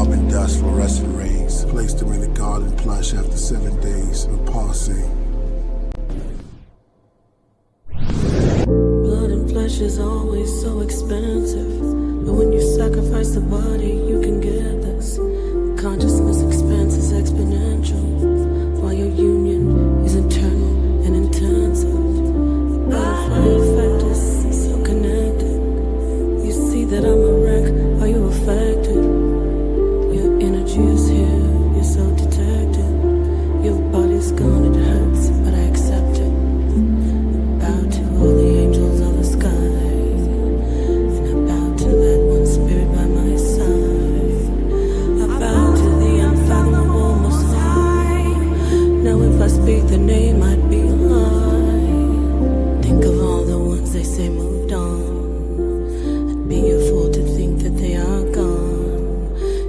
Carbon dust, fluorescent rays. Placed them in the garden plush after 7 days of parsing. Blood and flesh is always so expensive, but when you sacrifice the body, you can get this. Consciousness expense is exponential, while your union is internal and intensive. Butterfly effect is so connected. You see that I'm a wreck, are you affected? Your energy is here, you're so detected. Your body's gone, it hurts, but I accept it. Bow to all the angels of the sky, and I bow to that one spirit by my side. I bow to the unfathomable Most High. Now if I speak the name, I'd be a lie. Think of all the ones they say moved on. I'd be a fool to think that they are gone.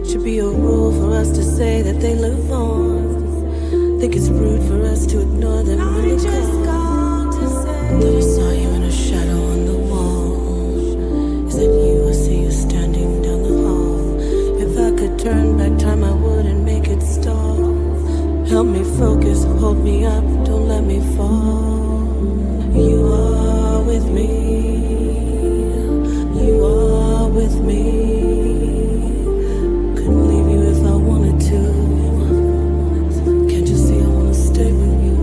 Should be a rule for us to say that they live on. Think it's rude for us to ignore them when they're gone. Thought I saw you in a shadow on the wall. Is that you? I see you standing down the hall. If I could turn back time, I would and make it stall. Help me focus, hold me up, don't let me fall. You are with me. You are with me. Couldn't leave you if I wanted to. Can't you see I wanna stay with you?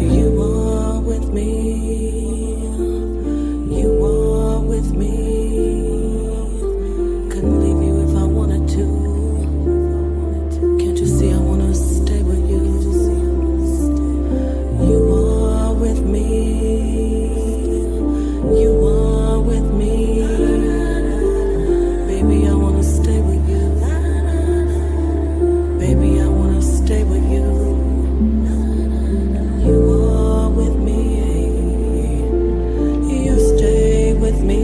You are with me. You are with me. Couldn't leave you if I wanted to. Can't you see I wanna stay with you? You are with me. You are with me. Baby, I wanna stay with you. Baby, I wanna stay with you. You are with me. You stay with me.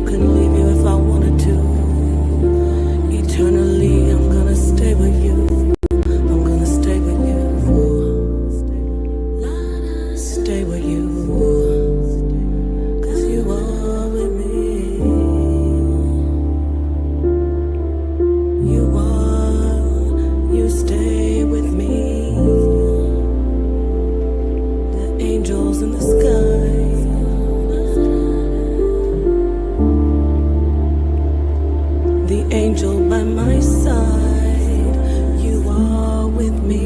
Couldn't leave you if I wanted to. Eternally, I'm gonna stay with you. I'm gonna stay with you. Stay with you. 'Cause you are with me. You are, you stay with me. The angels in the sky. The angel by my side. You are with me.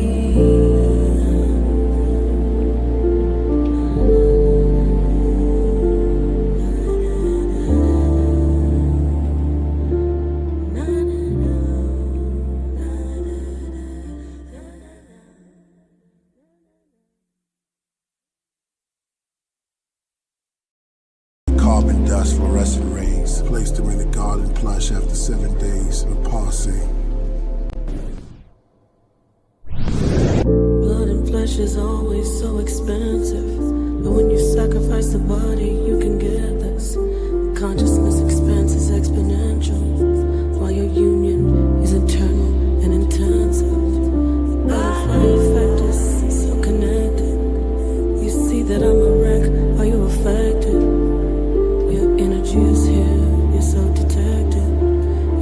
Carbon dust, fluorescent rays. Placed them in the garden plush after 7 days of parsing. Blood and flesh is always so expensive, but when you sacrifice the body, you can get this. Consciousness expense is exponential, while your union is internal and intensive. Butterfly effect is so connected. You see that I'm a wreck, are you affected? Your energy is here, you're so detected.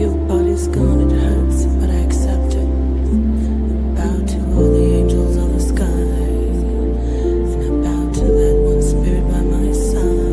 Your body's gone, it hurts, but I accept it. Bow to all the angels of the sky, and I bow to that one spirit by my side.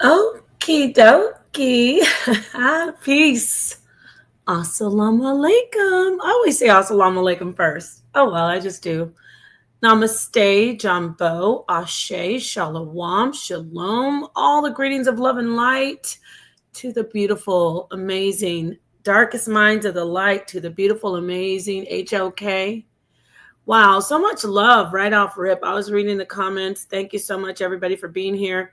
Okie dokie. Peace. Assalamu alaikum. I always say assalamu alaikum first. Oh, well, I just do. Namaste, Jambo, Ashe, Shalom, Shalom. All the greetings of love and light to the beautiful, amazing, darkest minds of the light, to the beautiful, amazing HOK. Wow, so much love right off rip. I was reading the comments. Thank you so much, everybody, for being here.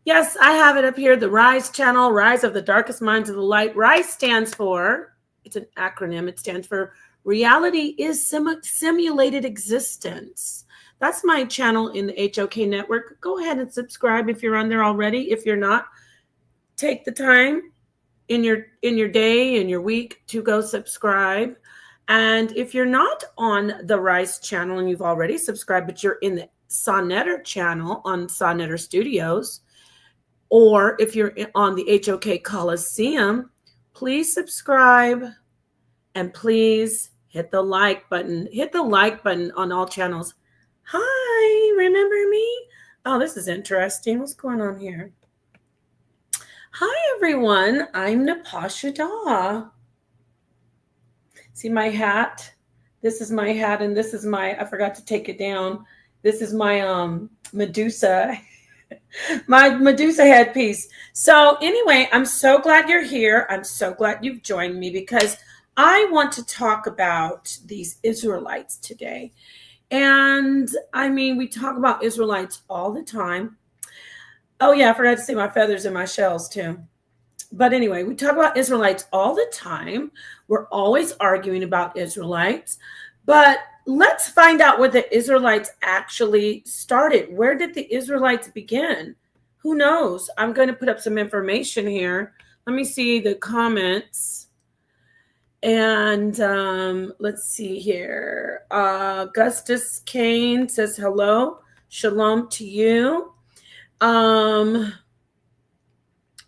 Yes, I have it up here, the RISE channel, Rise of the Darkest Minds of the Light. RISE stands for, it's an acronym, it stands for Reality is Simulated Existence. That's my channel in the HOK network. Go ahead and subscribe if you're on there already. If you're not, take the time in your day, in your week to go subscribe. And if you're not on the RISE channel and you've already subscribed, but you're in the Sonnetter channel on Sonnetter Studios, or if you're on the HOK Coliseum, please subscribe and please hit the like button. Hit the like button on all channels. Hi, remember me? Oh, this is interesting. What's going on here? Hi, everyone. I'm Napah Shadah. See my hat? This is my hat, and this is my, I forgot to take it down. This is my Medusa my Medusa headpiece. So anyway, I'm so glad you're here. I'm so glad you've joined me because I want to talk about these Israelites today. And I mean, we talk about Israelites all the time. Oh yeah, I forgot to say my feathers and my shells too. But anyway, we talk about Israelites all the time. We're always arguing about Israelites. But let's find out where the Israelites actually started. Where did the Israelites begin? Who knows? I'm going to put up some information here. Let me see the comments. And let's see here. Augustus Kane says hello. Shalom to you.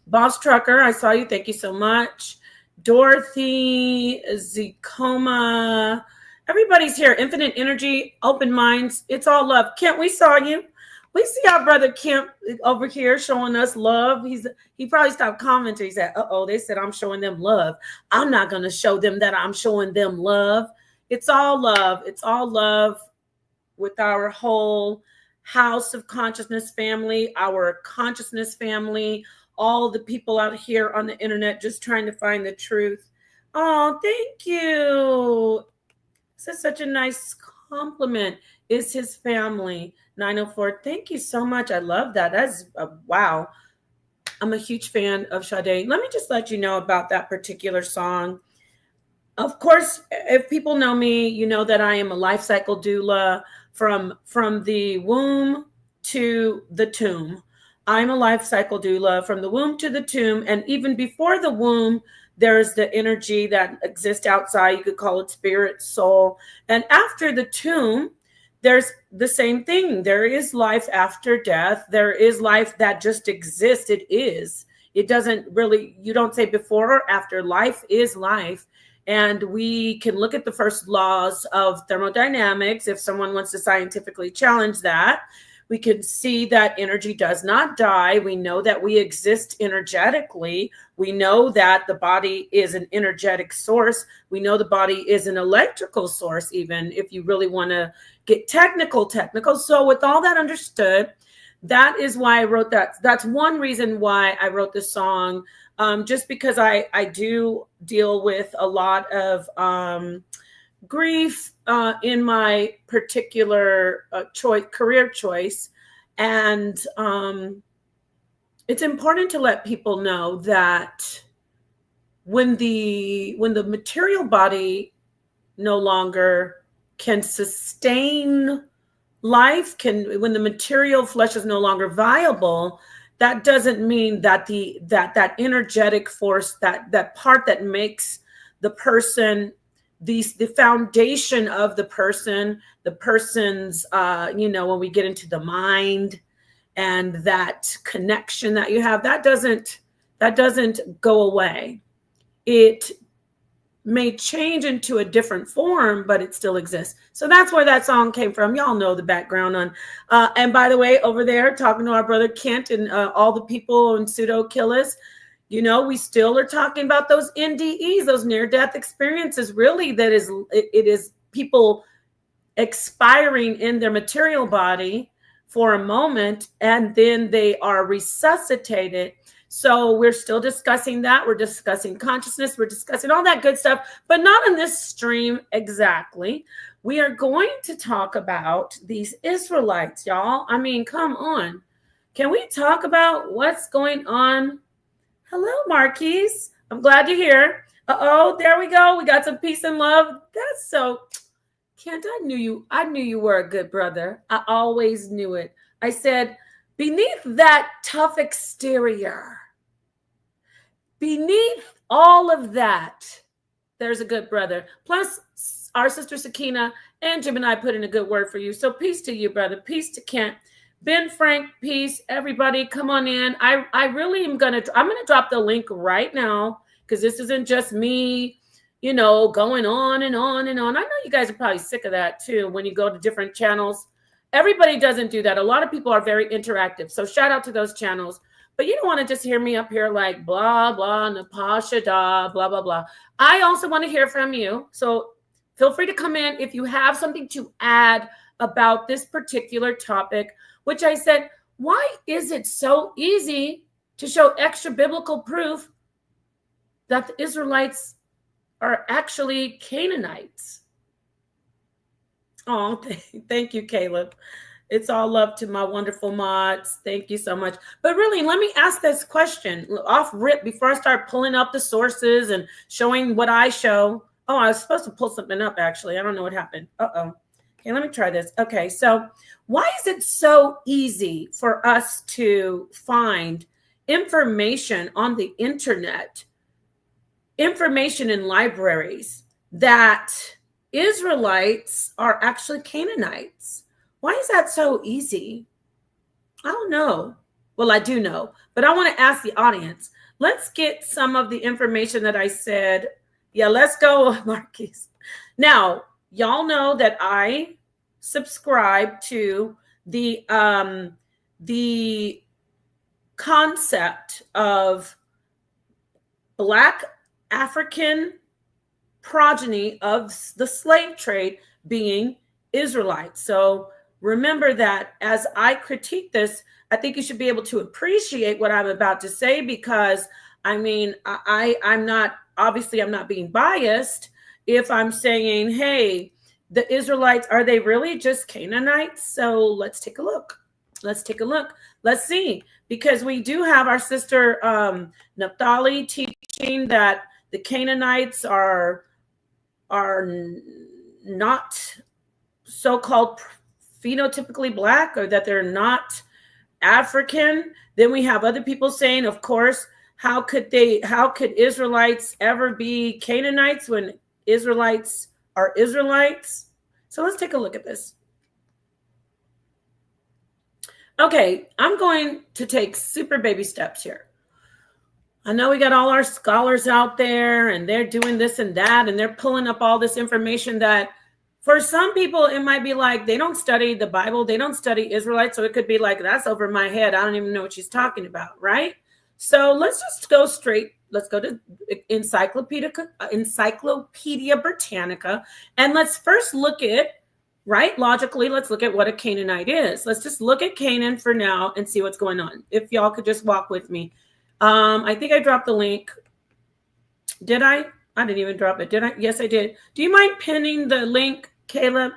Boss Trucker, I saw you. Thank you so much. Dorothy, Zikoma. Everybody's here. Infinite energy, open minds. It's all love. Kent, we saw you. We see our brother Kent over here showing us love. He probably stopped commenting. He said, uh-oh, they said I'm showing them love. I'm not going to show them that I'm showing them love. It's all love. It's all love with our whole House of Consciousness family, our consciousness family, all the people out here on the internet just trying to find the truth. Oh, thank you. This is such a nice compliment. Is his family 904? Thank you so much. I love that. That's wow. I'm a huge fan of Sade. Let me just let you know about that particular song. Of course, if people know me, you know that I am a life cycle doula from the womb to the tomb. I'm a life cycle doula from the womb to the tomb. And even before the womb, there's the energy that exists outside. You could call it spirit, soul. And after the tomb, there's the same thing. There is life after death. There is life that just exists. It is. It doesn't really, you don't say before or after. Life is life. And we can look at the first laws of thermodynamics if someone wants to scientifically challenge that. We can see that energy does not die. We know that we exist energetically. We know that the body is an energetic source. We know the body is an electrical source, even if you really want to get technical. So with all that understood, that is why I wrote that. That's one reason why I wrote this song, just because I do deal with a lot of grief in my particular career choice. And it's important to let people know that when the material body no longer can sustain life, when the material flesh is no longer viable, that doesn't mean that that energetic force, that part that makes the person, the foundation of the person's when we get into the mind and that connection that you have, that doesn't go away. It may change into a different form, but it still exists. So that's where that song came from. Y'all know the background on. And by the way, over there, talking to our brother Kent and all the people in Pseudo Killis, you know, we still are talking about those NDEs, those near-death experiences. Really, it is people expiring in their material body for a moment, and then they are resuscitated. So we're still discussing that. We're discussing consciousness. We're discussing all that good stuff, but not on this stream exactly. We are going to talk about these Israelites, y'all. I mean, come on. Can we talk about what's going on? Hello, Marquise. I'm glad you're here. Uh-oh, there we go. We got some peace and love. That's so... Kent, I knew you were a good brother. I always knew it. I said, beneath that tough exterior, beneath all of that, there's a good brother. Plus, our sister Sakina and Jim and I put in a good word for you. So peace to you, brother. Peace to Kent. Ben Frank, peace. Everybody, come on in. I really am I'm gonna drop the link right now, because this isn't just me, you know, going on and on and on. I know you guys are probably sick of that too when you go to different channels. Everybody doesn't do that. A lot of people are very interactive. So shout out to those channels. But you don't want to just hear me up here like blah, blah, Napah Shadah, blah, blah, blah. I also want to hear from you. So feel free to come in if you have something to add about this particular topic, which I said, why is it so easy to show extra biblical proof that the Israelites are actually Canaanites? Oh, thank you, Caleb. It's all love to my wonderful mods. Thank you so much. But really, let me ask this question off rip before I start pulling up the sources and showing what I show. Oh, I was supposed to pull something up, actually. I don't know what happened. Uh-oh. Okay, let me try this. Okay, so why is it so easy for us to find information on the internet, information in libraries, that Israelites are actually Canaanites? Why is that so easy? I don't know. Well, I do know, but I want to ask the audience. Let's get some of the information that I said. Yeah, let's go, Marquise. Now, y'all know that I subscribe to the concept of Black African progeny of the slave trade being Israelites. So remember that as I critique this, I think you should be able to appreciate what I'm about to say, because I mean, I'm not being biased if I'm saying, hey, the Israelites, are they really just Canaanites? So let's take a look. Let's take a look. Let's see, because we do have our sister Naphtali teaching that the Canaanites are not so-called phenotypically Black, or that they're not African. Then we have other people saying, of course, how could Israelites ever be Canaanites when Israelites are Israelites? So let's take a look at this. Okay, I'm going to take super baby steps here. I know we got all our scholars out there and they're doing this and that, and they're pulling up all this information that for some people, it might be like they don't study the Bible, they don't study Israelites, so it could be like, that's over my head. I don't even know what she's talking about, right? So let's just go straight. Let's go to Encyclopedia Britannica, and let's first look at, right, logically, let's look at what a Canaanite is. Let's just look at Canaan for now and see what's going on. If y'all could just walk with me. I think I dropped the link. Did I? I didn't even drop it. Did I? Yes, I did. Do you mind pinning the link, Caleb?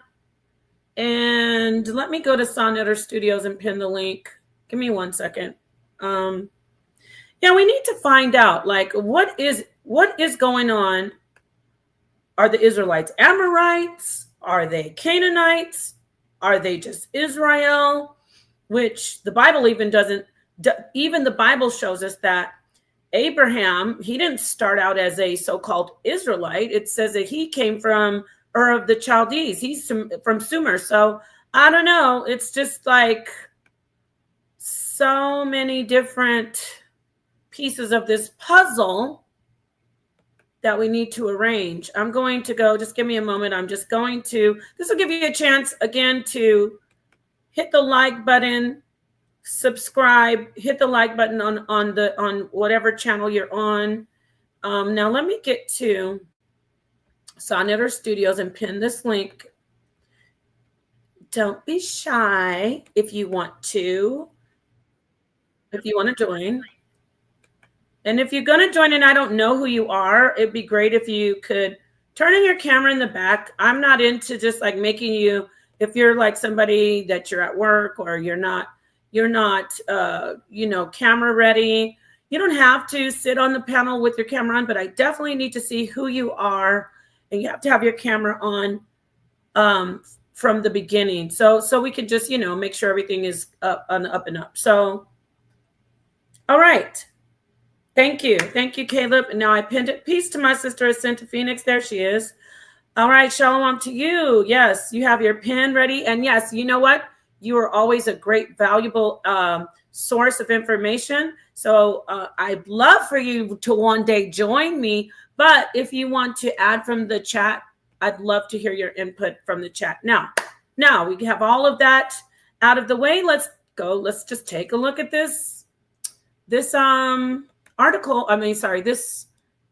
And let me go to Sonnetter Studios and pin the link. Give me 1 second. Yeah, we need to find out, like, what is going on. Are the Israelites Amorites? Are they Canaanites? Are they just Israel? Which the Bible even doesn't. Even the Bible shows us that Abraham, he didn't start out as a so-called Israelite. It says that he came from Ur of the Chaldees. He's from Sumer. So I don't know. It's just like so many different pieces of this puzzle that we need to arrange. I'm going to go, just give me a moment. I'm just going to, this will give you a chance again to hit the like button, subscribe, hit the like button on whatever channel you're on. Now let me get to Sonnetter Studios and pin this link. Don't be shy if you want to join. And if you're going to join and I don't know who you are, it'd be great if you could turn on your camera in the back. I'm not into just like making you, if you're like somebody that you're at work or you're not, camera ready. You don't have to sit on the panel with your camera on, but I definitely need to see who you are, and you have to have your camera on from the beginning. So we can just, make sure everything is up and up. So, all right. Thank you, Caleb. And now I pinned it. Peace to my sister Ascent to Phoenix. There she is. All right, shalom to you. Yes, you have your pin ready. And yes, you know what? You are always a great, valuable source of information. So I'd love for you to one day join me. But if you want to add from the chat, I'd love to hear your input from the chat. Now we have all of that out of the way. Let's go. Let's just take a look at this this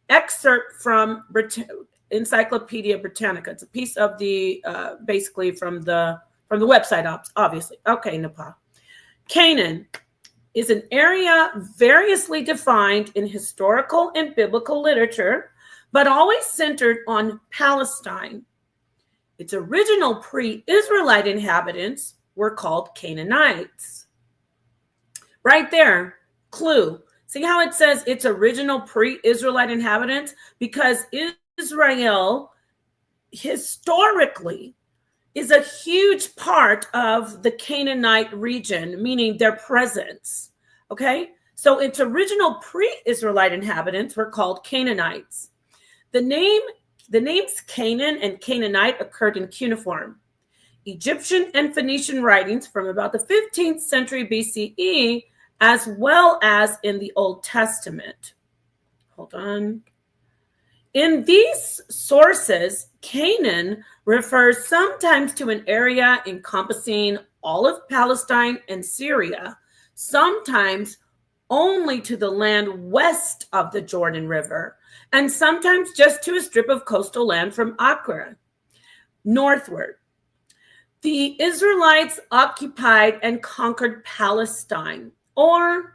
excerpt from Encyclopedia Britannica. It's a piece of the basically from the website, obviously. Okay, Napah. Canaan is an area variously defined in historical and biblical literature, but always centered on Palestine. Its original pre-Israelite inhabitants were called Canaanites. Right there, clue. See how it says its original pre-Israelite inhabitants? Because Israel historically is a huge part of the Canaanite region, meaning their presence. Okay? So its original pre-Israelite inhabitants were called Canaanites. The names Canaan and Canaanite occurred in cuneiform. Egyptian and Phoenician writings from about the 15th century BCE, as well as in the Old Testament. Hold on. In these sources, Canaan refers sometimes to an area encompassing all of Palestine and Syria, sometimes only to the land west of the Jordan River, and sometimes just to a strip of coastal land from Accra northward. The Israelites occupied and conquered Palestine, or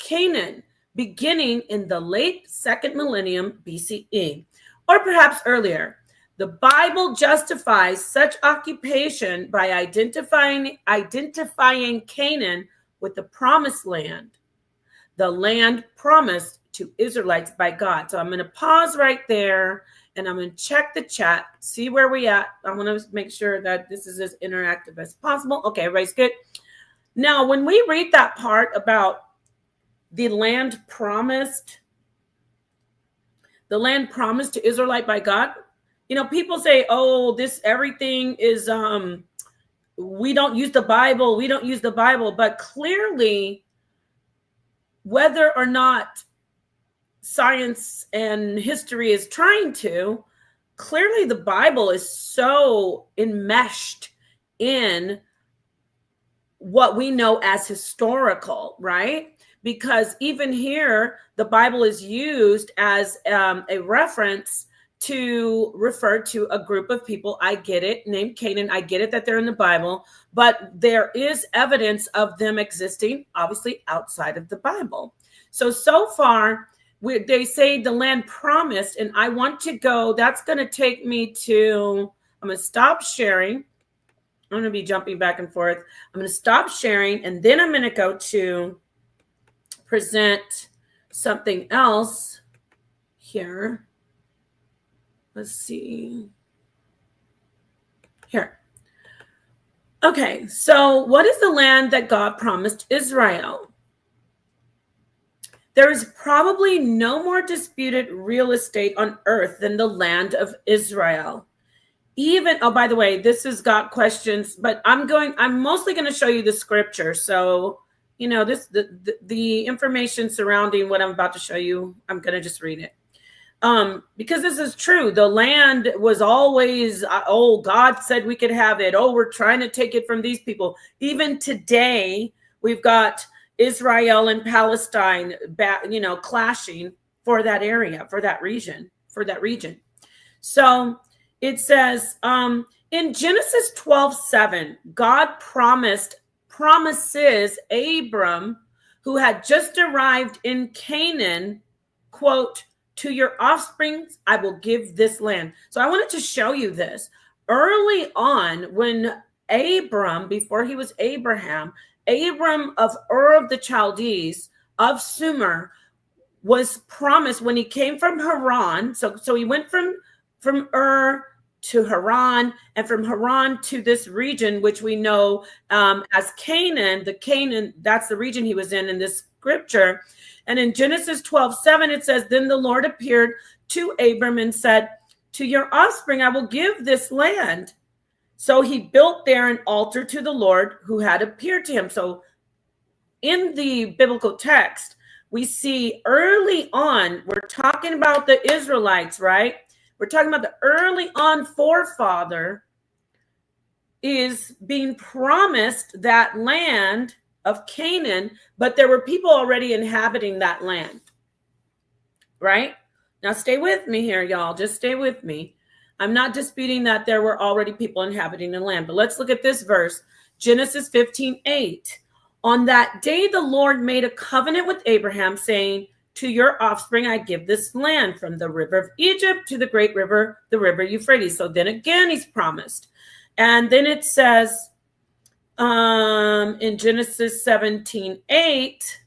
Canaan, beginning in the late 2nd millennium BCE, or perhaps earlier. The Bible justifies such occupation by identifying Canaan with the promised land, the land promised to Israelites by God. So I'm going to pause right there and I'm going to check the chat, see where we at. I want to make sure that this is as interactive as possible. Okay, everybody's good. Now, when we read that part about the land promised to Israelite by God, people say, oh, everything is, we don't use the Bible, but clearly, whether or not science and history is trying to, clearly the Bible is so enmeshed in what we know as historical, right? Because even here, the Bible is used as a reference to refer to a group of people, I get it, named Canaan. I get it that they're in the Bible, but there is evidence of them existing, obviously, outside of the Bible. So far, they say the land promised, and I want to go, that's going to take me to, I'm going to stop sharing. I'm going to be jumping back and forth. I'm going to stop sharing, and then I'm going to go to present something else here. Let's see. Here. Okay, so what is the land that God promised Israel? There is probably no more disputed real estate on earth than the land of Israel. Oh, by the way, this has got questions, but I'm mostly going to show you the scripture. So you know, this the information surrounding what I'm about to show you, I'm going to just read it. Because this is true. The land was always, oh, God said we could have it. Oh, we're trying to take it from these people. Even today, we've got Israel and Palestine back, you know, clashing for that area, for that region. So it says in Genesis 12:7, God promises Abram, who had just arrived in Canaan, quote, to your offspring, I will give this land. So I wanted to show you this. Early on, when Abram, before he was Abraham, Abram of Ur of the Chaldees, of Sumer, was promised when he came from Haran. So he went from Ur to Haran, and from Haran to this region, which we know as Canaan. The Canaan, that's the region he was in this scripture. And in Genesis 12:7, it says, then the Lord appeared to Abram and said, to your offspring, I will give this land. So he built there an altar to the Lord who had appeared to him. So in the biblical text, we see early on, we're talking about the Israelites, right? We're talking about the early on forefather is being promised that land of Canaan, but there were people already inhabiting that land, right? Now stay with me here, y'all. Just stay with me. I'm not disputing that there were already people inhabiting the land, but let's look at this verse, Genesis 15:8. On that day, the Lord made a covenant with Abraham, saying, to your offspring, I give this land from the river of Egypt to the great river, the river Euphrates. So then again, he's promised. And then it says in Genesis 17:8,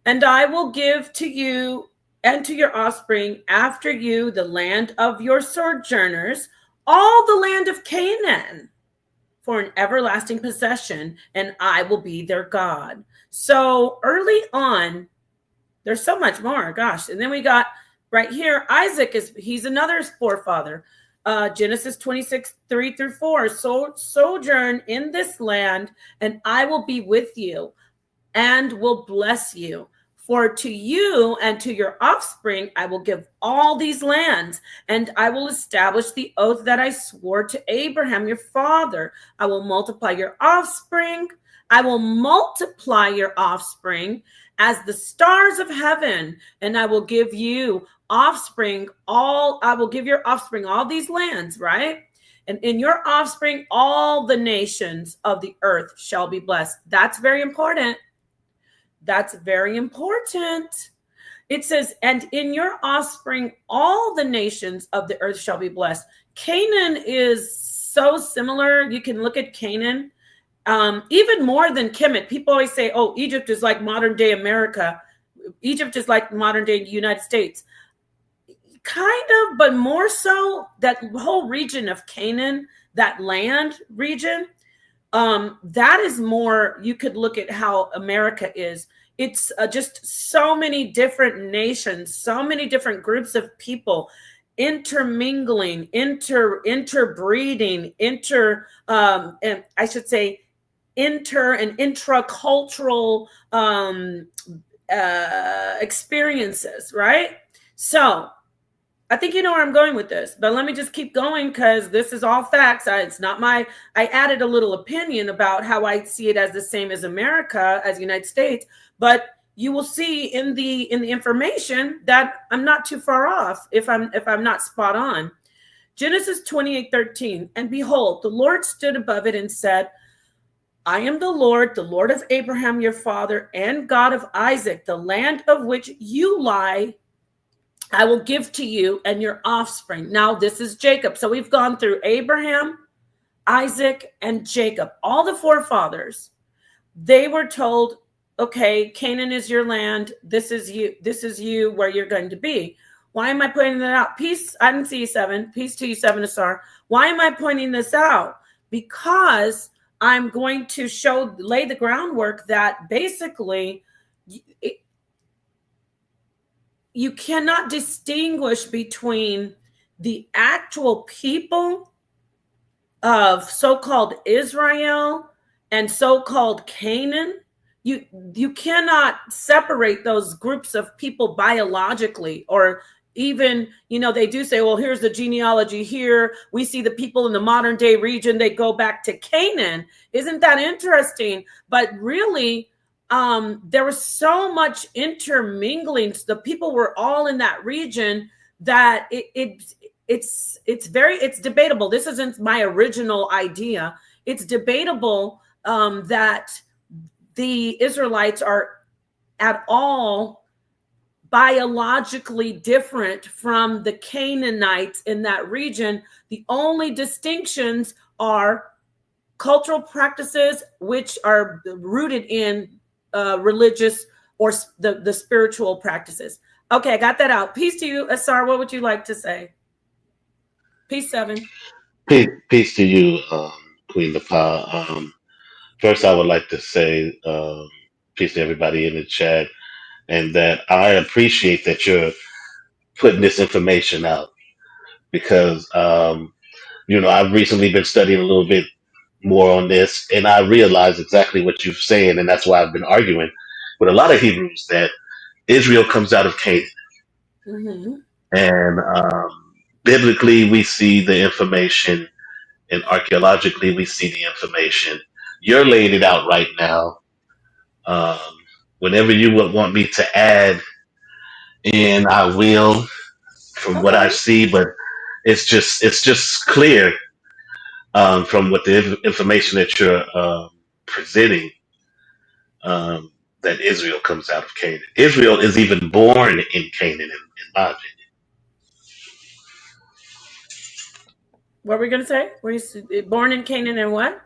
and I will give to you and to your offspring after you the land of your sojourners, all the land of Canaan, for an everlasting possession, and I will be their God. So early on, there's so much more, gosh. And then we got right here, Isaac he's another forefather. Genesis 26:3-4. So sojourn in this land, and I will be with you and will bless you. For to you and to your offspring, I will give all these lands, and I will establish the oath that I swore to Abraham, your father. I will multiply your offspring. I will multiply your offspring as the stars of heaven, and I will give you offspring I will give your offspring all these lands, right? And in your offspring, all the nations of the earth shall be blessed. That's very important. That's very important. It says, and in your offspring, all the nations of the earth shall be blessed. Canaan is so similar. You can look at Canaan, even more than Kemet. People always say, oh, Egypt is like modern day America. Egypt is like modern day United States. Kind of, but more so that whole region of Canaan, that land region, that is more, you could look at how America is. It's just so many different nations, so many different groups of people intermingling, interbreeding, and I should say inter and intracultural experiences, right? So I think you know where I'm going with this, but let me just keep going because this is all facts. It's not I added a little opinion about how I see it as the same as America, as United States, but you will see in the information that I'm not too far off if I'm not spot on. Genesis 28:13, and behold, the Lord stood above it and said, I am the Lord of Abraham your father, and God of Isaac. The land of which you lie I will give to you and your offspring. Now, this is Jacob. So we've gone through Abraham, Isaac, and Jacob, all the forefathers. They were told, okay, Canaan is your land. This is you where you're going to be. Why am I pointing that out? Peace, I didn't see you, 7. Peace to you, 7 Asar. Why am I pointing this out? Because I'm going to lay the groundwork that basically you cannot distinguish between the actual people of so-called Israel and so-called Canaan, you cannot separate those groups of people biologically, or even, they do say, well, here's the genealogy here. We see the people in the modern day region, they go back to Canaan. Isn't that interesting? But really, there was so much intermingling. The people were all in that region that it's debatable. This isn't my original idea. It's debatable that the Israelites are at all biologically different from the Canaanites in that region. The only distinctions are cultural practices, which are rooted in religious or the spiritual practices. Okay, I got that out. Peace to you, Asar. What would you like to say? Peace, 7. Peace to you, Queen Napah. First, I would like to say peace to everybody in the chat, and that I appreciate that you're putting this information out because, I've recently been studying a little bit more on this, and I realize exactly what you're saying, and that's why I've been arguing with a lot of Hebrews that Israel comes out of Canaan, Mm-hmm. and biblically we see the information, and archaeologically we see the information. You're laying it out right now. Um, Whenever you would want me to add in, I will, from what I Okay. see, but it's just clear from what the information that you're presenting, um, that Israel comes out of Canaan. Israel is even born in Canaan, in my opinion. What were we going to say? Were you born in Canaan and what?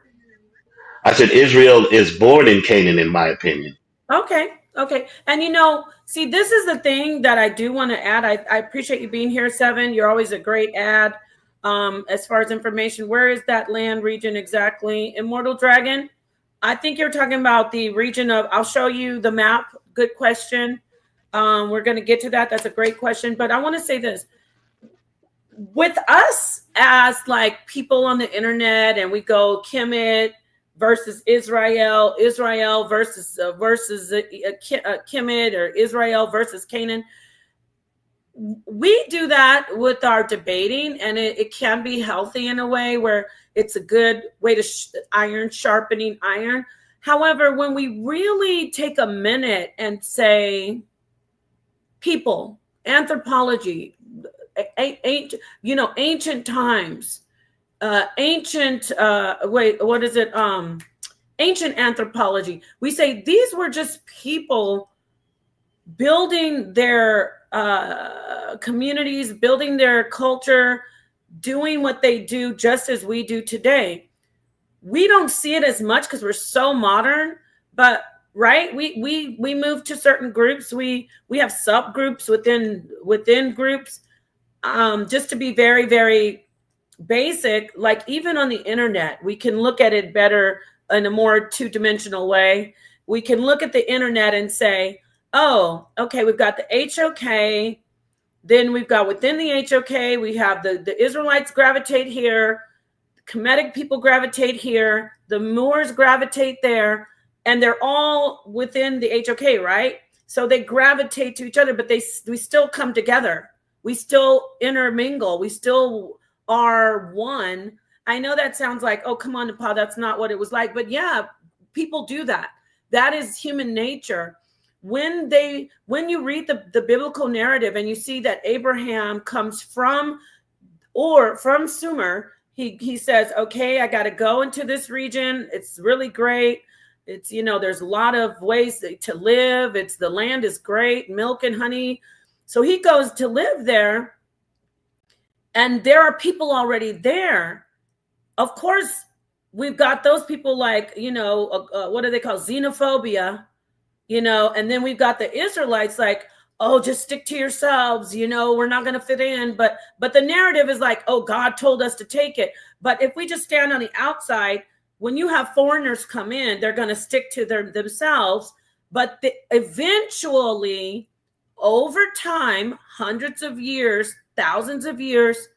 I said Israel is born in Canaan, in my opinion. Okay. Okay. And see, this is the thing that I do want to add. I appreciate you being here, 7. You're always a great ad. As far as information, where is that land region exactly? Immortal Dragon, I think you're talking about the region of, I'll show you the map. Good question. We're going to get to that. That's a great question. But I want to say this. With us as like people on the internet, and we go Kemet versus Israel versus Kemet, or Israel versus Canaan. We do that with our debating, and it can be healthy in a way where it's a good way to sharpening iron. However, when we really take a minute and say people, anthropology, ancient times, ancient ancient anthropology, we say these were just people building their communities, building their culture, doing what they do just as we do today. We don't see it as much because we're so modern, but right, we move to certain groups. We have subgroups within groups. Just to be very, very basic, like even on the internet, we can look at it better in a more two-dimensional way. We can look at the internet and say, oh, okay, we've got the HOK. Then we've got within the HOK, we have the Israelites gravitate here, Kemetic people gravitate here, the Moors gravitate there, and they're all within the HOK, right? So they gravitate to each other, but we still come together. We still intermingle. We still are one. I know that sounds like, oh, come on, Napah, that's not what it was like. But yeah, people do that. That is human nature. When you read the biblical narrative and you see that Abraham comes from Sumer, he says, okay, I got to go into this region. It's really great. It's, there's a lot of ways to live. The land is great, milk and honey. So he goes to live there, and there are people already there. Of course, we've got those people like, what do they call xenophobia, and then we've got the Israelites like, oh, just stick to yourselves, we're not going to fit in. But the narrative is like, oh, God told us to take it. But if we just stand on the outside, when you have foreigners come in, they're going to stick to themselves. But eventually, over time, hundreds of years, thousands of years,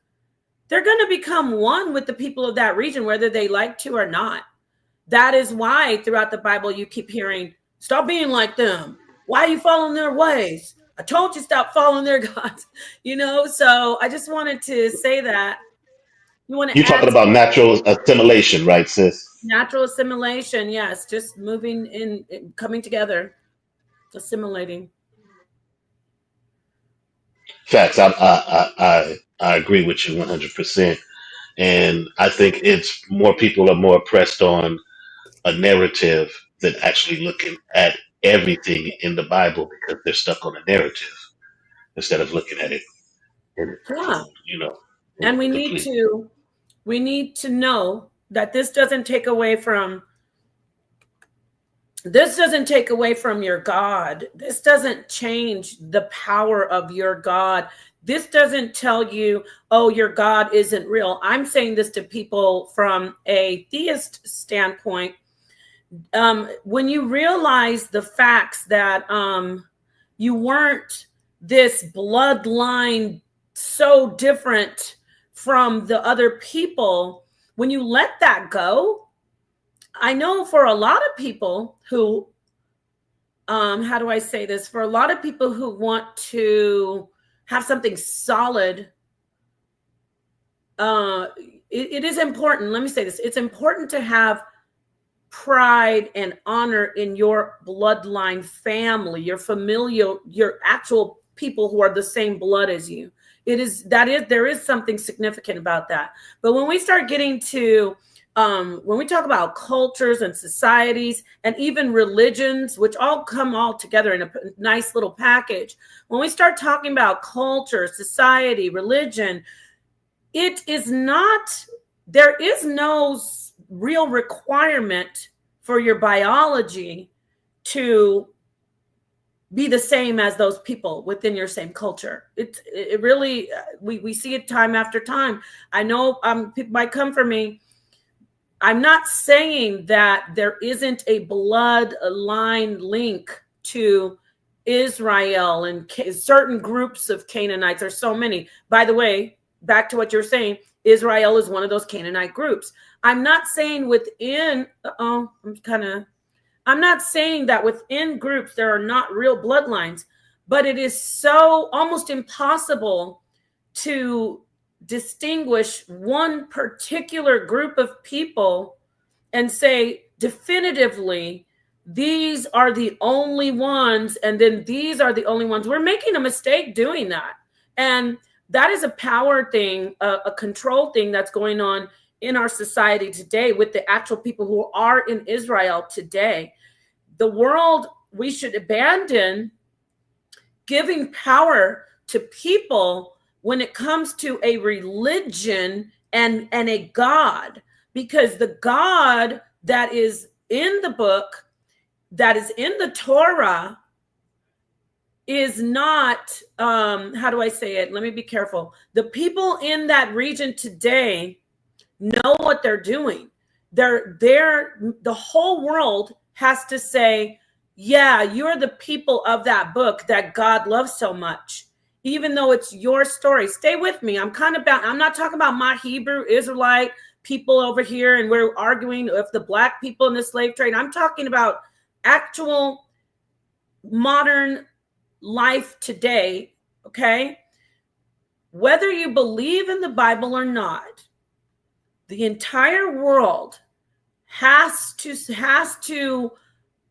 they're going to become one with the people of that region, whether they like to or not. That is why throughout the Bible you keep hearing, stop being like them. Why are you following their ways? I told you stop following their gods. So I just wanted to say that. You want to You're add talking about natural assimilation, right, sis? natural assimilation? Yes, just moving in, coming together, assimilating. Facts. I agree with you 100%. And I think it's more people are more oppressed on a narrative than actually looking at everything in the Bible because they're stuck on a narrative instead of looking at it in its Yeah, full, you know, and complete. we need to know that this doesn't take away from your God. This doesn't change the power of your God. This doesn't tell you, oh, your God isn't real. I'm saying this to people from a theist standpoint. When you realize the facts that you weren't this bloodline so different from the other people, when you let that go, I know for a lot of people who, how do I say this? For a lot of people who want to have something solid, it is important. Let me say this. It's important to have pride and honor in your bloodline family, your familial, your actual people who are the same blood as you. There is something significant about that. But when we start getting to when we talk about cultures and societies and even religions, which all come all together in a nice little package, when we start talking about culture, society, religion, it is not, there is no real requirement for your biology to be the same as those people within your same culture. It really, we see it time after time. I know people might come for me. I'm not saying that there isn't a bloodline link to Israel and certain groups of Canaanites. There's so many. By the way, back to what you're saying, Israel is one of those Canaanite groups. I'm not saying within, I'm not saying that within groups there are not real bloodlines, but it is so almost impossible to distinguish one particular group of people and say definitively, these are the only ones, and then these are the only ones. We're making a mistake doing that. And that is a power thing, a control thing that's going on in our society today with the actual people who are in Israel today. The world, we should abandon giving power to people when it comes to a religion and a God, because the God that is in the book, that is in the Torah, is not, how do I say it? Let me be careful. The people in that region today know what they're doing. The whole world has to say, yeah, you're the people of that book that God loves so much, even though it's your story. Stay with me. I'm not talking about my Hebrew Israelite people over here and we're arguing if the black people in the slave trade. I'm talking about actual modern life today, okay? Whether you believe in the Bible or not, the entire world has to,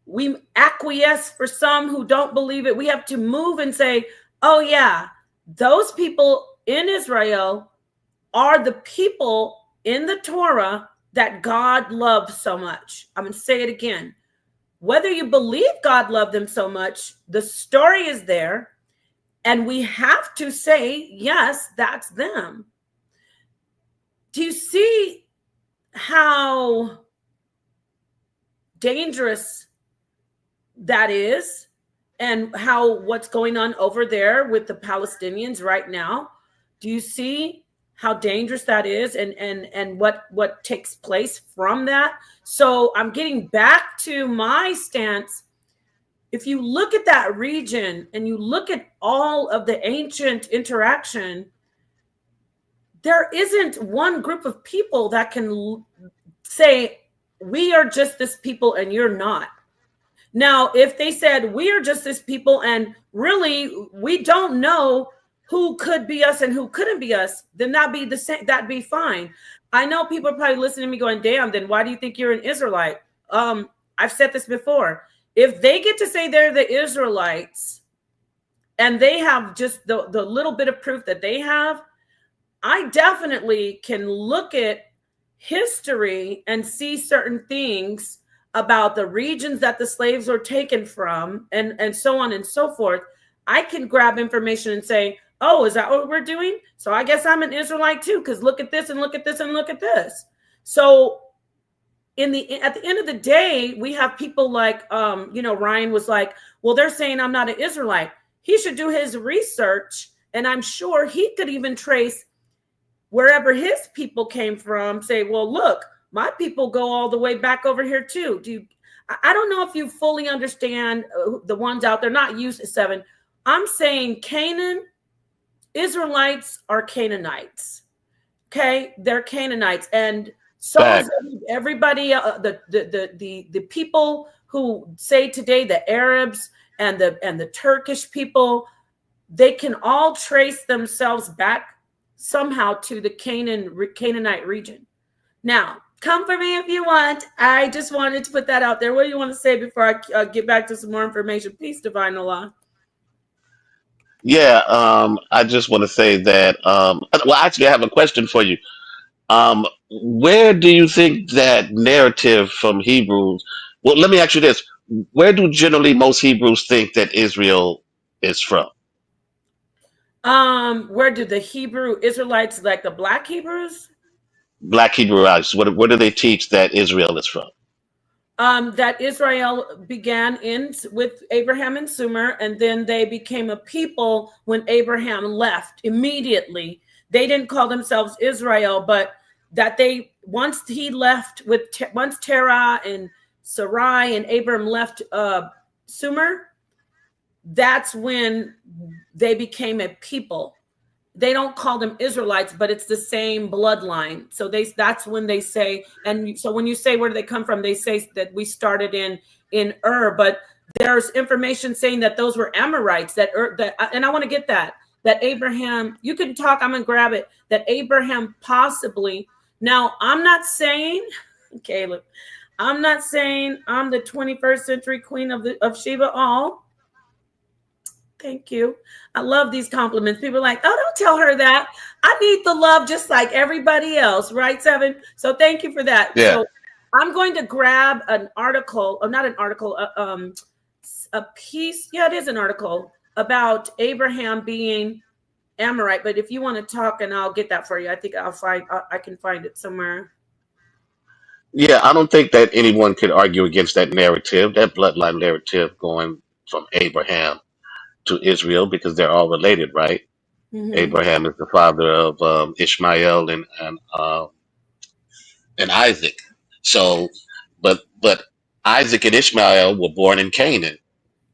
we acquiesce for some who don't believe it. We have to move and say, oh yeah, those people in Israel are the people in the Torah that God loved so much. I'm going to say it again. Whether you believe God loved them so much, the story is there, and we have to say, yes, that's them. Do you see how dangerous that is, and how what's going on over there with the Palestinians right now? Do you see how dangerous that is, and what takes place from that? So I'm getting back to my stance. If you look at that region and you look at all of the ancient interaction, there isn't one group of people that can say, we are just this people and you're not. Now, if they said we are just this people and really we don't know who could be us and who couldn't be us, then that'd be the same. That'd be fine. I know people are probably listening to me going, "Damn, then why do you think you're an Israelite?" I've said this before. If they get to say they're the Israelites and they have just the little bit of proof that they have, I definitely can look at history and see certain things about the regions that the slaves were taken from and so on and so forth. I can grab information and say, oh, is that what we're doing? So I guess I'm an Israelite too, because look at this and look at this and look at this. So at the end of the day, we have people like Ryan was like, well, they're saying I'm not an Israelite. He should do his research, and I'm sure he could even trace wherever his people came from, say, well, look, my people go all the way back over here too. I don't know if you fully understand the ones out there, not you, Seven. I'm saying Canaan, Israelites are Canaanites. Okay, they're Canaanites, and so is everybody. The people who say today the Arabs and the Turkish people, they can all trace themselves back somehow to the Canaanite region. Now, come for me if you want. I just wanted to put that out there. What do you want to say before I get back to some more information? Peace, Divine Allah. Yeah, I just want to say that. Well, actually, I have a question for you. Where do you think that narrative from Hebrews? Well, let me ask you this: where do generally most Hebrews think that Israel is from? Where do the Hebrew Israelites, like the Black Hebrews? Black Hebrewites. Where do they teach that Israel is from? That Israel began with Abraham and Sumer, and then they became a people when Abraham left immediately. They didn't call themselves Israel, but that once he left once Terah and Sarai and Abram left Sumer, that's when they became a people. They don't call them Israelites, but it's the same bloodline. So that's when they say, and so when you say where do they come from, they say that we started in but there's information saying that those were Amorites and I want to get that Abraham, you can talk, I'm gonna grab it, that Abraham possibly. Now I'm not saying, Caleb, I'm not saying I'm the 21st century queen of Sheba all. Thank you. I love these compliments. People are like, oh, don't tell her that. I need the love just like everybody else, right, Seven? So thank you for that. Yeah. So I'm going to grab an article, or not an article, a piece. Yeah, it is an article about Abraham being Amorite. But if you want to talk, and I'll get that for you, I think I can find it somewhere. Yeah, I don't think that anyone could argue against that narrative, that bloodline narrative going from Abraham to Israel, because they're all related, right? Mm-hmm. Abraham is the father of Ishmael and Isaac. So, but Isaac and Ishmael were born in Canaan,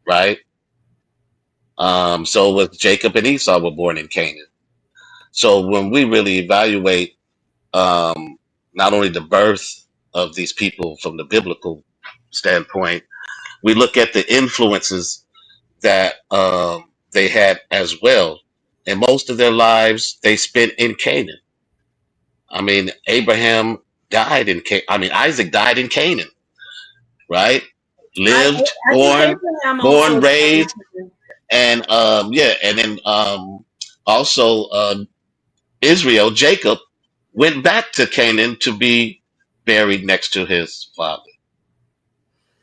right? So was Jacob and Esau were born in Canaan. So when we really evaluate not only the birth of these people from the biblical standpoint, we look at the influences that they had as well. And most of their lives they spent in Canaan. I mean, Abraham died in Canaan. I mean, Isaac died in Canaan, right? Lived, I think Abraham born, also raised, and and then also Israel, Jacob, went back to Canaan to be buried next to his father.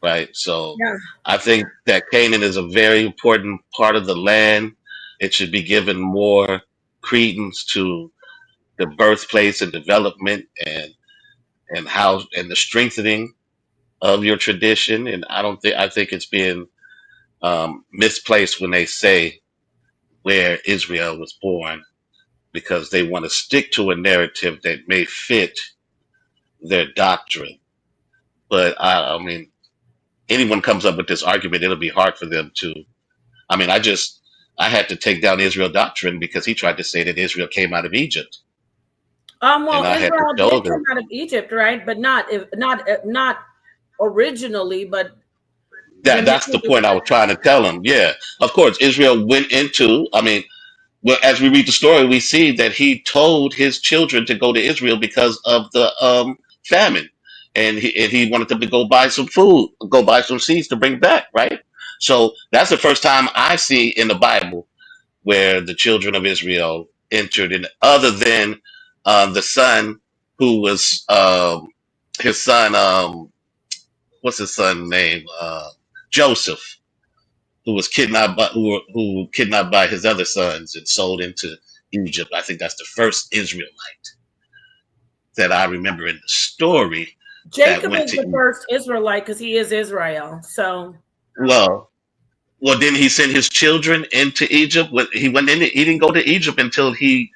Right. So yeah. I think that Canaan is a very important part of the land. It should be given more credence to the birthplace and development and how and the strengthening of your tradition. And I think it's being misplaced when they say where Israel was born, because they want to stick to a narrative that may fit their doctrine. But I mean, anyone comes up with this argument, it'll be hard for them to. I mean, I had to take down Israel doctrine because he tried to say that Israel came out of Egypt. Well, and I had to Israel show did come them. out of Egypt, right? But not originally, but That when they that's the came point I was trying to tell them. Yeah, of course, Israel went into. I mean, well, as we read the story, we see that he told his children to go to Israel because of the famine, and he wanted them to go buy some food, go buy some seeds to bring back. Right. So that's the first time I see in the Bible where the children of Israel entered, in, other than the son who was his son. What's his son name? Joseph, who was kidnapped by who kidnapped by his other sons and sold into Egypt. I think that's the first Israelite that I remember in the story that Jacob went is to the Egypt. first Israelite because he is Israel. So Well, well, didn't he send his children into Egypt? He went in. He didn't go to Egypt until he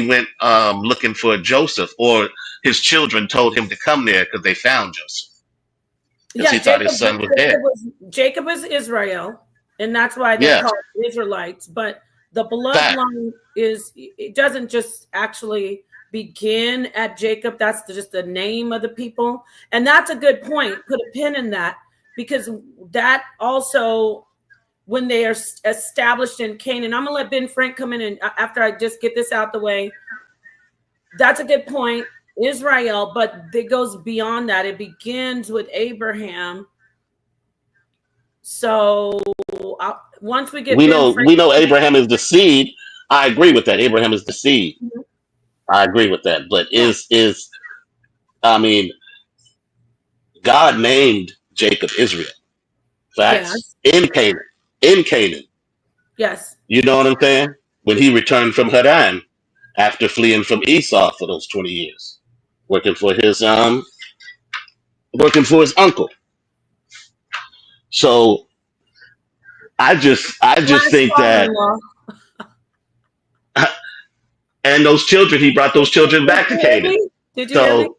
went looking for Joseph, or his children told him to come there because they found Joseph because he yeah, thought his son was there. Jacob is Israel, and that's why they're Yes, called Israelites. But the fact. bloodline is it doesn't just actually begin at Jacob. That's just the name of the people, and that's a good point. Put a pin in that because that also when they are established in Canaan. I'm gonna let Ben Frank come in and after I just get this out the way. That's a good point. Israel, but it goes beyond that. It begins with Abraham. So once we get We Ben know Frank, we know Abraham is the seed. I agree with that. Abraham is the seed. I agree with that. But yeah, is I mean, God named Jacob Israel. Facts. yes, In Canaan. In Canaan. yes, You know what I'm saying? When he returned from Haran after fleeing from Esau for those 20 years. Working for his uncle. So I just slash think that, father-in-law. and those children, he brought those children Did back to you hear Canaan. me? Did you hear me? So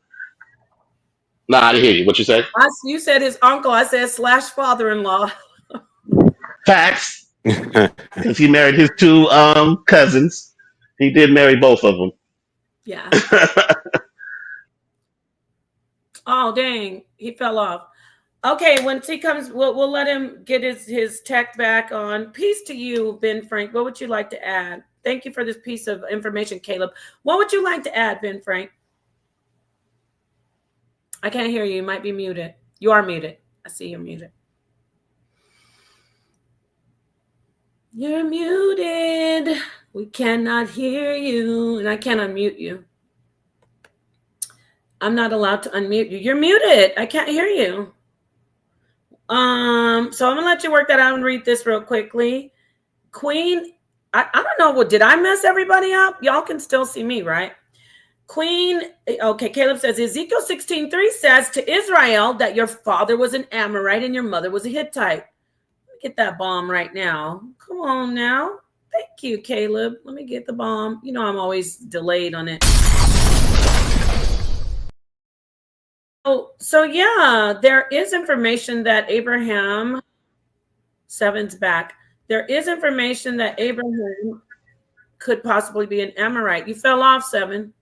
nah, I didn't hear you. What you say? You said his uncle. I said slash father-in-law. Facts. Because he married his two cousins. He did marry both of them. Yeah. Oh dang, he fell off. Okay, once he comes, we'll let him get his tech back on. Peace to you, Ben Frank. What would you like to add? Thank you for this piece of information, Caleb. What would you like to add, Ben Frank? I can't hear you. You might be muted. You are muted. I see you're muted. You're muted. We cannot hear you, and I can't unmute you. I'm not allowed to unmute you. You're muted. I can't hear you. So I'm gonna let you work that out and read this real quickly. Queen, I don't know. What did I mess everybody up? Y'all can still see me, right? Queen, okay, Caleb says Ezekiel 16:3 says to Israel that your father was an Amorite and your mother was a Hittite. Let me get that bomb right now. Come on now. Thank you, Caleb. Let me get the bomb. You know I'm always delayed on it. So yeah, there is information that Abraham, seven's back. There is information that Abraham could possibly be an Amorite. You fell off, seven.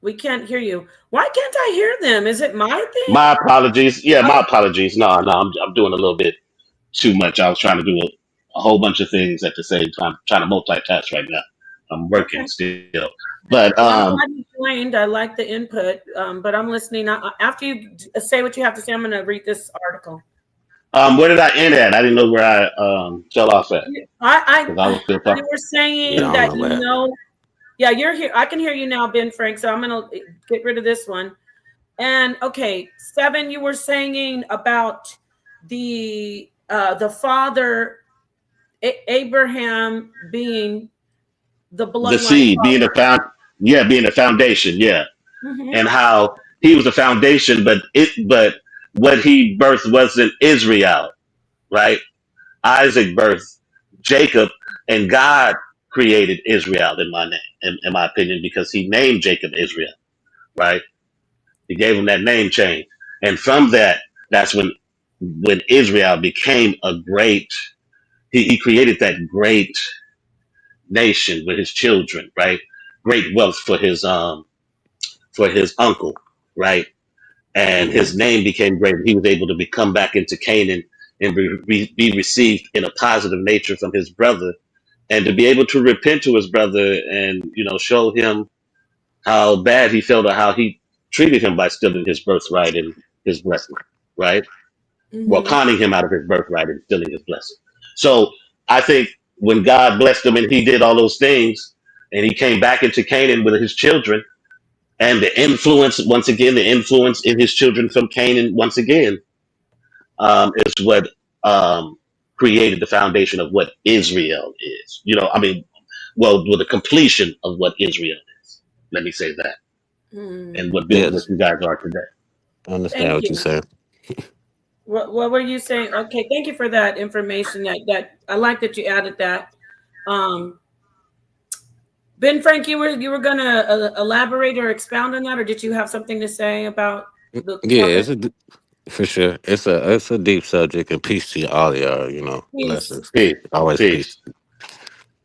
We can't hear you. Why can't I hear them? Is it my thing? My apologies. Yeah, my Oh, apologies. No, I'm doing a little bit too much. I was trying to do a whole bunch of things at the same time. I'm trying to multitask right now. I'm working okay. still. But Well, I'm glad you joined. I like the input, but I'm listening. After you say what you have to say, I'm going to read this article. where did I end at? I didn't know where I fell off at because I was still You talking. were saying Yeah, I that don't know that. yeah, you're here. I can hear you now, Ben Frank. So I'm going to get rid of this one. And okay, seven, you were saying about the father Abraham being the The bloodline seed being father. being the foundation, yeah, Mm-hmm. and how he was the foundation, but what he birthed wasn't Israel, right? Isaac birthed Jacob, and God created Israel in my name, in my opinion, because he named Jacob Israel, right? He gave him that name change, and from that, that's when Israel became a great. He created that great nation with his children, right? Great wealth for his uncle, right? And Hmm. his name became great. He was able to come back into Canaan and be received in a positive nature from his brother, and to be able to repent to his brother and show him how bad he felt or how he treated him by stealing his birthright and his blessing, right? Well, Mm-hmm. conning him out of his birthright and stealing his blessing. So I think when God blessed him and he did all those things, and he came back into Canaan with his children, and the influence, once again, the influence in his children from Canaan, once again, is what um, created the foundation of what Israel is. I mean, well, with the completion of what Israel is. Let me say that, and Mm. what built what Yes, you guys are today. I understand Thank what you're you. saying. What were you saying? Okay, thank you for that information. That I like that you added that. Um, Ben Frank, you were gonna elaborate or expound on that, or did you have something to say about the Yeah, topic? for sure. It's a deep subject, and peace to all y'all. Peace. Blessings. Peace, Always peace. peace.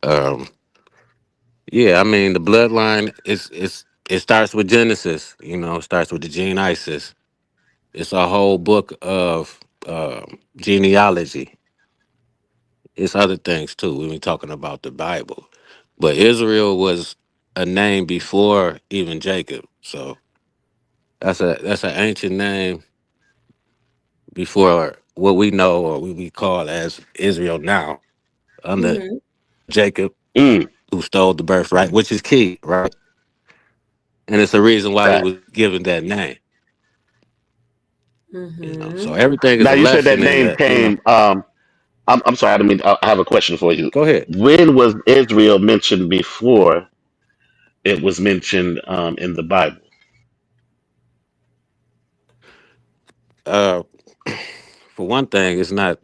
Um, yeah, I mean the bloodline it starts with Genesis. It starts with the gene ISIS. It's a whole book of genealogy. It's other things too when we're talking about the Bible, but Israel was a name before even Jacob. So that's an ancient name before what we know or we call as Israel now under Mm-hmm. Jacob, Mm, who stole the birthright, which is key, right? And it's a reason why he fact. was given that name. So Mm-hmm. everything is Now a you said that lesson in name that. came. I'm sorry. I don't mean. I have a question for you. Go ahead. When was Israel mentioned before it was mentioned in the Bible? Uh, for one thing, it's not.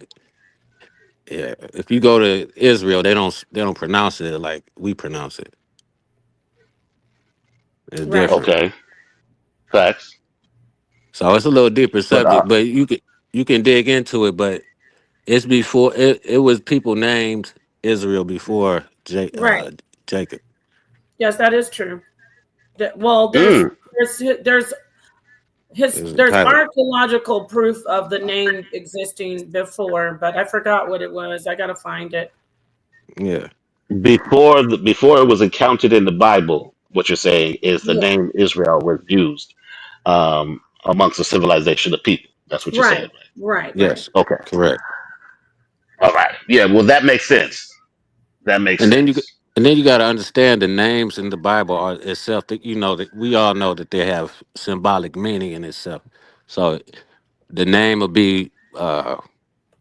Yeah, if you go to Israel, they don't pronounce it like we pronounce it. It's Right. different. Okay, facts. So it's a little deeper But subject, but you can dig into it. But it's before it was people named Israel before Right. Jacob. Yes, that is true. Well, mm, there's It his was there's entitled. archaeological proof of the name existing before, but I forgot what it was. I gotta find it. Yeah. before it was accounted in the Bible, what you're saying is the Yeah. name Israel was used amongst the civilization of people. That's what you're saying, Right. right? Right. Yes. Okay. Correct. All right. Yeah. Well, that makes sense. That makes And then you sense. and then you got to understand the names in the Bible are itself. That that we all know that they have symbolic meaning in itself. So the name will be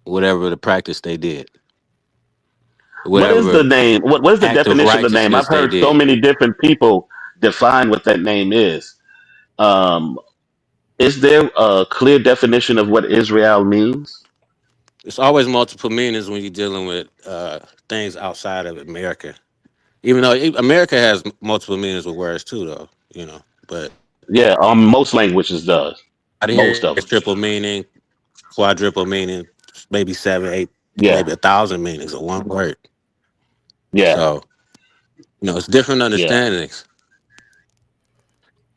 whatever the practice they did, What is whatever the name? What is the act of definition of the name? I've righteousness they heard so did. many different people define what that name is. Um, is there a clear definition of what Israel means? It's always multiple meanings when you're dealing with things outside of America. Even though America has multiple meanings with words too, though. But Yeah, most languages does. out here Most it's of them. triple meaning, quadruple meaning, maybe seven, eight, Yeah. maybe 1,000 meanings of one word. Yeah. So it's different Yeah. understandings.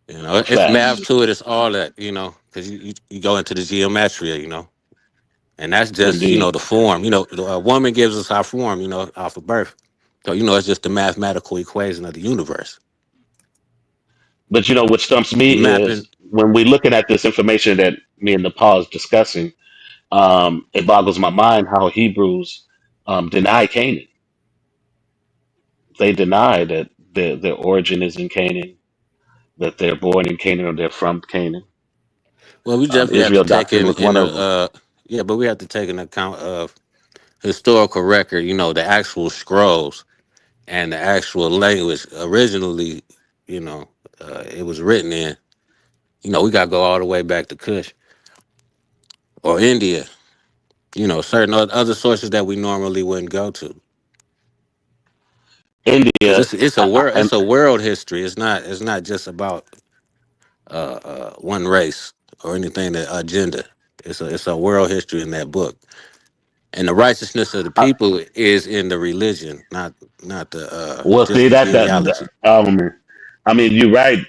It's math Facts. to it. It's all that because you go into the geometry. And that's just Indeed. the form. A woman gives us our form. Off of birth. So it's just the mathematical equation of the universe. But what stumps me You mapping. is when we're looking at this information that me and Nepal is discussing, it boggles my mind how Hebrews deny Canaan. They deny that their origin is in Canaan, that they're born in Canaan or they're from Canaan. Well, we definitely have to Israel take doctrine was in one a of them. yeah, but we have to take an account of historical record. The actual scrolls and the actual language originally. It was written in. We got to go all the way back to Kush or India. Certain other sources that we normally wouldn't go to because India, it's a world. It's a world history. It's not just about one race or anything that agenda. It's a world history in that book. And the righteousness of the Uh, people is in the religion, not the well, just see the that genealogy. I mean, you're right.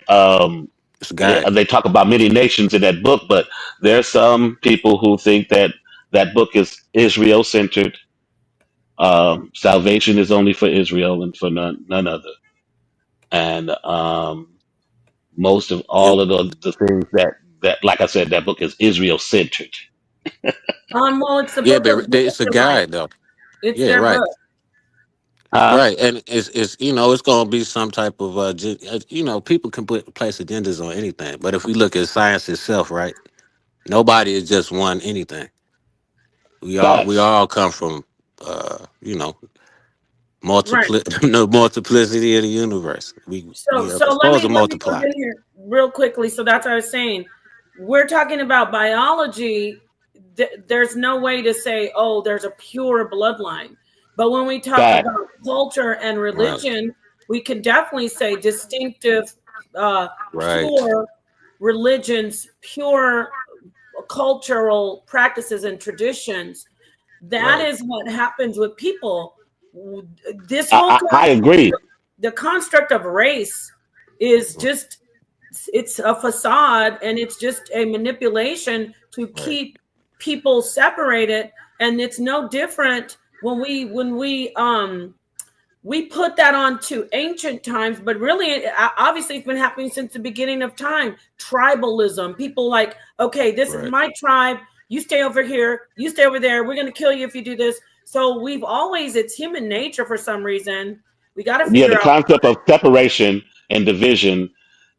It's God. They talk about many nations in that book, but there's some people who think that that book is Israel centered. Salvation is only for Israel and for none other. And most of It, all of the things that, like I said, that book is Israel centered. Well, it's the yeah, book of but the it's a Israelites. guide though. It's Yeah, their right, book. Huh? right, and it's it's gonna be some type of people can place agendas on anything, but if we look at science itself, right, nobody is just one anything. We Facts. all come from uh you know Right. no multiplicity of the universe. We are So let supposed me to jump multiply. in here real quickly. So that's what I was saying. We're talking about biology. There's no way to say, oh, there's a pure bloodline. But when we talk Fact. about culture and Right, religion, we can definitely say distinctive, right, pure religions, pure cultural practices and traditions. That right, is what happens with people. This whole I agree. the construct of race is mhm, just, it's a facade, and it's just a manipulation to right, keep people separated. And it's no different when we put that on to ancient times, but really, obviously, it's been happening since the beginning of time. Tribalism. People like, okay, this is right. my tribe. You stay over here. You stay over there. We're going to kill you if you do this. So we've always, it's human nature for some reason. We got to Yeah, the figure out. concept of separation and division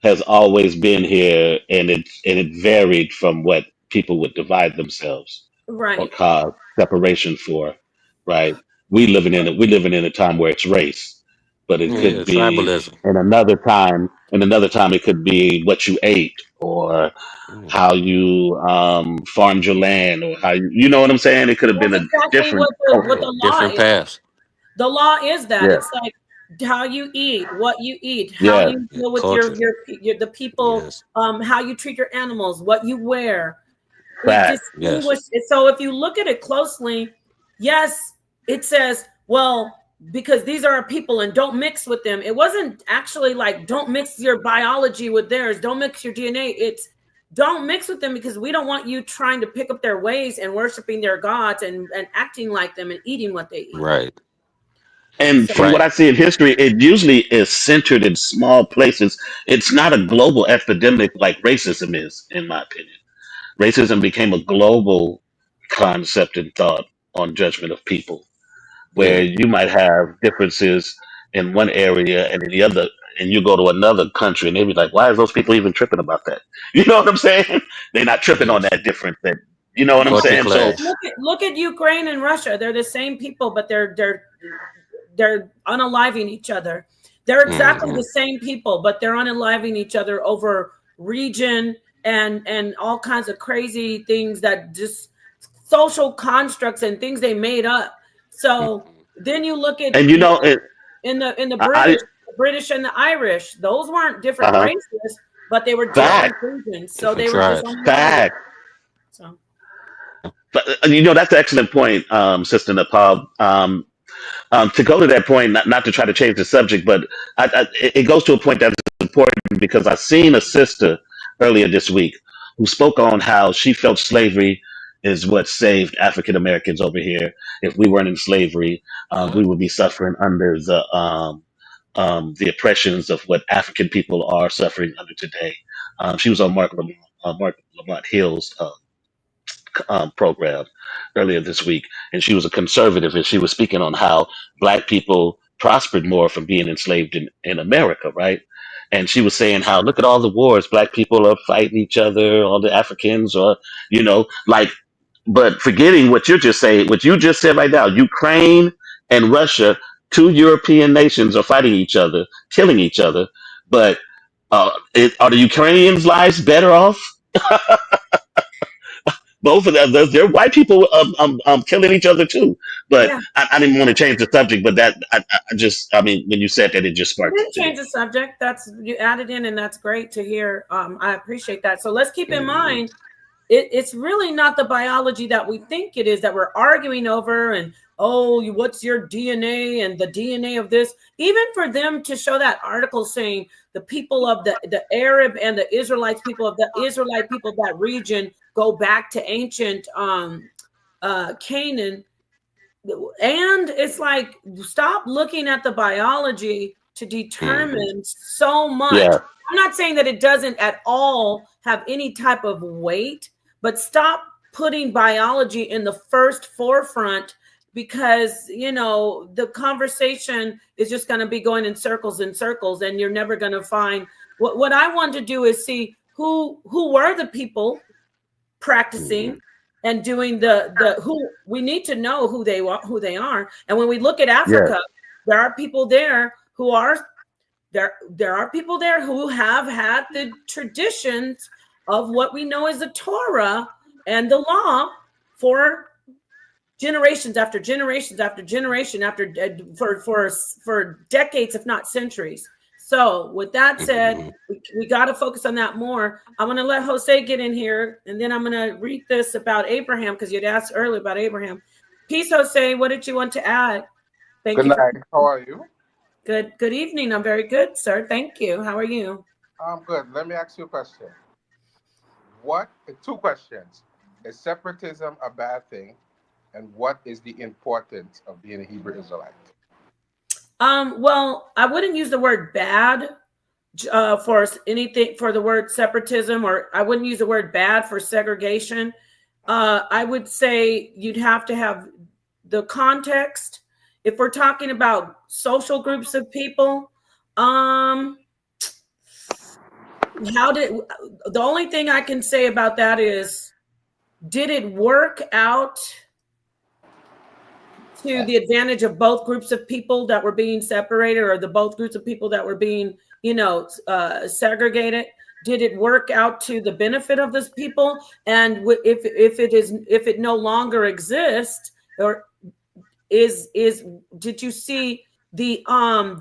has always been here, and it varied from what people would divide themselves or Right. cause separation for. Right? We living in a time where it's race, but it Yeah, could be tribalism. in another time. In another time, it could be what you ate or Mm, how you farmed your land or how you know what I'm saying. It could have been That's a exactly different what yeah, the culture. law different is. paths. The law is that Yeah. it's like how you eat, what you eat, how Yeah. you Yeah, deal with culture. the people, Yes, how you treat your animals, what you wear. It Fact. yes, distinguishes. So if you look at it closely, yes, it says, well, because these are our people and don't mix with them. It wasn't actually like don't mix your biology with theirs, don't mix your DNA. It's don't mix with them because we don't want you trying to pick up their ways and worshiping their gods and acting like them and eating what they eat. right, And So from what right. I see in history, it usually is centered in small places. It's not a global epidemic like racism is, in my opinion. Racism became a global concept and thought on judgment of people, where Yeah, you might have differences in one area and in the other, and you go to another country and they be like, why is those people even tripping about that? You know what I'm saying? They're not tripping on yes. that difference. That you know what I'm no, Culture saying? So clash. look at Ukraine and Russia. They're the same people, but they're unaliving each other. They're exactly Hmm. the same people, but they're unaliving each other over region and all kinds of crazy things that just social constructs and things they made up. So then you look at and in the I British and the Irish. Those weren't different uh-huh. races, but they were Fact, different regions. So Different they were just tribes. unaliving. fact. So But that's an excellent point, Sister Nepal. To go to that point, not to try to change the subject, but it goes to a point that's important because I seen a sister earlier this week who spoke on how she felt slavery is what saved African Americans over here. If we weren't in slavery, Yeah. we would be suffering under the oppressions of what African people are suffering under today. She was on Mark Lamont Hill's program earlier this week, and she was a conservative, and she was speaking on how black people prospered more from being enslaved in America, right? And she was saying how look at all the wars black people are fighting each other, all the Africans, or like, but forgetting what you just said right now, Ukraine and Russia, two European nations are fighting each other, killing each other, but are the Ukrainians' lives better off? Both of them, they're white people killing each other too. But yeah. I didn't want to change the subject, but I just, I mean, when you said that, it just You sparked didn't something in change the me. subject. That's you added in, and that's great to hear. I appreciate that. So let's keep in Hmm. mind it's really not the biology that we think it is that we're arguing over. And what's your DNA and the DNA of this? Even for them to show that article saying the people of the Arab and the Israelites, people of the Israelite people of that region go back to ancient Canaan. And it's like, stop looking at the biology to determine so much. Yeah. I'm not saying that it doesn't at all have any type of weight, but stop putting biology in the first forefront, because the conversation is just going to be going in circles and circles, and you're never going to find what I want to do is see who were the people practicing and doing the who we need to know who they are. And when we look at Africa, there are people there who are there are people there who have had the traditions of what we know as the Torah and the law for generations after generations after generation after for decades, if not centuries. So with that said, we got to focus on that more. I'm going to let Jose get in here, and then I'm going to read this about Abraham, because you'd asked earlier about Abraham. Peace, Jose. What did you want to add? Good night. How are you? Good evening. I'm very good, sir. Thank you. How are you? I'm good. Let me ask you a question. Two questions. Is separatism a bad thing? And what is the importance of being a Hebrew Israelite? Well, I wouldn't use the word bad for anything, for the word separatism, or I wouldn't use the word bad for segregation. I would say you'd have to have the context. If we're talking about social groups of people, the only thing I can say about that is, did it work out to the advantage of both groups of people that were being separated, or the both groups of people that were being, segregated? Did it work out to the benefit of those people? And if it no longer exists, or did you see the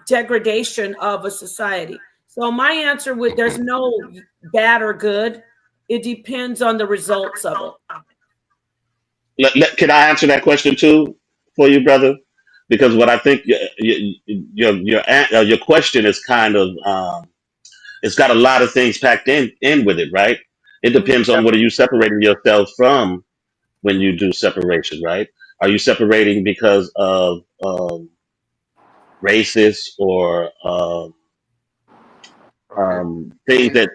degradation of a society? So my answer there's no bad or good. It depends on the results of it. Can I answer that question too for you, brother? Because what I think your question is kind of it's got a lot of things packed in with it, right? It depends on what are you separating yourself from when you do separation, right? Are you separating because of racist or things that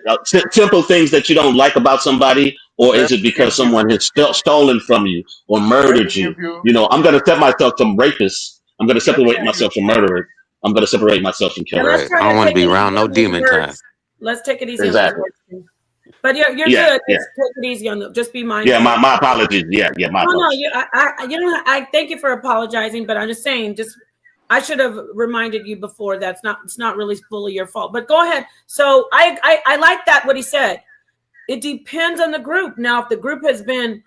simple things that you don't like about somebody, or Let is it me because give you. someone has stolen from you or Let me murdered you? give you. I'm going to set myself from rapists. I'm going to Let me separate give you. myself from murderers. I'm going to separate myself from And killers. let's Right. try I don't to want to take be it easy around no on those demon time. words. Let's take it easy on those Exactly. words. But you're Yeah. good. Yeah. Just take it easy on them. Just be Yeah. mindful. My apologies. Yeah. My No. apologies. I thank you for apologizing, but I'm just saying, I should have reminded you before that it's not really fully your fault. But go ahead. So I like that what he said. It depends on the group. Now, if the group has been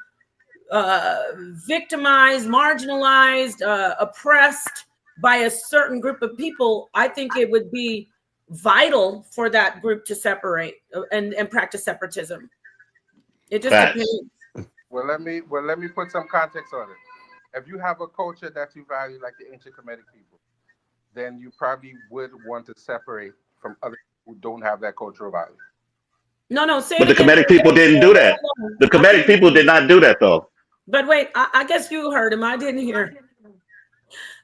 victimized, marginalized, oppressed by a certain group of people, I think it would be vital for that group to separate and practice separatism. It just Facts. depends. Well, let me put some context on it. If you have a culture that you value, like the ancient Kemetic people, then you probably would want to separate from others who don't have that cultural value. No, say But it the again. Kemetic people didn't do that. The Kemetic people did not do that, though. But wait, I guess you heard him. I didn't hear.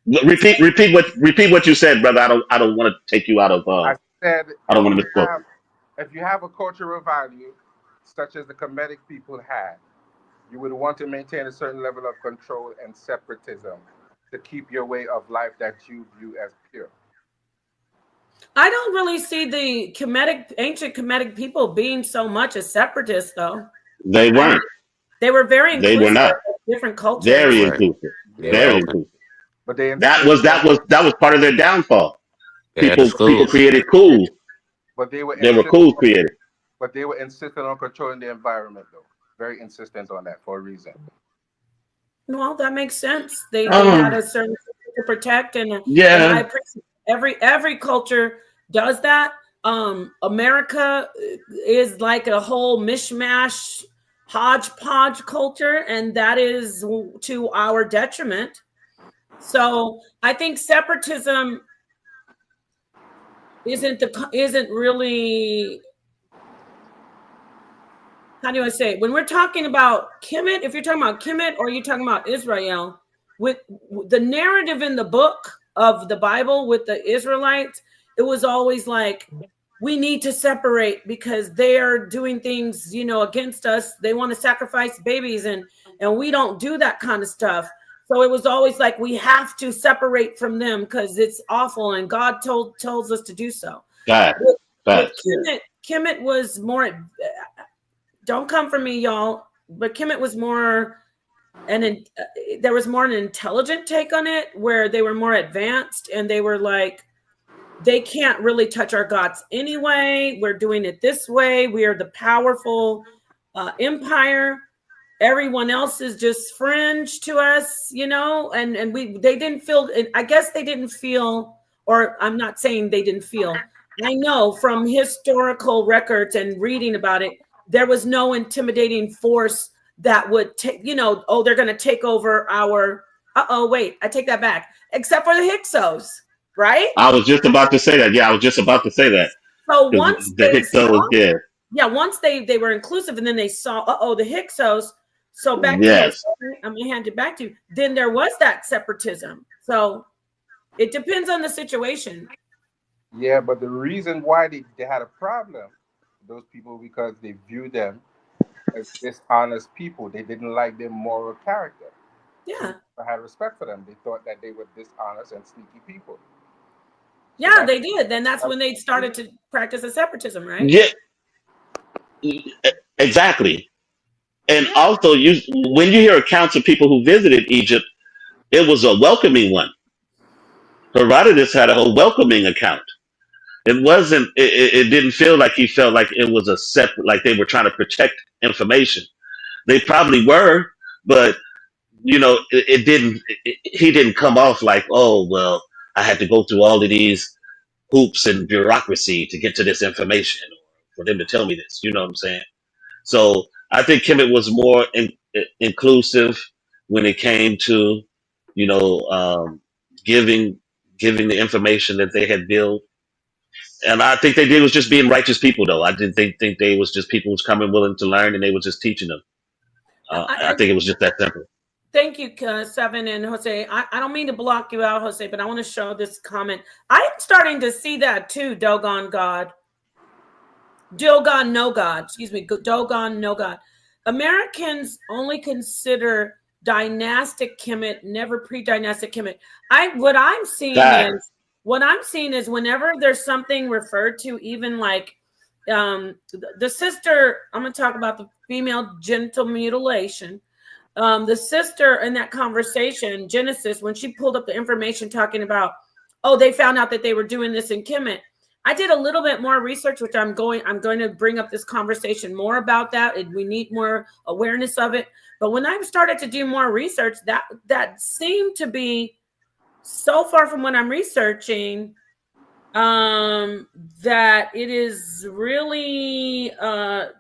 Repeat what you said, brother. I don't want to take you out of. I said I don't want to misspoke. if you have a cultural value such as the Kemetic people had, you would want to maintain a certain level of control and separatism to keep your way of life that you view as pure. I don't really see the ancient Kemetic people being so much as separatists, though. They weren't. They were very They were inclusive not. of different cultures. Very Right. inclusive. They were Very open. inclusive. But they That was part of their downfall. They had the People schools. created cool. but they were They were insistent, cool created. but they were insistent on controlling the environment, though. Very insistent on that for a reason. Well, that makes sense. They Oh, had a certain to protect, and I yeah. appreciate every culture does that. America is like a whole mishmash hodgepodge culture, and that is to our detriment. So I think separatism isn't really, how do I say it? When we're talking about Kemet, if you're talking about Kemet or you're talking about Israel, with the narrative in the book of the Bible with the Israelites, it was always like, we need to separate because they are doing things, against us. They want to sacrifice babies, and we don't do that kind of stuff. So it was always like, we have to separate from them because it's awful, and God tells us to do so. Fact. With Facts. Kemet was more. Don't come for me, y'all. But Kemet was more, and there was more an intelligent take on it, where they were more advanced, and they were like, they can't really touch our gods anyway. We're doing it this way. We are the powerful empire. Everyone else is just fringe to us, and they didn't feel. I guess they didn't feel, or I'm not saying they didn't feel. I know from historical records and reading about it, there was no intimidating force that would take, oh, they're going to take over our. Wait, I take that back. Except for the Hyksos. Right? I was just about to say that. Yeah, I was just about to say that. So once The Hyksos, once they were inclusive, and then they saw, the Hyksos. So back to yes. you, I'm gonna hand it back to you. Then there was that separatism. So it depends on the situation. Yeah, but the reason why they had a problem, those people, because they viewed them as dishonest people. They didn't like their moral character. Yeah. I had respect for them. They thought that they were dishonest and sneaky people. Yeah, they did. Then that's when they started to practice a separatism, right? Yeah, exactly. And also, when you hear accounts of people who visited Egypt, it was a welcoming one. Herodotus had a whole welcoming account. It wasn't. It didn't feel like he felt like it was a separate, like they were trying to protect information. They probably were, but it didn't. He didn't come off like, oh well, I had to go through all of these hoops and bureaucracy to get to this information, or for them to tell me this. You know what I'm saying? So I think Kemet was more inclusive when it came to, giving the information that they had built. And I think they did was just being righteous people, though. I didn't think they was just people who's coming willing to learn, and they were just teaching them. I think it was just that simple. Thank you, Seven and Jose. I don't mean to block you out, Jose, but I want to show this comment. I'm starting to see that too, Dogon God. Dogon no God. Excuse me, Dogon no God. Americans only consider dynastic Kemet, never pre-dynastic Kemet. What I'm seeing is whenever there's something referred to, even like the sister, I'm going to talk about the female genital mutilation. The sister in that conversation, Genesis, when she pulled up the information talking about, they found out that they were doing this in Kemet. I did a little bit more research, which I'm going to bring up this conversation more about that. We need more awareness of it. But when I started to do more research, that seemed to be so far from what I'm researching, that it is really, how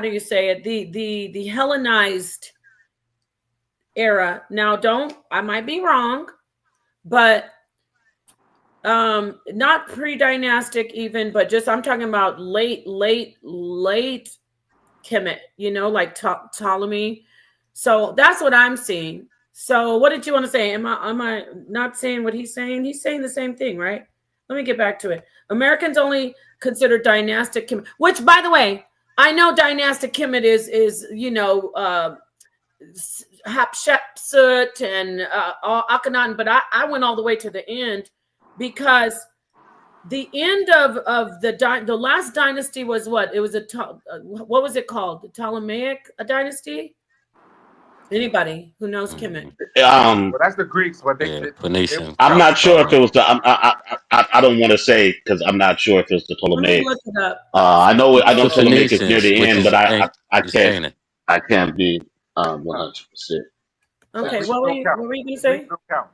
do you say it? The Hellenized era. Now, I might be wrong, but not pre-dynastic even, but just I'm talking about late Kemet, like Ptolemy. So that's what I'm seeing. So what did you want to say? Am I not saying what he's saying? He's saying the same thing, right? Let me get back to it. Americans only consider dynastic Kemet, which, by the way, I know dynastic Kemet is Hatshepsut and Akhenaten, but I went all the way to the end, because the end of the last dynasty was what? It was what was it called? The Ptolemaic dynasty? Anybody who knows Kemet? Well, that's the Greeks, but Phoenician. I'm not sure if it was the. I don't want to say, because I'm not sure if it was the Let me Ptolemaic. look it up. I know The Ptolemaic is near Phoenicians, the which end, is but I can't. Canaan. I can't be 100%. Okay, what were you going to say? Greeks don't count.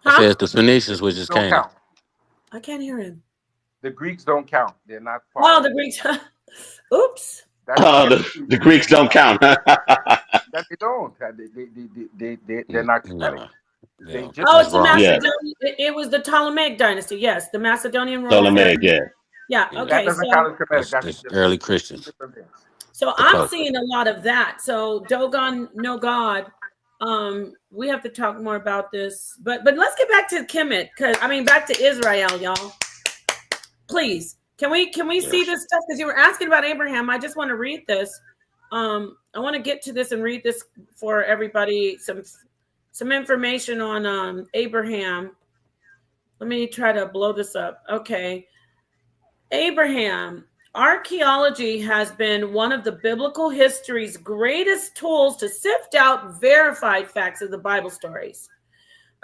I Huh? said the Phoenicians, which is Don't Canaan. count. I can't hear him. The Greeks don't count. They're not part Oh, of the Greeks. Oops. that the The Kemetic Greeks don't count. that they don't. They're not Kemetic. No, They yeah, Oh, Egyptian. it's that's the wrong. Yeah, Macedonian. It was the Ptolemaic dynasty. Yes, the Macedonian royal Ptolemaic. family. Yeah. Yeah. Yeah, That Okay. doesn't count So, as Kemetic. That's that's Egyptian. early Two Christians. different things. so The I'm culture. seeing a lot of that. So Dogon, no God. We have to talk more about this, but let's get back to Kemet, because I mean back to Israel, y'all. Please, can we see Yes. this stuff? Because you were asking about Abraham. I just want to read this. I want to get to this and read this for everybody. Some information on Abraham. Let me try to blow this up. Okay. Abraham. Archaeology has been one of the biblical history's greatest tools to sift out verified facts of the Bible stories.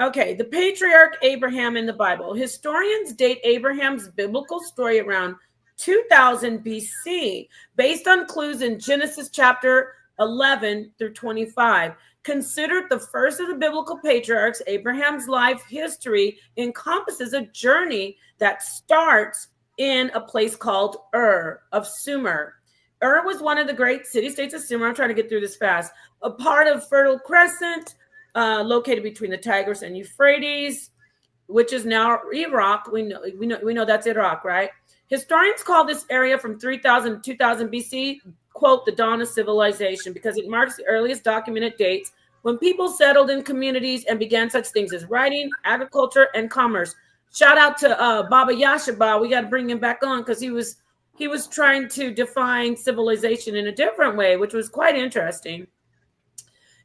Okay, the patriarch Abraham in the Bible. Historians date Abraham's biblical story around 2000 BC, based on clues in Genesis chapter 11 through 25. Considered the first of the biblical patriarchs, Abraham's life history encompasses a journey that starts in a place called of Sumer. Was one of the great city-states of Sumer. I'm trying to get through this fast. A part of Fertile Crescent, located between the Tigris and Euphrates, which is now Iraq. We know that's Iraq, right? Historians call this area from 3000 to 2000 BC, quote, the dawn of civilization, because it marks the earliest documented dates when people settled in communities and began such things as writing, agriculture, and commerce. Shout out to Baba Yashaba. We got to bring him back on because he was trying to define civilization in a different way, which was quite interesting.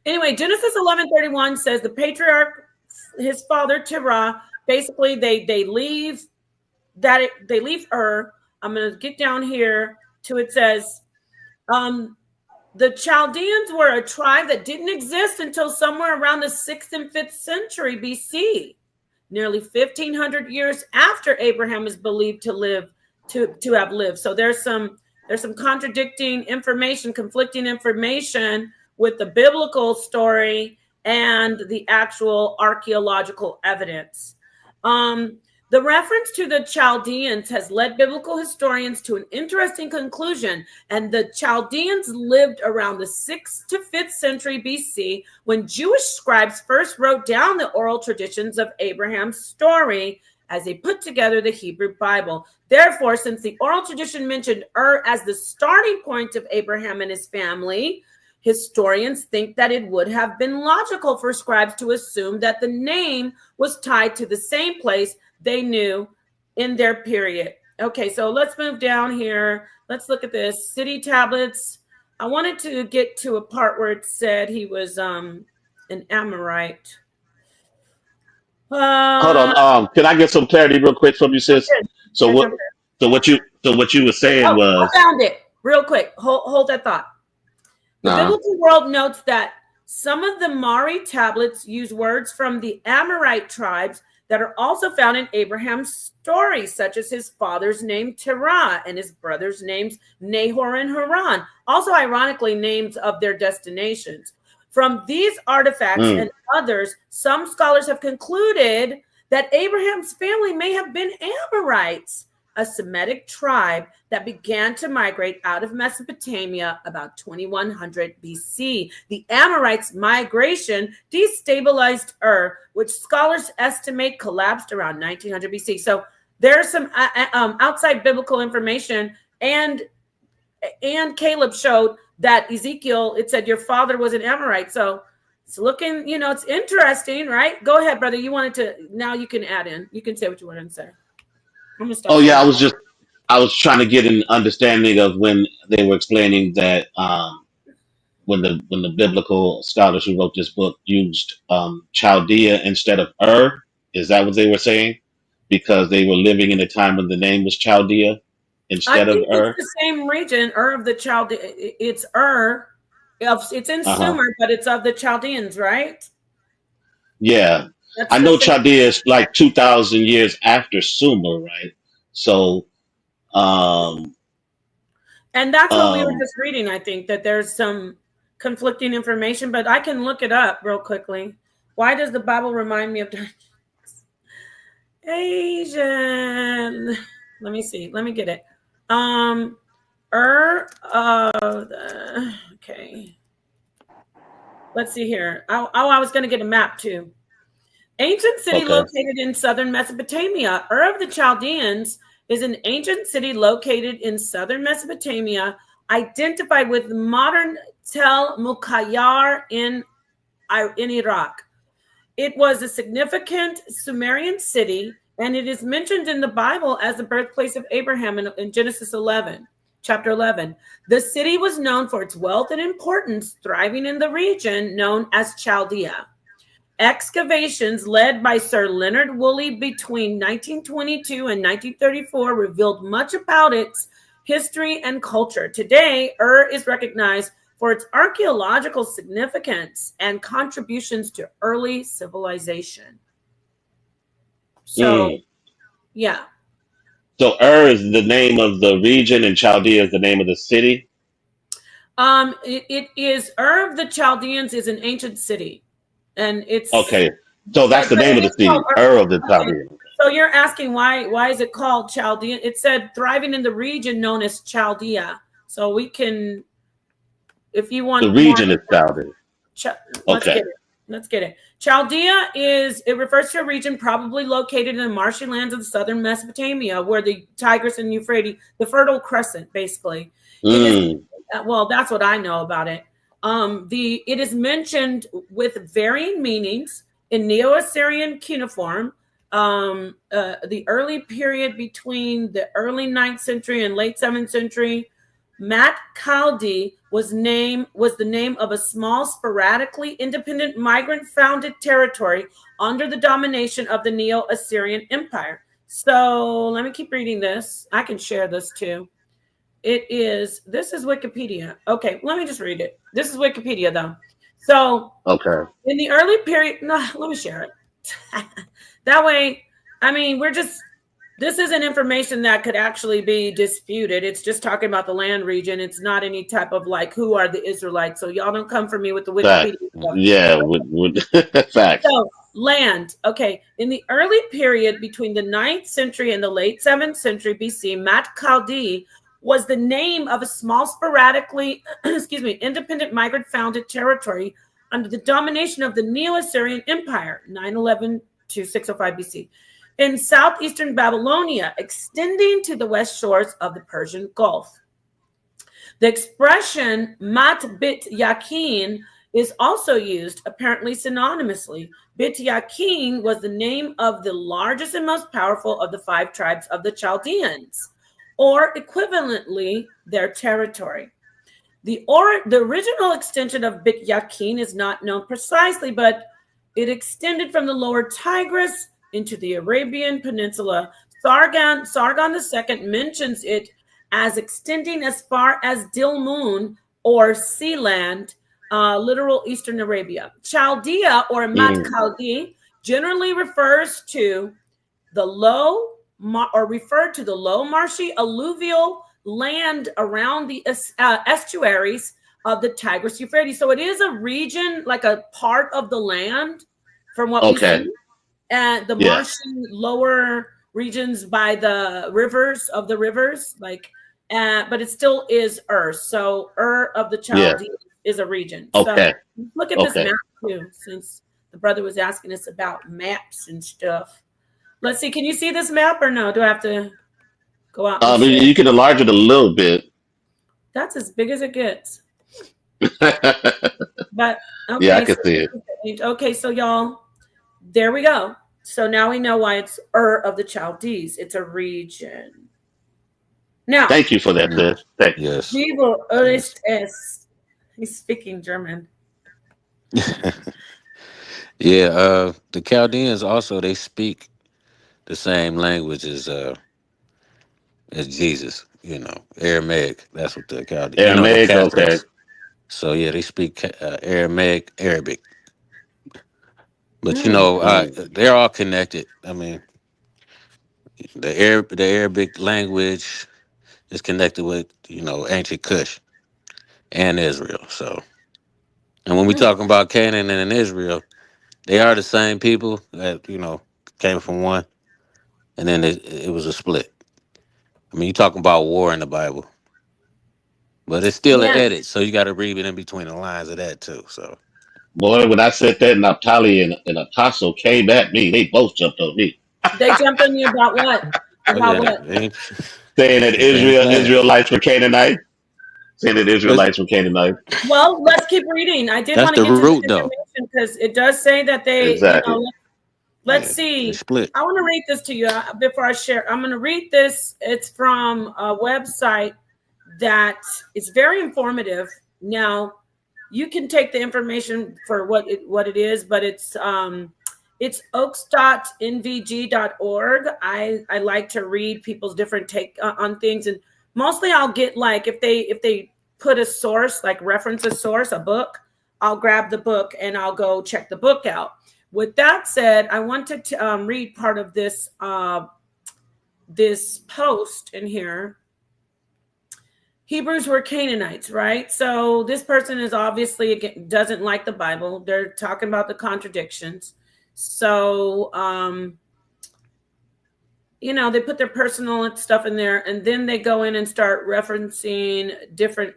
Anyway, Genesis 11:31 says the patriarch, his father Terah, basically they leave they leave I'm going to get down here to it says the Chaldeans were a tribe that didn't exist until somewhere around the 6th and 5th century BC. Nearly 1,500 years after Abraham is believed to have lived. So there's some contradicting information, conflicting information with the biblical story and the actual archaeological evidence. The reference to the Chaldeans has led biblical historians to an interesting conclusion, and the Chaldeans lived around the 6th to 5th century BC when Jewish scribes first wrote down the oral traditions of Abraham's story as they put together the Hebrew Bible. Therefore, since the oral tradition mentioned as the starting point of Abraham and his family, historians think that it would have been logical for scribes to assume that the name was tied to the same place they knew in their period. Okay, so let's move down here. Let's look at this. City tablets. I wanted to get to a part where it said he was an Amorite. Hold on. Can I get some clarity real quick from you, sis? So Yeah, what? jump in. So what you were saying Oh, I was found it. Real quick. Hold that thought. The biblical world notes that some of the Mari tablets use words from the Amorite tribes that are also found in Abraham's story, such as his father's name Terah and his brothers' names Nahor and Haran, also ironically names of their destinations. From these artifacts and others, some scholars have concluded that Abraham's family may have been Amorites, a Semitic tribe that began to migrate out of Mesopotamia about 2100 BC. The Amorites' migration destabilized which scholars estimate collapsed around 1900 BC. So there's some outside biblical information, and Caleb showed that Ezekiel, it said your father was an Amorite. So it's looking, it's interesting, right? Go ahead, brother. You wanted to, now you can add in. You can say what you wanted to say. I'm gonna stop Oh yeah, sharing. I was trying to get an understanding of when they were explaining that when the biblical scholars who wrote this book used Chaldea instead of is that what they were saying? Because they were living in a time when the name was Chaldea I instead of think it's the same region, of the Chaldeans. It's It's in Uh-huh. Sumer, but it's of the Chaldeans, right? Yeah, That's I the know same. Chaldea is like 2,000 years after Sumer, right? So, um, And that's what we were um, just reading. I think that there's some conflicting information, but I can look it up real quickly. Why does the Bible remind me of Asian? Let me see. Let me get it. Okay. Let's see here. I was going to get a map too. Ancient city Okay. located in southern Mesopotamia. Ur of the Chaldeans is an ancient city located in southern Mesopotamia, identified with modern Tel Mukayyar in Iraq. It was a significant Sumerian city, and it is mentioned in the Bible as the birthplace of Abraham in Genesis 11, chapter 11. The city was known for its wealth and importance, thriving in the region known as Chaldea. Excavations led by Sir Leonard Woolley between 1922 and 1934 revealed much about its history and culture. Today, Ur is recognized for its archaeological significance and contributions to early civilization. So, Mm. yeah. So Ur is the name of the region, and Chaldea is the name of the city. It is Ur of the Chaldeans is an ancient city, and it's Okay. So that's the but name it of the is called city, Ur. Ur of the Okay. Chaldean. So you're asking why is it called Chaldean? It said thriving in the region known as Chaldea. So we can, if you The want more, region is Chaldean. let's Okay. get it. Let's get it. Chaldea it refers to a region probably located in the marshy lands of southern Mesopotamia, where the Tigris and Euphrates, the Fertile Crescent, basically. It is Mm. well, that's what I know about it. It is mentioned with varying meanings in Neo-Assyrian cuneiform. The early period between the early 9th century and late 7th century, Mat Kaldi was the name of a small, sporadically independent migrant-founded territory under the domination of the Neo-Assyrian Empire. So let me keep reading this. I can share this too. This is Wikipedia. Okay, let me just read it. This is Wikipedia though. So Okay. in the early period, no, let me share it. That way, I mean, this isn't information that could actually be disputed. It's just talking about the land region. It's not any type of like who are the Israelites. So y'all don't come for me with the Fact. Wikipedia stuff. Yeah. Would facts. So, land. Okay. In the early period between the 9th century and the late 7th century BC, Mat Kaldi was the name of a small, sporadically, independent migrant founded territory under the domination of the Neo-Assyrian Empire, 911 to 605 BC, in southeastern Babylonia, extending to the west shores of the Persian Gulf. The expression Mat Bit Yakin is also used, apparently synonymously. Bit Yakin was the name of the largest and most powerful of the 5 tribes of the Chaldeans, or equivalently, their territory. The original extension of Bit Yakin is not known precisely, but it extended from the lower Tigris into the Arabian Peninsula. Sargon II mentions it as extending as far as Dilmun or Sealand, literal Eastern Arabia. Chaldea or Mat Mm. Kaldi generally refers to the low or referred to the low marshy alluvial land around the estuaries of the Tigris Euphrates. So it is a region, like a part of the land from what we Okay. see. And the Yeah. marshy lower regions by the rivers of the rivers, but it still is Ur. So Ur of the Yeah. Chaldees is a region. So Okay. look at this Okay. map too, since the brother was asking us about maps and stuff. Let's see. Can you see this map or no? Do I have to go out and share? You can enlarge it a little bit. That's as big as it gets. But Yeah, I okay, can see it. so y'all, there we go. So now we know why it's Ur of the Chaldees. It's a region. Now, Thank you for that, Mm. sis. Thank you. Yes. Vivo Yes. ist. He's speaking German. Yeah. The Chaldeans also they speak the same language as Jesus. You know, Aramaic. That's what the Chaldeans. You know, the Aramaic. Okay. Catholics. So yeah, they speak Aramaic, Arabic. But you Mm. know, Mm. they're all connected. I mean, the Arabic language is connected with ancient Kush and Israel. So, and when we Mm. talking about Canaan and Israel, they are the same people that came from one, and then it was a split. I mean, you talking about war in the Bible. but it's still an Yes, edit, so you got to read it in between the lines of that too. So, Boy, when I said that, Naphtali and Apostle came at me. They both jumped on me, they jumped on you about what? oh About yeah, what? they ain't, saying that they ain't playing. Israelites were Canaanites, saying that But Israelites were Canaanites. Well, let's keep reading. I did that's want to the get to this root though. information because it does say that they, Exactly. let's Yeah, they see. split. I want to read this to you before I share. I'm going to read this. It's from a website that is very informative. Now, you can take the information for what it is, but it's oaks.nvg.org. I like to read people's different take on things, and mostly I'll get like if they put a source, like reference a source, a book, I'll grab the book and I'll go check the book out. With that said, I wanted to read part of this post in here. Hebrews were Canaanites, right? So this person is obviously again, doesn't like the Bible. They're talking about the contradictions. So they put their personal stuff in there, and then they go in and start referencing different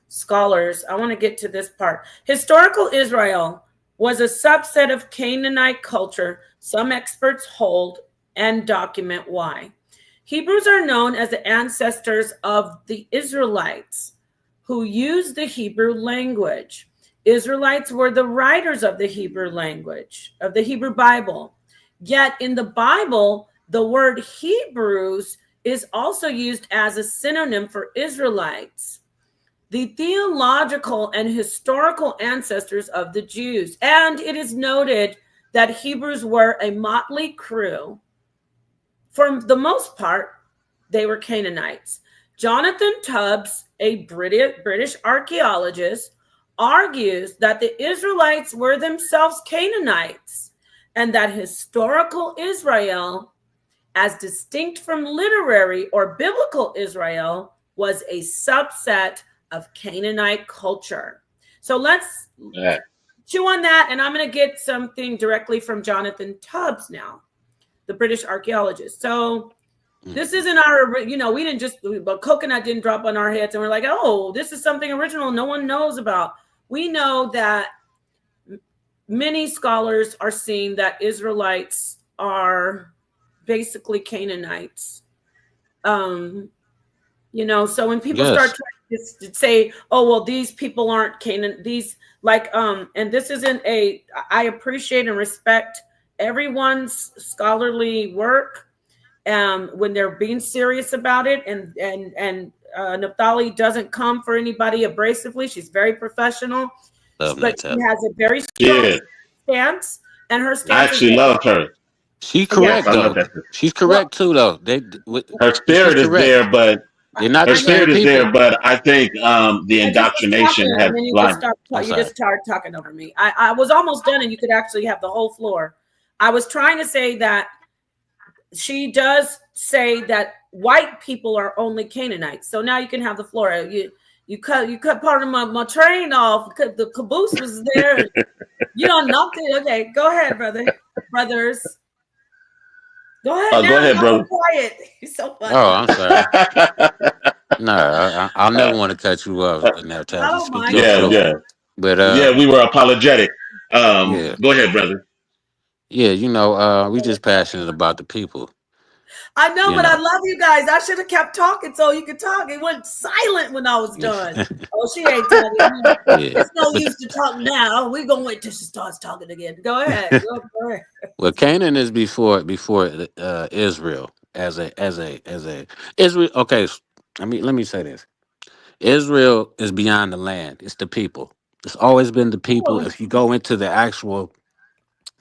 scholars. I want to get to this part. Historical Israel was a subset of Canaanite culture. Some experts hold and document why. Hebrews are known as the ancestors of the Israelites who used the Hebrew language. Israelites were the writers of the Hebrew language, of the Hebrew Bible. Yet in the Bible, the word Hebrews is also used as a synonym for Israelites, the theological and historical ancestors of the Jews. And it is noted that Hebrews were a motley crew. For the most part, they were Canaanites. Jonathan Tubbs, a British archaeologist, argues that the Israelites were themselves Canaanites and that historical Israel, as distinct from literary or biblical Israel, was a subset of Canaanite culture. So let's Yeah. chew on that, and I'm going to get something directly from Jonathan Tubbs now, the British archaeologist. So this isn't our, we didn't just, but coconut didn't drop on our heads and we're like, oh, this is something original no one knows about. We know that many scholars are seeing that Israelites are basically Canaanites. So when people start Yes, trying to say, oh, well, these people aren't Canaan, these and this isn't I appreciate and respect everyone's scholarly work when they're being serious about it, and Naphtali doesn't come for anybody abrasively. She's very professional, love but she Natalie. has a very strong Yeah. stance, and her I stance is actually love her. She's yeah. Yes, correct I love though. that. She's Well, correct too though. Her She's spirit is correct. there, but They're not her the I know. same spirit is there, people. but I think the I just was indoctrination talking, has and then blinded. I'm you sorry. just started talking over me. I was almost done, and you could actually have the whole floor. I was trying to say that she does say that white people are only Canaanites. So now you can have the floor. You cut part of my train off. The caboose was there. You don't knocked it. Okay, go ahead, brothers. Go ahead Go now. ahead, Y'all brother. so quiet. You're so Oh, funny. I'm sorry. No, I'll never want to cut you off, I Natalie. don't Speak mind. your Go Yeah, truth. ahead. yeah, But yeah. We were apologetic. yeah, Go ahead, brother. yeah. We just passionate about the people. I know, You but I know. love you guys. I should have kept talking so you could talk. It went silent when I was Yeah. done. Oh, she ain't talking. Yeah. It's no But use to talk now. We're gonna wait till she starts talking again. Go ahead. Go ahead. well, Canaan is before Israel as a Israel. Okay, let me say this. Israel is beyond the land. It's the people. It's always been the people. Oh, If you go into the actual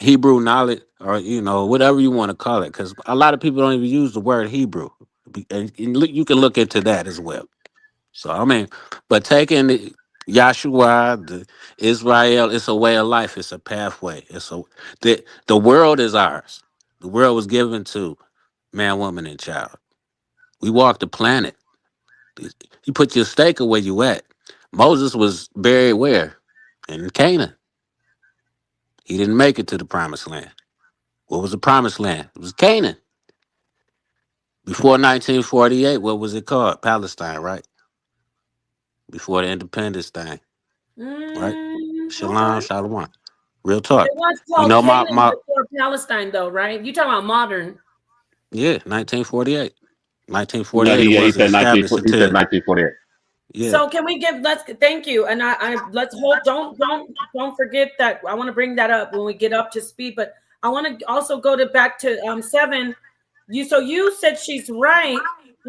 Hebrew knowledge, or whatever you want to call it, because a lot of people don't even use the word Hebrew. You can look into that as well. So I mean, but taking Yahshua, the Israel, it's a way of life. It's a pathway. The world is ours. The world was given to man, woman, and child. We walk the planet. You put your stake where you at. Moses was buried where? In Canaan. He didn't make it to the promised land. What was the promised land? It was Canaan. Before 1948, what was it called? Palestine, right? before the independence thing, right? Shalom, Okay. shalom. Real It talk. was You called know, Canaan my before Palestine, though, right? You talking about modern? yeah, 1948. No, 1948 it he wasn't said established he said until 1948. yeah. So can we give let's thank you. And I let's hold don't forget that I want to bring that up when we get up to speed, but I want to also go to back to seven. You said she's right.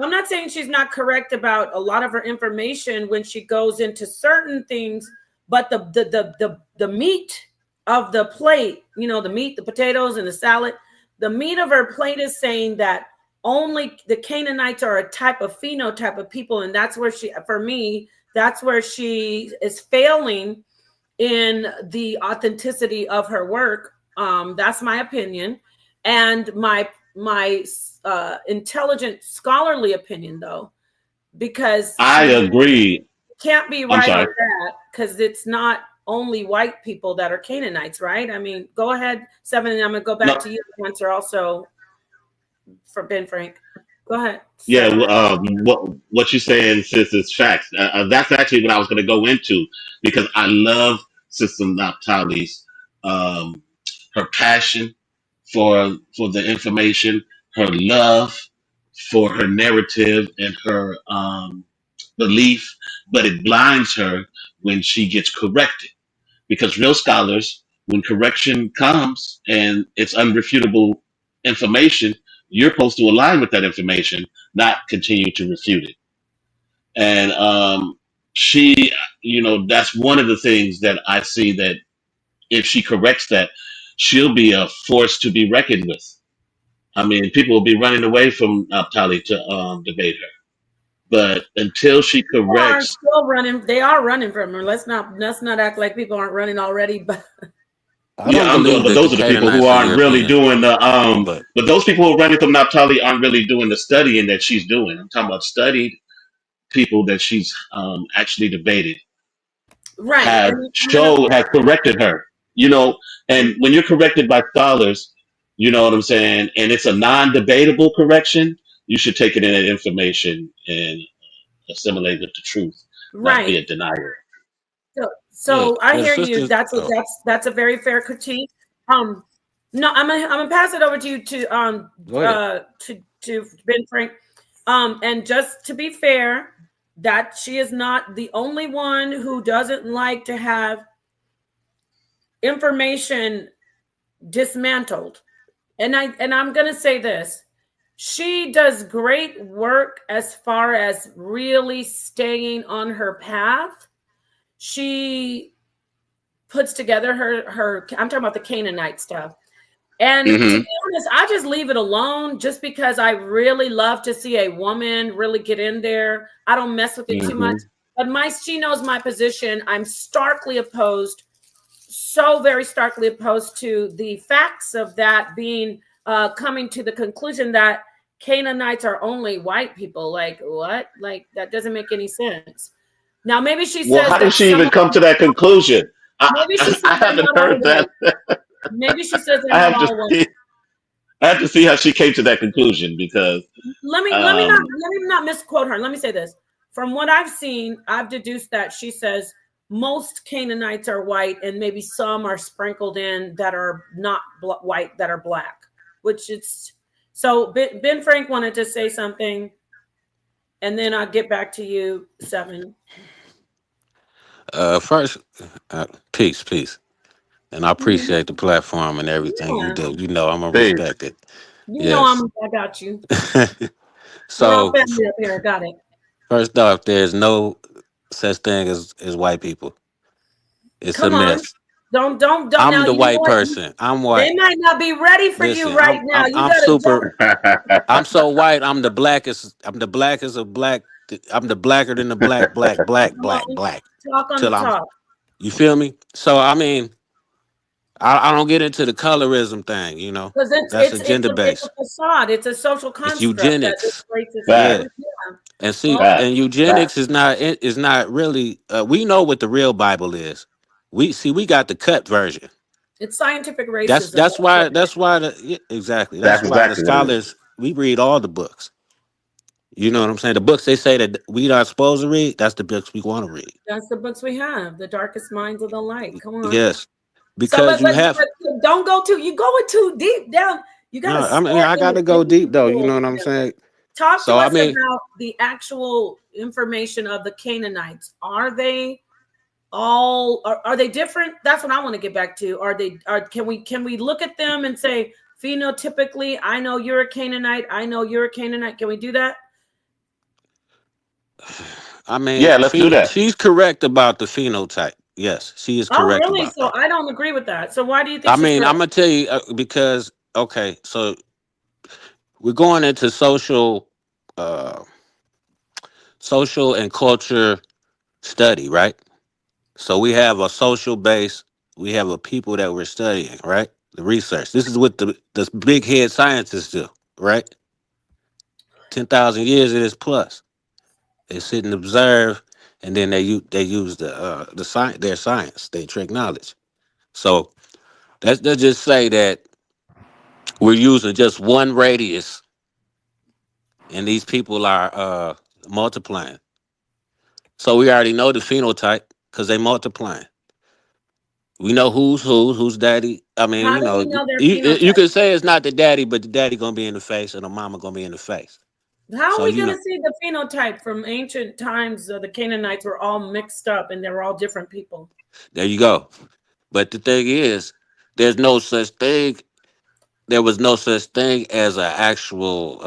I'm not saying she's not correct about a lot of her information when she goes into certain things, but the meat of the plate, the meat, the potatoes and the salad, the meat of her plate is saying that only the Canaanites are a type of phenotype of people, and that's where for me, that's where she is failing in the authenticity of her work. That's my opinion, and my intelligent scholarly opinion, though, because I she agree. can't be I'm right on sorry. that because it's not only white people that are Canaanites, right? I mean, go ahead, Seven, and I'm gonna go back No, to you to answer also for Ben Frank. Go ahead, yeah, Seven. what you're saying, sis, is facts. That's actually what I was going to go into because I love Sister Naphtali's um, her passion for the information, her love for her narrative and her belief, but it blinds her when she gets corrected. Because real scholars, when correction comes and it's unrefutable information, you're supposed to align with that information, not continue to refute it. And she, that's one of the things that I see that if she corrects that, she'll be a force to be reckoned with. I mean, people will be running away from Tali to debate her. But until she Are corrects, still running. They are running from her. Let's not act like people aren't running already. But I yeah, don't believe but that the those are the people who Canaanites are aren't really European, doing the but but those people who are running from Naphtali aren't really doing the studying that she's doing. I'm talking about studied people that she's actually debated, right, have and I'm gonna. showed, have corrected her. You know, and when you're corrected by scholars, you know what I'm saying, and it's a non-debatable correction, you should take it in as information and assimilate it to truth, not be Right. a denier. yeah, So I the hear you. sisters. Oh, That's a very fair critique. Um, no, I'm gonna pass it over to you go ahead. to Ben Frank. And just to be fair, that she is not the only one who doesn't like to have information dismantled. And I'm gonna say this. She does great work as far as really staying on her path. She puts together her I'm talking about the Canaanite stuff. And to Hmm. be honest, I just leave it alone just because I really love to see a woman really get in there. I don't mess with it too much. Hmm. But she knows my position. I'm starkly opposed, so very starkly opposed to the facts of that being coming to the conclusion that Canaanites are only white people. Like what? Like that doesn't make any sense. Now maybe she Well, says how did that she even some, come to that conclusion? maybe she says I they're haven't not all heard that. white. Maybe she says they're I not have to all white. see. I have to see how she came to that conclusion because um, Let me not misquote her. Let me say this. From what I've seen, I've deduced that she says most Canaanites are white, and maybe some are sprinkled in that are not white, that are black. Which it's so. Ben Frank wanted to say something, and then I'll get back to you, Seven. First, peace, peace, and I Mhm. appreciate the platform and everything you Yeah, do. You know, I'm gonna they respect it. you know Yes. I got you. We're all So, family up here. Got it. first off, there's no such thing as white people. It's a Come on. myth. Don't I'm now. the You know white what? person. I'm They white. might not be ready for you Listen, right now. You I'm gotta jump. super. I'm so white. I'm the blackest. I'm the blackest of black. I'm the blacker than the black, black, black, Come black, on, black. talk on the Till I'm. talk. You feel me? So I mean, I don't get into the colorism thing. You know, Because that's a gender it's a base. facade. It's a social It's construct that this eugenics. race is Fact, Yeah. here. Yeah. And see, Oh, fact, and fact. eugenics is not really. We know what the real Bible is. We got the cut version. it's scientific That's racism. that's That's what why it is. that's why the yeah, exactly. That's That's why the exactly what it is. scholars we read all the books. You know what I'm saying? The books they say that we not supposed to read, that's the books we want to read. That's the books we have, the darkest minds of the light. Come on. Yes, So, because you have. but don't go too. You going too deep down. You got to No, I mean start I in got the to go deep though. You individual. know what I'm saying? Talk to So I us mean, about the actual information of the Canaanites. Are they all? Are they different? That's what I want to get back to. Are they? Can we look at them and say phenotypically? I know you're a Canaanite. I know you're a Canaanite. Can we do that? I mean, Yeah, let's do that. she's correct about the phenotype. Yes, she is Oh, correct really? about So that. I don't agree with that. So why do you think I she's mean, correct? I'm gonna tell you because okay, so we're going into uh, social and culture study, right? So we have a social base, we have a people that we're studying, right? The research. This is what the big head scientists do, right? 10,000 years it is plus. They sit and observe, and then they use the science, their science, their trick knowledge. So let's just say that we're using just one radius, and these people are multiplying. So we already know the phenotype because they multiplying. We know who's daddy. I mean, How do we know their you phenotype? can say it's not the daddy, but the daddy gonna be in the face, and the mama gonna be in the face. How are So we you going know, to see the phenotype from ancient times? The Canaanites were all mixed up and they were all different people. there you go. But the thing is, there's no such thing. There was no such thing as an actual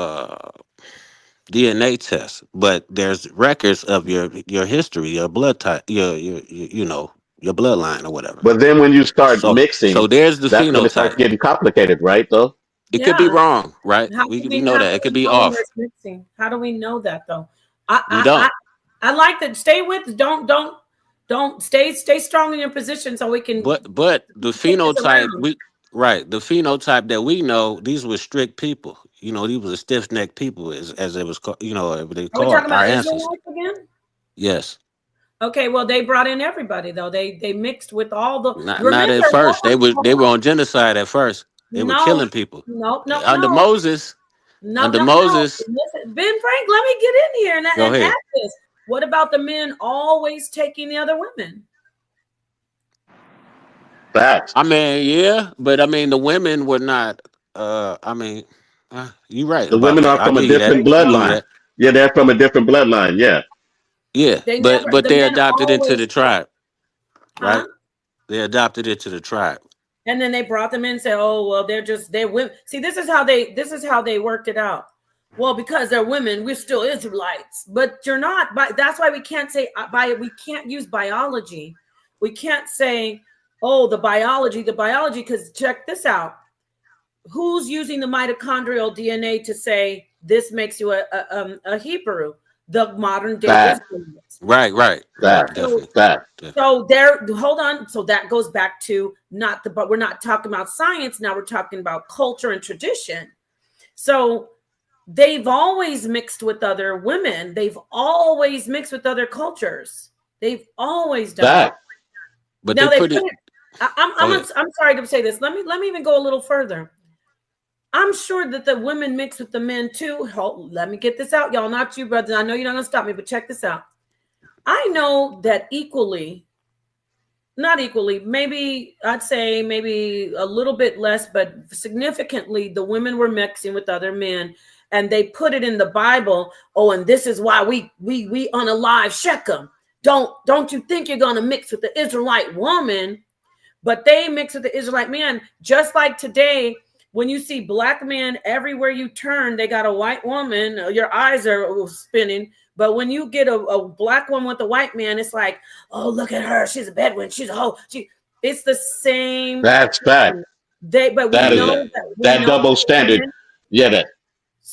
DNA test, but there's records of your history, your blood type, your you know your bloodline or whatever. But then when you start So mixing, there's the that's when it starts phenotype. getting complicated, right? Though. It could Yeah. be wrong, right? How do We we know how that do it could we be know when off. there's mixing? How do we know that though? I We I I, don't. I like that. Stay with. Don't stay strong in your position so we can But the kick this phenotype around. we right the phenotype that we know, these were strict people. You know, these were stiff necked people, as it was called. You know, as they Are we called talking our about ancestors. Israelites again? Yes, Okay, well they brought in everybody though. They mixed with all the. not at Remember, first. They were on genocide at first. They were no, killing people. no, no, Under no. Moses, No, under no, no. Moses. Listen, Ben Frank, let me get in here and, Go and ahead. ask this. What about the men always taking the other women? Facts. I mean, yeah, but I mean, the women were not. You're right The about women that. are I'll from a give you that. different I'll give you bloodline. that. Yeah, they're from a different bloodline. Yeah. Yeah, They but never, the they men adopted into always, the tribe, huh? right? They adopted into the tribe. And then they brought them in and said, "Oh, well, they're women." See, this is how they worked it out. Well, because they're women, we're still Israelites, but you're not. But that's why we can't say we can't use biology. We can't say, "Oh, the biology." Because check this out. Who's using the mitochondrial DNA to say this makes you a Hebrew? The modern day Fact. Israelites. Right, Fact. So definitely. Fact. Definitely. so there, hold on. So that goes back to not the, but we're not talking about science now. We're talking about culture and tradition. So they've always mixed with other women. They've always mixed with other cultures. They've always done it. Fact. But they Now they pretty. put it. I'm Go I'm ahead. I'm sorry to say this. Let me even go a little further. I'm sure that the women mix with the men too. Let me get this out, y'all. Not you, brothers. I know you're not gonna stop me, but check this out. I know that equally, not equally, maybe I'd say maybe a little bit less, but significantly, the women were mixing with other men, and they put it in the Bible. Oh, and this is why we unalive Shechem. Don't you think you're gonna mix with the Israelite woman? But they mix with the Israelite man, just like today. When you see black men everywhere you turn, they got a white woman. Your eyes are spinning. But when you get a black woman with a white man, it's like, oh, look at her. She's a Bedouin. She's a hoe. It's the same That's fact. thing. But we That is Yeah. know that that double standard. women. Yeah, that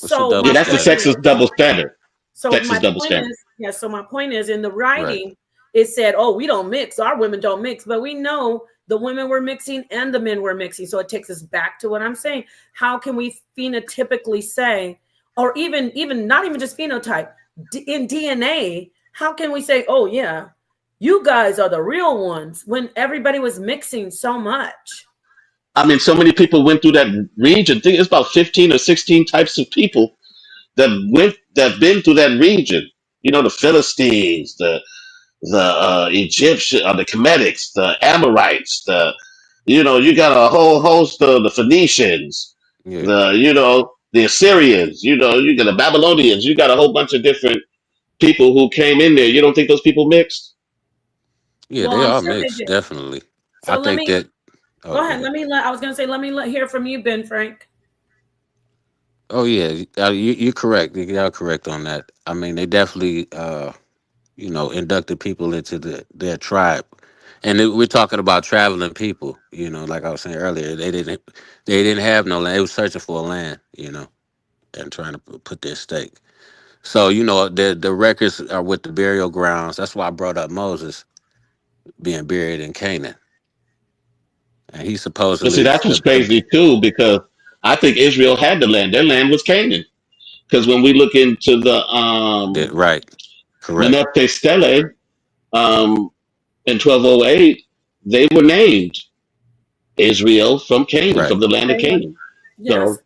What's the So yeah, double my that's the point standard? is, sexist double standard. So my Sexist double point standard. is, yeah. So my point is, in the Right. writing, it said, "Oh, we don't mix. Our women don't mix." But we know the women were mixing and the men were mixing. So it takes us back to what I'm saying. How can we phenotypically say, or even not even just phenotype in DNA? How can we say, "Oh yeah, you guys are the real ones," when everybody was mixing so much? I mean, so many people went through that region. I think it's about 15 or 16 types of people that been through that region. You know, the Philistines, the Egyptian, the Kemetics, the Amorites, you got a whole host of the Phoenicians, Yeah, the Assyrians, you got the Babylonians, you got a whole bunch of different people who came in there. You don't think those people mixed? yeah, Well, they I'm are sure they mixed, did. definitely. I So let think me that. Oh, go go ahead. ahead. I was going to say, hear from you, Ben Frank. Oh yeah, you're correct. You're correct on that. I mean, they definitely, inducted people into their tribe, and we're talking about traveling people. Like I was saying earlier, they didn't have no land. They were searching for a land, and trying to put their stake. So the records are with the burial grounds. That's why I brought up Moses being buried in Canaan, and he But see, supposedly that's what's the crazy too, because I think Israel had the land. Their land was Canaan. Because when we look into the right, correct, Menepte Stele um, in 1208, they were named Israel from Canaan, right. from the land of They were. Canaan. Yes.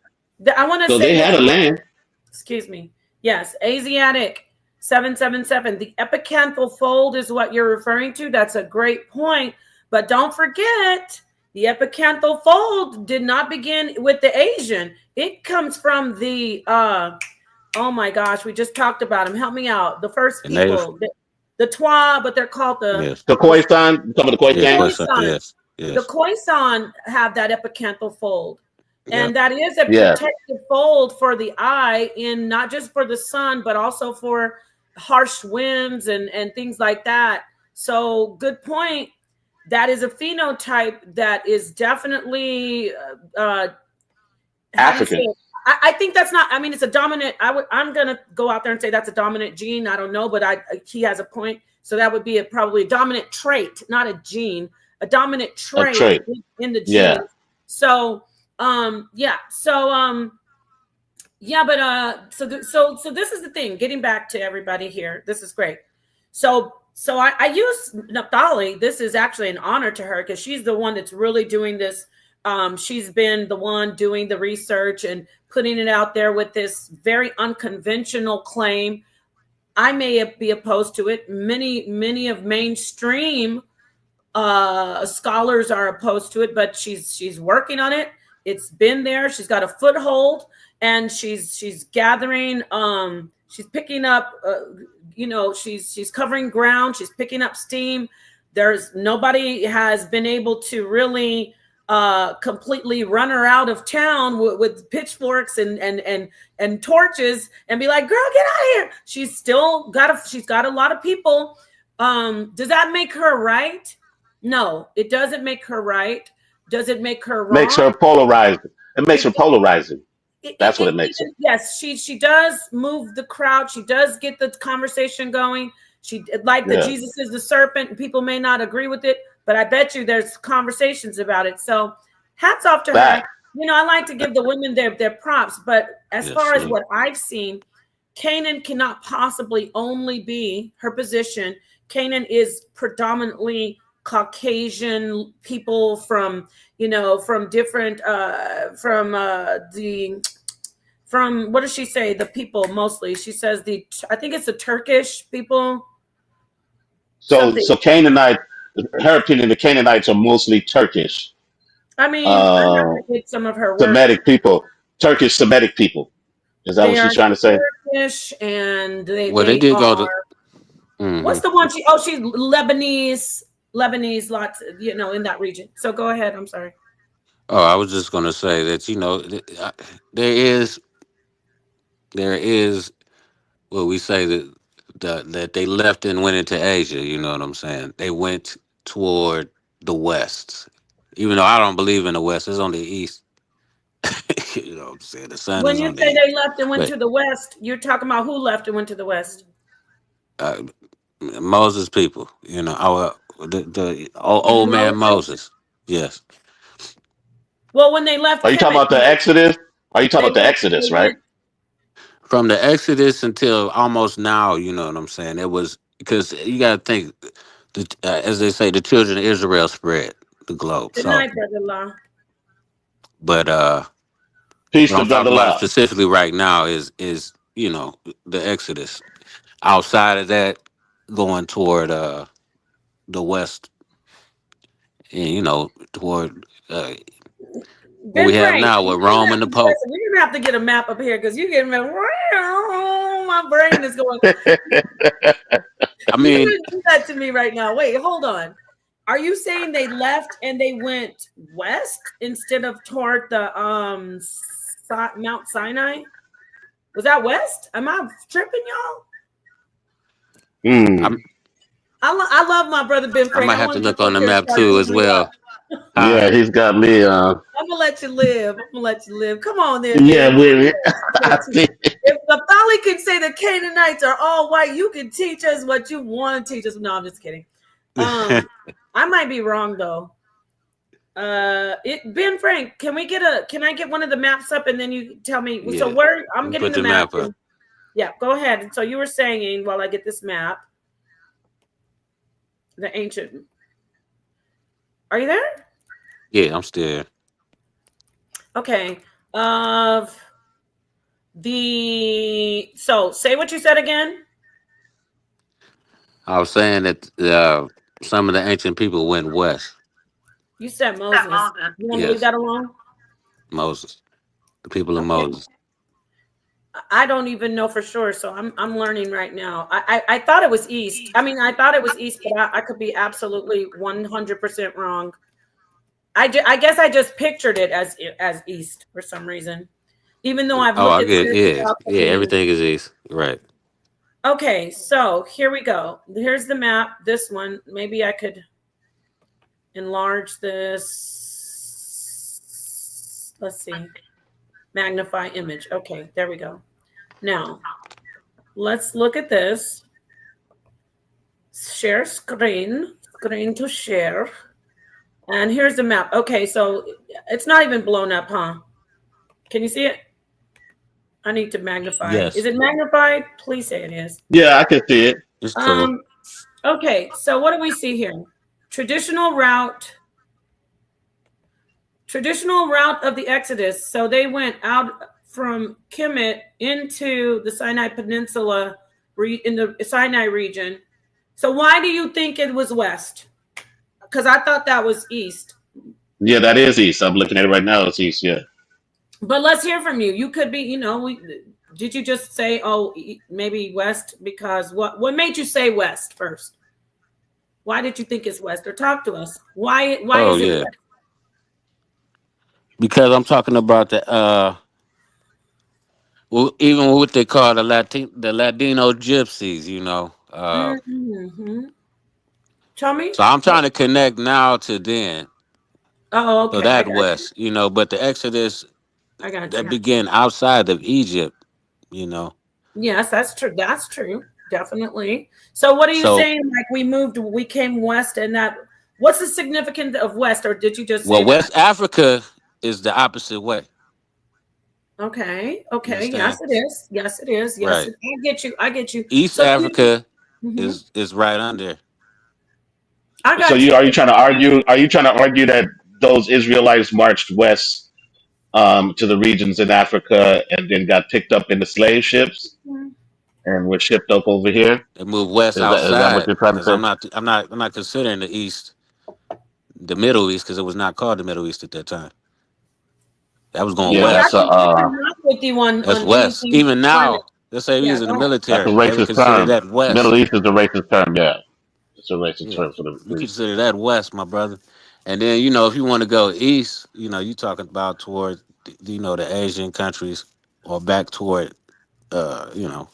So, I want to so say they this. had a land. Excuse me. Yes, Asiatic 777. The epicanthal fold is what you're referring to. That's a great point. But don't forget, the epicanthal fold did not begin with the Asian. It comes from the oh my gosh, we just talked about them. Help me out. The first The native, people, the Twa, but they're called yes, The the Khoisan, you talking about the the yeah, Khoisan? question, Khoisan. yes, The yes, Khoisan have that epicanthal fold. yep. And that is a Yeah, protective fold for the eye, in not just for the sun, but also for harsh winds and things like that. So, good point. That is a phenotype that is definitely how do you say African. it? I think that's not. I mean, it's a dominant. I'm gonna go out there and say that's a dominant gene. I don't know, but he has a point. So that would be probably a dominant trait, not a gene, a dominant A trait trait. in the Yeah. genes. So yeah. So yeah, but so this is the thing. Getting back to everybody here, this is great. So I use Naphtali. This is actually an honor to her because she's the one that's really doing this. She's been the one doing the research and putting it out there with this very unconventional claim. I may be opposed to it. Many of mainstream scholars are opposed to it, but she's working on it. It's been there. She's got a foothold, and she's gathering. She's picking up. She's covering ground. She's picking up steam. There's nobody has been able to really completely run her out of town with pitchforks and torches and be like, "Girl, get out of here." She's got a lot of people. Does that make her right? No, it doesn't make her right. Does it make her Makes wrong? her polarized. It makes her It, polarizing. That's what it makes her. yes, she does move the crowd. She does get the conversation going. She like the Yeah. Jesus is the serpent. People may not agree with it, but I bet you there's conversations about it. So hats off to her. Fact. I like to give the women their props, but as Yes, far as salute. what I've seen, Canaan cannot possibly only be her position. Canaan is predominantly Caucasian people from from different from what does she say? The people mostly. She says I think it's the Turkish people. So, Something. so Canaanite, her opinion, the Canaanites are mostly Turkish, I mean, I uh, have to get some of her work. Semitic people, Turkish Semitic people. Is that what They are she's trying to say? Turkish, and Well, they they did go to. are. Hmm. What's the one? She's Lebanese. Lebanese, lots, in that region. So go ahead. I'm sorry. Oh, I was just gonna say that there is what we say that they left and went into Asia. You know what I'm saying? They went toward the West, even though I don't believe in the West. It's on the East. You know what I'm saying? The sun When is you on the say East, they left and went but to the West, you're talking about who left and went to the West? uh, Moses people. The old man Moses. Moses. Yes. Well, when they left Are you talking Kemet, about the Exodus? Are you talking they about the went. They Exodus, right? went. From the Exodus until almost now, you know what I'm saying? It was because you got to think, as they say, the children of Israel spread the globe. Good So, night, brother Law. but Peace what to I'm Brother talking about Law. specifically right now is you know, the Exodus. Outside of that, going toward the west, and toward what we Ben have Frank, now with Rome and the Pope. listen, we're gonna have to get a map up here because you getting me. My brain is going. I You mean, didn't do that to me right now. Wait, hold on. Are you saying they left and they went west instead of toward the Mount Sinai? Was that west? Am I tripping, y'all? Hmm. I'm, I love my brother Ben I Frank. might I have want to to look come on up the here and map start too beating as you up. well. Huh? Yeah, he's got me. I'm gonna let you live. I'm gonna let you live. Come on there, Yeah, Ben. we. I think. If the Folly can say the Canaanites are all white, you can teach us what you want to teach us. No, I'm just kidding. I might be wrong though. Ben Frank, can I get one of the maps up and then you tell me? So Yeah, where I'm you getting put the the map. map up. Yeah, go ahead. And so you were saying while I get this map, the ancient. Are you there? Yeah, I'm still. Okay. Of so say what you said again. I was saying that some of the ancient people went west. You said Moses. You want to leave Yes, that alone? Moses, the people of Okay. Moses. I don't even know for sure, so I'm learning right now. I thought it was east. I mean, I thought it was east, but I could be absolutely 100% wrong. I guess I just pictured it as east for some reason, even though I've Oh, looked I at get. spiritual Yeah, yeah. alchemy. Everything is east. Right. Okay, so here we go. Here's the map. This one. Maybe I could enlarge this. Let's see. Magnify image. Okay, there we go. Now, let's look at this. Share screen to share. And here's the map. Okay, so it's not even blown up, huh? Can you see it? I need to magnify. Is Yes, it magnified? Please say it is. Yeah, I can see it. it's cool. Um, okay, so what do we see here? Traditional route of the Exodus. So they went out from Kemet into the Sinai Peninsula in the Sinai region. So why do you think it was west? Because I thought that was east. Yeah, that is east. I'm looking at it right now. It's east. Yeah. But let's hear from you. You could be, did you just say, oh, maybe west? Because what made you say west first? Why did you think it's west? Or talk to us. Why Oh is it yeah, west? because I'm talking about the well, even what they call the Ladino gypsies. Mm-hmm. Tell me. So I'm trying to connect now to then. Oh, So okay. I that got west, but the Exodus I got that you. began outside of Egypt. You know. Yes, that's true. That's true. Definitely. So what are you So saying? Like we came west and that what's the significance of west, or did you just well, say that? West Africa is the opposite way. Okay. You Okay. Yes, understand? it is. Yes, it is. Yes, Right. I get you. I get you. East So Africa mhm. is right under. I So got you. are you trying to argue? Are you trying to argue that those Israelites marched west to the regions in Africa and then got picked up in the slave ships and were shipped up over here? They moved west Is that what outside you're trying to because say? I'm not considering the East, the Middle East, because it was not called the Middle East at that time. That was going Yeah, Well, that's west. I'm not with you That's on west. anything Even trying to. now, let's say we Yeah, was in go the ahead. a military, they would racist consider term. that Middle west. East is a racist term. Yeah, it's a racist Yeah, term for the we region. consider that west, my brother. And then if you want to go east, you talking about toward the Asian countries or back toward uh, you know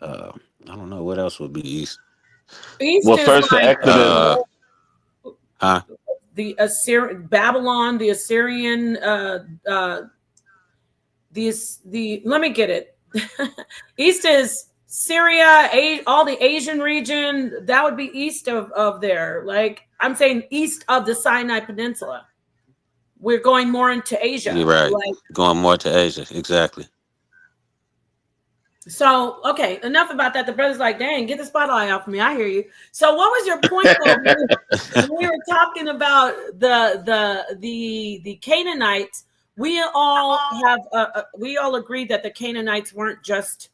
uh, I don't know what else would be east. East Well, is first the like Exodus. Huh? the Assyrian Babylon, the Assyrian the let me get it. East is Syria, all the Asian region. That would be east of there. Like I'm saying, east of the Sinai Peninsula. We're going more into You're Asia. right. Like Going more to Asia, exactly. so. Okay, enough about that. The brother's like, "Dang, get the spotlight off of me." I hear you. So, what was your point though? When we were talking about the Canaanites, we all have we all agree that the Canaanites weren't just,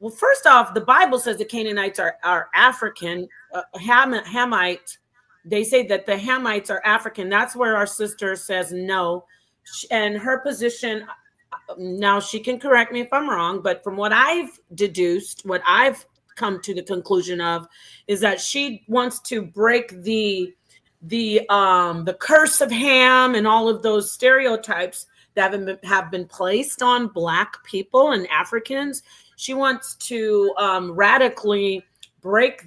well, first off, the Bible says the Canaanites are African. Hamite, they say that the Hamites are African. That's where our sister says no. And her position, now she can correct me if I'm wrong, but from what I've deduced, what I've come to the conclusion of, is that she wants to break the curse of Ham and all of those stereotypes that have been placed on Black people and Africans. She wants to radically break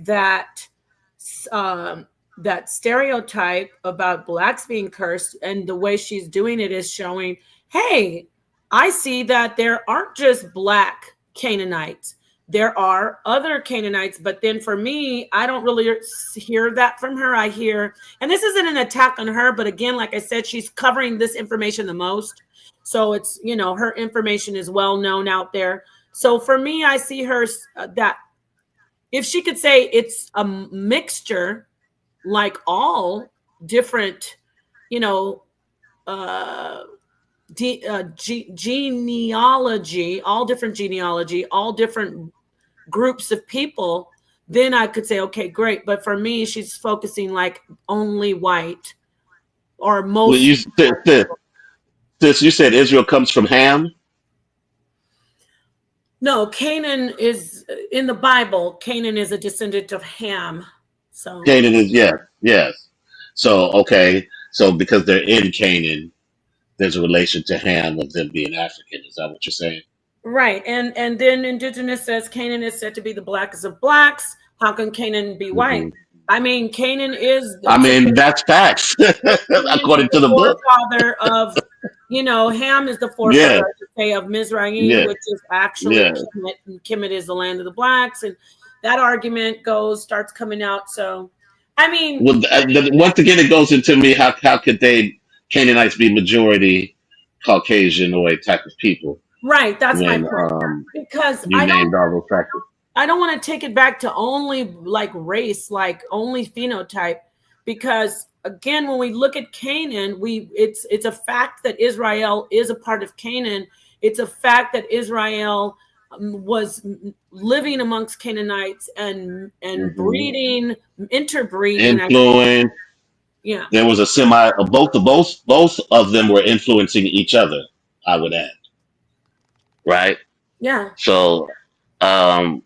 um, that stereotype about Blacks being cursed, and the way she's doing it is showing, hey, I see that there aren't just Black Canaanites. There are other Canaanites, but then for me, I don't really hear that from her. I hear, and this isn't an attack on her, but again, like I said, she's covering this information the most. So it's, her information is well known out there. So for me, I see her that if she could say it's a mixture, like all different, you know, uh, genealogy, all different genealogy, all different groups of people, then I could say, okay, great. But for me, she's focusing like only white or Well, most. you said Israel comes from Ham. No, Canaan is in the Bible. Canaan is a descendant of Ham. So Canaan is, yes, yes. So okay, so because they're in Canaan, there's a relation to Ham of them being African. Is that what you're saying? right, and then Indigenous says Canaan is said to be the blackest of blacks. How can Canaan be white? Hmm. I mean, Canaan is I mean, that's facts according to the the book. forefather of, Ham is the forefather, Yeah, I should say, of Mizraim, yeah, which is actually yeah. Kemet, and Kemet is the land of the blacks, and that argument starts coming out. So, I mean, Well, once again, it goes into me. How could they Canaanites be majority Caucasian or a type of people right, that's my when point. Because you named all those factors? I don't want to take it back to only like race, like only phenotype, because again, when we look at Canaan, it's a fact that Israel is a part of Canaan. It's a fact that Israel was living amongst Canaanites and Hmm. breeding, interbreeding. Influence. Yeah, There was a semi. Both of them were influencing each other. I would add, right? yeah, So, um,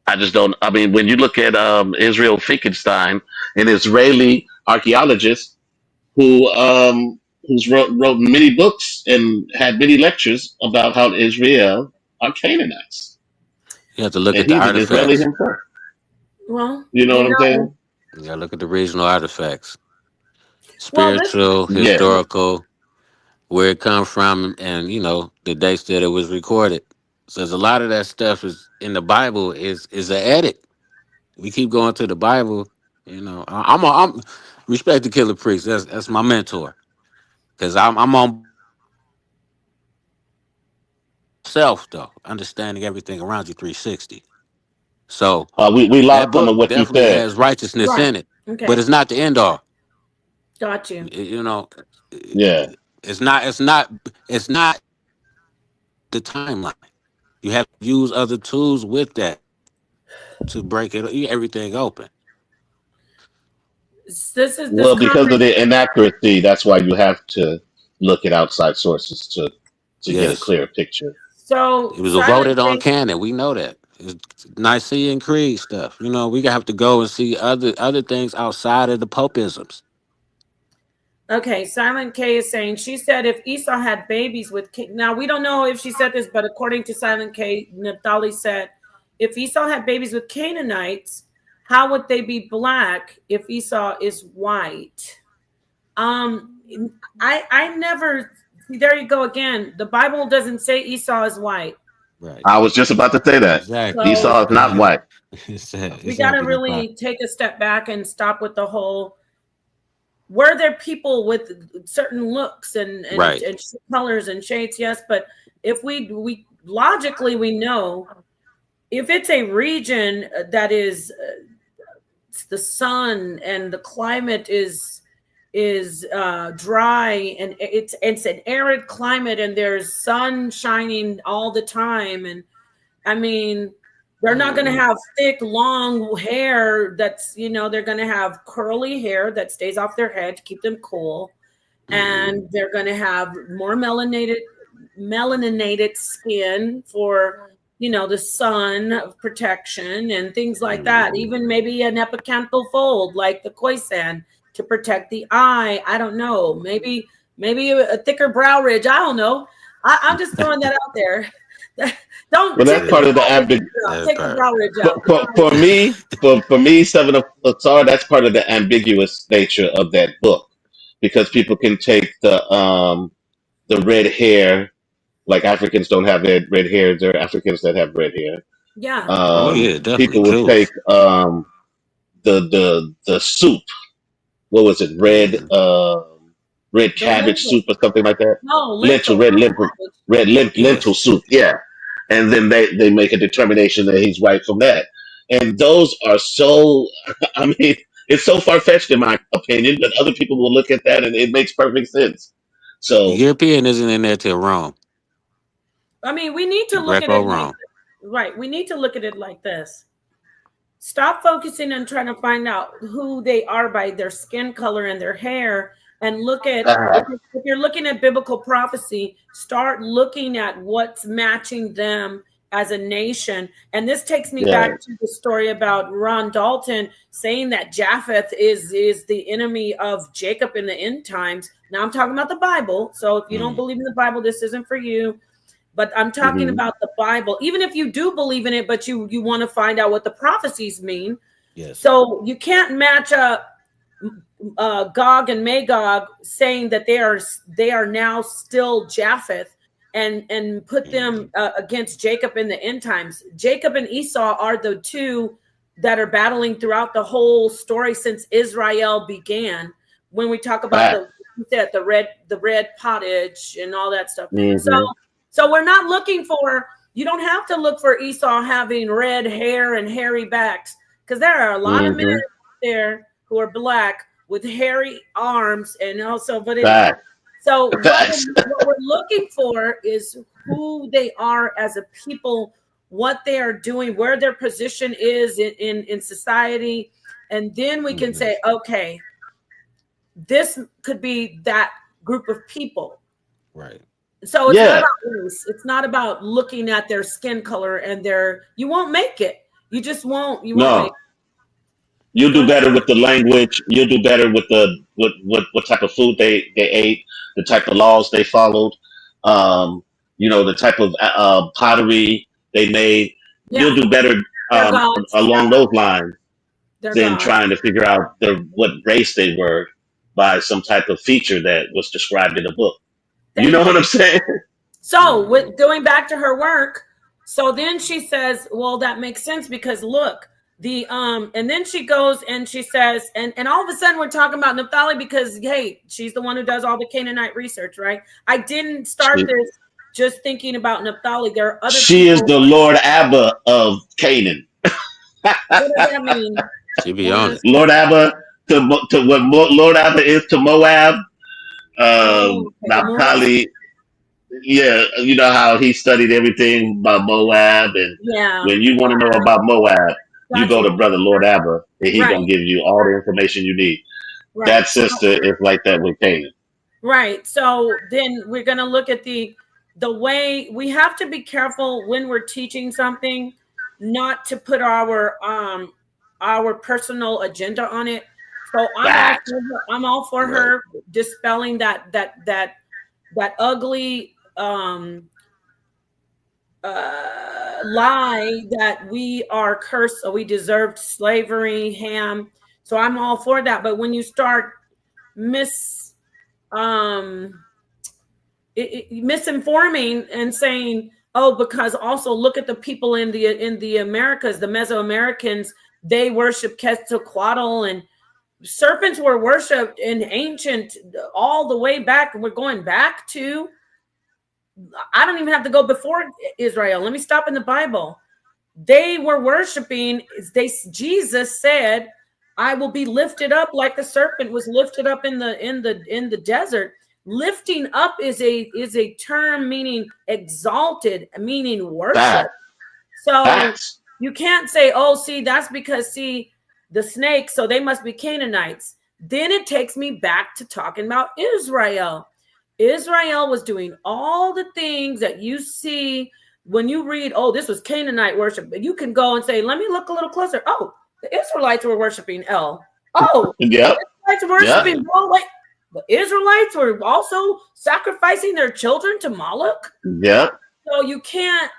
I just don't. I mean, when you look at Israel Finkelstein, an Israeli archaeologist who's wrote many books and had many lectures about how Israel are Canaanites, You have to look and at the he's an Israeli artifacts. himself. well, You know what I'm saying? You got to look at the regional artifacts, well, this, spiritual, Yeah. historical, where it come from, and the dates that it was recorded. So there's a lot of that stuff is in the Bible is an edit. We keep going to the Bible. I'm respect the Killer Priest. That's my mentor because I'm on self though, understanding everything around you 360. So We that locked onto book what you definitely said. has righteousness right, in it, but okay, it's not the end all. got you. You know, Yeah. it's not. It's not the timeline. You have to use other tools with that to break everything open. This Well, because of conversation. the inaccuracy, that's why you have to look at outside sources to get a Yes, clear picture. So it was Silent voted on J. canon. We know that. It's Nicaea and Creed stuff. We have to go and see other things outside of the popisms. Okay, Silent K is saying she said if Esau had babies with now we don't know if she said this, but according to Silent K, Naphtali said if Esau had babies with Canaanites, how would they be black if Esau is white? Um, I never see. There you go again. The Bible doesn't say Esau is white, Right. I was just about to say that Exactly. so Esau is not white. we got to Exactly. Napah. really take a step back and stop with the whole. Were there people with certain looks Right. and colors and shades? Yes, but if we logically we know if it's a region that is the sun and the climate is dry, and it's an arid climate, and there's sun shining all the time. And I mean, they're not going to have thick, long hair. That's, they're going to have curly hair that stays off their head to keep them cool. And they're going to have more melaninated skin for, the sun protection and things like that. Even maybe an epicanthal fold like the khoisan to protect the eye. I don't know. Maybe a thicker brow ridge. I don't know. I'm just throwing that out there. Don't Well, take that's the part of the brow ridge ambig. out. That Take the part. brow ridge out. For me, Seven of Qatar, that's part of the ambiguous nature of that book, because people can take the red hair, like Africans don't have red hair. There are Africans that have red hair. Yeah. Oh yeah, definitely People would take Jewish. the soup. What was it? Hmm. Red The cabbage lentil. soup or something like that. No, Lentil, lentil. red lentil, lentil Yes. soup. Yeah, and then they make a determination that he's white from that. And those are so. I mean, it's so far fetched in my opinion, but other people will look at that and it makes perfect sense. So European isn't in there till Rome, I mean, we need to look at Greco it like, Rome. right. We need to look at it like this. Stop focusing on trying to find out who they are by their skin color and their hair, and look at, uh, if you're looking at biblical prophecy, start looking at what's matching them as a nation. And this takes me yeah, back to the story about Ron Dalton saying that Japheth is the enemy of Jacob in the end times. Now I'm talking about the Bible. So if you don't Mm, believe in the Bible, this isn't for you. But I'm talking hmm, about the Bible. Even if you do believe in it, but you want to find out what the prophecies mean. yes. So you can't match up Gog and Magog, saying that they are now still Japheth, and put them Hmm. against Jacob in the end times. Jacob and Esau are the two that are battling throughout the whole story since Israel began. When we talk about fact. the red pottage and all that stuff. So Hmm, so we're not looking for, you don't have to look for Esau having red hair and hairy backs, because there are a lot of men hmm, there who are black with hairy arms. And also, but anyway, fact. so Facts. what we're looking for is who they are as a people, what they are doing, where their position is in society. And then we can Hmm. say, okay, this could be that group of people. Right. So it's not Yeah. about race. It's not about looking at their skin color and you won't make it. You just won't. You won't make No. it. You'll Go do ahead. better with the language. You'll do better with the what type of food they ate, the type of laws they followed, the type of pottery they made. You'll Yeah, do better they're gods. along those lines They're than gods. trying to figure out what race they were by some type of feature that was described in a book. You know Thank what you. I'm saying? So, Hmm. with going back to her work, so then she says, "Well, that makes sense because look, and then she goes and she says, and all of a sudden we're talking about Naphtali because hey, she's the one who does all the Canaanite research, right? I didn't start She, this just thinking about Naphtali. There are other she is people. the Lord Abba of Canaan. What does that mean? She be What on does? it. Lord Abba to what Lord Abba is to Moab. Oh, okay, the Moab. Naphtali, yeah, you know how he studied everything about Moab, and Yeah, when you want to know about Moab, you got go to you. Brother Lord Abba, and he Right, gonna give you all the information you need. right. That sister is like that with Canaan. Right. So then we're going to look at the way we have to be careful when we're teaching something, not to put our personal agenda on it. So Fact. I'm all for Right. her dispelling that ugly lie that we are cursed, so we deserved slavery, Ham. So I'm all for that. But when you start mis um misinforming and saying, oh, because also look at the people in the Americas, the Mesoamericans, they worship Quetzalcoatl, and serpents were worshipped in ancient, all the way back. We're going back to, I don't even have to go before Israel. Let me stop in the Bible. They were worshiping, Jesus said, I will be lifted up like the serpent was lifted up in the desert. Lifting up is a term meaning exalted, meaning worship. Fact. So Facts. you can't say, oh, see, that's because, see, the snakes, so they must be Canaanites. Then it takes me back to talking about Israel. Israel was doing all the things that you see when you read, oh, this was Canaanite worship. But you can go and say, let me look a little closer. Oh, the Israelites were worshiping El. Oh, the Yep. Israelites were Yep. worshiping Molech. The Israelites were also sacrificing their children to Moloch. Yep. So you can't,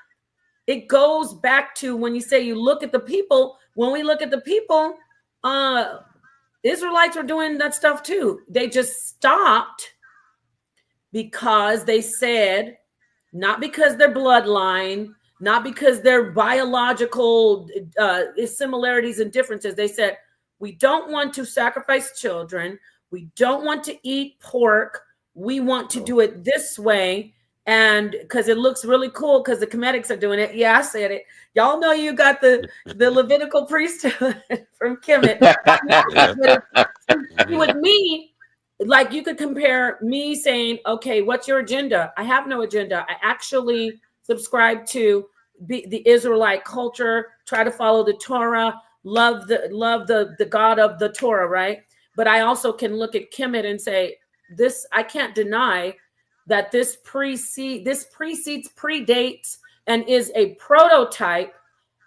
it goes back to when you say you look at the people, when we look at the people, Israelites were doing that stuff too. They just stopped because they said, not because their bloodline, not because their biological similarities and differences. They said, we don't want to sacrifice children. We don't want to eat pork. We want to do it this way. And because it looks really cool, because the Comedics are doing it. Yeah, I said it. Y'all know you got the Levitical priesthood from Kemet. Yeah. With me, like you could compare me saying, okay, what's your agenda? I have no agenda. I actually subscribe to the Israelite culture, try to follow the Torah, love the God of the Torah, right? But I also can look at Kemet and say, this, I can't deny that this predates and is a prototype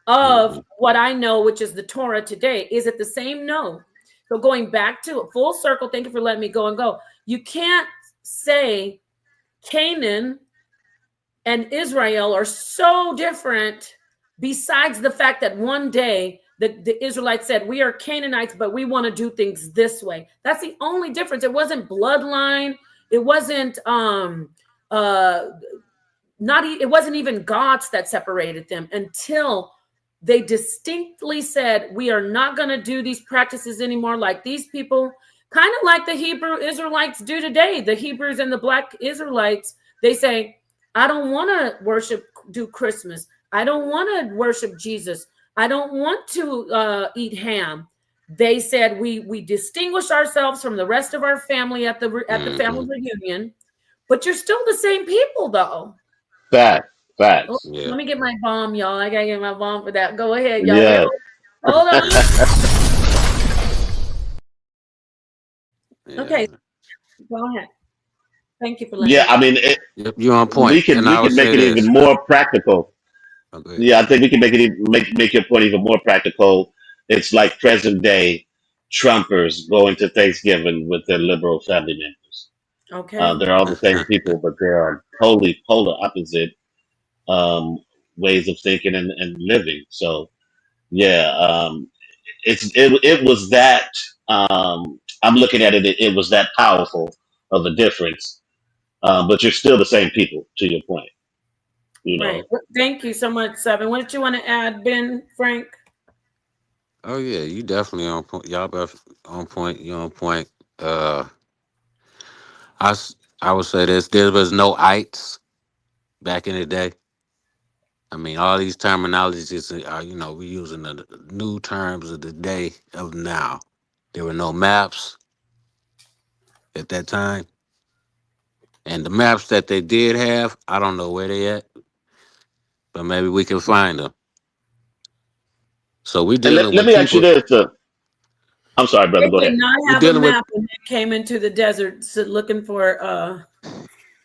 of what I know, which is the Torah today. Is it the same? No. So going back to a full circle, thank you for letting me go and go. You can't say Canaan and Israel are so different, besides the fact that one day the Israelites said, we are Canaanites, but we want to do things this way. That's the only difference. It wasn't bloodline. It wasn't it wasn't even gods that separated them until they distinctly said, we are not going to do these practices anymore like these people, kind of like the Hebrew Israelites do today. The Hebrews and the Black Israelites, they say, I don't want to do Christmas. I don't want to worship Jesus. I don't want to eat ham. They said, we distinguish ourselves from the rest of our family at the family reunion, but you're still the same people, though. Fact. Oh, Facts. Yeah. let me get my bomb, y'all. I gotta get my bomb for that. Go ahead, y'all. Wait, Yeah. hold on. Yeah. Okay, go ahead. Thank you for letting Yeah. me. I mean, Yep, you're on we point. can And we I would can make say it even this. more practical. Okay. Yeah, I think we can make it make your point even more practical. It's like present day Trumpers going to Thanksgiving with their liberal family members. Okay, They're all the same people, but they are totally polar opposite um, ways of thinking and living. So yeah, it was that. I'm looking at it. It was that powerful of a difference. But you're still the same people. To your point, you right. know. Thank you so much, Seven. What did you want to add, Ben, Frank? Oh yeah, you definitely on point. Y'all both on point. You on point. Uh, I would say this: there was no ites back in the day. I mean, all these terminologies are, we using the new terms of the day of now. There were no maps at that time, and the maps that they did have, I don't know where they at, but maybe we can find them. So we're And dealing let with me ask you people. this. I'm sorry, brother. They Go did ahead. not We're have a dealing with. map when they came into the desert looking for.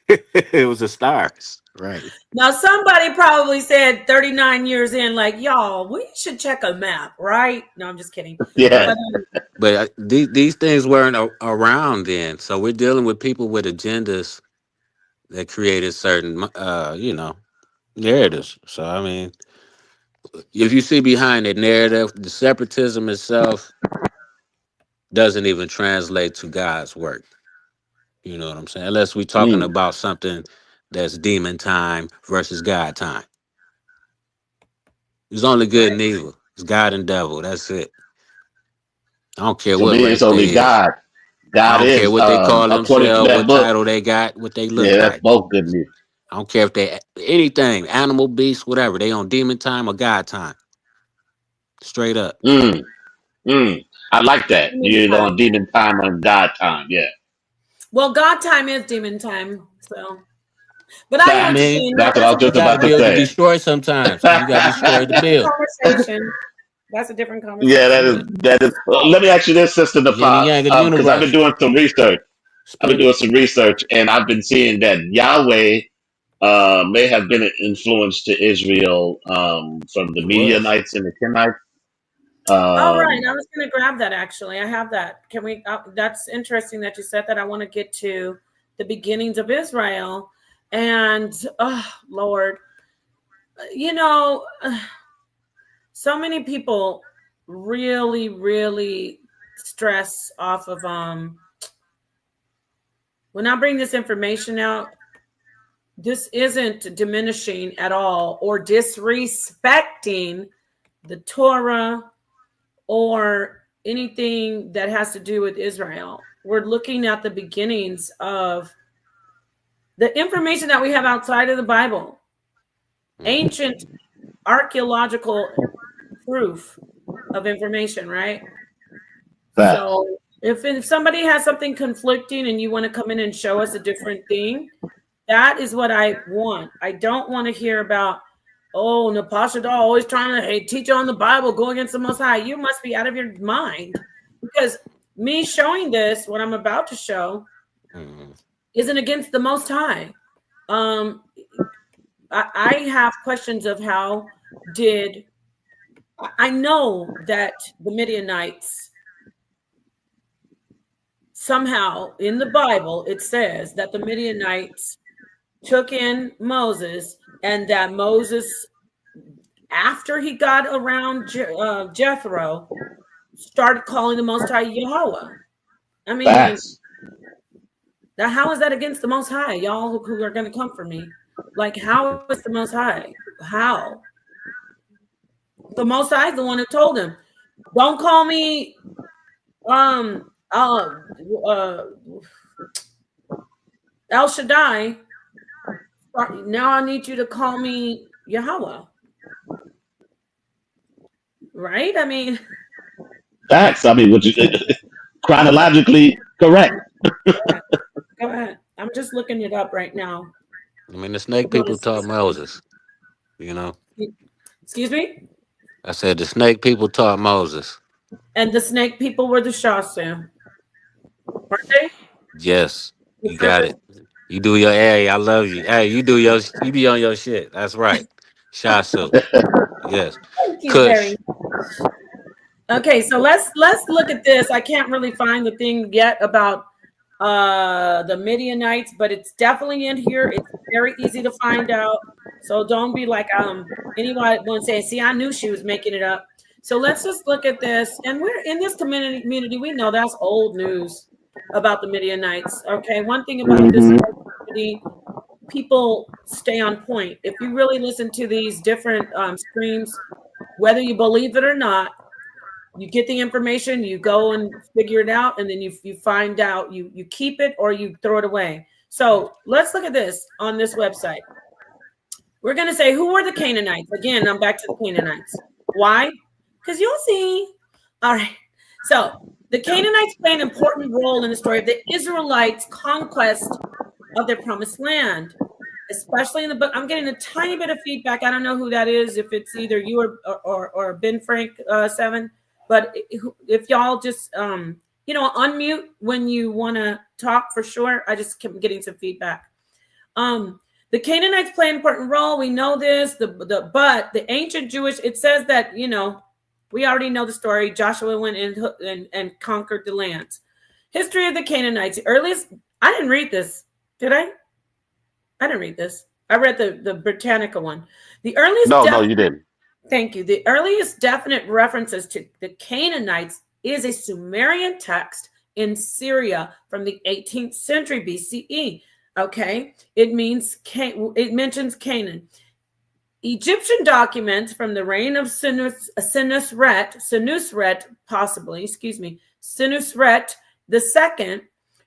It was the stars, right? Now, somebody probably said 39 years in, like, y'all, we should check a map, right? No, I'm just kidding. Yeah. But But these things weren't around then, so we're dealing with people with agendas that created certain, narratives. So I mean, if you see behind that narrative, the separatism itself doesn't even translate to God's work. You know what I'm saying? Unless we're talking Mm. about something that's demon time versus God time. It's only good right, and evil. It's God and devil. That's it. I don't care For what me, it's race only they is. God. I God don't care is, what they call according to themselves, that what book. title they got, what they look Yeah, that's like. both good news. I don't care if they anything, animal, beast, whatever. They on demon time or God time. Straight up. Mm. I like that. Demon You know, time. demon time and God time. Yeah. Well, God time is demon time. So, but I hear I what you're mean, saying. No, That's what I that's a was just you got different to about to be able to say. destroy sometimes because you got to destroy to build. conversation. That's a different Yeah, that is Yeah. conversation. that is. Oh, Let me ask you this, Sister The yin and Napah, yang of the because I've been universe. doing some research. I've been Split doing it. some research, and I've been seeing that Yahweh may have been an influence to Israel from the It was. Midianites and the Kenites. all right. Um, I was going to grab that actually. I have that. Can we? That's interesting that you said that. I want to get to the beginnings of Israel, and oh Lord, you know, so many people really, really stress off of when I bring this information out. This isn't diminishing at all or disrespecting the Torah or anything that has to do with Israel. We're looking at the beginnings of the information that we have outside of the Bible, Mhm. ancient archaeological proof of information, right? Facts. So if somebody has something conflicting and you want to come in and show us a different thing, that is what I want. I don't want to hear about, oh, Napah Shadah always trying to teach on the Bible, go against the Most High. You must be out of your mind. Because me showing this, what I'm about to show, Mhm. isn't against the Most High. Um, I have questions of how did I know that the Midianites somehow in the Bible it says that the Midianites took in Moses and that Moses, after he got around Jethro, started calling the Most High Yahweh. I mean, Facts. how is that against the Most High? Y'all who are going to come for me, like how is the Most High? How? The Most High is the one who told him, "Don't call me um uh, uh El Shaddai. Now I need you to call me Yahweh." Right? I mean, Facts. I mean, which is chronologically correct. go ahead. I'm just looking it up right now. I mean, the snake I want to people see taught something. Moses. You know, Excuse me? I said the snake people taught Moses. And the snake people were the Shasu, weren't they? Yes, you got it. You do your hey, I love you. Hey, you be on your shit. That's right. Shasu. Yes. Thank you very Kush. much. Okay, so let's look at this. I can't really find the thing yet about the Midianites, but it's definitely in here. It's very easy to find out. So don't be like anyone saying, see, I knew she was making it up. So let's just look at this. And we're in this community, we know that's old news about the Midianites. Okay. One thing about this Hmm. community, people stay on point. If you really listen to these different streams, whether you believe it or not, you get the information, you go and figure it out, and then you find out, you keep it or you throw it away. So let's look at this on this website. We're going to say, who were the Canaanites? Again, I'm back to the Canaanites. Why? Because you'll see. All right. So the Canaanites play an important role in the story of the Israelites' conquest of their promised land, especially in the book. I'm getting a tiny bit of feedback. I don't know who that is, if it's either you or Ben Frank 7. But if y'all just unmute when you want to talk for sure. I just kept getting some feedback. The Canaanites play an important role. We know this. But the ancient Jewish, it says that we already know the story. Joshua went and conquered the lands. History of the Canaanites. The earliest. I didn't read this. Did I? I didn't read this. I read the Britannica one. The earliest No, you didn't. Thank you. The earliest definite references to the Canaanites is a Sumerian text in Syria from the 18th century BCE. Okay, it mentions Canaan. Egyptian documents from the reign of Senusret, possibly, Senusret II,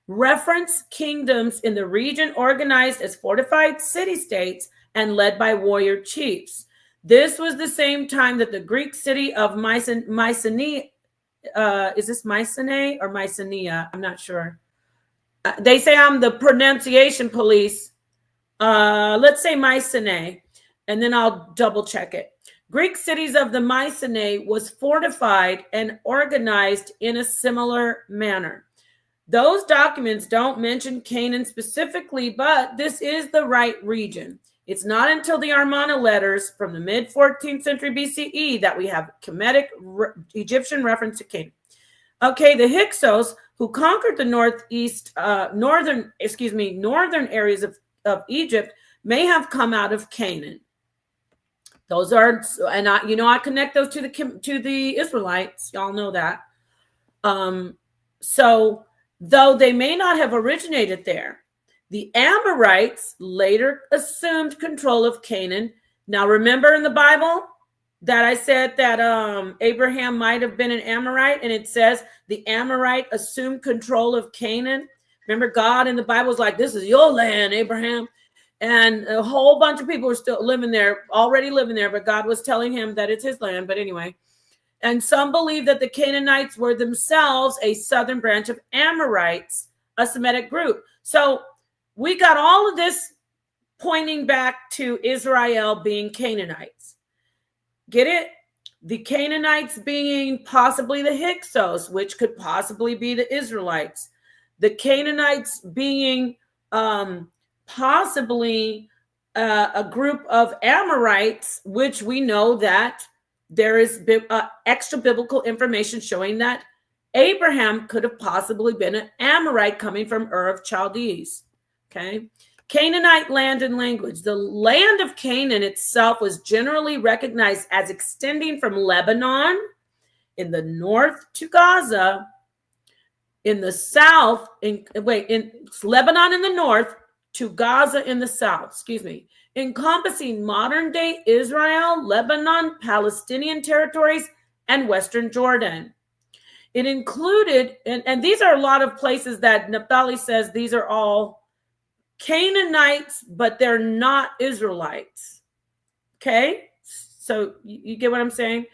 reference kingdoms in the region organized as fortified city-states and led by warrior chiefs. This was the same time that the Greek city of Mycenae is this Mycenae or Mycenae? I'm not sure. They say I'm the pronunciation police. Let's say Mycenae, and then I'll double check it. Greek cities of the Mycenae was fortified and organized in a similar manner. Those documents don't mention Canaan specifically, but this is the right region. It's not until the Amarna letters from the mid 14th century BCE that we have Kemetic Egyptian reference to Canaan. Okay, the Hyksos, who conquered the northern areas of Egypt, may have come out of Canaan. Those are, and I connect those to the Israelites. Y'all know that. So though they may not have originated there, the Amorites later assumed control of Canaan. Now, remember in the Bible that I said that Abraham might have been an Amorite, and it says the Amorite assumed control of Canaan. Remember, God in the Bible was like, "This is your land, Abraham." And a whole bunch of people were still already living there, but God was telling him that it's his land. But anyway, and some believe that the Canaanites were themselves a southern branch of Amorites, a Semitic group. So we got all of this pointing back to Israel being Canaanites. Get it? The Canaanites being possibly the Hyksos, which could possibly be the Israelites. The Canaanites being possibly a group of Amorites, which we know that there is extra biblical information showing that Abraham could have possibly been an Amorite coming from Ur of Chaldees. Okay. Canaanite land and language. The land of Canaan itself was generally recognized as extending from Lebanon in the north to Gaza, in the south, in Lebanon in the north to Gaza in the south, encompassing modern day Israel, Lebanon, Palestinian territories, and Western Jordan. It included, and these are a lot of places that Naphtali says these are all Canaanites, but they're not Israelites. Okay? So you get what I'm saying?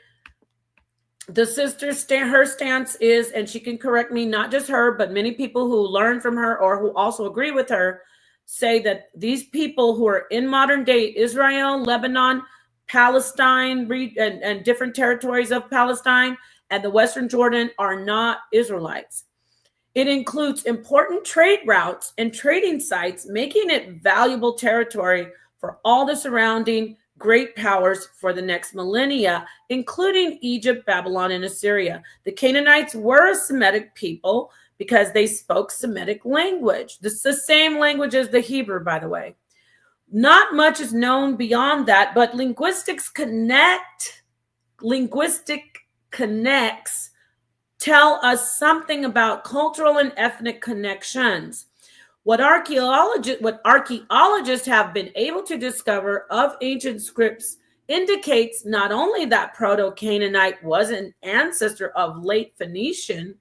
The sister, her stance is, and she can correct me, not just her, but many people who learn from her or who also agree with her, say that these people who are in modern day Israel, Lebanon, Palestine, and different territories of Palestine and the Western Jordan are not Israelites. It includes important trade routes and trading sites, making it valuable territory for all the surrounding great powers for the next millennia, including Egypt, Babylon, and Assyria. The Canaanites were a Semitic people because they spoke Semitic language. This is the same language as the Hebrew, by the way. Not much is known beyond that, but linguistic connects tell us something about cultural and ethnic connections. What archaeologists have been able to discover of ancient scripts indicates not only that Proto-Canaanite was an ancestor of late Phoenician,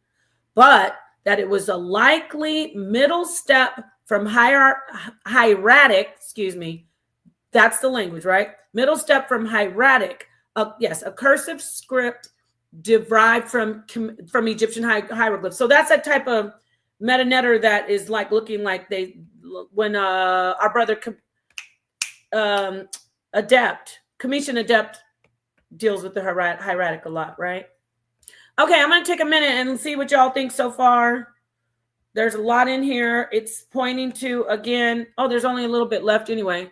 but that it was a likely middle step from hieratic, that's the language, right? Middle step from hieratic, a cursive script derived from Egyptian hieroglyphs. So that's a type of metanetter that is like looking like when our brother Commission Adept deals with the hieratic a lot, right? Okay, I'm going to take a minute and see what y'all think so far. There's a lot in here. It's pointing to, again, there's only a little bit left anyway.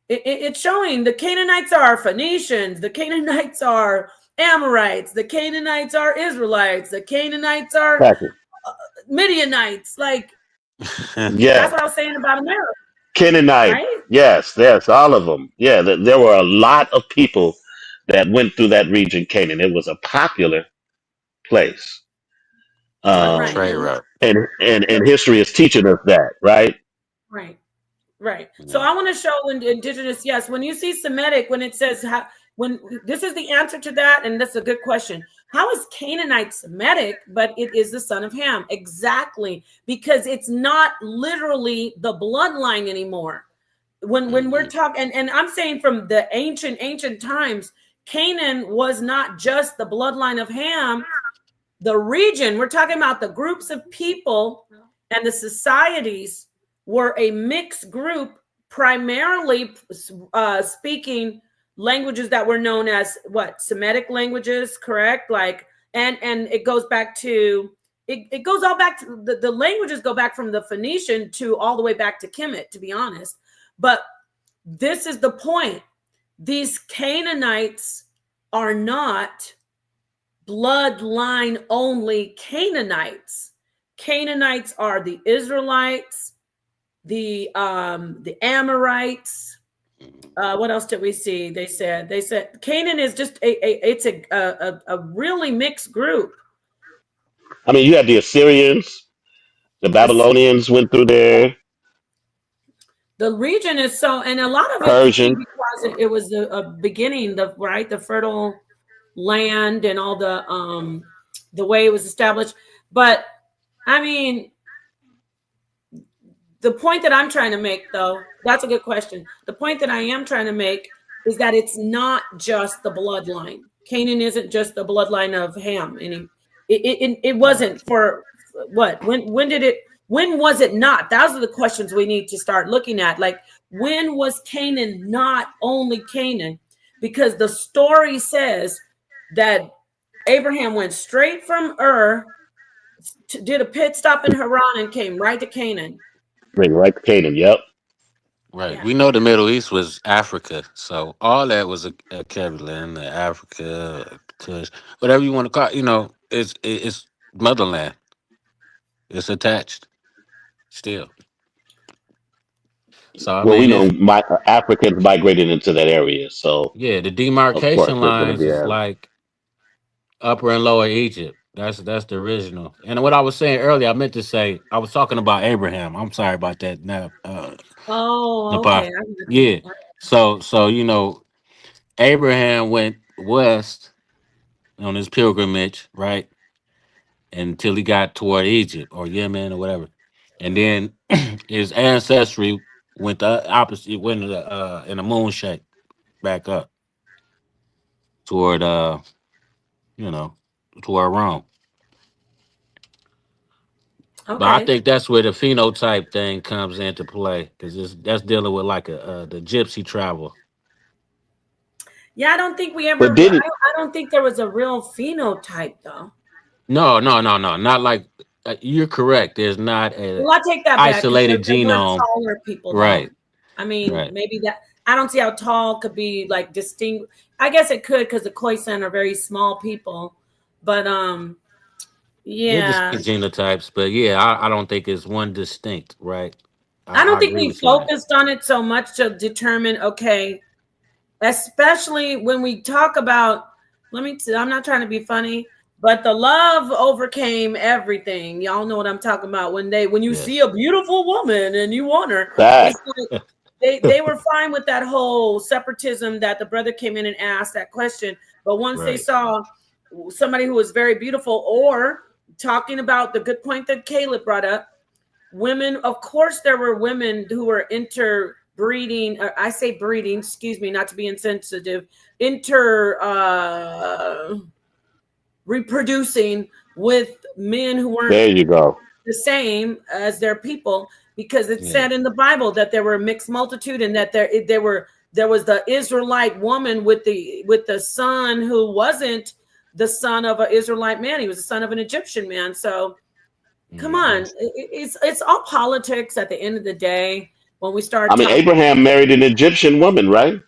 It's showing the Canaanites are Phoenicians. The Canaanites are Amorites. The Canaanites are Israelites. The Canaanites are Midianites. Like, that's what I was saying about America. Canaanite. Right? Yes, all of them. Yeah, there were a lot of people that went through that region, Canaan. It was a popular place. Trade route. And history is teaching us that, right? Right. So I want to show indigenous, yes, when you see Semitic, when it says when this is the answer to that, and that's a good question. How is Canaanite Semitic, but it is the son of Ham? Exactly, because it's not literally the bloodline anymore. When we're talking, and I'm saying from the ancient times, Canaan was not just the bloodline of Ham. The region, we're talking about the groups of people and the societies were a mixed group, primarily speaking languages that were known as what? Semitic languages, correct? Like, and it goes back to, it goes all back to, the languages go back from the Phoenician to all the way back to Kemet, to be honest. But this is the point. These Canaanites are not bloodline only Canaanites. Canaanites are the Israelites, the Amorites. What else did we see? They said Canaan is just it's a really mixed group. I mean, you had the Assyrians, the Babylonians went through there, The region is so, and a lot of it could be Persian. because it was a beginning, the fertile land and all the way it was established. But I mean, the point that I'm trying to make, though, that's a good question. The point that I am trying to make is that it's not just the bloodline. Canaan isn't just the bloodline of Ham. And it wasn't for what? When was it not? Those are the questions we need to start looking at. Like, when was Canaan not only Canaan? Because the story says that Abraham went straight from did a pit stop in Haran and came right to Canaan. Bring right to Canaan. Yep. Right. Yeah. We know the Middle East was Africa, so all that was a Kevin, Africa, Kush, whatever you want to call it, it's motherland. It's attached still. So I Well, we mean, know it's Africans migrated into that area, so yeah, the of course demarcation there's going to lines be is a. like Upper and Lower Egypt. That's the original. And what I was saying earlier, I meant to say I was talking about Abraham. I'm sorry about that. Now, Oh, okay. Napah. I got you. Yeah. So Abraham went west on his pilgrimage, right? Until he got toward Egypt or Yemen or whatever. And then his ancestry went the opposite, went in a moon shape back up toward you know, toward Rome. But I Okay. think that's where the phenotype thing comes into play because that's dealing with like the gypsy travel. Yeah, I don't think we But ever. didn't I don't think there was a real phenotype, though. No, not like you're correct. There's not a Well, I take that back because isolated there were genome. taller people, though. Right, I mean, right. maybe that. I don't see how tall could be like distinct. I guess it could because the Khoisan are very small people, but They're yeah, distinct genotypes, but yeah, I don't think it's one distinct. Right. I I don't think agree we with you on that. focused on it so much to determine. Okay, especially when we talk about, I'm not trying to be funny, but the love overcame everything. Y'all know what I'm talking about. When you see Yes. a beautiful woman and you want her, it's fact? like they were fine with that whole separatism that the brother came in and asked that question. But once they Right. saw somebody who was very beautiful, or talking about the good point that Caleb brought up, women, of course there were women who were interbreeding, I say breeding, excuse me, not to be insensitive, reproducing with men who weren't There you go. the same as their people, because it Yeah. said in the Bible that there were a mixed multitude, and that there was the Israelite woman with the son who wasn't the son of an Israelite man. He was the son of an Egyptian man. So come Mhm. on, it's all politics at the end of the day when we I start mean, talking. Abraham married an Egyptian woman, right?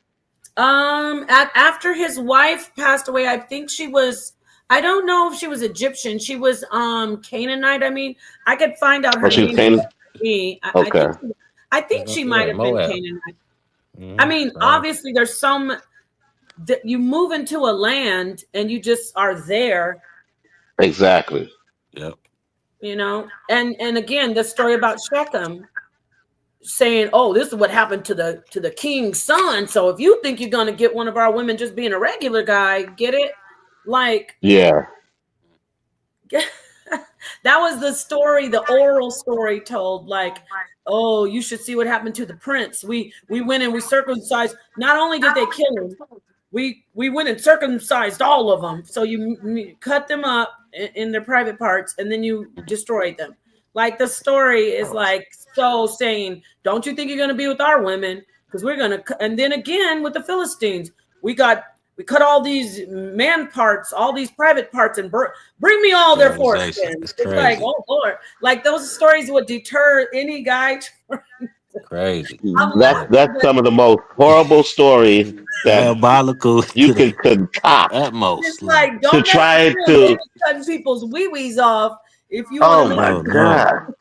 After his wife passed away, I think she was, I don't know if she was Egyptian. She was Canaanite. I mean, I could find out Oh, her she was name. Canaan. I Okay. think I I was think gonna she say, might yeah, have been Moab. Canaanite. I Hmm. mean, So obviously there's some that you move into a land and you just are there, Exactly. yep. and again, the story about Shechem saying, "Oh, this is what happened to the king's son. So if you think you're going to get one of our women just being a regular guy, get it?" Like Yeah. that was the story, the oral story told. Like, "Oh, you should see what happened to the prince. We went and we circumcised. Not only did they kill him, we went and circumcised all of them. So you cut them up in their private parts, and then you destroyed them. Like the story is Oh, like so saying, don't you think you're going to be with our women? Because we're going to. And then again with the Philistines, we cut all these man parts, all these private parts, and bring me all their sterilization. foreskins. It's It's like, crazy. oh Lord, like those stories would deter any guy. Crazy. I'm Yeah. laughing, That's but some of the most horrible stories that Diabolical you to can the concoct it's utmost. Like, like, to don't mess with try them. They to. be cutting people's wee wees off if you want to Oh mess my oh with them. no. God!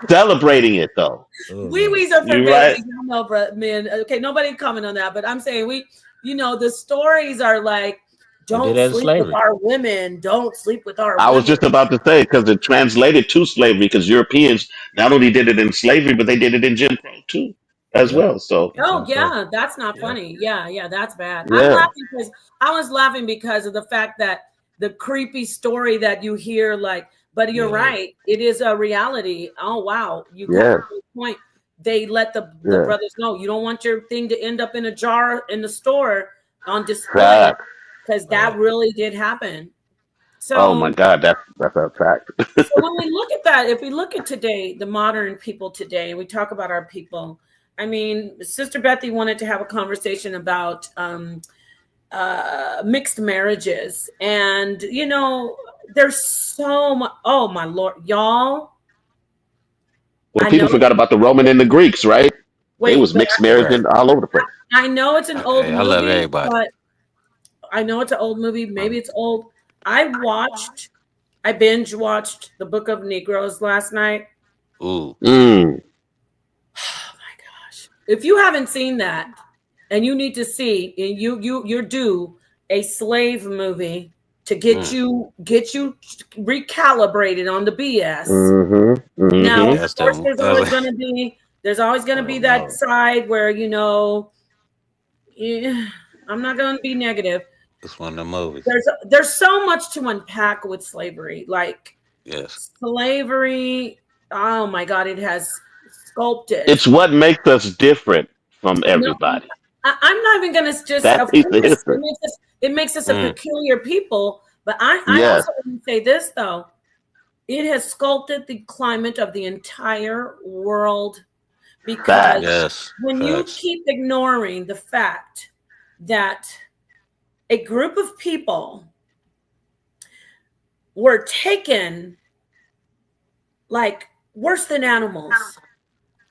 Celebrating it though. Oh Wee no. wees are for You're right. babies. I know, men. Okay, nobody comment on that, but I'm saying the stories are like, They did don't that in sleep with slavery. our women. Don't sleep with our I was women. just about to say because it translated to slavery because Europeans not only did it in slavery but they did it in Jim Crow too as Yep. well. So And Oh Jim Crow. yeah, that's not Yep. funny. Yeah, that's bad. yeah, I was laughing because of the fact that the creepy story that you hear, like, but you're Yeah. right, it is a reality. Oh wow, you got yeah, a good point. They let the yeah. brothers know you don't want your thing to end up in a jar in the store on display Fact. because that Right. really did happen. Oh my So God, that's a fact. so when we look at that, if we look at today, the modern people today, and we talk about our people, I mean, Sister Bethy wanted to have a conversation about mixed marriages, and there's so much. Oh my Lord, y'all! Well, I know. people forgot about the Roman and the Greeks, right? They Wait, was but mixed marriage Right. and all over the place. I know it's an old Hey, I love movie, everybody. but I know it's an old movie. Maybe Um, it's old. I binge watched the Book of Negroes last night. ooh. Mm, Oh my gosh. If you haven't seen that and you need to see and you're due a slave movie to Mm. get you recalibrated on the BS. mm-hmm, Now, Yeah, of mm-hmm. that's course, the that's like, there's always gonna oh be that no. side where yeah, I'm not gonna be negative. It's one of the movies. There's so much to unpack with slavery. Like Yes. slavery, oh my God, it has sculpted. It's what makes us different from No, everybody. I'm not even going to just, That of piece of course, history. it makes us a Mm. peculiar people. But I Yes, also want to say this, though. It has sculpted the climate of the entire world because facts. Yes. when you Facts. keep ignoring the fact that a group of people were taken like worse than animals,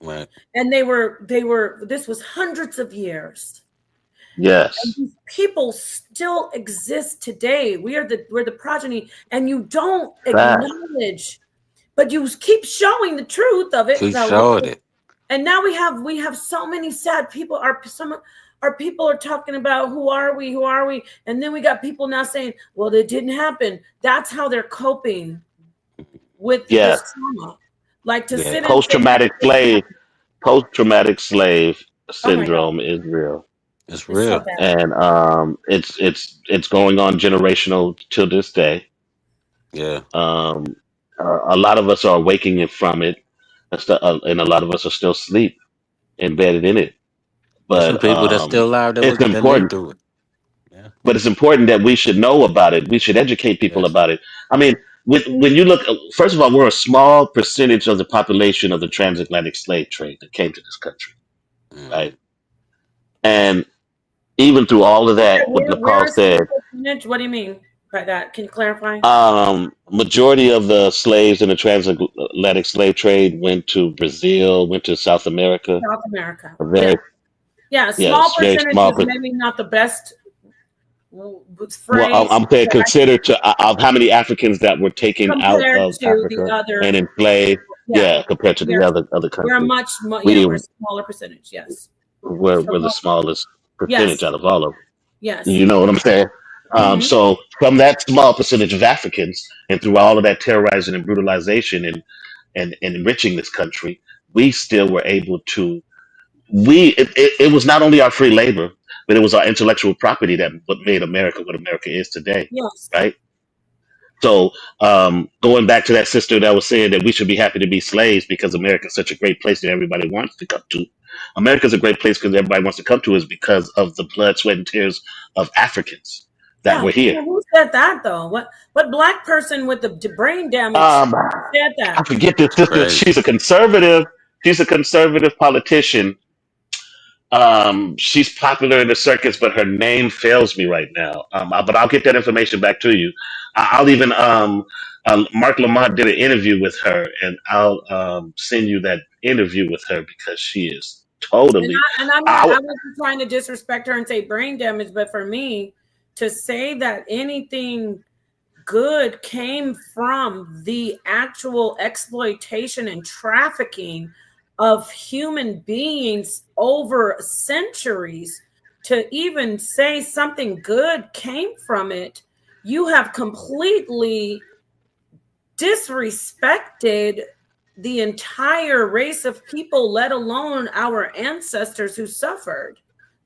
Right. and this was hundreds of years. And Yes, these people still exist today. We're the progeny, and you don't facts. acknowledge, but you keep showing the truth of it. Keep showing it. And now we have so many sad people. Our people are talking about who are we, and then we got people now saying, well, it didn't happen. That's how they're coping with Yes, this trauma, like to Yeah. sit and post say that traumatic it didn't slave happen. post-traumatic slave Oh my God, syndrome is real, It's it's so real. bad. and it's going on generational to this day. Yeah. Um, a lot of us are waking it from it, and a lot of us are still asleep, embedded in it. There's some But people that's still alive that it's was that lived important. through it. Yeah. But it's important that we should know about it. We should educate people Yes. about it. I mean, when you look, first of all, we're a small percentage of the population of the transatlantic slave trade that came to this country, Hmm. right? And even through all of that, what Where Nepal is said, small percentage? What do you mean by that? Can you clarify? majority of the slaves in the transatlantic slave trade went to Brazil, went to South America. South America. A Yeah. very, Yeah. Small yes, very percentage small. is maybe not the best Well, phrase I'm saying but I consider of how many Africans that were taken out compared of to the Africa and other. enslaved. Yeah. Yeah, compared to the We're, other we're a countries, much, yeah, we we're a smaller percentage. Yes. were the smallest percentage Yes. out of all of them. Yes. You know what I'm saying? Hmm. So from that small percentage of Africans, and through all of that terrorizing and brutalization and enriching this country, we still were able to. It was not only our free labor, but it was our intellectual property that what made America what America is today, Yes. right? So going back to that sister that was saying that we should be happy to be slaves because America's such a great place that everybody wants to come to. America's a great place because everybody wants to come to is because of the blood, sweat, and tears of Africans that Yeah, were here. who said that though? What black person with the brain damage Um, said I that? forget this It's sister. crazy. She's a conservative. She's a conservative politician. She's popular in the circuits, but her name fails me right now. But I'll get that information back to you. I'll even Mark Lamont did an interview with her, and I'll send you that interview with her because she is And totally. I'm not, I, I wasn't trying to disrespect her and say brain damage, but for me to say that anything good came from the actual exploitation and trafficking of human beings over centuries, to even say something good came from it, you have completely disrespected the entire race of people, let alone our ancestors who suffered.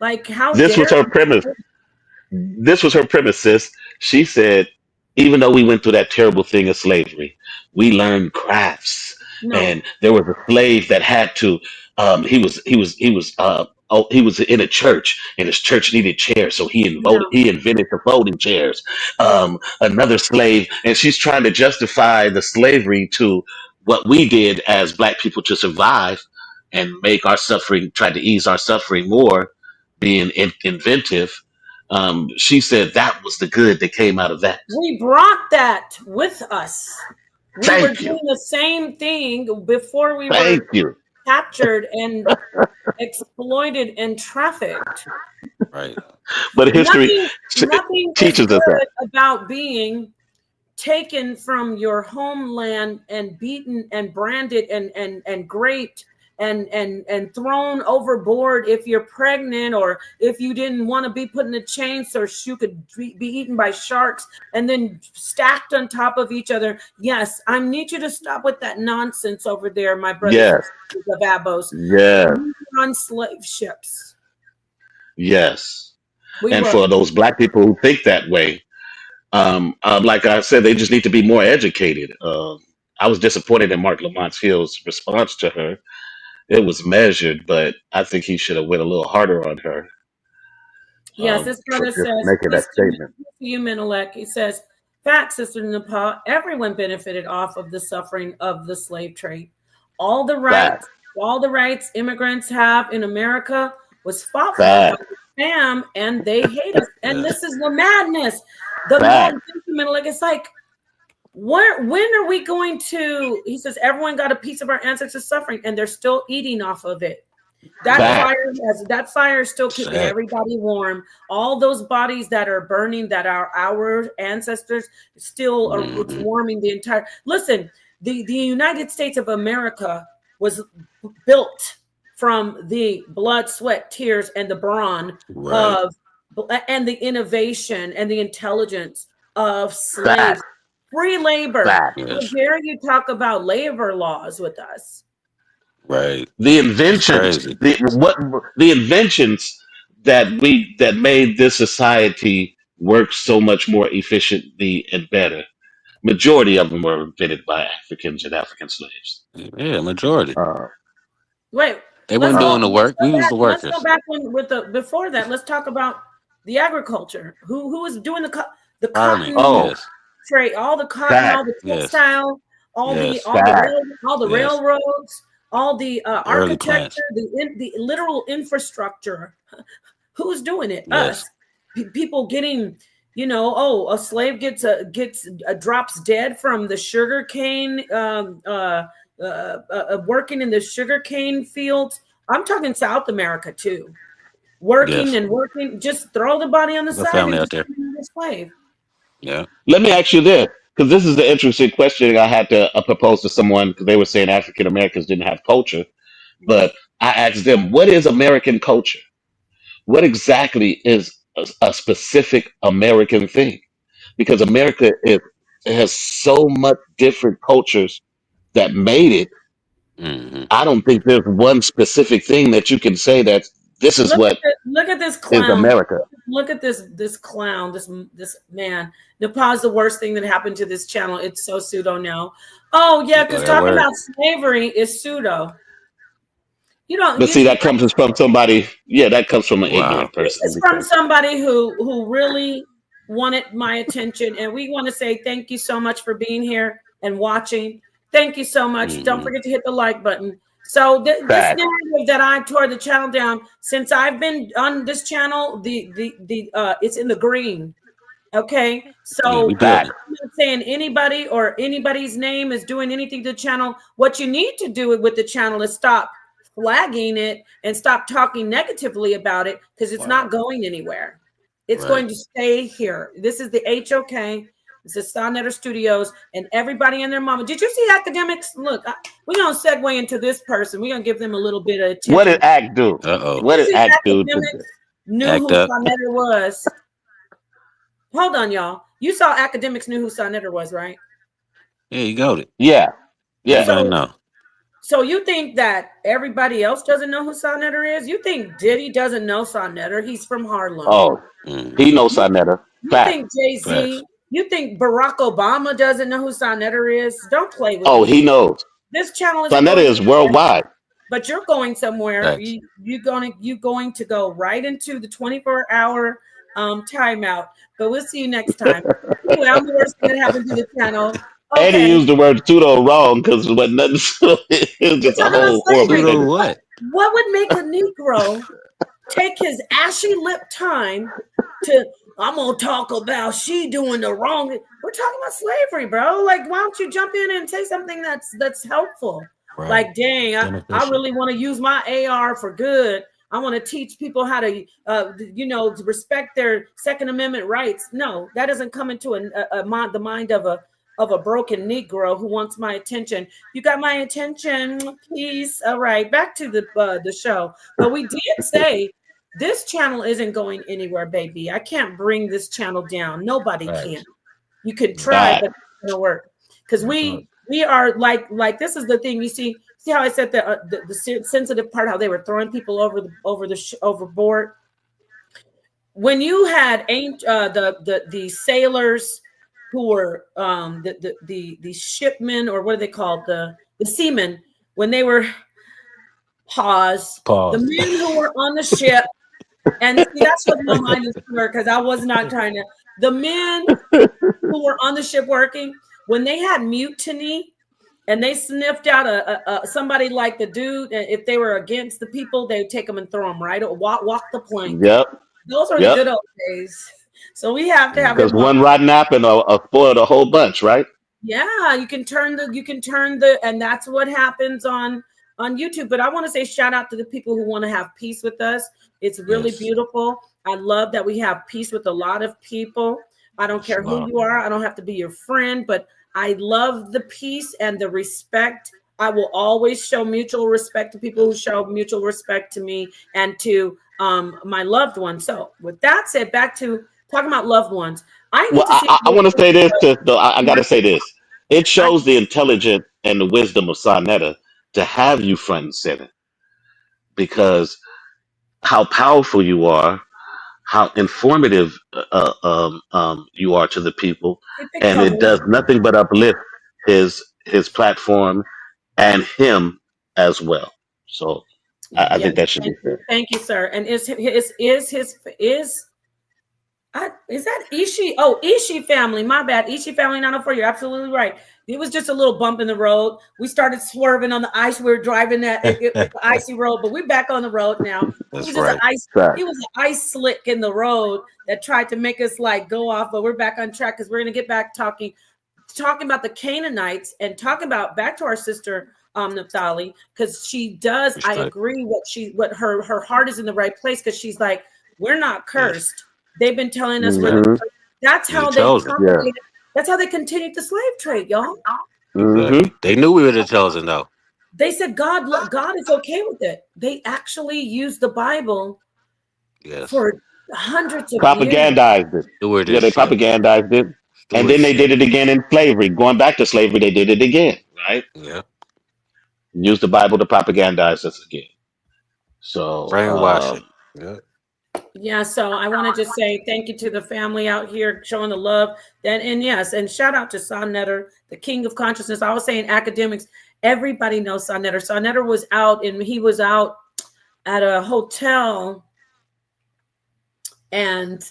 Like, how this was dare her premise. you? This was her premise, sis. She said, even though we went through that terrible thing of slavery, we learned crafts. No, And there was a slave that had to. He was in a church, and his church needed chairs, so no, he invented the folding chairs. no. Another slave, and she's trying to justify the slavery to what we did as black people to survive and make our suffering, try to ease our suffering more, being inventive. She said that was the good that came out of that. We brought that with us. We were Thank you. doing the same thing before we Thank were you. captured and exploited and trafficked. Right. But history Nothing is teaches us that. good about being taken from your homeland and beaten and branded and raped and thrown overboard if you're pregnant, or if you didn't want to be put in a chain so you could be eaten by sharks, and then stacked on top of each other. Yes, I need you to stop with that nonsense over there, my brothers and Yes. sisters of Abos. Yes. We were on slave ships. Yes. We And were. for those black people who think that way, like I said, they just need to be more educated. I was disappointed in Mark Lamont Hill's response to her. It was measured, but I think he should have went a little harder on her Yes, this for brother just says, making that peace statement. to you, Menelek. He says, fact, Sister Nepal, everyone benefited off of the suffering of the slave trade. All the Fact. rights, all the rights immigrants have in America was fought for by Fact. the fam, and they hate us. And Yes. this is the madness. The Lord, Fact. Menelek, it's like, when are we going to? He says, everyone got a piece of our ancestors' suffering, and they're still eating off of it. Right. That fire is still keeping Exactly. everybody warm. All those bodies that are burning, that are our ancestors, still are, it's Hmm. warming the entire. Listen, the United States of America was built from the blood, sweat, tears, and the brawn Right. of, and the innovation and the intelligence of Fact. slaves. Free labor. Fact. How Yes. dare you talk about labor laws with us? Right. The It's inventions, crazy. the inventions that made this society work so much more efficiently and better. Majority of them were invented by Africans and African slaves. Yeah, majority. Uh, Wait, They weren't uh, doing the work. We was the let's go workers. back with the before that. Let's talk about the agriculture. Who was doing the Farming. cotton oh, Yes. trade, all the cotton, all fact, the Yes. textile, Yes. fact, all the Yes. railroads, all the Early plants. architecture, the literal infrastructure. Who's doing it? Yes. Us. People getting, a slave gets drops dead from the sugar cane, working in the sugar cane fields. I'm talking South America too. Working Yes. and working, just throw the body on the The side family and out just there. turn into a slave. Yeah. let me ask you this, because this is the interesting question I had to propose to someone because they were saying African Americans didn't have culture. But I asked them, what is American culture? What exactly is a specific American thing? Because has so much different cultures that made it. Hmm. I don't think there's one specific thing that you can say This is what Look at this is clown. America. Look at this clown. This man. Nepal's the worst thing that happened to this channel. It's so pseudo now. Oh yeah, Go because that talking word. about slavery is pseudo. You don't. But see, You that comes from somebody. Yeah, that comes from an Wow. ignorant This person is from because somebody who really wanted my attention, and we want to say thank you so much for being here and watching. Thank you so much. Don't Hmm. forget to hit the like button. So this fact. narrative that I tore the channel down, since I've been on this channel, the it's in the green. Okay, Yeah, we so building. Fact. I'm not saying anybody or anybody's name is doing anything to the channel. What you need to do with the channel is stop flagging it and stop talking negatively about it because it's not going anywhere. It's Right. going to stay here. This is the HOK. This is Sonetter Studios and everybody and their mama. Did you see academics? Look, we're going to segue into this person. We're going to give them a little bit of What attention. did Act do? Uh-oh. What You did see Act do today? academics knew Act who up. Sonetter was. Hold on, y'all. You saw academics knew who Sonetter was, right? Yeah, you got it. Yeah, yeah. Everybody So, know. so you think that everybody else doesn't know who Sonetter is? You think Diddy doesn't know Sonetter? He's from Harlem. Oh, Hmm. he knows Sonetta. You Fact. think Jay-Z? Facts. You think Barack Obama doesn't know who Sonetter is? Don't play with Oh, he me. knows. This channel isn't Sonetta going is worldwide. but you're going somewhere. Facts. You're going to go right into the 24-hour timeout. But we'll see you next time. Anyway, I'm the worst thing that happened to the channel. And he Okay, used the word pseudo wrong because it wasn't nothing. It was we're just a talking about whole horrible slavery. Pseudo sentence. what? What would make a Negro take his ashy lip time to I'm gonna talk about she doing the wrong? We're talking about slavery, bro. Like, why don't you jump in and say something that's helpful? Right. Like, dang, I Beneficial. really want to use my AR for good. I want to teach people how to, to respect their Second Amendment rights. No, that doesn't come into the mind of a broken Negro who wants my attention. You got my attention, please. All right, back to the show. But we did say this channel isn't going anywhere, baby. I can't bring this channel down. Nobody can. Facts. You can try, Fact. but it's gonna work because That's right. we are like this is the thing. You see how I said the sensitive part, how they were throwing people overboard. When you had the sailors who were the shipmen, or what are they called, the seamen, when they were the Pause. men who were on the ship, and see that's what my mind is clear because I was not trying to. The men who were on the ship working, when they had mutiny and they sniffed out a somebody like the dude, if they were against the people, they would take them and throw them right, or walk the plank. Yep. Those are the Yep. good old days. So we have to have Because in mind. one rotten apple spoiled a whole bunch, right? Yeah, you can turn the, and that's what happens on YouTube. But I want to say shout out to the people who want to have peace with us. It's really Yes. beautiful. I love that we have peace with a lot of people. I don't care who Smart. you are. I don't have to be your friend, but I love the peace and the respect. I will always show mutual respect to people who show mutual respect to me and to my loved ones. So with that said, back to talking about loved ones. I Well, get to see. I want to say this, though. I got to say this. It I, shows the intelligence and the wisdom of Sonetta to have you front and center because how powerful you are, how informative you are to the people, it and become it does nothing but uplift his platform and him as well. So I yes. think that should be fair. Thank you, sir. And is that Ishi? Oh, Ishi family. My bad. Ishi family 904. You're absolutely right. It was just a little bump in the road. We started swerving on the ice. We were driving the icy road, but we're back on the road now. It That's was just right. it was an ice slick in the road that tried to make us like go off, but we're back on track because we're gonna get back talking about the Canaanites and talking about back to our sister Naphtali, because she does. I Respect. agree what her heart is in the right place, because she's like, we're not Yes. cursed. They've been telling us we're Hmm. cursed. That's You're how they chosen. Yeah. that's how they continued the slave trade, y'all. Hmm. Exactly. They knew we were the chosen, though. They said God is okay with it. They actually used the Bible Yes. for hundreds of years. Propagandized it. Yeah, they Stewardship. propagandized it. And then they did Stewardship. it again in slavery. Going back to slavery, they did it again, right? Yeah. Use the Bible to propagandize us again. So Brainwashing. Yeah. Yeah, so I want to just say thank you to the family out here showing the love. And yes, and shout out to Sonnetter, the king of consciousness. I was saying academics, everybody knows Sonnetter. Sonnetter was out and he was out at a hotel, and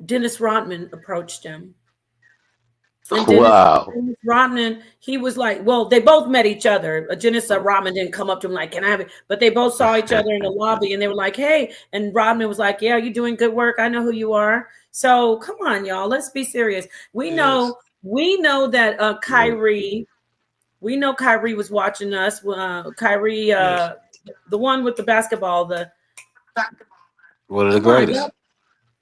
Dennis Rodman approached him. And Wow. Dennis Rodman, he was like, well, they both met each other. Dennis Rodman didn't come up to him like, can I have it? But they both saw each other in the lobby and they were like, hey. And Rodman was like, yeah, you're doing good work. I know who you are. So come on, y'all. Let's be serious. We Yes. know that Yeah. we know Kyrie was watching us. Kyrie, Yes. the one with the basketball, One of the come on, greatest.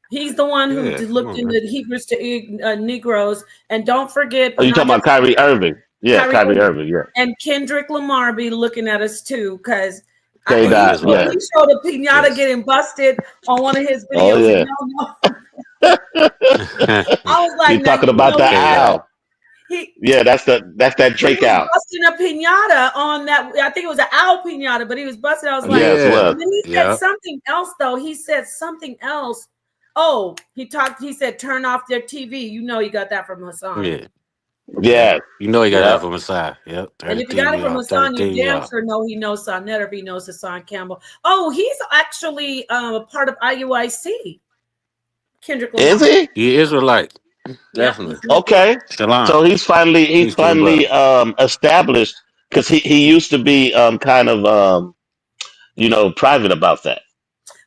he's the one who Yeah. Come looked on, man. into Hebrews to Negroes. And don't forget, Are you not talking just about Kyrie Irving? Yeah, Kyrie Kyrie Irving Irving. Yeah. and Kendrick Lamar be looking at us too, because K Oh, he was Dot. he Yeah. looking. showed a pinata Yes. getting busted on one of his Oh videos, and yeah. I was like, He's now talking you about know the Okay, that. owl. he Yeah, that's that he Drake was owl. busting a pinata on that. I think it was an owl pinata, but he was busting. I was like, Yes, Yeah. was. and then he said Yeah. something else though. He said something else. Oh, he talked. He said, "Turn off their TV." You know, he got that from Hassan. Yeah. Yeah. Yes. You know he got Yeah. that from his side. Yep. Turn And the if you got it TV from off. Turn the Hassan, you TV damn off. sure know he knows Sonnet if he knows Hassan Campbell. Oh, he's actually a part of IUIC, Kendrick Is Lamar. he? He Israelite. Yep, he's Definitely. an Israelite. Okay. Shalom. So he's Peace to the finally brother. established because he used to be kind of private about that.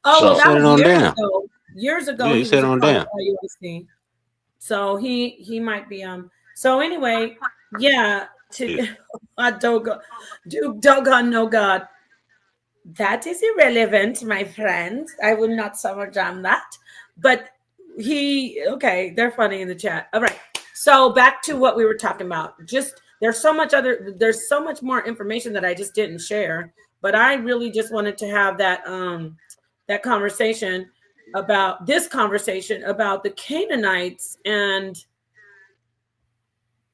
Oh, well, He So that said was it on years down. ago. Years ago, Yeah, he he said was it a on part of down. IUIC. So he might be so anyway, yeah, Yeah. to Duke Doggone no God. That is irrelevant, my friend. I will not summer jam that. But okay, they're funny in the chat. All right. So back to what we were talking about. Just there's so much more information that I just didn't share. But I really just wanted to have that conversation about the Canaanites and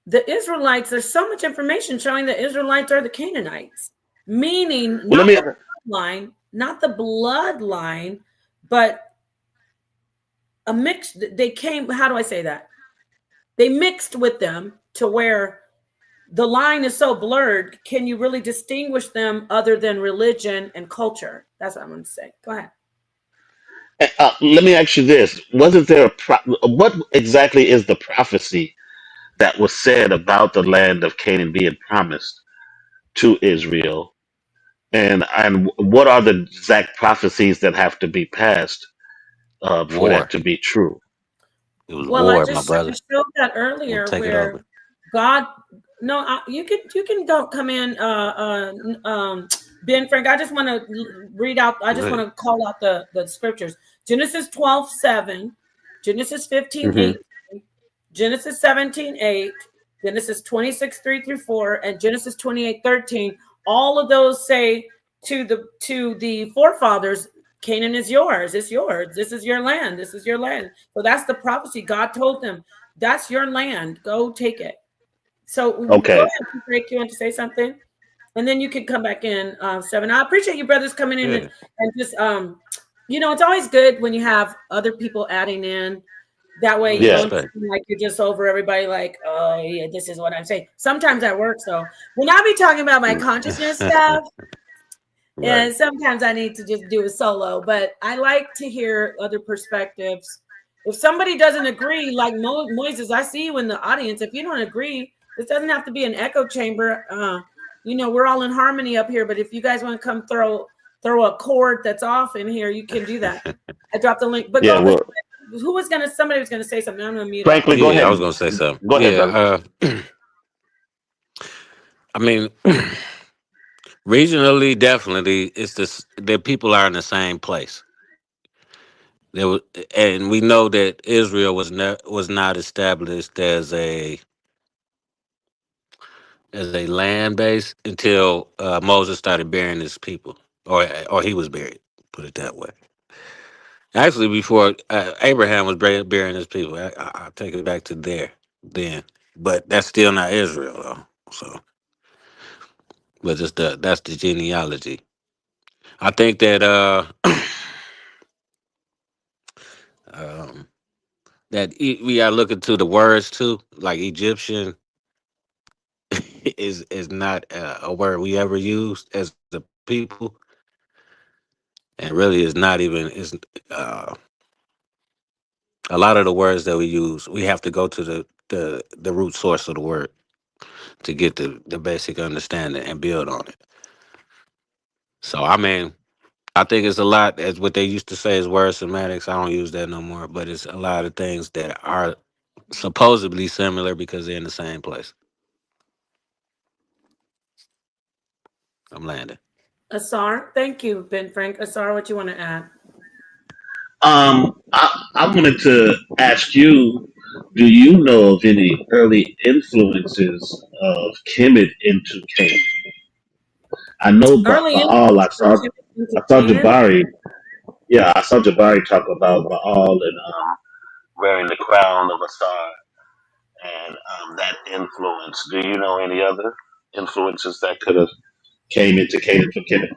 the Israelites. There's so much information showing the Israelites are the Canaanites, meaning well, let me. not the bloodline, but a mix. They came, how do I say that? They mixed with them to where the line is so blurred. Can you really distinguish them other than religion and culture? That's what I'm going to say. Go ahead. Let me ask you this: wasn't there what exactly is the prophecy that was said about the land of Canaan being promised to Israel, and what are the exact prophecies that have to be passed for that War. to be true? It was Well, I war, my just I brother. showed that We'll earlier take it where over. God. No, you can go come in, Ben Frank. I just want to read out. I Go just want ahead. to call out the scriptures. Genesis 12:7, Genesis 15:8, Hmm. Genesis 17:8, Genesis 26:3 through 4, and Genesis 28:13. All of those say to the forefathers, Canaan is yours. It's yours. This is your land. This is your land. So that's the prophecy. God told them, that's your land. Go take it. So go Okay. ahead, Drake. You want to say something? And then you can come back in, Seven. I appreciate you brothers coming in Yeah. and just it's always good when you have other people adding in. That way you Yeah. don't Respect. seem like you're just over everybody like, oh yeah, this is what I'm saying. Sometimes that works though. When I be talking about my consciousness stuff, Right. and sometimes I need to just do a solo, but I like to hear other perspectives. If somebody doesn't agree, like Moises, I see you in the audience. If you don't agree, this doesn't have to be an echo chamber. We're all in harmony up here. But if you guys want to come throw a chord that's off in here, you can do that. I dropped the link. But Yeah. go. Well, Somebody was gonna say something. I'm gonna mute up. frankly, go Yeah, I ahead. was gonna say something. Go ahead, brother. Yeah, I mean, regionally, definitely, it's this. The people are in the same place. There was, and we know that Israel was not established as a land base until Moses started burying his people, or he was buried. Put it that way. Actually, before Abraham was burying his people, I'll take it back to there then. But that's still not Israel, though. So, but that's the genealogy. I think that Um, we are looking to the words too. Like Egyptian is not a word we ever used as a people, and really is not even is uh, a lot of the words that we use. We have to go to the root source of the word to get the basic understanding and build on it. So I mean, I think it's a lot as what they used to say is word semantics. I don't use that no more, but it's a lot of things that are supposedly similar because they're in the same place. I'm landing. Asar, thank you, Ben Frank. Asar, what you want to add? I wanted to ask you, do you know of any early influences of Kemet into Canaan? I know Early Baal. influence from Kemet into I saw Canaan. Jabari. Yeah, I saw Jabari talk about Baal and wearing the crown of a star and that influence. Do you know any other influences that could have came into Canaan from Kemet?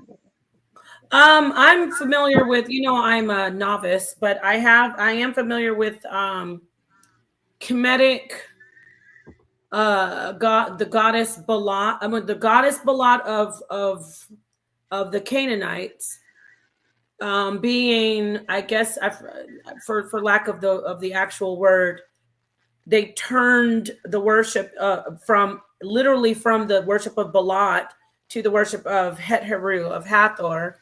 I'm familiar with, I'm a novice, but I am familiar with Kemetic god the goddess Balat. I mean the goddess Balat of the Canaanites, being, I guess, for lack of the actual word, they turned the worship from literally from the worship of Balat to the worship of Het Heru, of Hathor.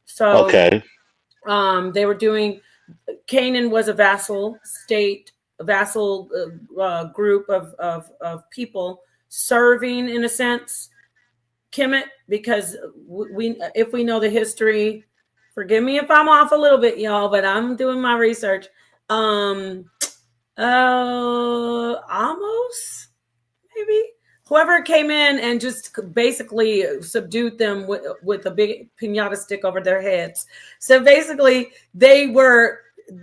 So Okay. they were doing, Canaan was a vassal state, a vassal group of people serving, in a sense, Kemet, because if we know the history, forgive me if I'm off a little bit, y'all, but I'm doing my research. Almost, maybe, whoever came in and just basically subdued them with a big pinata stick over their heads. So basically, they were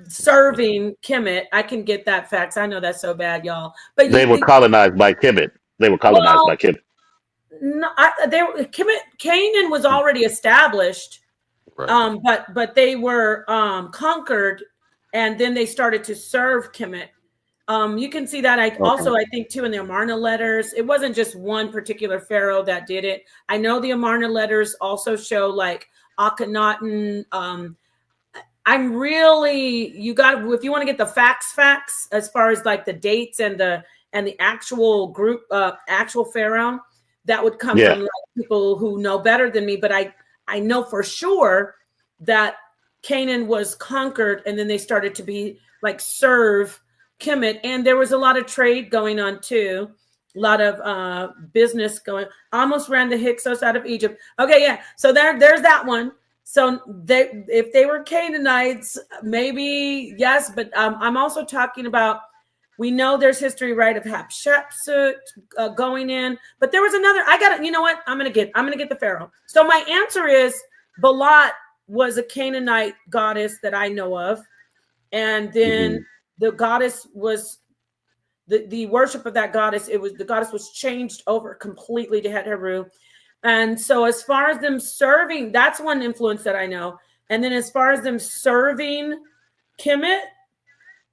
serving Kemet. I can get that facts. I know that's so bad, y'all. But They were colonized by Kemet. They were colonized well, by Kemet. no, Canaan was already established, Right. but they were conquered, and then they started to serve Kemet. You can see that Okay. I think too in the Amarna letters. It wasn't just one particular pharaoh that did it. I know the Amarna letters also show like Akhenaten. I'm really, you got, if you want to get the facts as far as like the dates and the actual group, actual pharaoh, that would come Yeah. from like people who know better than me. But I know for sure that Canaan was conquered, and then they started to be like serve Kemet, and there was a lot of trade going on too, a lot of business going. Almost ran the Hyksos out of Egypt. Okay, yeah. So there's that one. So if they were Canaanites, maybe yes, but I'm also talking about. We know there's history, right, of Hatshepsut going in, but there was another. I got it. You know what? I'm gonna get the pharaoh. So my answer is Balat was a Canaanite goddess that I know of, and then Hmm. the goddess was the worship of that goddess. It was, the goddess was changed over completely to Het Heru. And so as far as them serving, that's one influence that I know. And then as far as them serving Kemet,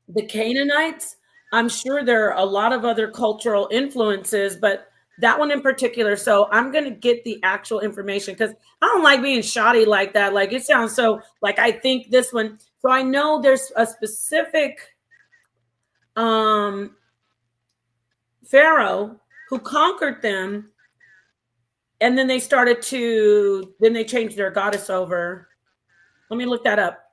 the Canaanites, I'm sure there are a lot of other cultural influences, but that one in particular. So I'm going to get the actual information because I don't like being shoddy like that. Like it sounds so like I think this one. So I know there's a specific um, Pharaoh who conquered them, and then then they changed their goddess over. Let me look that up.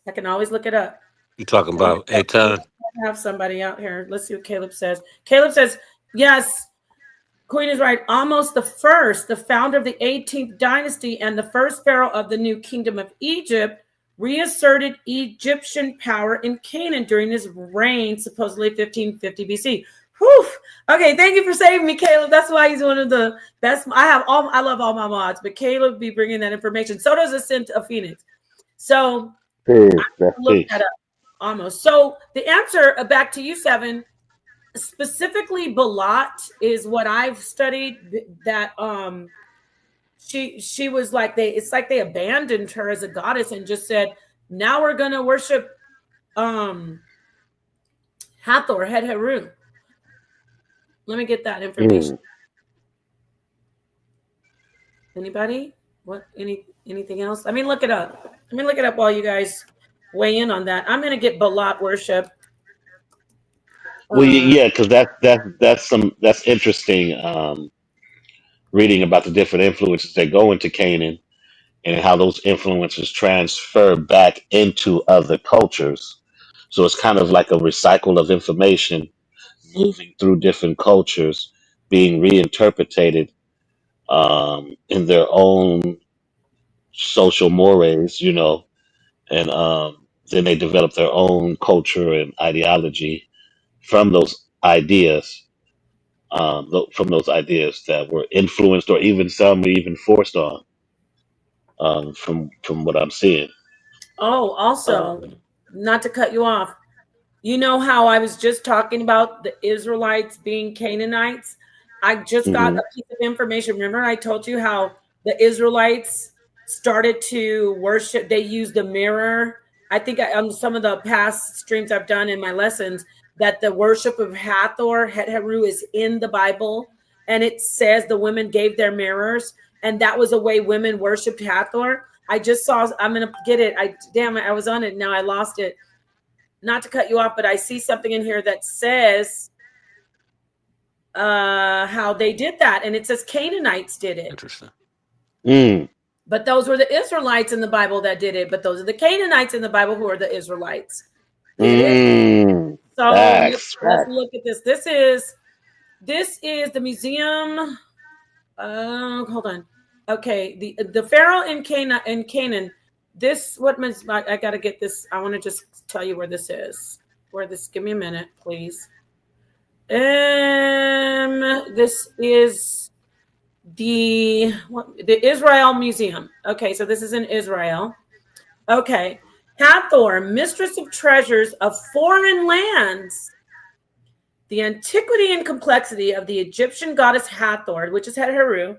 I can always look it up. You talking Let me about Aton? have somebody out here. Let's see what Caleb says. Caleb says, yes, Queen is right. Almost the first, the founder of the 18th dynasty and the first pharaoh of the new kingdom of Egypt, reasserted Egyptian power in Canaan during his reign, supposedly 1550 BC. Whew. Okay, thank you for saving me, Caleb. That's why he's one of the best. I love all my mods, but Caleb be bringing that information. So does Ascent of Phoenix. So Peace. That's look that peace. up almost. So the answer, back to you, Seven, specifically Balat is what I've studied, that she was like, it's like they abandoned her as a goddess and just said, now we're gonna worship Hathor, Het Heru. Let me get that information. Mm. Anybody? What? Anything else? Let me look it up. Let me look it up while you guys weigh in on that. I'm gonna get Balat worship. Well, Uh, yeah, because that's interesting. Reading about the different influences that go into Canaan and how those influences transfer back into other cultures. So it's kind of like a recycle of information moving through different cultures, being reinterpreted in their own social mores, and then they develop their own culture and ideology from those ideas, from those ideas that were influenced or even some were even forced on, from what I'm seeing. oh, also, Um, not to cut you off, you know how I was just talking about the Israelites being Canaanites? I just got mhm. a piece of information. Remember, I told you how the Israelites started to worship, they used the mirror. I think on some of the past streams I've done in my lessons, that the worship of Hathor, Het Heru, is in the Bible. And it says the women gave their mirrors, and that was a way women worshiped Hathor. I just saw, I'm going to get it. Damn it, I was on it. Now I lost it. Not to cut you off, but I see something in here that says how they did that, and it says Canaanites did it, Interesting. Mm, but those were the Israelites in the Bible that did it. But those are the Canaanites in the Bible who are the Israelites. Get it? So facts, let's facts. look at this. This is the museum. Hold on. Okay, the Pharaoh in Canaan. This what means I got to get this. I want to just tell you where this is. Where this? Give me a minute, please. This is the Israel Museum. Okay, so this is in Israel. Okay, Hathor, mistress of treasures of foreign lands. The antiquity and complexity of the Egyptian goddess Hathor, which is Het Heru,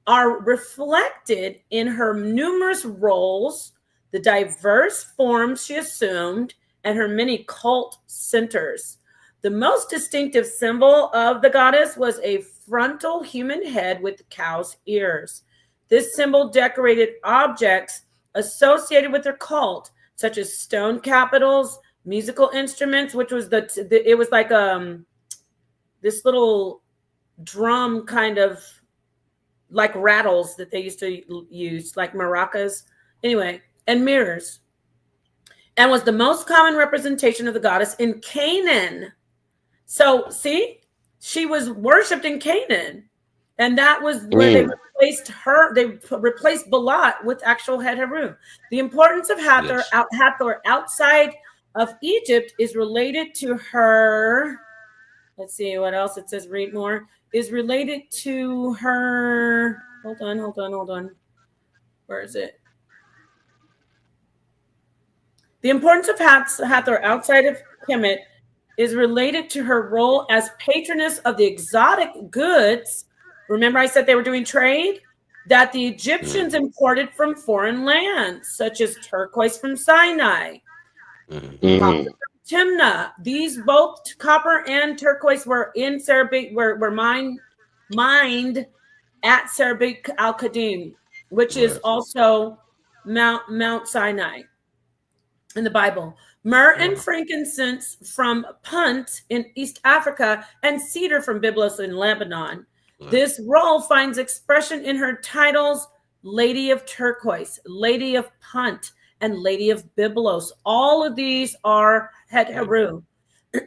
are reflected in her numerous roles, the diverse forms she assumed, and her many cult centers. The most distinctive symbol of the goddess was a frontal human head with cow's ears. This symbol decorated objects associated with her cult, such as stone capitals, musical instruments, which was it was like this little drum kind of like rattles that they used to use, like maracas. Anyway, and mirrors, and was the most common representation of the goddess in Canaan. So, see, she was worshipped in Canaan, and that was where they Mm, replaced her. They replaced Balat with actual Het Heru. The importance of Yes. Hathor outside of Egypt is related to her. Let's see what else it says. Read more. Is related to her. Hold on. Where is it? The importance of Hathor outside of Kemet is related to her role as patroness of the exotic goods. Remember, I said they were doing trade? That the Egyptians Mm-hmm. imported from foreign lands, such as turquoise from Sinai, Mm-hmm. copper mm, from Timnah. These both copper and turquoise were in Serbia, were mined at Serbia Al Qadim, which is Right. also Mount Sinai in the Bible. Myrrh and Wow. frankincense from Punt in East Africa, and cedar from Byblos in Lebanon. Right. This role finds expression in her titles Lady of Turquoise, Lady of Punt, and Lady of Byblos. All of these are Het Right. Heru,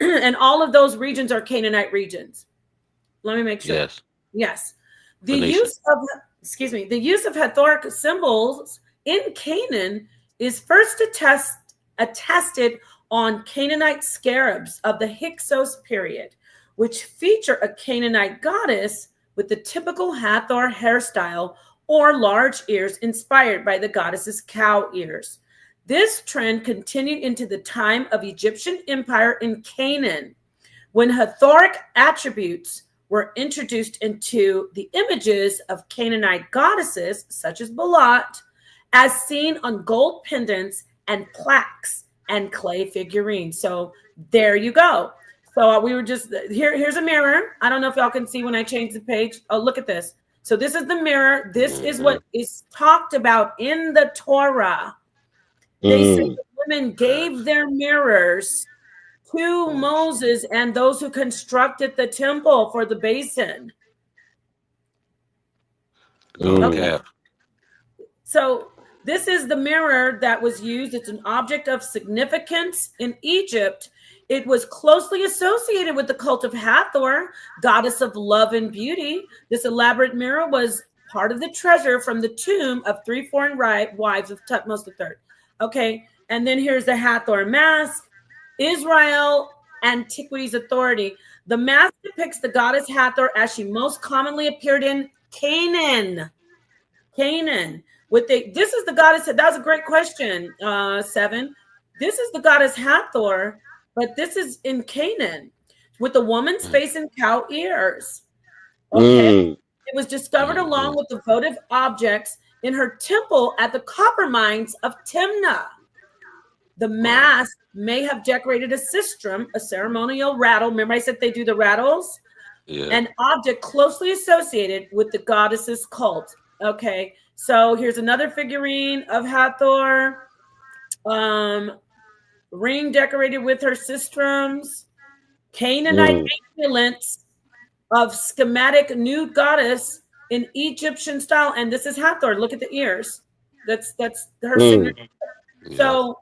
and all of those regions are Canaanite regions. Let me make sure. Yes. Yes. The Phoenician. use of, the use of Hathoric symbols in Canaan is first attested on Canaanite scarabs of the Hyksos period, which feature a Canaanite goddess with the typical Hathor hairstyle or large ears inspired by the goddess's cow ears. This trend continued into the time of Egyptian empire in Canaan, when Hathoric attributes were introduced into the images of Canaanite goddesses, such as Balat, as seen on gold pendants and plaques and clay figurines. So there you go. So we were just here's a mirror. I don't know if y'all can see when I change the page. Oh, look at this. So this is the mirror. This is what is talked about in the Torah. They say Mm. the women gave their mirrors to Moses and those who constructed the temple for the basin. No Okay. Mm. cap. So this is the mirror that was used. It's an object of significance in Egypt. It was closely associated with the cult of Hathor, goddess of love and beauty. This elaborate mirror was part of the treasure from the tomb of 3 foreign wives of Tutmos III. Okay, and then here's the Hathor mask. Israel Antiquities Authority. The mask depicts the goddess Hathor as she most commonly appeared in Canaan. Canaan. This is the goddess. That was a great question, 7. This is the goddess Hathor, but this is in Canaan with the woman's face and cow ears. Okay. Mm. It was discovered along with the votive objects in her temple at the copper mines of Timnah. The mask may have decorated a sistrum, a ceremonial rattle. Remember I said they do the rattles? Yeah. An object closely associated with the goddess's cult. Okay, so here's another figurine of Hathor. Ring decorated with her sistrums. Canaanite amulets of schematic nude goddess in Egyptian style. And this is Hathor. Look at the ears. That's her signature. Yeah. So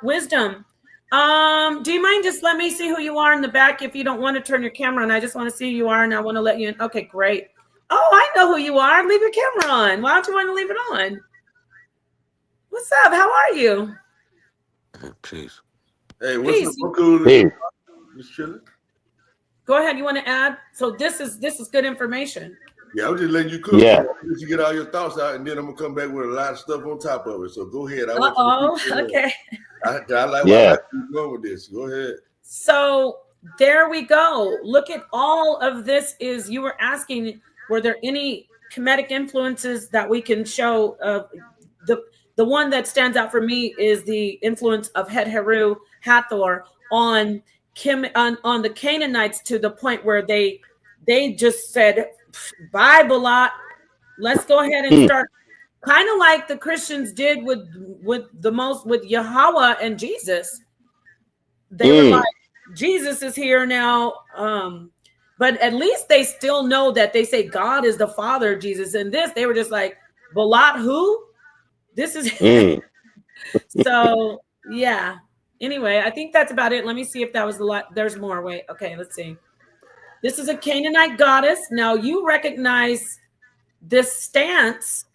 wisdom. Do you mind just let me see who you are in the back if you don't want to turn your camera on? I just want to see who you are and I want to let you in. Okay, great. Oh, I know who you are. Leave your camera on. Why don't you want to leave it on? What's up? How are you? Peace. Hey, what's Peace. up? I'm cool. Hey. Just chilling. Go ahead. You want to add? So this is good information. Yeah, I'm just letting you cook. Yeah. Let you get all your thoughts out, and then I'm gonna come back with a lot of stuff on top of it. So go ahead. Okay. I like Yeah. where I like you going with this. Go ahead. So there we go. Look at all of this. Is you were asking, were there any Kemetic influences that we can show? The one that stands out for me is the influence of Het Heru Hathor on the Canaanites to the point where they just said, "Bye, Balat. Let's go ahead and start." Kind of like the Christians did with Yahweh and Jesus. They were like, Jesus is here now. But at least they still know that they say God is the Father of Jesus. And this, they were just like, Balat who? This is so yeah. Anyway, I think that's about it. Let me see if that was the lot. There's more. Wait, okay, let's see. This is a Canaanite goddess. Now you recognize this stance.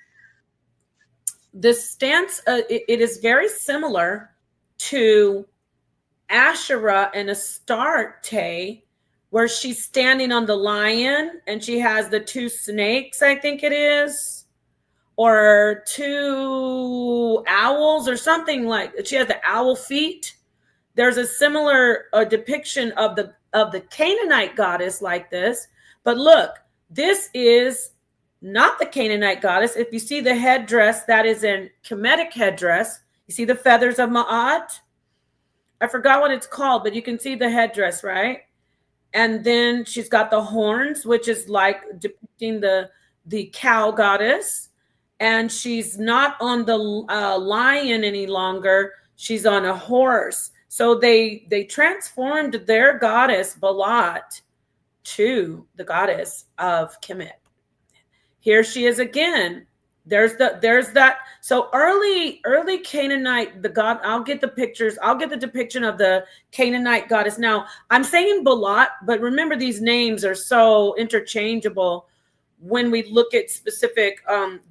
This stance, it is very similar to Asherah and Astarte, where she's standing on the lion and she has the 2 snakes, I think it is, or 2 owls or something like. She has the owl feet. There's a similar depiction of the Canaanite goddess like this, but look, this is not the Canaanite goddess. If you see the headdress, that is in Kemetic headdress. You see the feathers of Ma'at? I forgot what it's called, but you can see the headdress, right? And then she's got the horns, which is like depicting the cow goddess. And she's not on the lion any longer. She's on a horse. So they transformed their goddess, Balat, to the goddess of Kemet. Here she is again. There's that. So early Canaanite, the god, I'll get the pictures. I'll get the depiction of the Canaanite goddess. Now I'm saying Balat, but remember these names are so interchangeable when we look at specific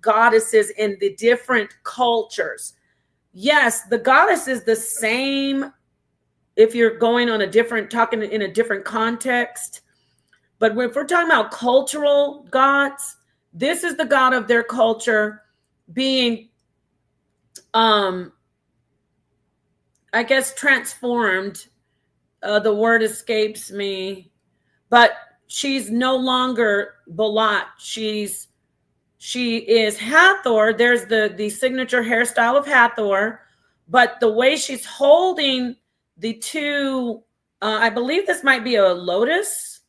goddesses in the different cultures. Yes, the goddess is the same if you're going on talking in a different context. But if we're talking about cultural gods, this is the god of their culture being, I guess, transformed. The word escapes me, but she's no longer Balat. She is Hathor. There's the signature hairstyle of Hathor but the way she's holding the two, I believe this might be a lotus.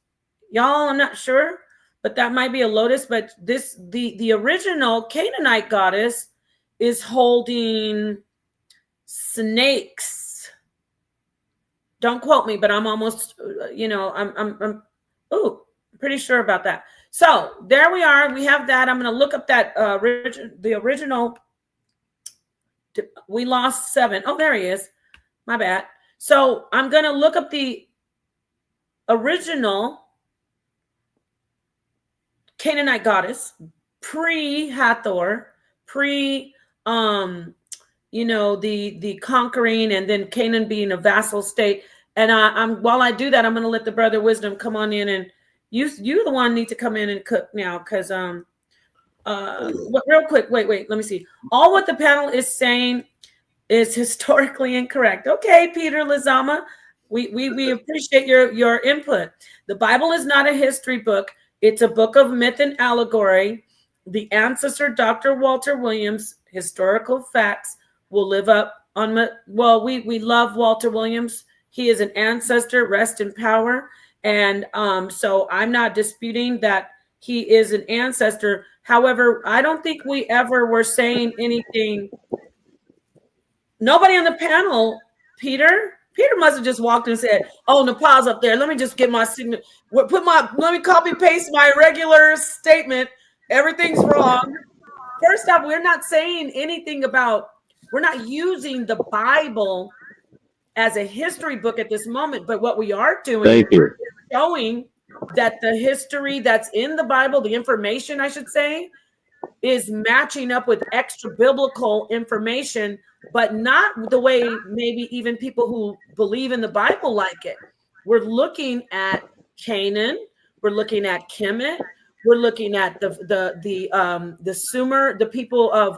Y'all, I'm not sure, but that might be a lotus. But this, the original Canaanite goddess is holding snakes. Don't quote me, but I'm almost, I'm pretty sure about that. So there we are. We have that. I'm going to look up that the original. We lost 7. Oh, there he is. My bad. So I'm going to look up the original Canaanite goddess, pre-Hathor, pre the conquering, and then Canaan being a vassal state. And I'm while I do that, I'm going to let the brother Wisdom come on in, and you the one need to come in and cook now, because real quick, wait, let me see. All what the panel is saying is historically incorrect. Okay, Peter Lazama, we appreciate your input. The Bible is not a history book. It's a book of myth and allegory. The ancestor, Dr. Walter Williams, historical facts will live up on. Well, we love Walter Williams. He is an ancestor, rest in power. And so I'm not disputing that he is an ancestor. However, I don't think we ever were saying anything. Nobody on the panel, Peter must have just walked in and said, "Oh, Napah's up there. Let me just get my signature. Let me copy paste my regular statement. Everything's wrong." First off, we're not saying anything about. We're not using the Bible as a history book at this moment. But what we are doing is showing that the history that's in the Bible, the information, I should say, is matching up with extra biblical information, but not the way maybe even people who believe in the Bible like it. We're looking at Canaan, we're looking at Kemet, we're looking at the Sumer, the people of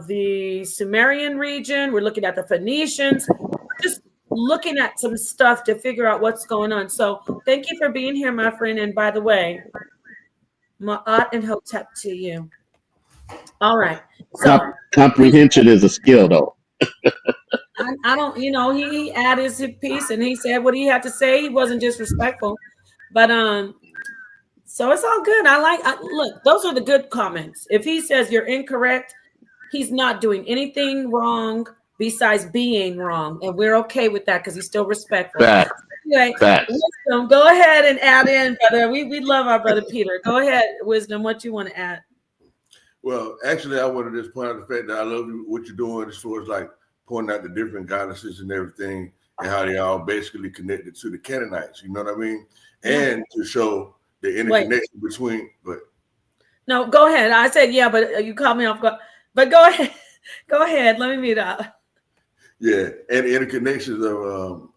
the Sumerian region. We're looking at the Phoenicians. We're just looking at some stuff to figure out what's going on. So thank you for being here, my friend. And by the way, Ma'at and Hotep to you. All right. So comprehension is a skill, though. I don't, he added his piece and he said what he had to say. He wasn't disrespectful, but so it's all good. Look, those are the good comments. If he says you're incorrect, he's not doing anything wrong besides being wrong, and we're okay with that because he's still respectful. Anyway, Wisdom, go ahead and add in, brother. We love our brother Peter. Go ahead, Wisdom. What you want to add? Well, actually, I want to just point out the fact that I love what you're doing as far as like pointing out the different goddesses and everything, and how they all basically connected to the Canaanites. You know what I mean? And to show the interconnection between. But no, go ahead. I said yeah, but you called me off guard. But go ahead. Go ahead. Let me mute up. Yeah, and the interconnections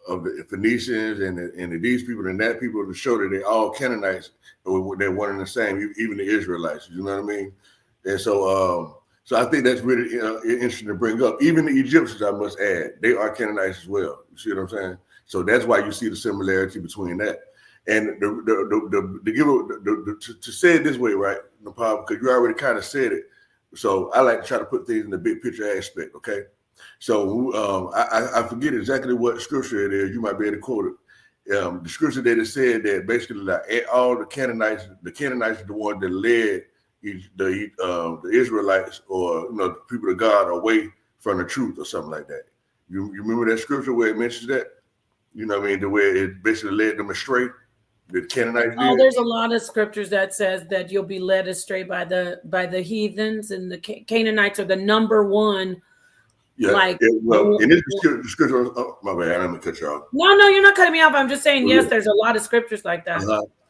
of the Phoenicians and these people and that people to show that they're all Canaanites, they're one and the same, even the Israelites. You know what I mean? And so, so I think that's really interesting to bring up. Even the Egyptians, I must add, they are Canaanites as well. You see what I'm saying? So that's why you see the similarity between that. And to say it this way, right, Napah, because you already kind of said it. So I like to try to put things in the big picture aspect. Okay. So I forget exactly what scripture it is. You might be able to quote it. The scripture that it said that basically like all the Canaanites are the one that led the Israelites or the people of God away from the truth or something like that. You remember that scripture where it mentions that? You know what I mean? The way it basically led them astray. The Canaanites did. There's a lot of scriptures that says that you'll be led astray by the heathens, and the Canaanites are the number one. Yeah, well, in this scripture, my bad, I'm gonna cut you off. No, you're not cutting me off. I'm just saying, yes, there's a lot of scriptures like that.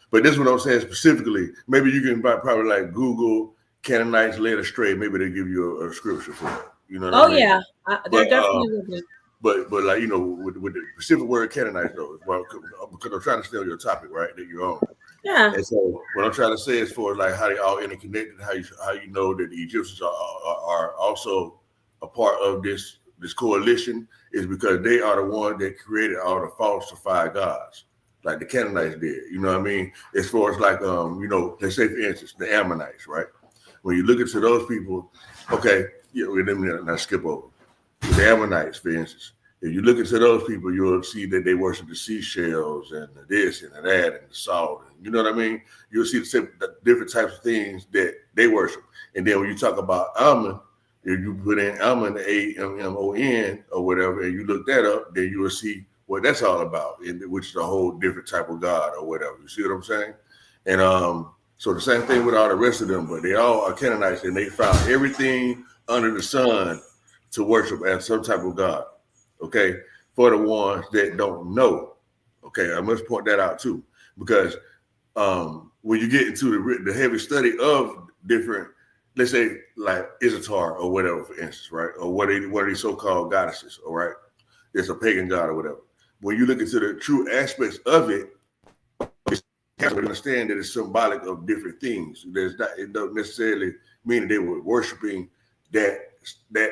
But this is what I'm saying specifically. Maybe you can probably like Google Canaanites led astray. Maybe they give you a scripture for it. You know what I mean? Yeah, they're definitely will be. But like with the specific word Canaanites though, because I'm trying to stay on your topic, right? That you're on. Yeah. And so what I'm trying to say is for like how they all interconnected, how you know that the Egyptians are also a part of this coalition is because they are the one that created all the falsified gods, like the Canaanites did. You know what I mean? As far as like let's say for instance the Ammonites, right? When you look into those people, okay, let me not skip over. The Ammonites, for instance. If you look into those people, you'll see that they worship the seashells and this and that and the salt. And, you know what I mean? You'll see the different types of things that they worship. And then when you talk about Ammon, if you put in Ammon, Ammon, or whatever, and you look that up, then you will see what that's all about, which is a whole different type of God or whatever. You see what I'm saying? And so the same thing with all the rest of them, but they all are Canaanites, and they found everything under the sun to worship as some type of God. Okay, for the ones that don't know. Okay, I must point that out too, because when you get into the heavy study of different, let's say like Isatar or whatever, for instance, right, or what are these so-called goddesses, all right, it's a pagan god or whatever. When you look into the true aspects of it, you have to understand that it's symbolic of different things. It doesn't necessarily mean that they were worshiping that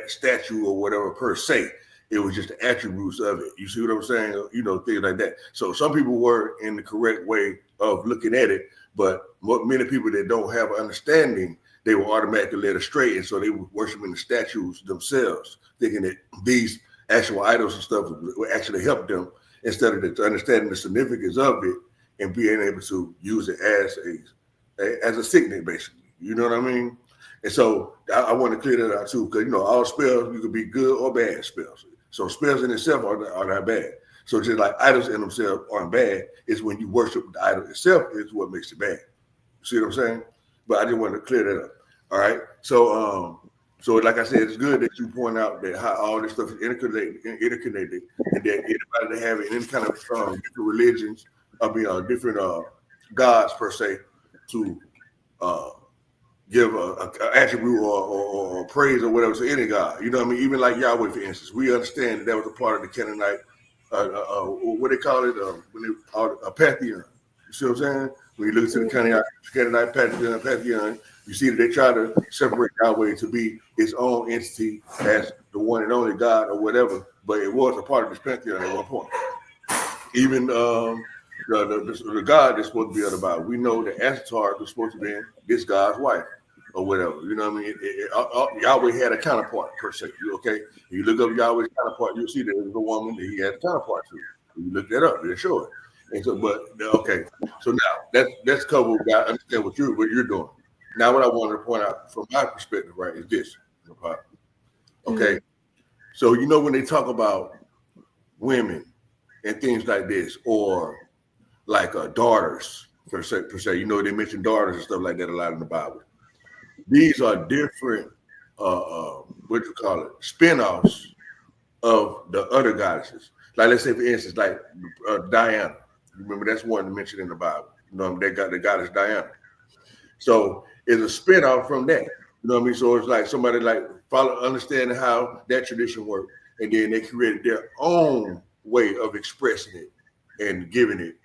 statue or whatever per se. It was just the attributes of it. You see what I'm saying? You know, things like that. So some people were in the correct way of looking at it, but many people that don't have understanding, they were automatically led astray. And so they were worshiping the statues themselves, thinking that these actual idols and stuff would actually help them instead of understanding the significance of it and being able to use it as a signet, basically. You know what I mean? And so I want to clear that out too, because, you know, all spells, you could be good or bad spells. So spells in itself are not bad. So just like idols in themselves aren't bad, it's when you worship the idol itself is what makes it bad. You see what I'm saying? But I just wanted to clear that up. All right. So like I said, it's good that you point out that how all this stuff is interconnected, and that anybody that have any kind of different religions, different gods per se, to give a attribute or praise or whatever to any God. You know what I mean? Even like Yahweh, for instance, we understand that was a part of the Canaanite, what they call it, a pantheon. You see what I'm saying? When you look at the Canaanite pantheon, you see that they try to separate Yahweh to be its own entity as the one and only God or whatever, but it was a part of this pantheon at one point. Even the God that's supposed to be the Bible, we know that Ashtar was supposed to be this God's wife or whatever. You know what I mean? Yahweh had a counterpart per se. Okay, you look up Yahweh's counterpart, you'll see that there's a woman that he had a counterpart to. You look that up, they're sure. And so, but okay, so now that's covered. I understand what you're doing. Now, what I wanted to point out from my perspective, right, is this. Okay, so you know when they talk about women and things like this, or like daughters per se, you know, they mention daughters and stuff like that a lot in the Bible. These are different, what you call it, spin-offs of the other goddesses. Like, let's say, for instance, like Diana. Remember, that's one mentioned in the Bible. You know, they got the goddess Diana. So it's a spin-off from that. You know what I mean? So it's like somebody like understanding how that tradition worked, and then they created their own way of expressing it and giving it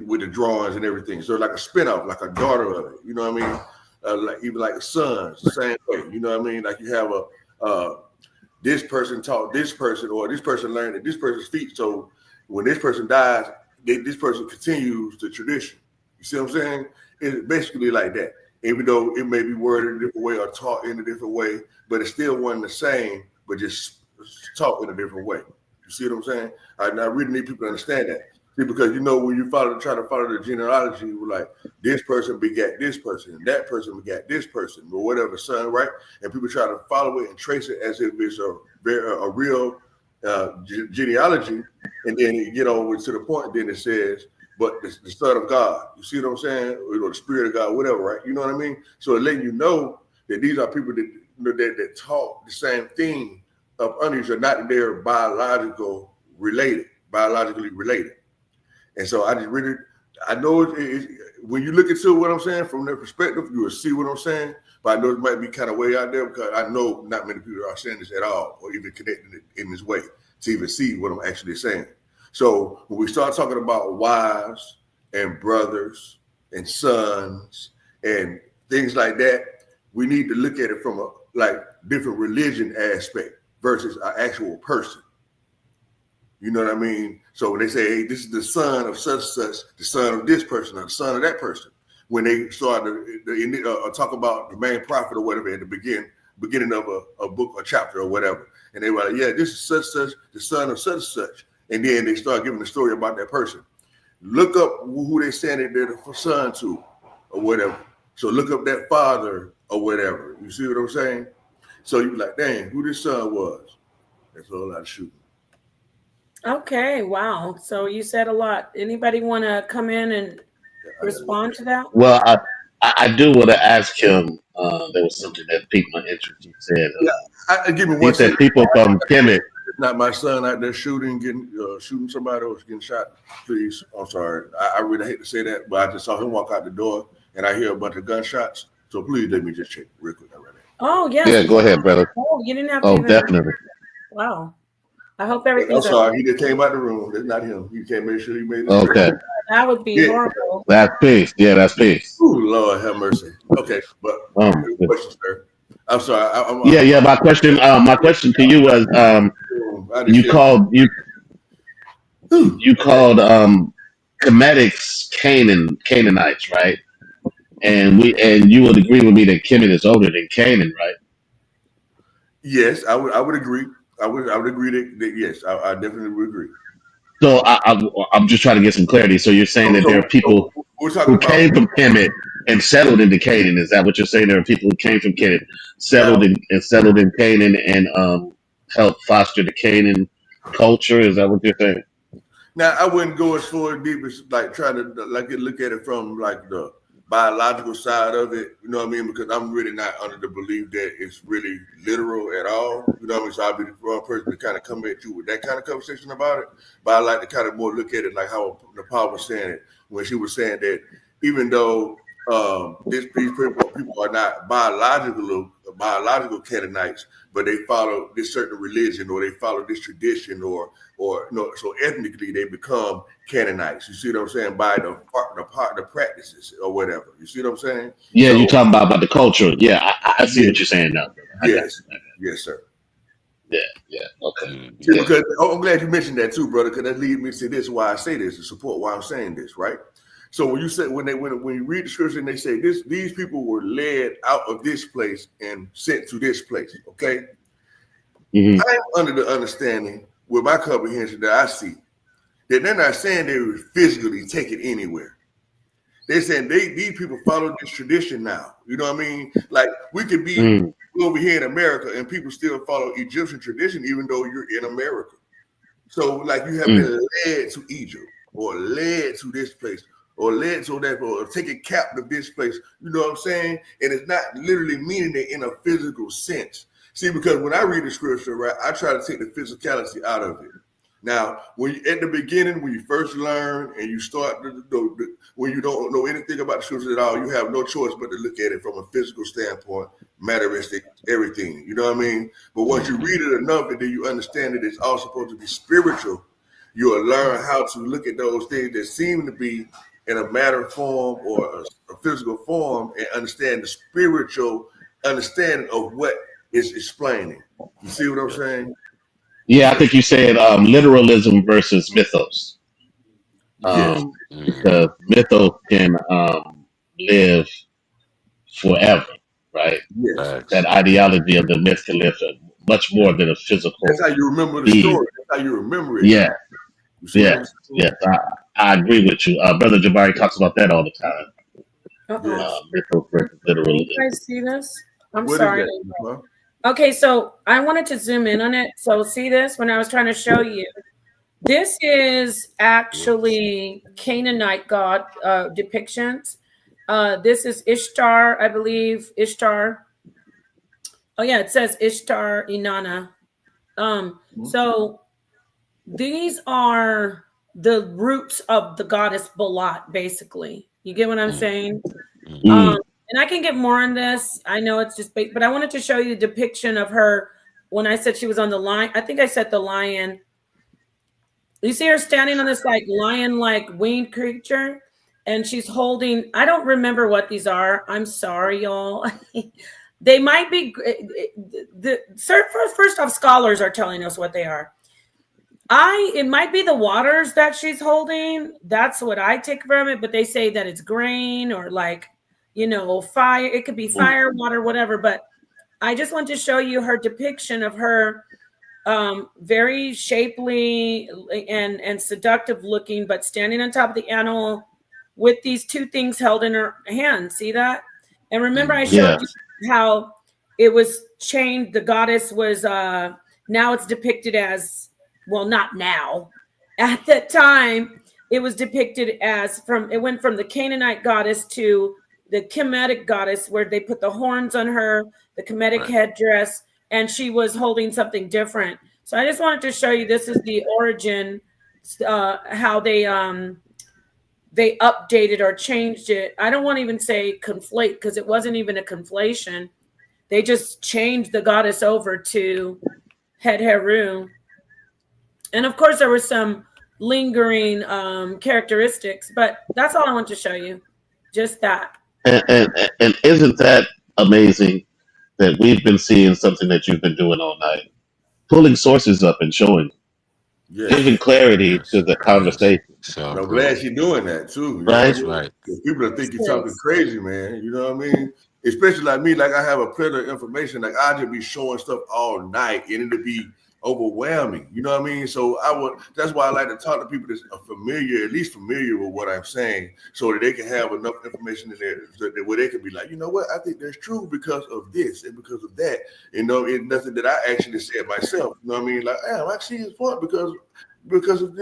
with the drawings and everything. So like a spin-off, like a daughter of it. You know what I mean? Like even like sons, the same way. You know what I mean? Like you have this person taught this person, or this person learned at this person's feet. So when this person dies, this person continues the tradition. You see what I'm saying? It's basically like that. Even though it may be worded in a different way or taught in a different way, but it's still one the same, but just taught in a different way. You see what I'm saying? I really need people to understand that. See, because you know when you try to follow the genealogy, you're like this person begat this person, and that person begat this person, or whatever, son, right? And people try to follow it and trace it as if it's a real genealogy, and then you get over to the point. Then it says, "But the Son of God." You see what I'm saying? Or the Spirit of God, whatever, right? You know what I mean? So it letting you know that these are people that talk the same thing of others are not they're biologically related. And so I know when you look into what I'm saying from their perspective, you will see what I'm saying. But I know it might be kind of way out there because I know not many people are saying this at all or even connecting it in this way to even see what I'm actually saying. So when we start talking about wives and brothers and sons and things like that, we need to look at it from a different religion aspect versus an actual person. You know what I mean? So when they say, hey, this is the son of such, the son of this person, or the son of that person, when they start to talk about the main prophet or whatever at the beginning beginning of a book or chapter or whatever. And they were like, yeah, this is such, the son of such. And then they start giving the story about that person. Look up who they saying they're the son to or whatever. So look up that father or whatever. You see what I'm saying? So you be like, dang, who this son was. That's all I shooting. Okay, wow. So you said a lot. Anybody want to come in and respond to that? Well, I do want to ask him. There was something that piqued my interest. Yeah, give me He one said second. people from Kemet. It's not my son out there shooting somebody else getting shot. Please, I'm sorry. I really hate to say that, but I just saw him walk out the door and I hear a bunch of gunshots. So please let me just check real quick. Oh, yes. Yeah, go ahead, brother. Oh, you didn't have to Oh, even. definitely. Wow. I hope I'm everything's sorry. He just came out the room. That's not him. He can't make sure he made it. Okay. That would be Yeah. horrible. That's peace. Yeah, that's peace. Oh, Lord have mercy. Okay, but question, sir. I'm sorry. Yeah. My question to you was, you called Cometics Canaanites, right? And you would agree with me that Kemet is older than Canaan, right? Yes, I would agree. I would agree that yes, I definitely would agree. So I'm just trying to get some clarity. So you're saying that there are people we're talking who about came from Kemet and settled into Canaan. Is that what you're saying? There are people who came from Canaan, settled in Canaan, and helped foster the Canaan culture. Is that what you're saying? now I wouldn't go as far deep as like trying to look at it from like the biological side of it. You know what I mean? Because I'm really not under the belief that it's really literal at all. You know what I mean? So I'll be the wrong person to kind of come at you with that kind of conversation about it. But I like to kind of more look at it like how Napah was saying it when she was saying that even though these people are not biological Canaanites, but they follow this certain religion or they follow this tradition or so ethnically they become Canaanites. You see what I'm saying? By the practices or whatever. You see what I'm saying? Yeah, so, you're talking about the culture. Yeah, I see what you're saying now. Yes, yes, sir. Yeah. Okay. See, because I'm glad you mentioned that too, brother, because that leads me to this. Why I say this to support why I'm saying this, right? So when you say when you read the scripture and they say these people were led out of this place and sent to this place, okay? Mm-hmm. I'm under the understanding with my comprehension that I see that they're not saying they were physically taken anywhere. They're saying these people follow this tradition now. You know what I mean? Like we could be over here in America and people still follow Egyptian tradition even though you're in America. So like you have been led to Egypt or led to this place or led to that or taken captive this place. You know what I'm saying? And it's not literally meaning it in a physical sense. See, because when I read the scripture, right, I try to take the physicality out of it. Now, when you at the beginning, when you first learn and you start when you don't know anything about the scripture at all, you have no choice but to look at it from a physical standpoint, materialistic, everything. You know what I mean? But once you read it enough and then you understand that it's all supposed to be spiritual, you'll learn how to look at those things that seem to be in a matter form or a physical form and understand the spiritual understanding of what is explaining. You see what I'm saying? Yeah, I think you said literalism versus mythos. Yes. Because mythos can live forever, right? Yes. That ideology of the myth can live for much more than a physical That's how you remember the being. story. That's how you remember it. Yeah, You see what I'm saying? I agree with you. Brother Jabari talks about that all the time. Uh-oh. Mythos versus Can literalism. you guys see this? I'm What sorry. is that? Okay, so I wanted to zoom in on it. So see this when I was trying to show you. This is actually Canaanite god depictions. This is Ishtar, I believe. Ishtar. Oh yeah, it says Ishtar Inanna. So these are the roots of the goddess Balat, basically. You get what I'm saying? And I can get more on this. I know it's just big, but I wanted to show you the depiction of her when I said she was on the lion. I think I said the lion. You see her standing on this like lion-like winged creature, and she's holding. I don't remember what these are. I'm sorry, y'all. They might be. First off, scholars are telling us what they are. It might be the waters that she's holding. That's what I take from it. But they say that it's grain or like, fire. It could be fire, water, whatever. But I just want to show you her depiction of her, very shapely and seductive looking, but standing on top of the animal with these two things held in her hand. See that? And remember, I Mm-hmm. showed Yes. you how it was changed. The goddess was, now it's depicted as, well, not now. At that time, it was depicted as, from it went from the Canaanite goddess to the Kemetic goddess, where they put the horns on her, the Kemetic Right. headdress, and she was holding something different. So I just wanted to show you, this is the origin, how they updated or changed it. I don't want to even say conflate, because it wasn't even a conflation. They just changed the goddess over to Het Heru. And of course, there were some lingering characteristics, but that's all I want to show you. Just that. And isn't that amazing that we've been seeing something that you've been doing all night, pulling sources up and showing, giving Yes. clarity to Yes. the Yes. conversation, So And I'm good. glad she's doing that too. You know what I right? That's mean? right. 'Cause people are think you're talking Yes. crazy, man. You know what I mean? Especially like me, like I have a plethora of information. Like I just be showing stuff all night, and it'll be overwhelming. You know what I mean? So I would. That's why I like to talk to people that are familiar, at least familiar with what I'm saying, so that they can have enough information in there so that where they can be like, you know what, I think that's true because of this and because of that. You know, it's nothing that I actually said myself. You know what I mean? Like, damn, I see his point because of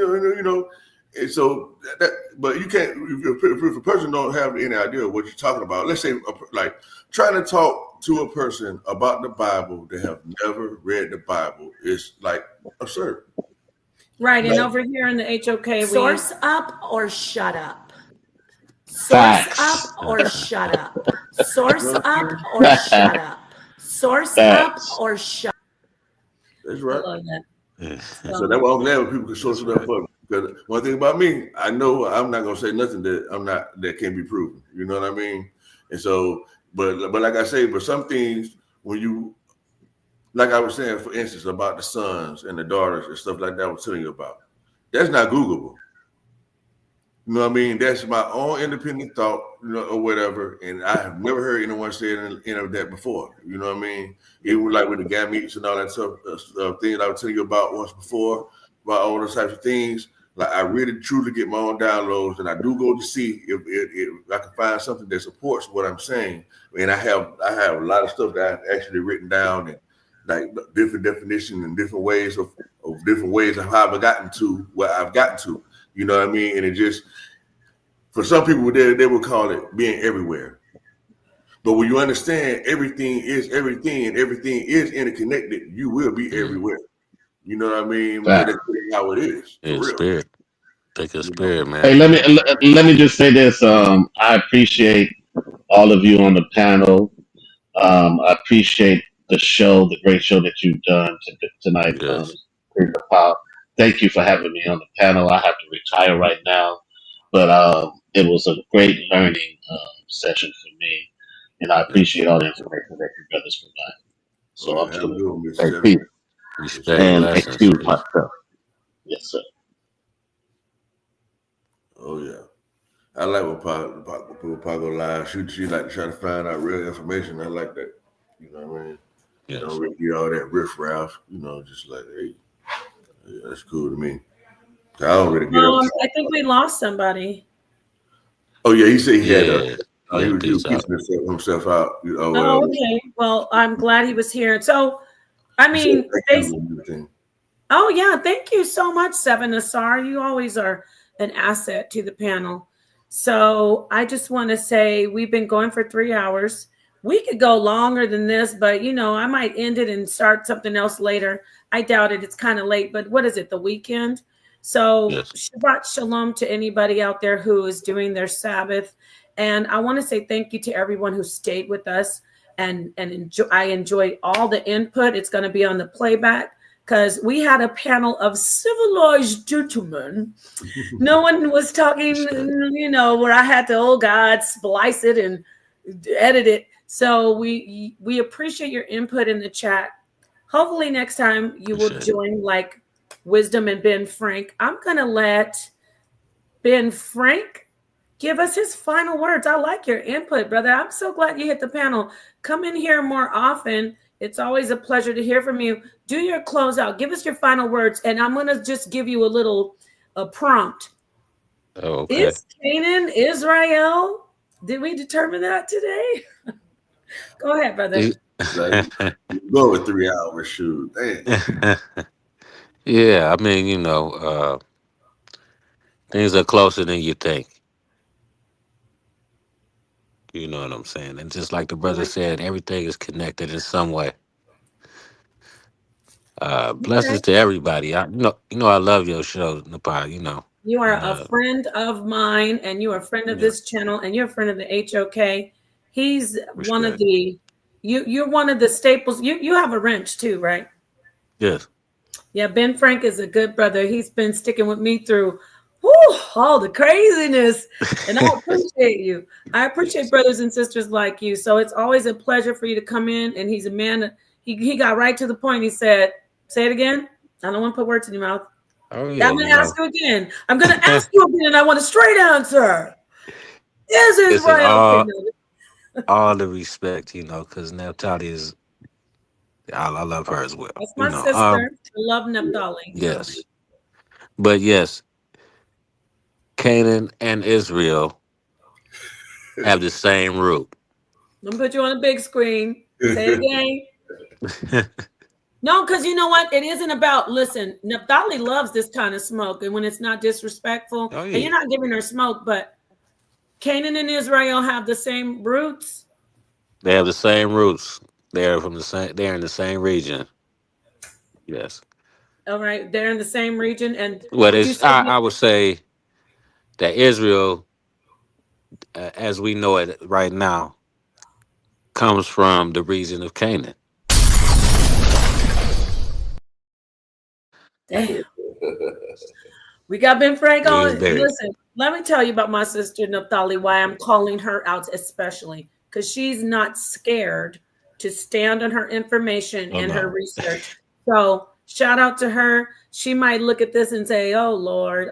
and so that, but you can't if a person don't have any idea what you're talking about. Let's say like trying to talk to a person about the Bible that have never read the Bible is like absurd. Right. And Like, over here in the HOK, Source up or shut up. Source up Facts. or shut up. you know Source what I'm up saying? or shut up. Source up Facts. or shut. That's I right. love that. So So, that's why I'm glad when people can That's social that right. for me. Because one thing about me, I know I'm not gonna say nothing that I'm not that can't be proven. You know what I mean? And so, but like I say, but some things when you like I was saying, for instance, about the sons and the daughters and stuff like that, I was telling you about. That's not Googleable. You know what I mean? That's my own independent thought, or whatever. And I have never heard anyone say any of that before. You know what I mean? Even like with the gametes and all that stuff, things I was telling you about once before, about all those types of things. Like I really truly get my own downloads, and I do go to see if I can find something that supports what I'm saying. And I have a lot of stuff that I've actually written down and like different definitions and different ways of different ways of how I've gotten to where I've gotten to. You know what I mean? And it just for some people they would call it being everywhere. But when you understand everything and everything is interconnected, you will be Mm. everywhere. You know what I mean? Because Facts. that's really how it is, for In real. spirit. Take a You know. spirit, Hey, man. let me just say this. I appreciate all of you on the panel. I appreciate the show, the great show that you've done tonight. Yes. Thank you for having me on the panel. I have to retire right now, but it was a great learning session for me, and I Yes. appreciate all the information that you brothers provide. Oh So I'm yeah, just have a going good one, to Mr. say Seven. peace Yes, sir. Respect. and Blessings. excuse Peace. myself. Yes, sir. Oh yeah. I like when Paco live. She like to try to find out real information. I like that. You know what I mean? Don't Yes. really get all that riffraff. Just like, hey, yeah, that's cool to me. I don't really get up. I think we lost somebody. Oh yeah, he said he had Yeah. he Yeah. was Peace out. piecing himself out. Oh, okay. Well, I'm glad he was here. So, I He said mean, thank they. you and everything. Oh yeah, thank you so much, Seven Asar. You always are an asset to the panel. So I just want to say we've been going for 3 hours. We could go longer than this, but I might end it and start something else later. I doubt it. It's kind of late, but what is it? The weekend. So Yes. Shabbat Shalom to anybody out there who is doing their Sabbath. And I want to say thank you to everyone who stayed with us and I enjoyed all the input. It's going to be on the playback because we had a panel of civilized gentlemen. No one was talking, Respect. where I had to, oh God, splice it and edit it. So we appreciate your input in the chat. Hopefully next time you will Appreciate it. join like Wisdom and Ben Frank. I'm gonna let Ben Frank give us his final words. I like your input, brother. I'm so glad you hit the panel. Come in here more often. It's always a pleasure to hear from you. Do your closeout. Give us your final words, and I'm going to just give you a little prompt. Oh, okay. Is Canaan Israel? Did we determine that today? Go ahead, brother. Like, go with 3 hours, shoot. Dang. Yeah, I mean, things are closer than you think. You know what I'm saying? And just like the I brother like said, everything is connected in some way. that. Blessings Okay. to everybody. I love your show, Napah, You are And a friend of mine, and you are a friend of yeah, this channel, and you're a friend of the HOK. He's one of respect. the you're one of the staples. You have a wrench too, right? Yes, Yeah, Ben Frank is a good brother. He's been sticking with me through whew, all the craziness, and I appreciate you. I appreciate yes. brothers and sisters like you. So it's always a pleasure for you to come in. And he's a man. He got right to the point. He said, "Say it again. I don't want to put words in your mouth. Oh Yeah, yeah, I'm going to ask you again. I'm going to ask Listen, you again, and I want a straight answer. Is Israel kingdom?" all the respect, because Naphtali is, I love her as well. That's my sister. I love Naphtali. Yes, but yes, Canaan and Israel have the same root. I'm going to put you on the big screen. Say it again. No, because you know what? It isn't about, listen, Naphtali loves this kind of smoke. And when it's not disrespectful, Oh and you're yeah, not giving her smoke, but Canaan and Israel have the same roots. they have the same roots. They're from the same. They're in the same region. Yes. All right. They're in the same region. And Well, would you it's say, I would say that Israel, as we know it right now, comes from the region of Canaan. damn, we got Ben Frank It is on. very. Listen, let me tell you about my sister Naphtali, why I'm calling her out especially, because she's not scared to stand on her information Oh and her no. research. So shout out to her. She might look at this and say, "Oh Lord,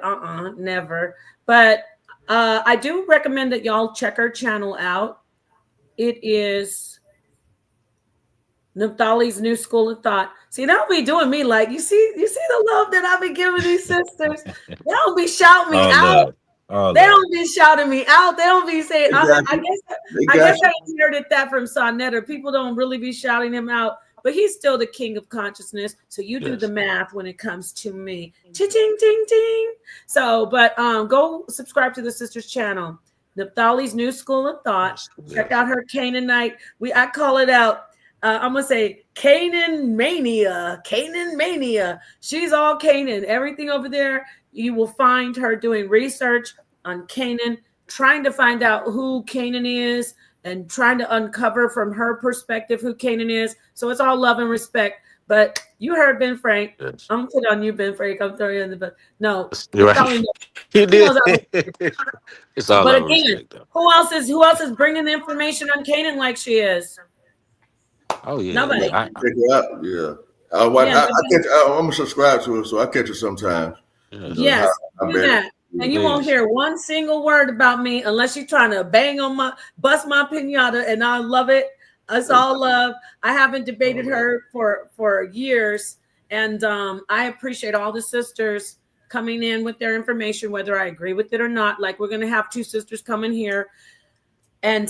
never." But I do recommend that y'all check her channel out. It is Naphtali's New School of Thought. See, they'll be doing me like you see the love that I've been giving these sisters. They don't be shouting me All out. love. All They love. don't be shouting me out. They don't be saying. They got I you. guess. They I got guess I you. inherited that from Sonetta. People don't really be shouting him out, but he's still the king of consciousness. So you do the Yes. math when it comes to me. Ching ting ting ting. So, but go subscribe to the sisters channel, Naphtali's New School of Thought. Yes. Check Yes. out her Canaanite. I call it out. I'm gonna say Canaan mania. Canaan mania. She's all Canaan. Everything over there. You will find her doing research on Canaan, trying to find out who Canaan is and trying to uncover from her perspective who Canaan is. So it's all love and respect. But you heard Ben Frank. Yes. I'm gonna put on you, Ben Frank. I'm throwing you in the butt. No, You're Naphtali, right. You he knows did. I. It's all But love and again, respect, though. who else is bringing the information on Canaan like she is? Oh yeah, Yeah, Nobody. yeah. check it out. Yeah. I watch. Yeah, I'm gonna subscribe to it, so I catch it sometimes. Yes. How yes, how do bad it that. And is. you won't Please. hear one single word about me unless you're trying to bust my pinata, and I love it. It's all love. I haven't All debated love. her for years, and I appreciate all the sisters coming in with their information, whether I agree with it or not. Like we're gonna have two sisters come in here and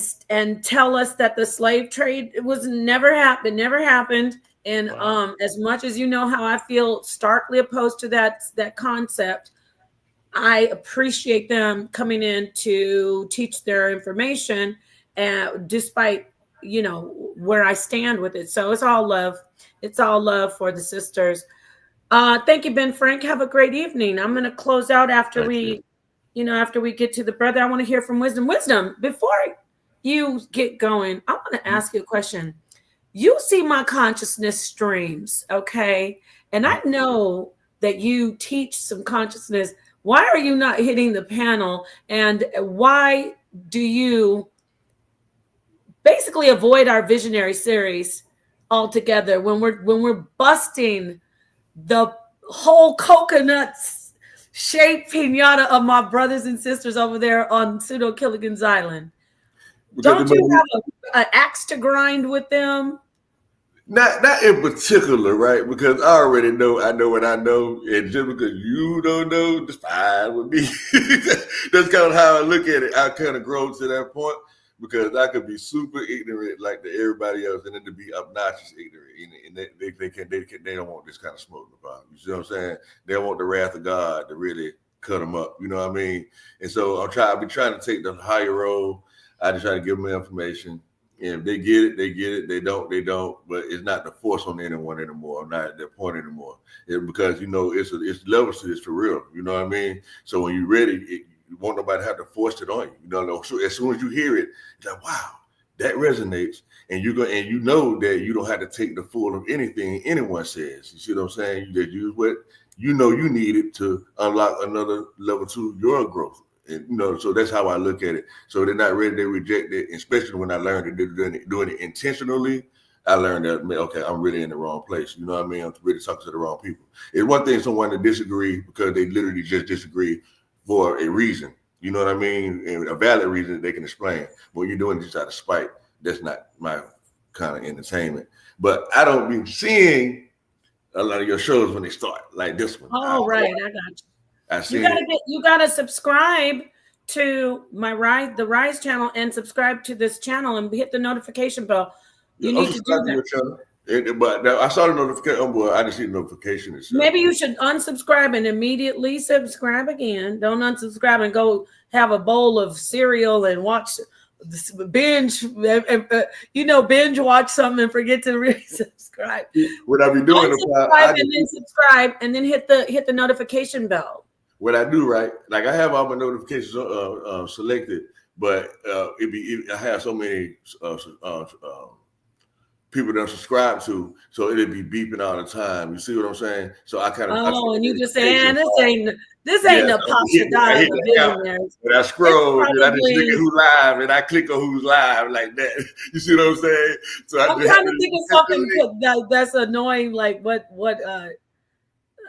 tell us that the slave trade was never happened. And Wow. as much as you know how I feel starkly opposed to that concept, I appreciate them coming in to teach their information, and despite where I stand with it. So it's all love. It's all love for the sisters. Thank you, Ben Frank. Have a great evening. I'm going to close out after Thank you. we get to the brother. I want to hear from Wisdom. Wisdom, before you get going, I want to ask you a question. You see my consciousness streams, okay? And I know that you teach some consciousness. Why are you not hitting the panel? And why do you basically avoid our visionary series altogether when we're busting the whole coconuts shaped pinata of my brothers and sisters over there on Pseudo Killigan's Island. Because Don't you have an axe to grind with them? not in particular, right? Because I already know I know what I know, and just because you don't know, it's fine with me. That's kind of how I look at it. I kind of grow to that point because I could be super ignorant like everybody else, and then to be obnoxious ignorant, and they don't want this kind of smoke about. You see what I'm saying? They don't want the wrath of God to really cut them up. You know what I mean? And so I'll be trying to take the higher road. I just try to give them information. And if they get it, they get it. They don't, they don't. But it's not the force on anyone anymore. I'm not at that point anymore. Because it's levels to this for real. You know what I mean? So when you're ready, you won't nobody have to force it on you. You know, so as soon as you hear it, it's like, wow, that resonates. And you know that you don't have to take the full of anything anyone says. You see what I'm saying? You just use what you know you needed to unlock another level to your growth. And, you know, so that's how I look at it. So they're not ready, they reject it, especially when I learned that doing it intentionally. I learned that, okay, I'm really in the wrong place. You know what I mean? I'm really talking to the wrong people. It's one thing someone to disagree because they literally just disagree for a reason. You know what I mean? And a valid reason that they can explain. But when you're doing it just out of spite, that's not my kind of entertainment. But I don't be seeing a lot of your shows when they start, like this one. Oh, right. I got you. You gotta subscribe to the R.I.S.E channel and subscribe to this channel and hit the notification bell. You need to do that. But I saw the notification. Well, I didn't see the notification itself. Maybe you should unsubscribe and immediately subscribe again. Don't unsubscribe and go have a bowl of cereal and watch binge. Binge watch something and forget to resubscribe. What I be doing? Subscribe and then hit the notification bell. What I do, right? Like I have all my notifications selected, but I have so many people that I subscribe to, so it'll be beeping all the time. You see what I'm saying? So I kind of and you just say, this ain't Napah Shadah of the Visionaries. When I scroll, and I just look at who's live, and I click on who's live like that. You see what I'm saying? So I'm trying to think of something that's annoying, like what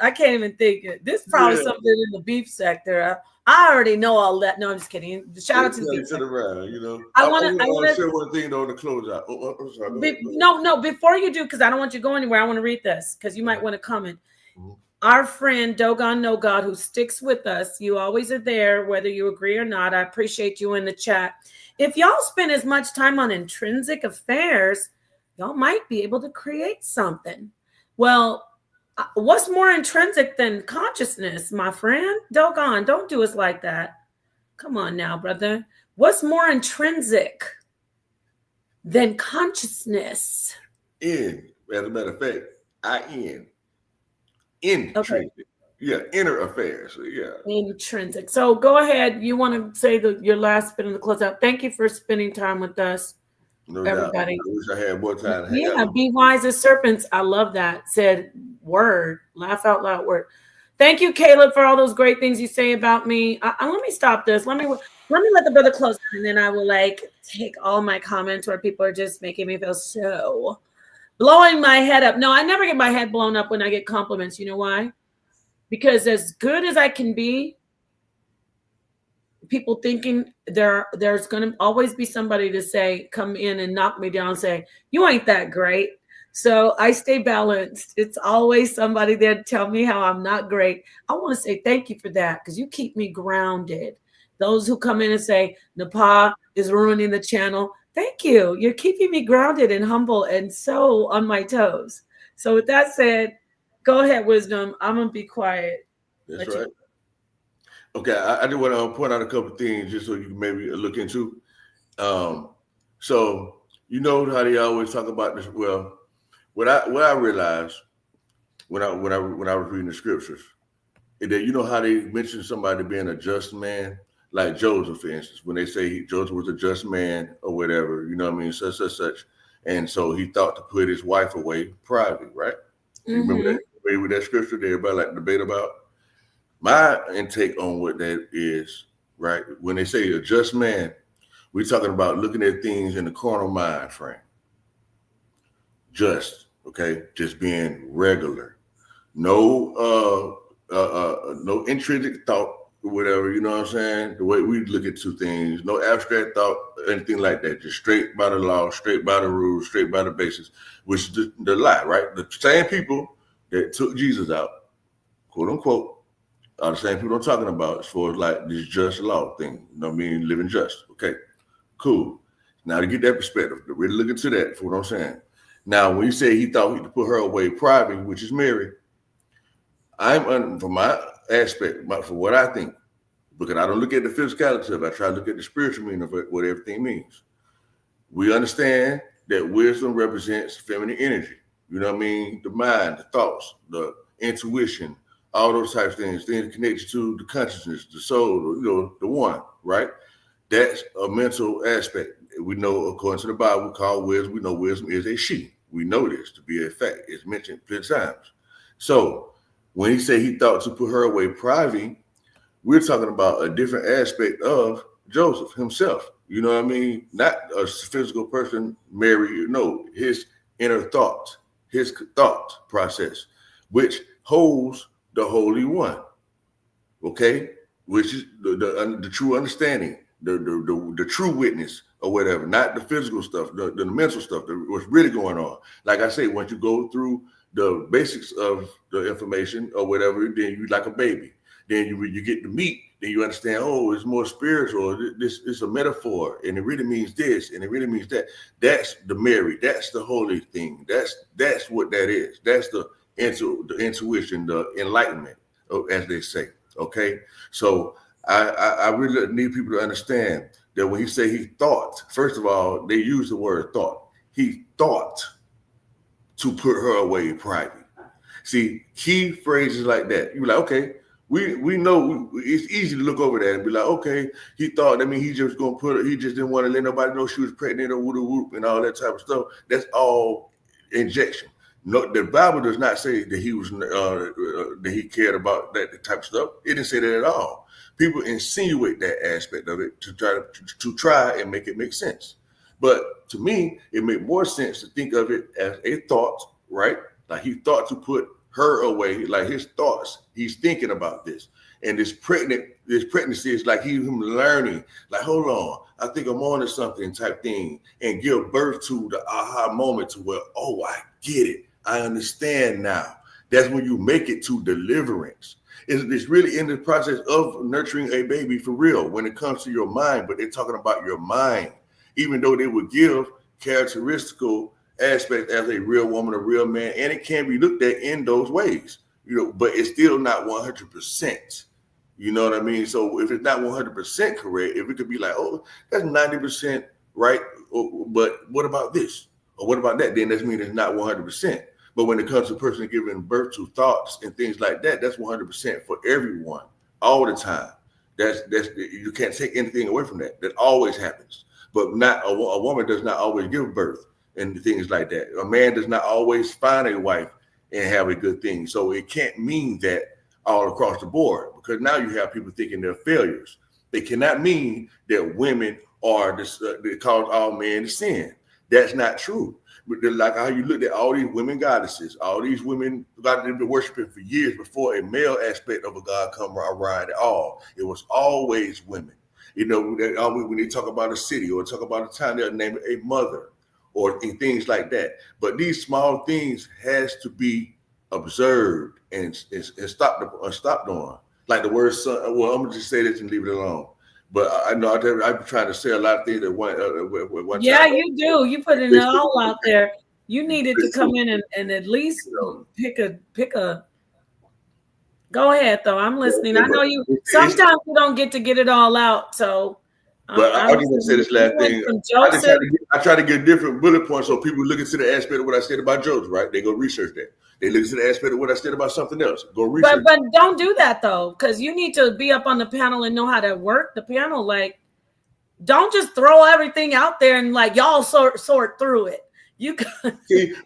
I can't even think it. This is probably something in the beef sector. I already know all that. No, I'm just kidding. Shout out to the beef sector. You know, I want to share one thing though to close out. No, before you do, because I don't want you to go anywhere. I want to read this because you might want to comment. Mm-hmm. Our friend Dogon No God, who sticks with us, you always are there, whether you agree or not. I appreciate you in the chat. If y'all spend as much time on intrinsic affairs, y'all might be able to create something. Well, what's more intrinsic than consciousness, my friend? Dogon, don't do us like that. Come on now, brother. What's more intrinsic than consciousness? As a matter of fact, intrinsic. Okay. Yeah, inner affairs. Yeah. Intrinsic. So go ahead. You want to say your last bit in the closeout. Thank you for spending time with us. No everybody. Doubt. I wish I had more time. Be wise as serpents. I love that. Said word. Laugh out loud word. Thank you, Caleb, for all those great things you say about me. Let me stop this. Let me let the brother close, and then I will take all my comments where people are just making me feel so blowing my head up. No, I never get my head blown up when I get compliments. You know why? Because as good as I can be, people thinking there's going to always be somebody to say, come in and knock me down and say, you ain't that great. So I stay balanced. It's always somebody there to tell me how I'm not great. I want to say thank you for that because you keep me grounded. Those who come in and say, Napah is ruining the channel. Thank you. You're keeping me grounded and humble and so on my toes. So with that said, go ahead, Wisdom. I'm going to be quiet. That's right. Okay, I do want to point out a couple of things just so you can maybe look into. So you know how they always talk about this. Well, what I realized when I was reading the scriptures is that you know how they mention somebody being a just man, like Joseph, for instance, when they say Joseph was a just man or whatever, you know what I mean, such, and so he thought to put his wife away privately, right? Mm-hmm. You remember that with that scripture that everybody like to debate about? My intake on what that is, right? When they say a just man, we're talking about looking at things in the carnal mind frame. Just, okay? Just being regular. No no intrinsic thought or whatever, you know what I'm saying? The way we look at two things, no abstract thought, anything like that. Just straight by the law, straight by the rules, straight by the basis, which is the lie, right? The same people that took Jesus out, quote unquote, are the same people I'm talking about as far as like this just law thing. You know what I mean? Living just. Okay, cool. Now to get that perspective, to really look into that for what I'm saying. Now, when you say he thought he could put her away private, which is Mary, from my aspect, for what I think, because I don't look at the physicality of it, I try to look at the spiritual meaning of what everything means. We understand that wisdom represents feminine energy. You know what I mean? The mind, the thoughts, the intuition, all those types of things connected to the consciousness, the soul, you know, the one, right? That's a mental aspect. We know, according to the Bible, we call wisdom, we know wisdom is a she. We know this to be a fact. It's mentioned plenty times. So when he said he thought to put her away private, we're talking about a different aspect of Joseph himself. You know what I mean? Not a physical person, Mary, no, his inner thought, his thought process, which holds the Holy One, okay? Which is the true understanding, the true witness or whatever, not the physical stuff, the mental stuff, what's really going on. Like I say, once you go through the basics of the information or whatever, then you like a baby. Then you get the meat, then you understand, oh, it's more spiritual. This is a metaphor, and it really means this, and it really means that. That's the Mary. That's the holy thing. That's what that is. That's the intuition, the enlightenment, as they say. Okay, so I really need people to understand that when he say he thought, first of all, they use the word thought. He thought to put her away private. See, key phrases like that. You're like, okay. We know it's easy to look over that and be like, okay, he thought, I mean, he just gonna put her, he just didn't want to let nobody know she was pregnant or whoop and all that type of stuff. That's all injection. No, the Bible does not say that he was that he cared about that type of stuff. It didn't say that at all. People insinuate that aspect of it to try and make it make sense. But to me, it made more sense to think of it as a thought, right? Like he thought to put her away, like his thoughts, he's thinking about this. And this pregnancy is like him learning, like, hold on, I think I'm on to something type thing, and give birth to the aha moment to where, oh, I get it. I understand now. That's when you make it to deliverance. It's really in the process of nurturing a baby for real when it comes to your mind, but they're talking about your mind, even though they would give characteristical aspect as a real woman, a real man, and it can be looked at in those ways, you know, but it's still not 100%. You know what I mean? So if it's not 100% correct, if it could be like, oh, that's 90% right, but what about this? Or what about that? Then that means it's not 100%. But when it comes to a person giving birth to thoughts and things like that, that's 100% for everyone, all the time. That's you can't take anything away from that. That always happens. But not a woman does not always give birth and things like that. A man does not always find a wife and have a good thing. So it can't mean that all across the board, because now you have people thinking they're failures. They cannot mean that women are they cause all men to sin. That's not true. But like how you looked at all these women goddesses, all these women God they've been worshiping for years before a male aspect of a god come around at all. It was always women. You know, when they talk about a city or talk about a town, they'll name it a mother or things like that. But these small things has to be observed and stopped on. Like the word son. Well, I'm gonna just say this and leave it alone. But I know I'm trying to say a lot of things at one yeah, time. you do. You put it all out there. You needed to come in and at least pick a. Go ahead, though. I'm listening. I know you. Sometimes you don't get it all out. So, but I just want to say this last thing. I try to get different bullet points so people look into the aspect of what I said about Joseph. Right? They go research that. They look into the aspect of what I said about something else. Go research. But don't do that though, because you need to be up on the panel and know how to work the panel. Like, don't just throw everything out there and like y'all sort through it. You got you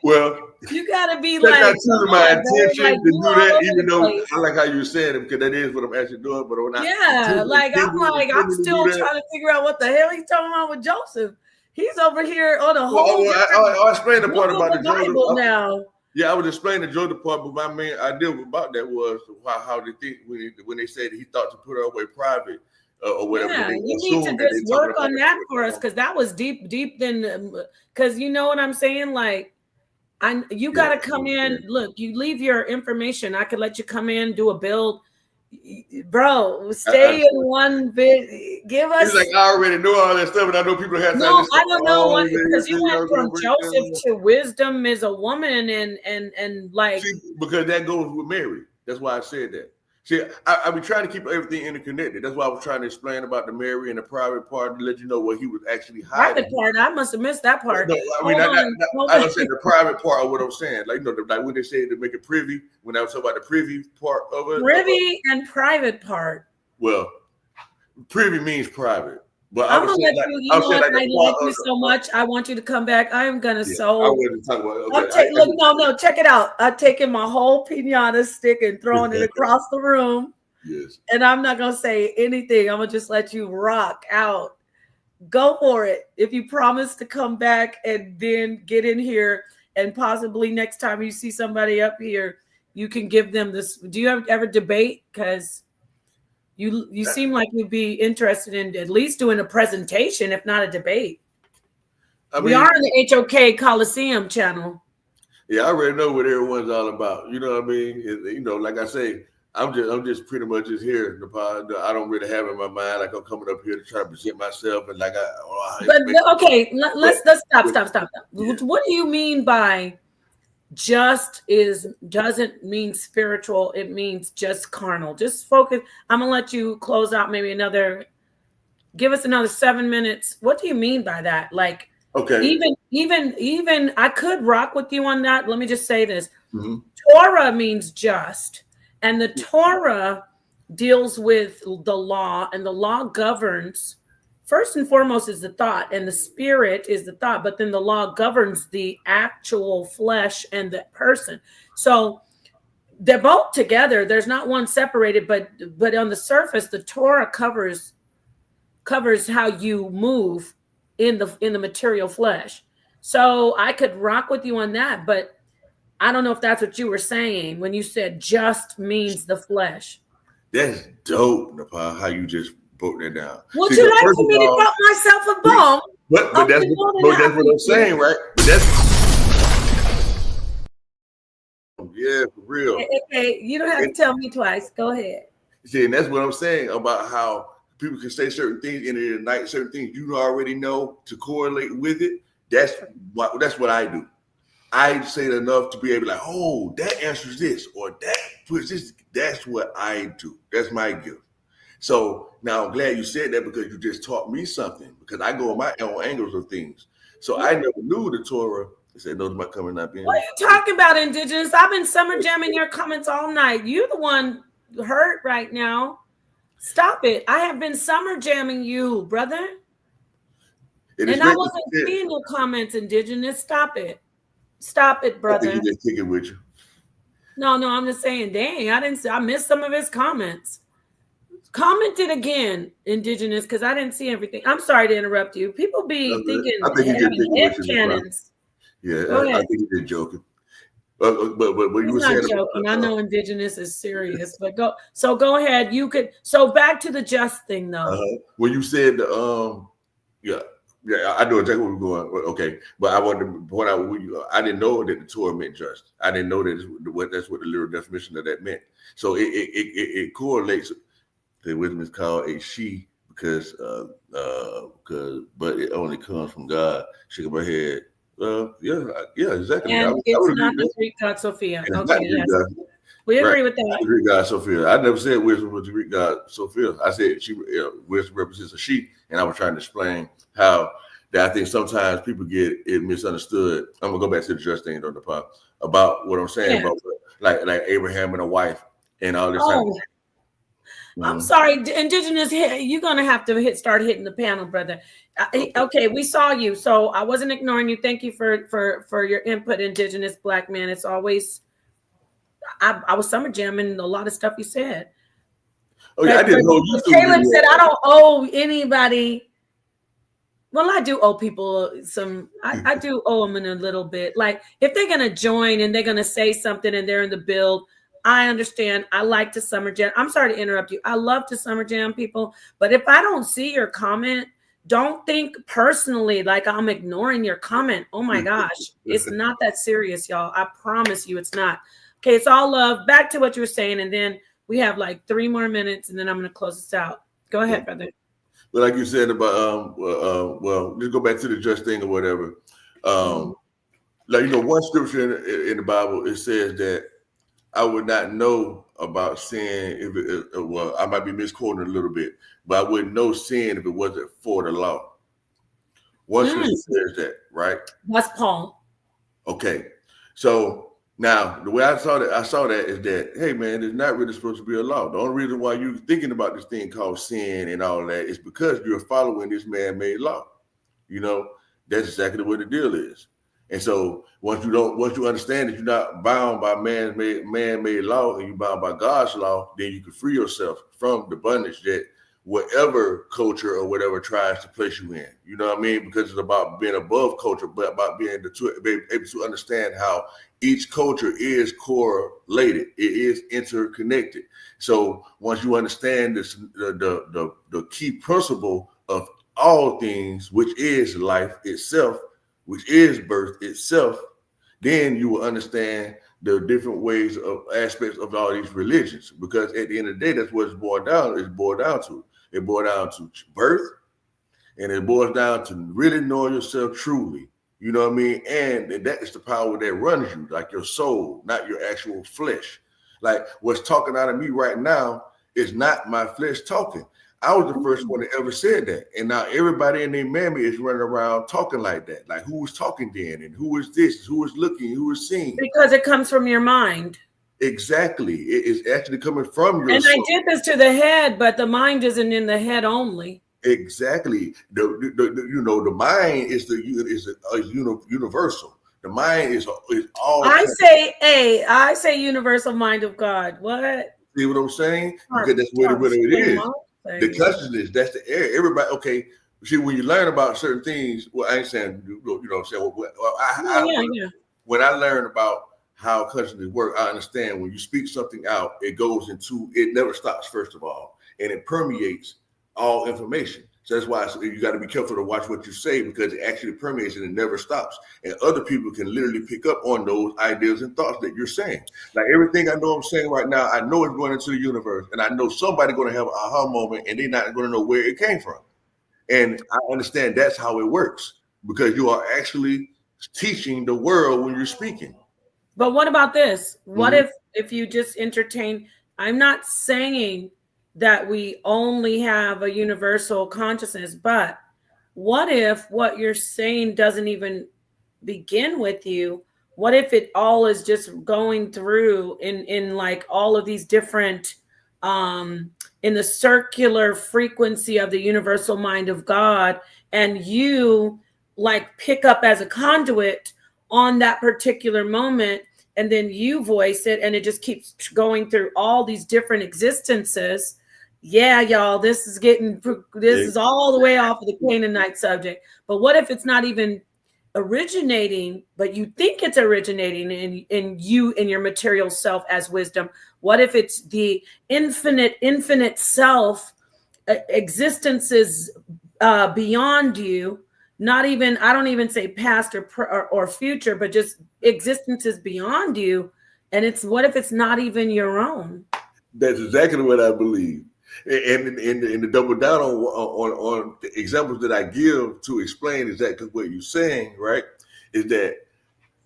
gotta be like, that's not my intention like, to do that, even though I like how you said it, because that is what I'm actually doing. But when I'm still trying to figure out what the hell he's talking about with Joseph. He's over here on a whole. I'll explain the part about the Bible now. Yeah, I was explaining the Georgia part, but my main idea about that was how they think when they said he thought to put her away private or whatever. Yeah, They you need to assume that they just talking work about on that for us, because that was deep. Then, because you know what I'm saying, like. You got to come in. Look, you leave your information. I could let you come in, do a build, bro. Stay in one bit. Give us. He's like, I already know all that stuff, and I know people have. No, I don't know what, because you went from Joseph to wisdom is a woman, and like. See, because that goes with Mary. That's why I said that. See, I've been trying to keep everything interconnected. That's why I was trying to explain about the Mary and the private part to let you know what he was actually hiding. Private part, I must have missed that part. No, I mean, I don't say the private part of what I'm saying. Like, like when they say to make it privy, when I was talking about the privy part of it. Privy and private part. Well, privy means private. But I'm gonna let you. You know what? I like you so much. I want you to come back. I am gonna I want to talk about. Okay, look, no, check it out. I'm taking my whole pinata stick and throwing it across the room. Yes. And I'm not gonna say anything. I'm gonna just let you rock out. Go for it. If you promise to come back and then get in here, and possibly next time you see somebody up here, you can give them this. Do you ever debate? Because you seem like you'd be interested in at least doing a presentation, if not a debate. We are in the HOK Coliseum channel. Yeah, I already know what everyone's all about. You know what I mean? You know, like I say, I'm just pretty much just here. I don't really have in my mind like I'm coming up here to try to present myself and like okay, let's stop. Yeah. What do you mean by doesn't mean spiritual? It means just carnal. Just focus. I'm gonna let you close out. Maybe give us another 7 minutes. What do you mean by that? Like, okay, even I could rock with you on that. Let me just say this: Torah means just. And the Torah deals with the law, and the law governs. First and foremost is the thought, and the spirit is the thought, but then the law governs the actual flesh and the person. So they're both together. There's not one separated, but on the surface, the Torah covers how you move in the material flesh. So I could rock with you on that, but I don't know if that's what you were saying when you said just means the flesh. That's dope, Napah, how you just broke that down. Would you like for me to drop myself a bone? But that's what I'm saying, right? Yeah, for real. Okay, you don't have to tell me twice. Go ahead. See, and that's what I'm saying about how people can say certain things in the night, certain things you already know to correlate with it. That's what I do. I say it enough to be able to like, oh, that answers this, or that puts this. That's what I do. That's my gift. So now I'm glad you said that, because you just taught me something, because I go on my own angles of things. So I never knew the Torah. I said, those are my coming not being. What are you talking about, Indigenous? I've been summer jamming your comments all night. You're the one hurt right now. Stop it. I have been summer jamming you, brother. And I wasn't seeing your comments, Indigenous. Stop it. Stop it, brother. I think he just kick it with you. No, I'm just saying, dang, I missed some of his comments. Comment it again, Indigenous, because I didn't see everything. I'm sorry to interrupt you. People be thinking head cannons. Yeah, I think he did joking. But you were saying joking. I know Indigenous is serious, but go ahead. You could. So back to the just thing, though. When you said yeah, I know exactly where we're going. Okay, but I wanted to point out I didn't know that the Torah meant just. I didn't know that's what the literal definition of that meant. So it correlates. The wisdom is called a she because but it only comes from God. Shaking my head. Yeah, exactly. And it's not the Greek God Sophia. Okay, yes. We agree with that. The Greek God Sophia. I never said wisdom was the Greek God Sophia. I said wisdom represents a she, and I was trying to explain how that I think sometimes people get it misunderstood. I'm gonna go back to the just thing, Napah, about what I'm saying about like Abraham and a wife and all this. I'm sorry, Indigenous. You're gonna have to start hitting the panel, brother. Okay, we saw you, so I wasn't ignoring you. Thank you for your input, Indigenous Black man. It's always. I was summer jamming a lot of stuff you said. Oh yeah, I didn't know you. Caleb said I don't owe anybody. Well, I do owe people some. I do owe them in a little bit. Like if they're gonna join and they're gonna say something and they're in the build, I understand. I like to summer jam. I'm sorry to interrupt you. I love to summer jam people, but if I don't see your comment, don't think personally like I'm ignoring your comment. Oh my gosh, it's not that serious, y'all. I promise you, it's not. Okay, it's all love. Back to what you were saying, and then we have like 3 more minutes, and then I'm gonna close this out. Go ahead, brother. But like you said about well, just go back to the just thing or whatever. Like one scripture in the Bible, it says that I would not know about sin if it, well, I might be misquoting a little bit, but I wouldn't know sin if it wasn't for the law. One scripture says that, right? That's Paul. Okay, so now the way I saw that is that, hey man, there's not really supposed to be a law. The only reason why you're thinking about this thing called sin and all that is because you're following this man-made law. That's exactly what the deal is. And so once you understand that you're not bound by man-made law and you're bound by God's law, then you can free yourself from the bondage that whatever culture or whatever tries to place you in. You know what I mean? Because it's about being above culture, but about being able to understand how each culture is correlated. It is interconnected. So once you understand this, the key principle of all things, which is life itself, which is birth itself, then you will understand the different ways of aspects of all these religions. Because at the end of the day, that's what it's boiled down to. It boils down to birth, and it boils down to really knowing yourself truly. You know what I mean? And that is the power that runs you, like your soul, not your actual flesh. Like what's talking out of me right now is not my flesh talking. I was the first one that ever said that. And now everybody in their mammy is running around talking like that. Like who was talking then? And who is this? Who is looking? Who is seeing? Because it comes from your mind. Exactly. It is actually coming from your And soul. I did this to the head, but the mind isn't in the head only. Exactly. The mind is universal. The mind is all. I say universal mind of God. What? See what I'm saying? Because that's what it is. The consciousness, that's the air. Everybody, okay. See, when you learn about certain things, well, I ain't saying, when I learn about how consciousness works, I understand when you speak something out, it never stops, first of all, and it permeates all information. So that's why you got to be careful to watch what you say, because it actually permeates and it never stops. And other people can literally pick up on those ideas and thoughts that you're saying. Like everything I know I'm saying right now, I know it's going into the universe, and I know somebody's going to have an aha moment, and they're not going to know where it came from. And I understand that's how it works, because you are actually teaching the world when you're speaking. But what about this? What if you just entertain? I'm not saying that we only have a universal consciousness, but what if what you're saying doesn't even begin with you? What if it all is just going through in like all of these different in the circular frequency of the universal mind of God, and you like pick up as a conduit on that particular moment, and then you voice it, and it just keeps going through all these different existences. Yeah, y'all, this is all the way off of the Canaanite subject. But what if it's not even originating, but you think it's originating in you, in your material self as wisdom? What if it's the infinite self existences beyond you? Not even, I don't even say past or future, but just existences beyond you. And what if it's not even your own? That's exactly what I believe. And to double down on the examples that I give to explain exactly what you're saying, right, is that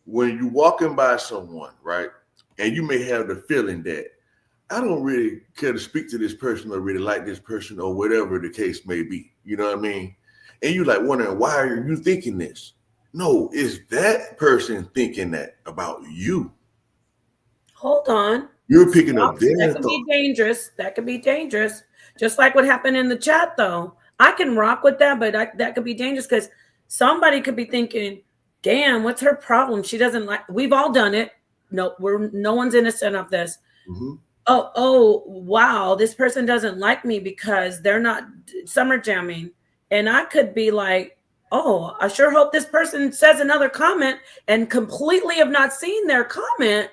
when you're walking by someone, right, and you may have the feeling that I don't really care to speak to this person or really like this person or whatever the case may be, you know what I mean? And you're like wondering, why are you thinking this? No, it's that person thinking that about you. Hold on. You're picking up their That could be dangerous. That could be dangerous. Just like what happened in the chat, though. I can rock with that, but that could be dangerous, because somebody could be thinking, damn, what's her problem? She doesn't like, we've all done it. No one's innocent of this. Mm-hmm. Oh, wow, this person doesn't like me because they're not summer jamming. And I could be like, oh, I sure hope this person says another comment and completely have not seen their comment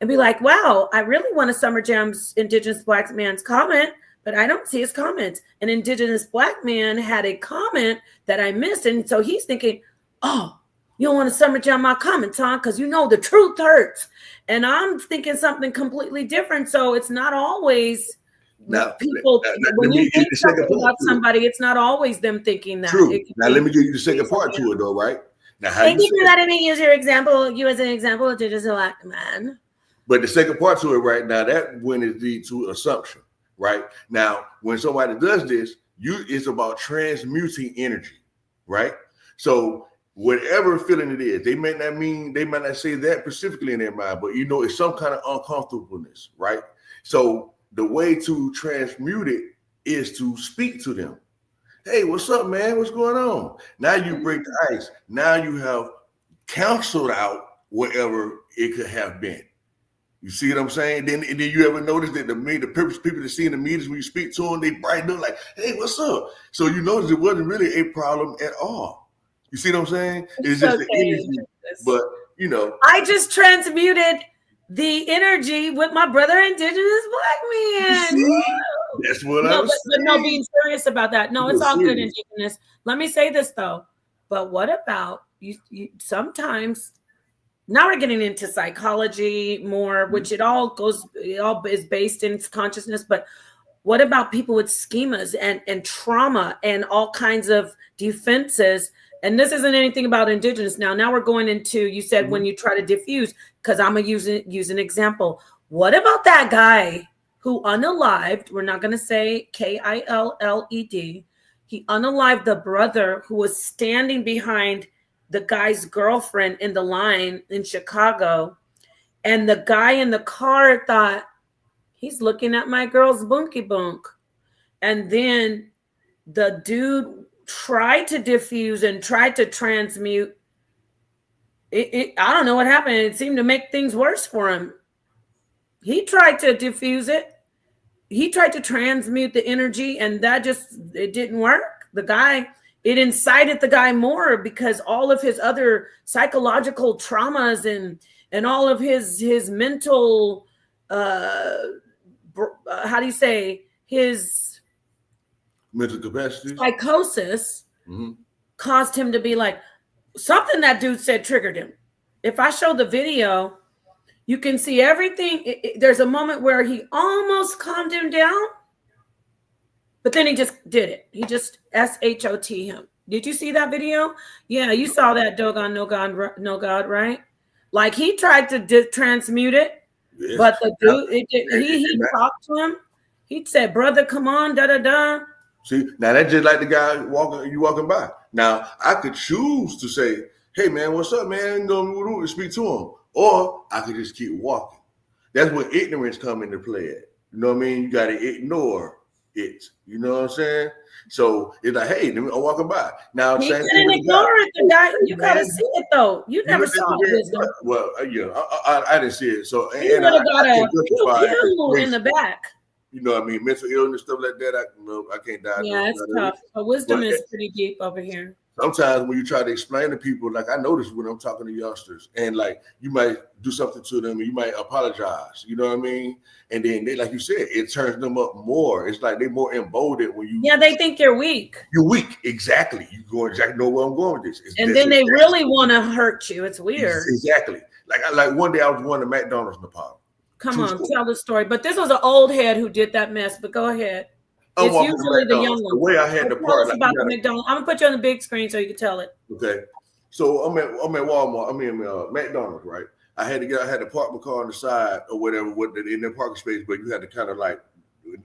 and be like, wow, I really want to Summer Jam's Indigenous Black man's comment, but I don't see his comments. An Indigenous Black man had a comment that I missed. And so he's thinking, oh, you don't want to Summer Jam my comments, huh? Because you know the truth hurts. And I'm thinking something completely different. So it's not always Now, people, when you think something about somebody, it's not always them thinking that. True. Now, let me give you the second part to it, though, right? Now, how thank you for letting me use your example, you as an example of Indigenous Black man. But the second part to it right now, that when it leads to assumption, right? Now, when somebody does this, it's about transmuting energy, right? So whatever feeling it is, they might not say that specifically in their mind, but it's some kind of uncomfortableness, right? So the way to transmute it is to speak to them. Hey, what's up, man? What's going on? Now you break the ice. Now you have canceled out whatever it could have been. You see what I'm saying? Then you ever notice that the people that see in the meetings when you speak to them, they brighten up like, hey, what's up? So you notice it wasn't really a problem at all. You see what I'm saying? It's just the energy. But, I just transmuted the energy with my brother Indigenous Black man. That's what I was saying. But no, being serious about that. No, it's all good, Indigenous. Let me say this, though. But what about you sometimes... Now we're getting into psychology more, which it all is based in consciousness. But what about people with schemas and trauma and all kinds of defenses? And this isn't anything about Indigenous. Now we're going into, you said when you try to diffuse, because I'm going to use an example. What about that guy who unalived? We're not going to say Killed. He unalived the brother who was standing behind the guy's girlfriend in the line in Chicago. And the guy in the car thought, he's looking at my girl's bunky bunk. And then the dude tried to diffuse and tried to transmute. I don't know what happened. It seemed to make things worse for him. He tried to diffuse it. He tried to transmute the energy, and it didn't work. It incited the guy more because all of his other psychological traumas and all of his mental, his mental capacity, psychosis caused him to be like, something that dude said triggered him. If I show the video, you can see everything. There's a moment where he almost calmed him down. But then he just did it. He just SHOT him. Did you see that video? Yeah, you saw that Dogon No God, right? Like he tried to transmute it, yes. But the dude, he talked to him. He said, "Brother, come on, da da da." See, now that's just like the guy walking by. Now I could choose to say, "Hey man, what's up, man?" Go speak to him, or I could just keep walking. That's when ignorance come into play. You know what I mean? You got to ignore it. You know what I'm saying? So it's like, hey, I'm walking by. Now he couldn't ignore it. The guy, you gotta see it though. You never saw it. Well, yeah, I didn't see it. So he would have got a in the back. You know what I mean? Mental illness, stuff like that. I can't die. Yeah, it's tough. But wisdom is pretty deep over here. Sometimes when you try to explain to people, like I notice when I'm talking to youngsters, and like you might do something to them, and you might apologize. You know what I mean? And then they, like you said, it turns them up more. It's like they're more emboldened when you. Yeah, they think you're weak. You're weak, exactly. You go exactly know where I'm going with this. And then they really want to hurt you. It's weird. Exactly. Like one day I was going to McDonald's, Napah. Come on, tell the story. But this was an old head who did that mess. But go ahead. It's usually the young one. The way I had to part about the McDonald's. I'm gonna put you on the big screen so you can tell it. Okay. So I'm at Walmart. McDonald's, right? I had to park my car on the side or whatever in the parking space, but you had to kind of like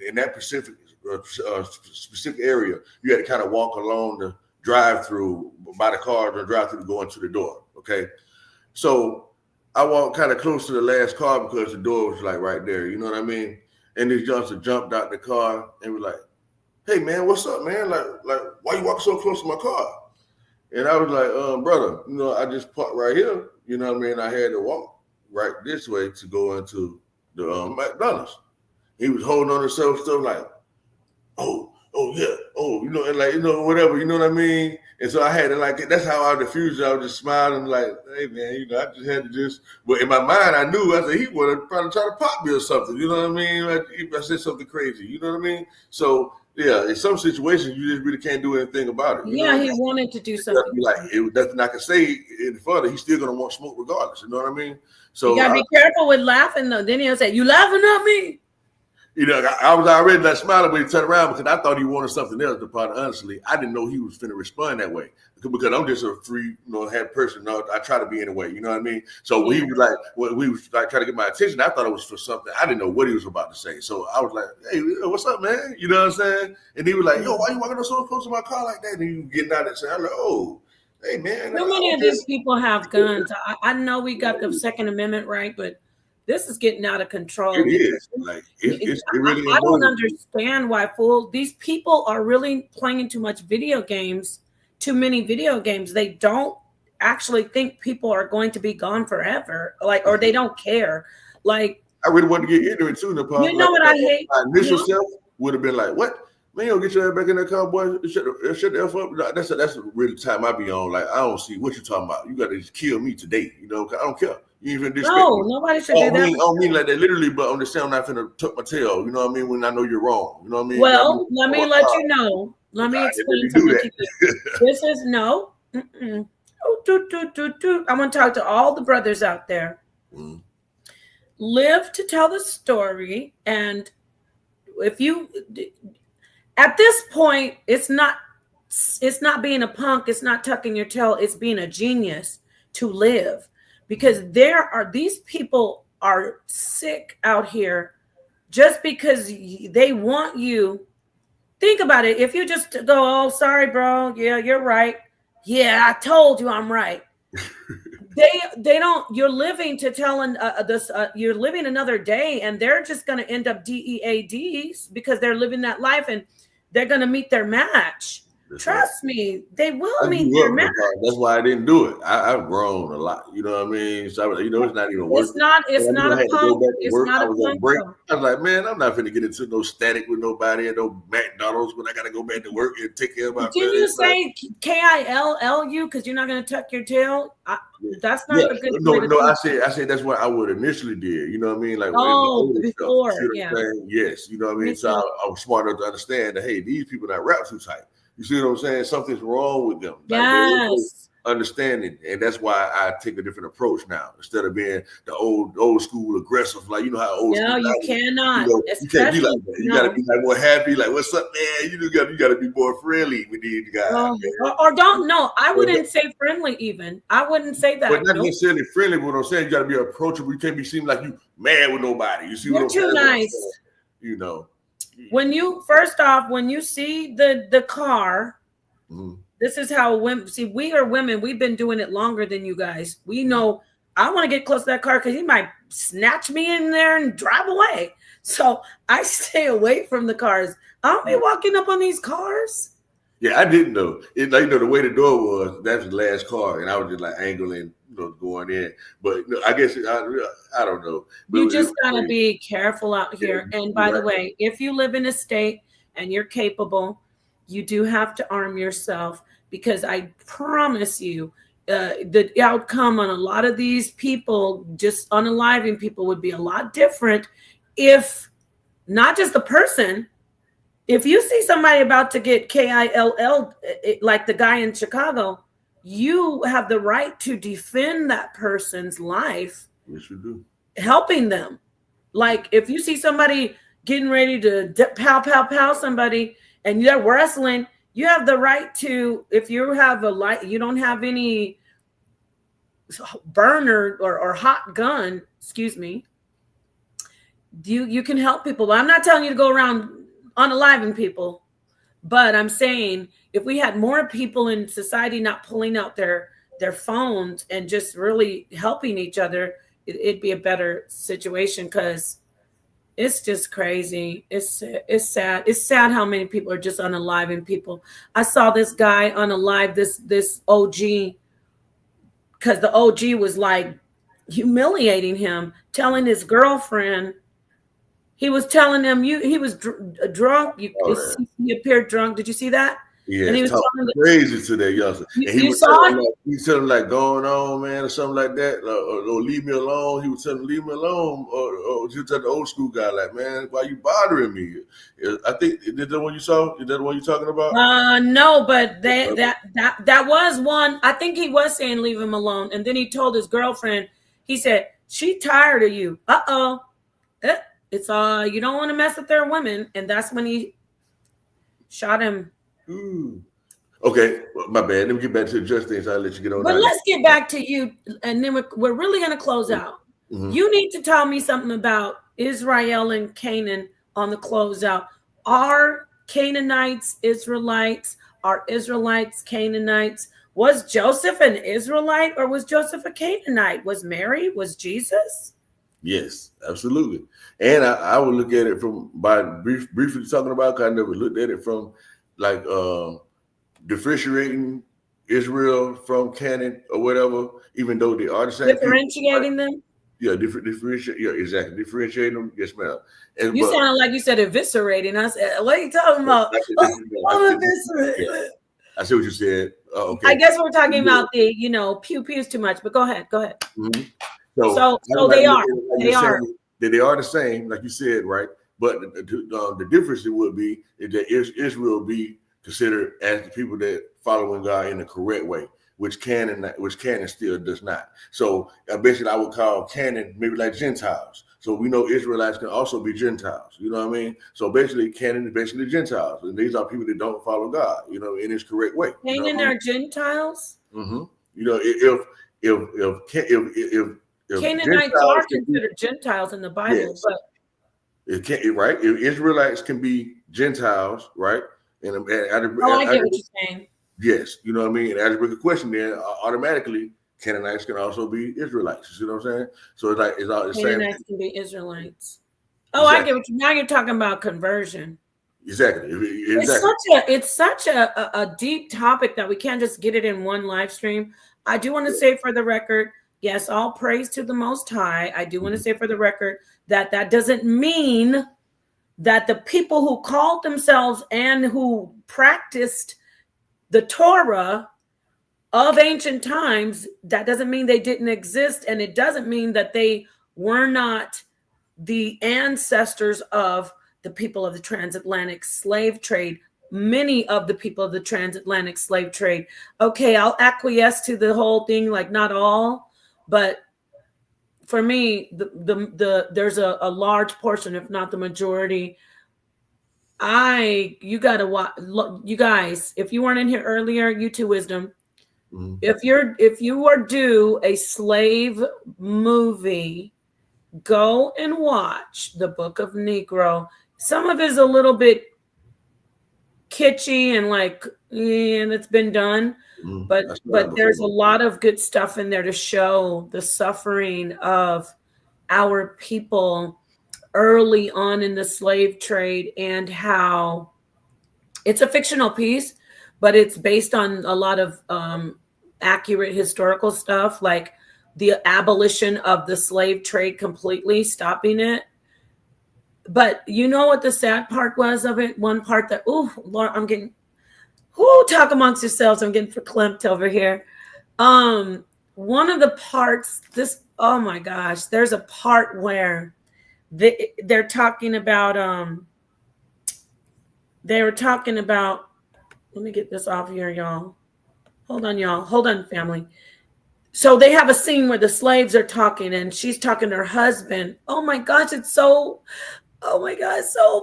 in that specific area, you had to kind of walk along the drive-through by the car or drive-through to go into the door. Okay. So I walked kind of close to the last car because the door was like right there. You know what I mean? And this youngster jumped out the car and was like, "Hey man, what's up, man? Like, why you walking so close to my car?" And I was like, brother, I just parked right here. You know what I mean? I had to walk right this way to go into the McDonald's. He was holding on to stuff like, "Oh, oh yeah, oh, you know, and like, you know, whatever, you know what I mean? And so I had to like, that's how I diffused it. I was just smiling like, hey man, you know, I just had to just, but in my mind, I knew, I said, he would have probably tried to pop me or something, you know what I mean? If I said something crazy, you know what I mean? So yeah, in some situations, you just really can't do anything about it. You know Yeah, what I he mean? wanted to do It's gotta something. be like, it was nothing I can say any further. He's still gonna want smoke regardless. You know what I mean? You So gotta be careful with laughing though. Then he'll say, "You laughing at me?" you know, I was already like smiling when he turned around because I thought he wanted something else. But honestly, I didn't know he was finna respond that way because I'm just a free, you know, head person. No, I try to be anyway. You know what I mean? So when he was like, when we was like trying to get my attention, I thought it was for something. I didn't know what he was about to say. So I was like, "Hey, what's up, man?" You know what I'm saying? And he was like, "Yo, why you walking so close to my car like that?" And he was getting out and saying, "I'm like, oh, hey, man." Too many of these people have guns. I know we got the Second Amendment right, but this is getting out of control. It is like it really I don't emboldens me. understand why these people are really playing too much video games, too many video games. They don't actually think people are going to be gone forever, like, or they don't care. Like, I really wanted to get into it too, Napah. you Like know what I hate? my initial self would have been like, "What? Man, you don't get your ass back in that car, boy. Shut the F up." No, that's the really time I be on. Like, I don't see what you talking about. You got to just kill me today. You know, I don't care. You even disrespect No, me. nobody should do that. I don't mean like that literally, but on the sound, I'm not finna tuck my tail. You know what I mean? When I know you're wrong. You know what I mean? Well, let me let you know. Let me God, explain let me something do to you. This is no. I'm going to talk to all the brothers out there. Mm. Live to tell the story. And if you, at this point, it's not being a punk. It's not tucking your tail. It's being a genius to live, because these people are sick out here just because they want you. Think about it. If you just go, "Oh, sorry, bro. Yeah, you're right. Yeah, I told you I'm right." They don't. You're living to tell this. You're living another day, and they're just going to end up DEADs because they're living that life, and they're going to meet their match. That's Trust me, they will I meet grew their up, match. that's why I didn't do it. I've grown a lot. You know what I mean? So you know, it's not even worth It's it. not. And It's I knew not I a had to go punk. back to It's work. not I a was on punk break. show. I was like, man, I'm not going to get into no static with nobody at no McDonald's when I got to go back to work and take care of my Did family. you say KILLU because you're not going to tuck your tail? That's not the good way to No. think. I said that's what I would initially did. You know what I mean? Like in my Oh, older stuff. You see before, what yeah. I'm saying? Yes. You know what I mean? So I was smart enough to understand that hey, these people not rap too tight. You see what I'm saying? Something's wrong with them. Like there is no Yes. understanding, and that's why I take a different approach now instead of being the old school aggressive. Like you know how old No, school you guys, cannot. you know, you can't be like Especially that. You got to be like more happy. Like what's up, man? You got to be more friendly with these guys. Or don't. No, I wouldn't say friendly. Even I wouldn't say But that. not Nope. necessarily friendly. But what I'm saying, you got to be approachable. You can't be seen like you mad with nobody. You see what You're I'm saying? too nice. You know. When you first off, when you see the car, Mhm. this is how women see. We are women. We've been doing it longer than you guys. We know. I want to get close to that car because he might snatch me in there and drive away. So I stay away from the cars. I don't be walking up on these cars. Yeah, I didn't know. It like the way the door was. That's the last car, and I was just like angling, going in. But I guess I don't know. But You it just was gotta crazy. be careful out here. And by the way, if you live in a state and you're capable, you do have to arm yourself, because I promise you, the outcome on a lot of these people, just unaliving people, would be a lot different if not just the person. If you see somebody about to get KILL, like the guy in Chicago, you have the right to defend that person's life. Yes, you do. Helping them. Like if you see somebody getting ready to pow somebody and they're wrestling, you have the right to, if you have a light, you don't have any burner or hot gun, excuse me, you can help people. I'm not telling you to go around unaliving people, but I'm saying if we had more people in society not pulling out their phones and just really helping each other, it'd be a better situation, because it's just crazy. It's sad. It's sad how many people are just unaliving people. I saw this guy unalive this OG because the OG was like humiliating him, telling his girlfriend He was telling them he was drunk. Oh, He appeared drunk. Did you see that? And yes, he was talking telling crazy to that youngster, and he you was saw it. telling him like going on, man, or something like that, or leave me alone. He was telling him leave me alone, or he was telling the old school guy like, man, why you bothering me? I think is that the one you saw? Is that the one you're talking about? No, but that was one. I think he was saying leave him alone, and then he told his girlfriend. He said she tired of you. It's you don't want to mess with their women, and that's when he shot him. Ooh. Okay, my bad. Let me get back to the just things. I'll let you get on But out. let's get back to you, and then we're really going to close out. Mm-hmm. You need to tell me something about Israel and Canaan on the closeout. Are Canaanites Israelites? Are Israelites Canaanites? Was Joseph an Israelite or was Joseph a Canaanite? Was Mary? Was Jesus? Yes, absolutely. And I would look at it from by briefly talking about. I never looked at it from like differentiating Israel from Canaan or whatever, even though they are the same Differentiating people. them? Yeah, differentiate. Yeah, exactly. Differentiating them. Yes, ma'am. And, you sounded like you said eviscerating. I said, what are you talking about? I see what you said. Okay. I guess we're talking about the, pew pews too much, but go ahead. Mm-hmm. So they are. They are. They are the same, like you said, right? But the difference would be that Israel be considered as the people that following God in the correct way, which Canaan still does not. So basically, I would call Canaan maybe like Gentiles. So we know Israelites can also be Gentiles. You know what I mean? So basically, Canaan is basically Gentiles, and these are people that don't follow God, in his correct way. Canaan are Gentiles. Mm-hmm. If Canaanites are considered Gentiles in the Bible, yes. but it can't, right? If Israelites can be Gentiles, right? I get what you're saying. Yes, you know what I mean. And as a bigger question, then automatically Canaanites can also be Israelites. You see what I'm saying? So it's all the same. Canaanites can be Israelites. Oh, exactly. I get what you. Now you're talking about conversion. Exactly. It's such a deep topic that we can't just get it in one live stream. I do want to say for the record, yes, all praise to the Most High. I do want to say for the record that doesn't mean that the people who called themselves and who practiced the Torah of ancient times, that doesn't mean they didn't exist. And it doesn't mean that they were not the ancestors of the people of the transatlantic slave trade. Many of the people of the transatlantic slave trade. Okay, I'll acquiesce to the whole thing, like not all, but for me, there's a large portion, if not the majority. You gotta watch. You guys, if you weren't in here earlier, you too, wisdom. Mm-hmm. If you are due a slave movie, go and watch the Book of Negro. Some of it is a little bit kitschy and and it's been done, but there's a lot of good stuff in there to show the suffering of our people early on in the slave trade and how it's a fictional piece, but it's based on a lot of accurate historical stuff, like the abolition of the slave trade completely, stopping it. But you know what the sad part was of it? One part that, Lord, I'm getting, talk amongst yourselves. I'm getting verklempt over here. One of the parts, oh my gosh, there's a part where they're talking about, let me get this off here, y'all. Hold on, y'all. Hold on, family. So they have a scene where the slaves are talking and she's talking to her husband. Oh my gosh, so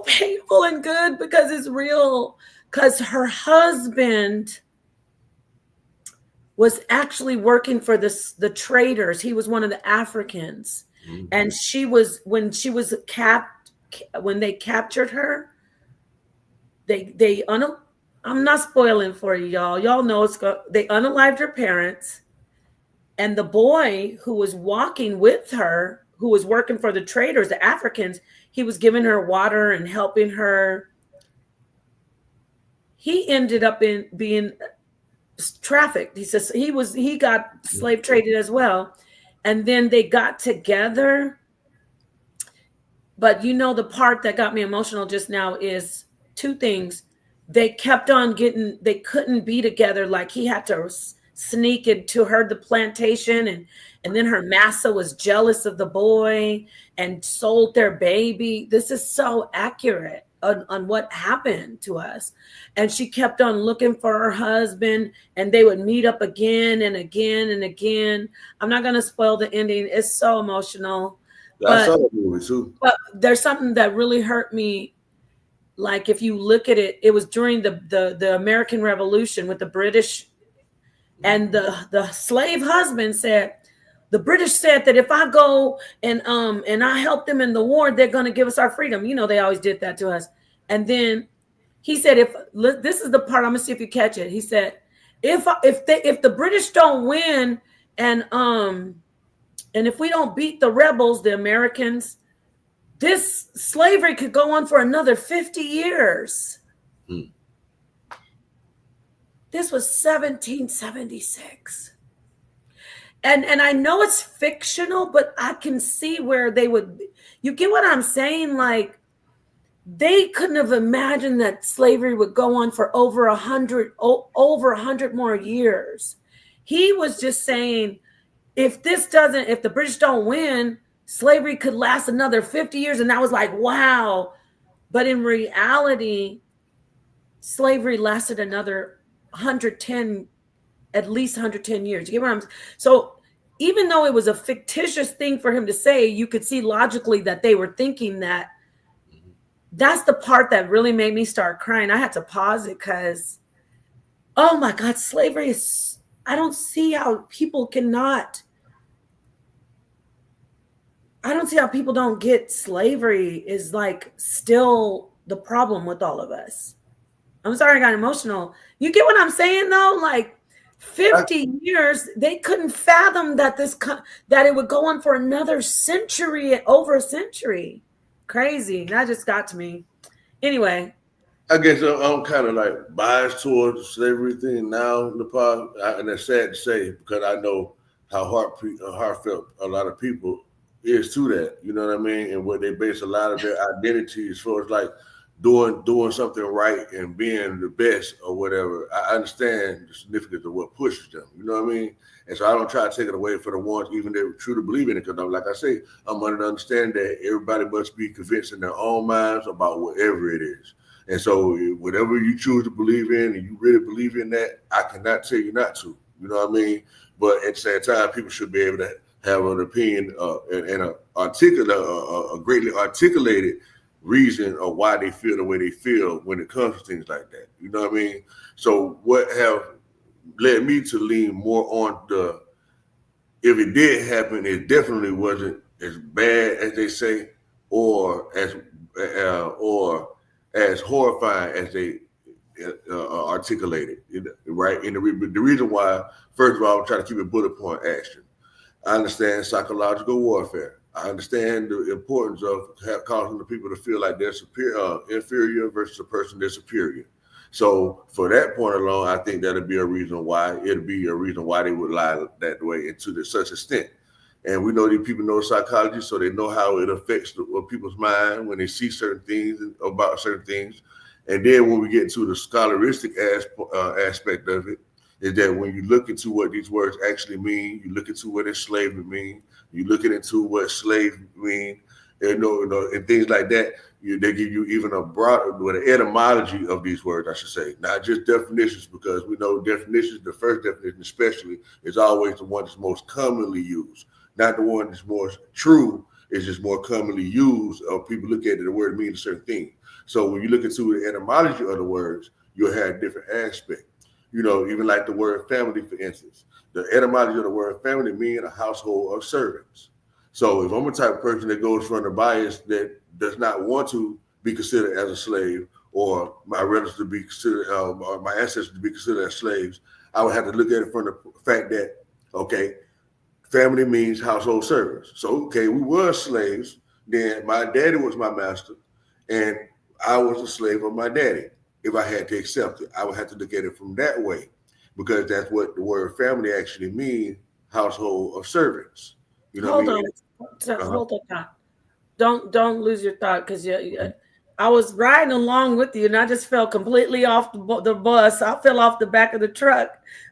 painful and good because it's real. Because her husband was actually working for the traders. He was one of the Africans. Mm-hmm. And when they captured her, I'm not spoiling for you, y'all. Y'all know they unalived her parents. And the boy who was walking with her, who was working for the traders, the Africans, he was giving her water and helping her. He ended up being trafficked. He says he got slave traded as well. And then they got together But you know, the part that got me emotional just now is two things. They kept on getting, they couldn't be together. Like he had to sneak into her the plantation, and then her massa was jealous of the boy and sold their baby. This is so accurate on what happened to us. And she kept on looking for her husband, and they would meet up again and again and again. I'm not going to spoil the ending. It's so emotional. I saw But that movie too. but there's something that really hurt me. Like if you look at it, it was during the American Revolution with the British, and the slave husband said, the British said that if I go and I help them in the war, they're going to give us our freedom. You know, they always did that to us. And then he said, if this is the part, I'm gonna see if you catch it. He said, if the British don't win, and if we don't beat the rebels, the Americans, this slavery could go on for another 50 years. This was 1776. And I know it's fictional, but I can see where they would, you get what I'm saying? Like they couldn't have imagined that slavery would go on for over 100 more years. He was just saying, if the British don't win, slavery could last another 50 years. And I was like, wow. But in reality, slavery lasted another 110, at least 110 years. You get what I'm saying? So even though it was a fictitious thing for him to say, you could see logically that they were thinking that. That's the part that really made me start crying. I had to pause it because, oh my God, slavery is, I don't see how people don't get slavery is like still the problem with all of us. I'm sorry I got emotional. You get what I'm saying though? Like 50 years, they couldn't fathom that that it would go on for another century, over a century. Crazy. That just got to me. Anyway. I guess I'm kind of like biased towards the slavery thing now, Napah, and it's sad to say because I know how heartfelt a lot of people is to that. You know what I mean? And what they base a lot of their identity as far as like doing something right and being the best or whatever. I understand the significance of what pushes them. You know what I mean? And so I don't try to take it away for the ones even that truly believe in it. Because like I say, I'm under the understanding that everybody must be convinced in their own minds about whatever it is. And so whatever you choose to believe in and you really believe in that, I cannot tell you not to. You know what I mean? But at the same time, people should be able to have an opinion and a greatly articulated reason of why they feel the way they feel when it comes to things like that. You know what I mean? So what have led me to lean more on if it did happen, it definitely wasn't as bad as they say, or as horrifying as they articulated. Right? And the reason why, first of all, I'm trying to keep it bullet point action. I understand psychological warfare. I understand the importance of causing the people to feel like they're inferior versus a person that's superior. So for that point alone, I think that'll be a reason why they would lie that way and to such extent. And we know these people know psychology, so they know how it affects people's mind when they see certain things about certain things. And then when we get into the scholaristic aspect of it, is that when you look into what these words actually mean, you look into what enslavement mean, you looking into what slave mean, and things like that. They give you even a broad, with an etymology of these words, I should say, not just definitions, because we know definitions. The first definition, especially, is always the one that's most commonly used, not the one that's more true. It's just more commonly used. Or people look at it, the word means a certain thing. So when you look into the etymology of the words, you'll have different aspects. Even like the word family, for instance, the etymology of the word family means a household of servants. So if I'm a type of person that goes from the bias that does not want to be considered as a slave, or my relatives to be considered, or my ancestors to be considered as slaves, I would have to look at it from the fact that, okay, family means household servants. So, okay, we were slaves. Then my daddy was my master, and I was a slave of my daddy. If I had to accept it, I would have to look at it from that way, because that's what the word family actually means, household of servants. You know Hold what I on. mean? Hold on. don't lose your thought, because I was riding along with you and I just fell completely off the bus. I fell off the back of the truck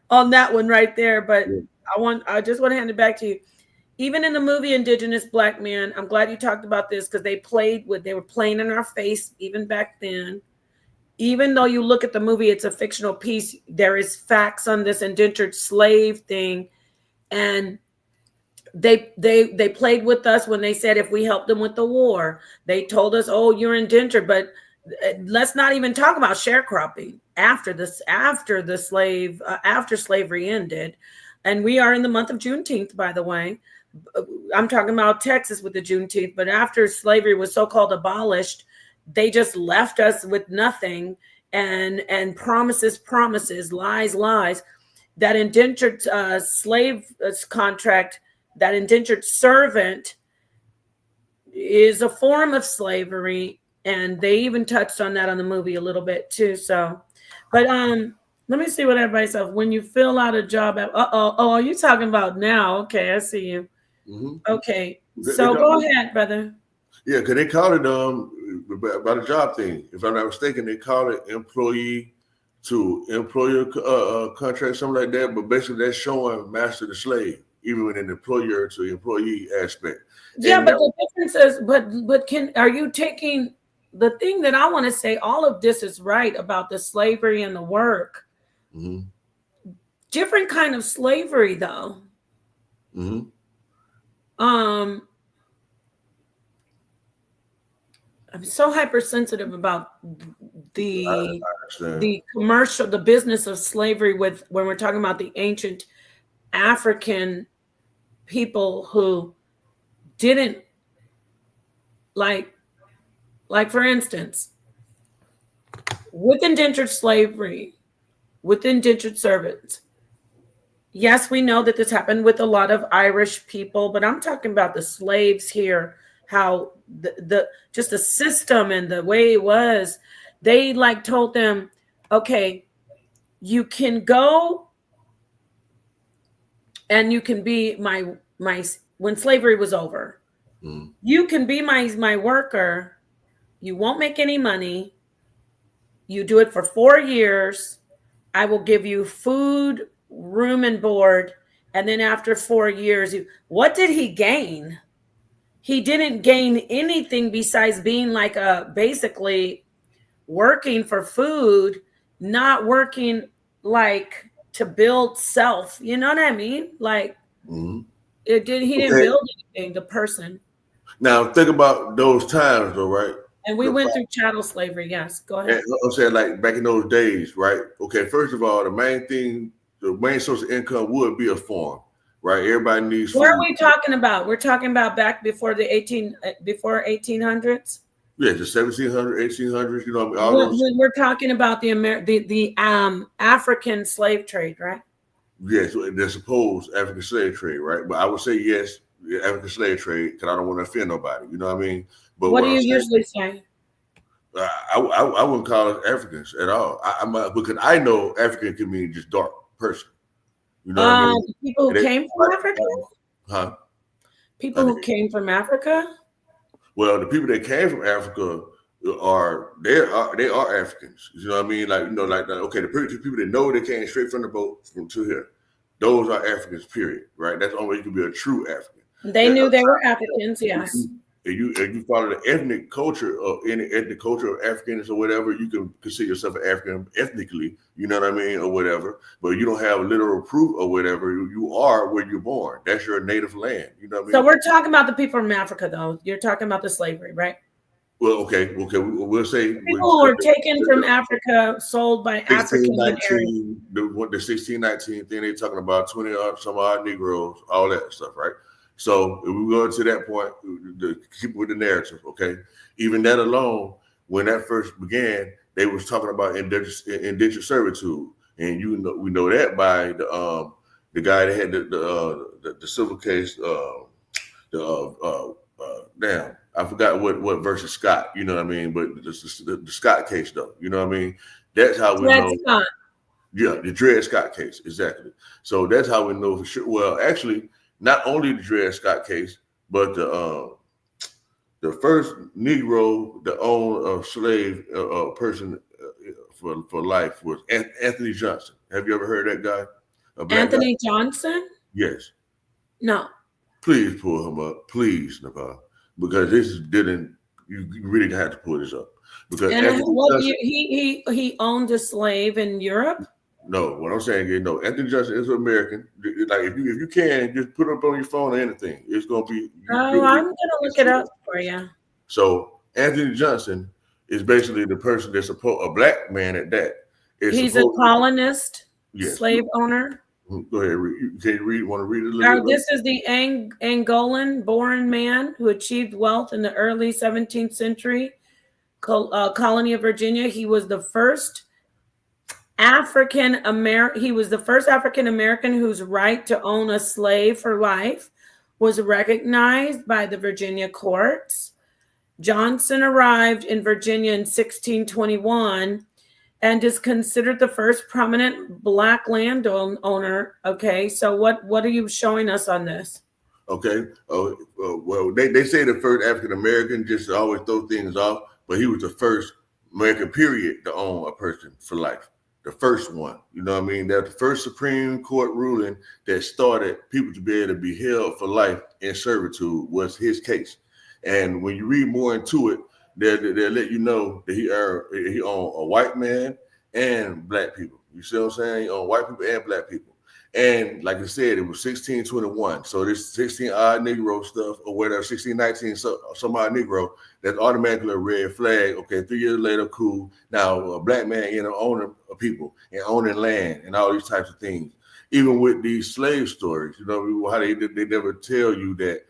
on that one right there. But I just want to hand it back to you. Even in the movie Indigenous Black Men, I'm glad you talked about this, because they were playing in our face even back then. Even though you look at the movie, it's a fictional piece, there is facts on this indentured slave thing. And they played with us when they said if we helped them with the war. They told us, oh, you're indentured. But let's not even talk about sharecropping after slavery ended. And we are in the month of Juneteenth, by the way. I'm talking about Texas with the Juneteenth. But after slavery was so-called abolished, they just left us with nothing, and promises, lies. That indentured slave contract, that indentured servant, is a form of slavery, and they even touched on that on the movie a little bit too. So, but let me see what everybody says. When you fill out a job are you talking about now? Okay, I see you. Mm-hmm. Okay, so go ahead, brother. Yeah, because they call it about a job thing. If I'm not mistaken, they call it employee to employer contract, something like that. But basically, that's showing master to slave, even with an employer to employee aspect. Yeah, and but the difference is, but are you taking the thing that I want to say? All of this is right about the slavery and the work. Mm-hmm. Different kind of slavery, though. Mm-hmm. I'm so hypersensitive about the commercial, the business of slavery when we're talking about the ancient African people who didn't like for instance, with indentured slavery, with indentured servants. Yes, we know that this happened with a lot of Irish people, but I'm talking about the slaves here, how the just the system and the way it was. They told them, okay, you can go and you can be my when slavery was over. Mm. You can be my worker. You won't make any money. You do it for 4 years. I will give you food, room, and board. And then after 4 years, what did he gain? He didn't gain anything besides being basically working for food, not working to build self. You know what I mean? He didn't build anything, the person. Now think about those times though, right? And we went through chattel slavery. Yes, go ahead. And I'm saying back in those days, right? Okay, first of all, the main source of income would be a farm, right? Everybody needs food. What are we talking about? We're talking about back before the 1800s? Yeah, the 1700s, 1800s, you know, all those. We're talking about the African slave trade, right? Yes, the supposed African slave trade, right? But I would say yes, the African slave trade, because I don't want to offend nobody. You know what I mean? But what do you usually say? I wouldn't call it Africans at all. Because I know African can mean just dark person. You know what I mean? People who came from Africa? Huh? People who came from Africa? Well, the people that came from Africa they are Africans. You know what I mean? Okay, the people that know they came straight from the boat to here, those are Africans. Period. Right? That's the only way you can be a true African. They knew they were Africans. Yes. If you follow the ethnic culture of any ethnic culture of Africans or whatever, you can consider yourself an African ethnically, you know what I mean, or whatever. But you don't have literal proof or whatever. You are where you're born. That's your native land. You know what I mean? So we're talking about the people from Africa, though. You're talking about the slavery, right? Well, okay. We'll say people who were taken from Africa, sold by African the 1619 thing. They're talking about 20 some odd Negroes, all that stuff, right? So if we go to that point, to keep with the narrative, okay? Even that alone, when that first began, they was talking about indentured servitude, and we know that by the guy that had the civil case, damn, I forgot what versus Scott, you know what I mean? But the Scott case, though, you know what I mean? That's how we know. Scott. Yeah, the Dred Scott case, exactly. So that's how we know for sure. Well, actually, not only the Dred Scott case, but The first Negro to own a slave person for life was Anthony Johnson. Have you ever heard that guy? A black guy? Anthony Johnson? Yes. No. Please pull him up, please, Napah, because this didn't. You really have to pull this up because And Anthony what Johnson. he owned a slave in Europe? No, what I'm saying is no. Anthony Johnson is American. Like if you can just put it up on your phone or anything, it's gonna be. Oh, I'm gonna look it up for you. So Anthony Johnson is basically the person that's a black man at that. He's a colonist, yes. slave owner. Go ahead. Can you read? Want to read a little bit? This is the Angolan-born man who achieved wealth in the early 17th century colony of Virginia. He was the first African American whose right to own a slave for life was recognized by the Virginia courts. Johnson arrived in Virginia in 1621 and is considered the first prominent black landowner. Okay, so what are you showing us on this? Okay, well, they say the first African American, just to always throw things off, but he was the first American period to own a person for life. The first one, you know what I mean? That's the first Supreme Court ruling that started people to be able to be held for life in servitude was his case. And when you read more into it, they'll let you know that he owned a white man and black people. You see what I'm saying? He owned white people and black people. And like I said, it was 1621. So this 16 odd Negro stuff or whatever, 1619 some odd Negro, that's automatically a red flag. Okay, 3 years later, cool. Now a black man, owning people and owning land and all these types of things. Even with these slave stories, how they never tell you that.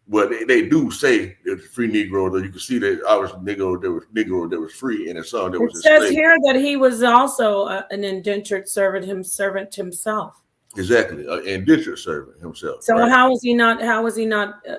Well, they do say there's free Negro, though you can see that I was Negro that was free, and a son that was. It says here that he was also an indentured servant himself. Exactly, an indentured servant himself. So right? How was he not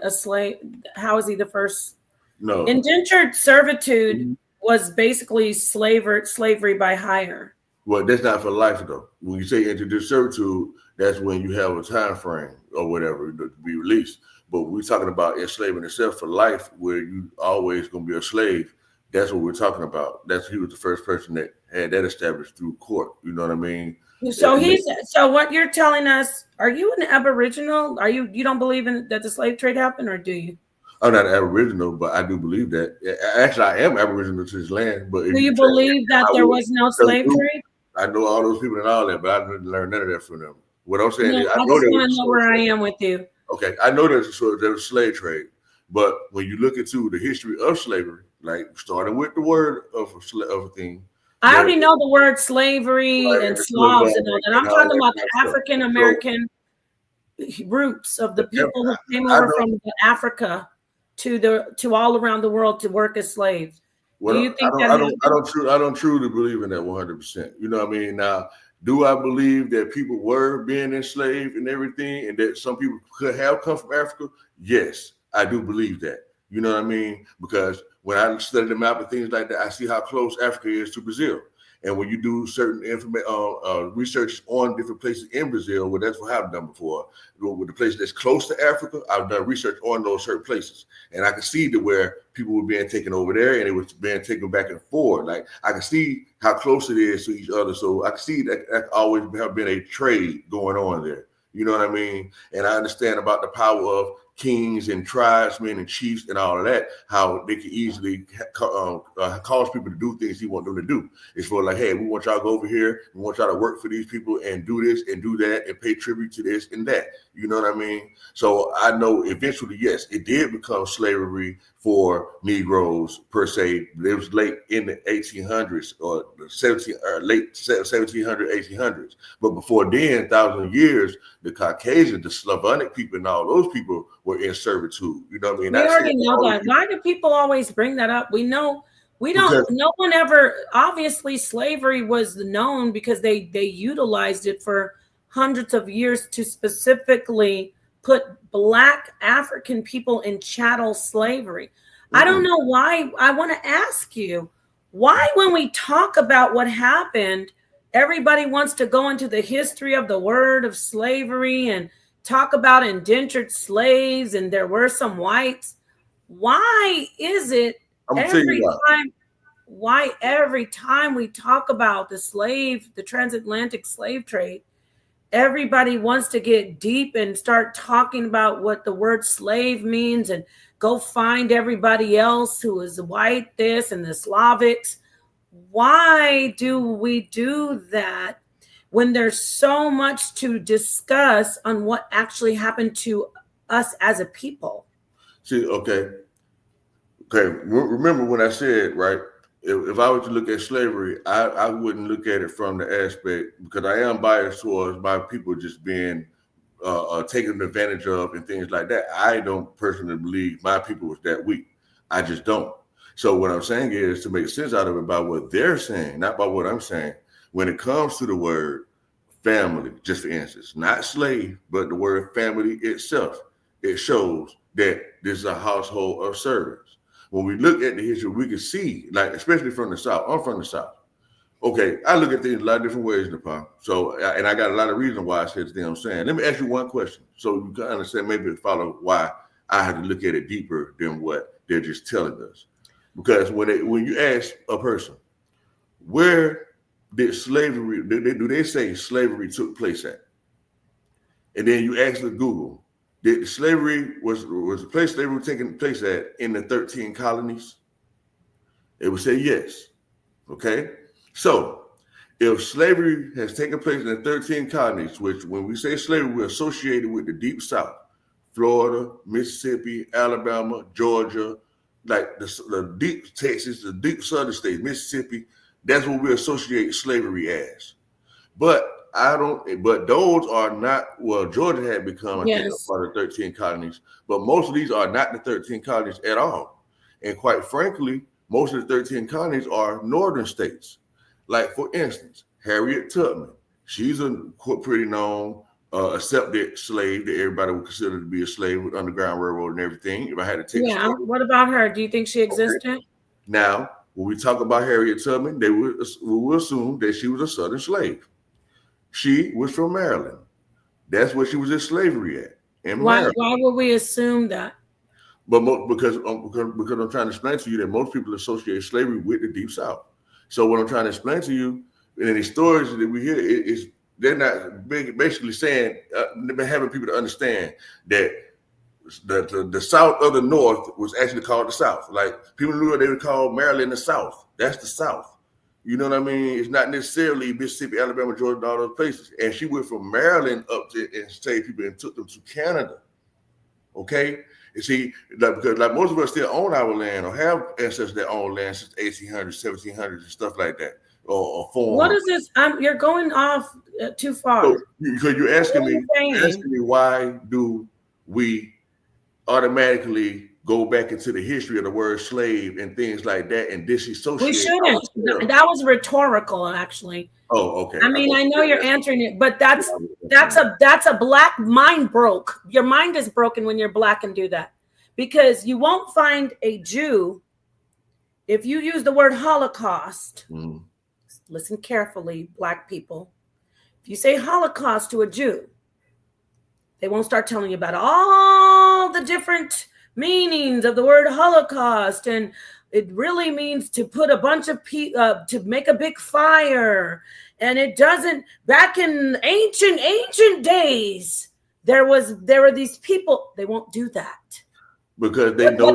a slave? How is he the first? No, indentured servitude was basically slavery by hire. Well, that's not for life though. When you say indentured servitude, that's when you have a time frame or whatever to be released. But we're talking about enslaving yourself for life, where you always gonna be a slave. That's what we're talking about. He was the first person that had that established through court. You know what I mean? So so what you're telling us? Are you an Aboriginal? You don't believe in that the slave trade happened, or do you? I'm not Aboriginal, but I do believe that. Actually, I am Aboriginal to this land. But do you believe that there was no slave trade? I know all those people and all that, but I didn't learn none of that from them. What I'm saying is, I just want to know where I am with you. Okay, I know there's a slave trade, but when you look into the history of slavery, like starting with the word of a thing, I already know the word slavery and Slavs and all that. I'm talking about the African American roots of the people who came over from Africa to all around the world to work as slaves. Well, do you think I don't truly believe in that 100%. You know what I mean? Now, do I believe that people were being enslaved and everything, and that some people could have come from Africa? Yes, I do believe that. You know what I mean? Because when I study the map and things like that, I see how close Africa is to Brazil. And when you do certain research on different places in Brazil, well, that's what I've done before. With the places that's close to Africa, I've done research on those certain places. And I can see where people were being taken over there and it was being taken back and forth. Like I can see how close it is to each other. So I can see that always have been a trade going on there. You know what I mean? And I understand about the power of kings and tribesmen and chiefs and all of that, how they can easily cause people to do things he want them to do. It's for like, hey, we want y'all to go over here. We want y'all to work for these people and do this and do that and pay tribute to this and that. You know what I mean? So I know eventually, yes, it did become slavery for Negroes per se. It was late in the 1800s or late 1700s, 1800s. But before then, 1,000 years, the Caucasian, the Slavonic people and all those people were in servitude. You know what I mean? We already know that. Why do people always bring that up? No one ever, obviously slavery was known because they utilized it for hundreds of years to specifically put Black African people in chattel slavery. Mm-hmm. I don't know why. I want to ask you, why when we talk about what happened, everybody wants to go into the history of the word of slavery and talk about indentured slaves and there were some whites. Why is it I'm gonna tell you why. every time we talk about the transatlantic slave trade, everybody wants to get deep and start talking about what the word slave means and go find everybody else who is white, this and the Slavics. Why do we do that when there's so much to discuss on what actually happened to us as a people? See, okay. Remember when I said, right? If I were to look at slavery, I wouldn't look at it from the aspect, because I am biased towards my people just being taken advantage of and things like that. I don't personally believe my people was that weak. I just don't. So what I'm saying is to make sense out of it by what they're saying, not by what I'm saying. When it comes to the word family, just for instance, not slave, but the word family itself, it shows that this is a household of servants. When we look at the history, we can see, like, especially from the South. I'm from the South. Okay, I look at things a lot of different ways, Napah. So, and I got a lot of reasons why I said the thing I'm saying. Let me ask you one question, so you can understand, maybe follow why I have to look at it deeper than what they're just telling us. Because when you ask a person, where did slavery, do they say slavery took place at? And then you ask the Google, did slavery was the place slavery taking place at in the 13 colonies? It would say yes. Okay, so if slavery has taken place in the 13 colonies, which when we say slavery, we're associated with the deep South, Florida, Mississippi, Alabama, Georgia, like the deep Texas, the deep southern states, Mississippi. That's what we associate slavery as. But but those are not, well, Georgia had become, I think, a part of the 13 colonies, but most of these are not the 13 colonies at all. And quite frankly, most of the 13 colonies are northern states. Like, for instance, Harriet Tubman. She's a pretty known accepted slave that everybody would consider to be a slave with Underground Railroad and everything. If I had to take what about her? Do you think she existed? Okay. Now, when we talk about Harriet Tubman, we will assume that she was a Southern slave. She was from Maryland. That's where she was in slavery at. Why would we assume that? But because I'm trying to explain to you that most people associate slavery with the Deep South. So what I'm trying to explain to you, in the stories that we hear, is they're not basically saying, having people to understand that the South of the North was actually called the South. Like, people knew they would call Maryland the South. That's the South. You know what I mean? It's not necessarily Mississippi, Alabama, Georgia, all those places. And she went from Maryland up to enslaved people and took them to Canada. Okay? You see, because like most of us still own our land or have ancestors that own land since 1800s, 1700s, and stuff like that. Or what is this? You're going off too far. So, because you're asking me why do we automatically go back into the history of the word slave and things like that and disassociate? We shouldn't. That was rhetorical, actually. Oh, okay. I mean, I know you're answering it, but that's a black mind broke. Your mind is broken when you're black and do that, because you won't find a Jew if you use the word Holocaust. Listen carefully, black people. If you say Holocaust to a Jew, they won't start telling you about all the different meanings of the word Holocaust, and it really means to put a bunch of people to make a big fire. And it doesn't. Back in ancient days, there were these people. They won't do that because they know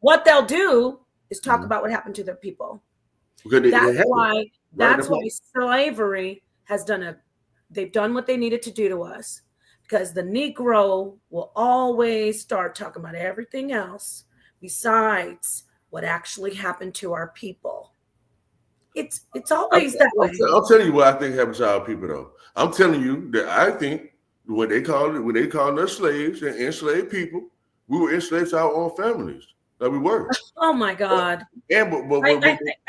what they'll do is talk about what happened to their people. That's why slavery has they've done what they needed to do to us. Because the Negro will always start talking about everything else besides what actually happened to our people. It's always that way. I'm telling you what I think happened to our people, though. I'm telling you that I think when they called us slaves and enslaved people, we were enslaved to our own families. Like we were. Oh my God. I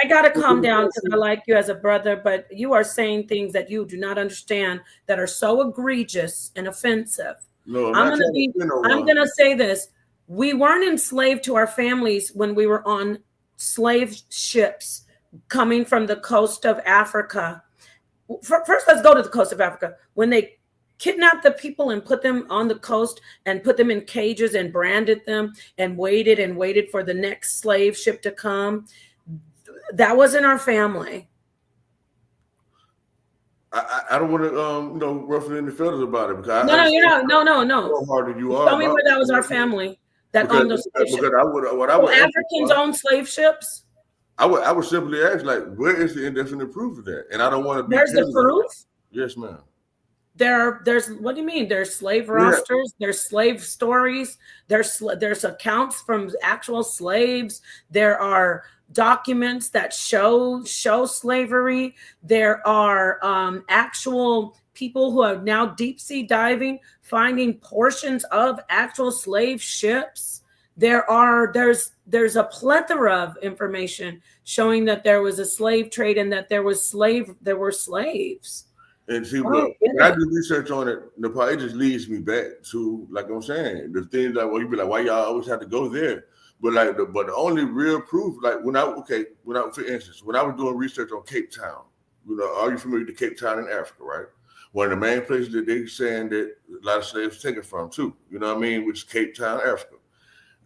gotta calm down because I like you as a brother, but you are saying things that you do not understand that are so egregious and offensive. No, I'm gonna say this. We weren't enslaved to our families when we were on slave ships coming from the coast of Africa. First, let's go to the coast of Africa. When they kidnapped the people and put them on the coast and put them in cages and branded them and waited for the next slave ship to come. That wasn't our family. I don't want to ruffle any feathers about it because No, how hard you are Tell me about where that was our it. family that because, owned those slave ships. because I would Africans own slave ships. I would simply ask, like, where is the indefinite proof of that? And I don't want to be. There's the proof. Yes, ma'am. There's what do you mean? There's slave rosters. There's slave stories. There's accounts from actual slaves. There are documents that show slavery. There are actual people who are now deep sea diving, finding portions of actual slave ships. There's a plethora of information showing that there was a slave trade and that there were slaves. And see, when I do research on it, Napah, it just leads me back to, like I'm saying, the things that you be like, why y'all always have to go there? But the only real proof, like for instance, when I was doing research on Cape Town, are you familiar with Cape Town in Africa, right? One of the main places that they're saying that a lot of slaves taken from too, you know what I mean, which is Cape Town, Africa.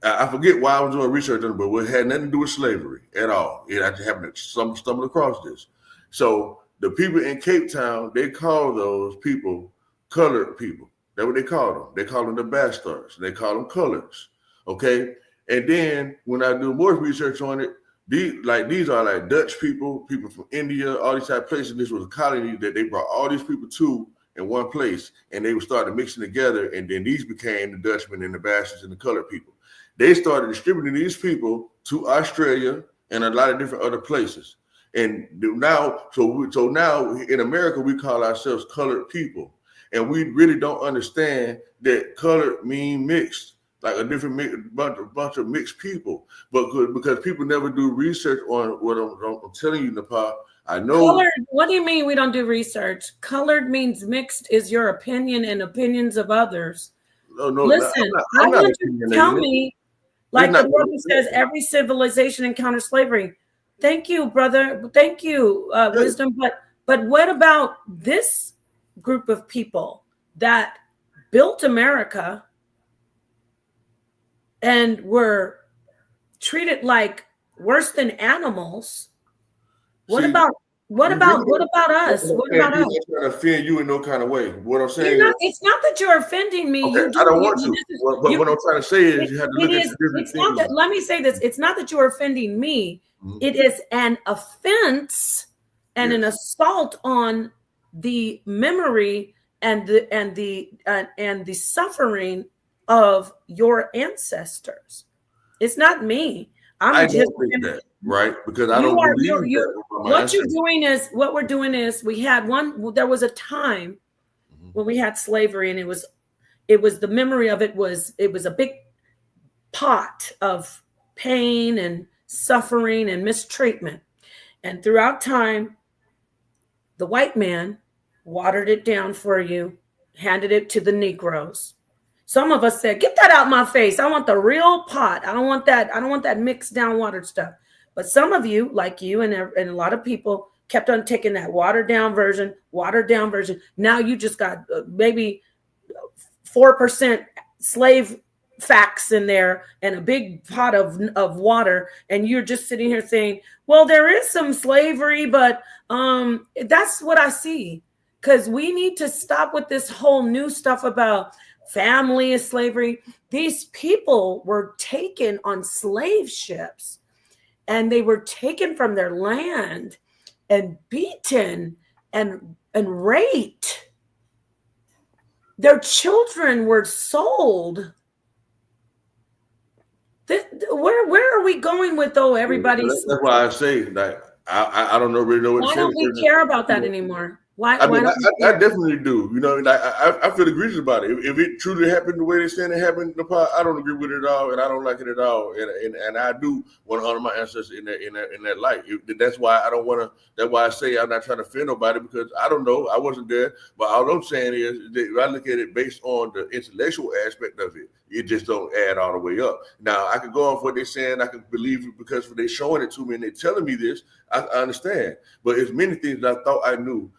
I forget why I was doing research on it, but it had nothing to do with slavery at all. I just happened to stumble across this. So the people in Cape Town, they call those people colored people. That's what they call them. They call them the bastards. They call them colors. Okay. And then when I do more research on it, these are like Dutch people from India, all these type of places. This was a colony that they brought all these people to in one place, and they started mixing together. And then these became the Dutchmen and the bastards and the colored people. They started distributing these people to Australia and a lot of different other places. And now, so now in America, we call ourselves colored people. And we really don't understand that colored mean mixed, like a different bunch of mixed people. But because people never do research on what I'm telling you, Napah, I know. Colored, what do you mean we don't do research? Colored means mixed is your opinion and opinions of others. No, listen, I want you to tell me, like the brother says, every civilization encounters slavery. Thank you, brother. Thank you, wisdom. But what about this group of people that built America and were treated like worse than animals? What about us? What about us? I'm trying to offend you in no kind of way. What I'm saying is, it's not that you're offending me. Okay, I don't want to. But what I'm trying to say is, you have to look at the different things. Let me say this. It's not that you're offending me. Mm-hmm. It is an offense and an assault on the memory and the suffering of your ancestors. It's not me. I just think that, right? Because I don't believe that. What we're doing is there was a time when we had slavery, and it was the memory of it was a big pot of pain and suffering and mistreatment. And throughout time, the white man watered it down for you, handed it to the Negroes. Some of us said, get that out my face. I want the real pot. I don't want that mixed down watered stuff. But some of you, like you and a lot of people, kept on taking that watered down version. Now you just got maybe 4% slave facts in there and a big pot of water. And you're just sitting here saying, well, there is some slavery, but that's what I see. Because we need to stop with this whole new stuff about family is slavery. These people were taken on slave ships, and they were taken from their land and beaten and raped. Their children were sold. Where are we going with everybody? That's why I say that I don't really know what. Why don't we care about that anymore? Why? I mean, I definitely do. I feel egregious about it. If it truly happened the way they saying it happened, I don't agree with it at all, and I don't like it at all. And I do want to honor my ancestors in that light. That's why I don't want to. That's why I say I'm not trying to offend nobody, because I don't know. I wasn't there. But all I'm saying is that if I look at it based on the intellectual aspect of it, it just don't add all the way up. Now, I can go off what they're saying. I can believe it because they're showing it to me and they're telling me this. I understand. But it's many things that I thought I knew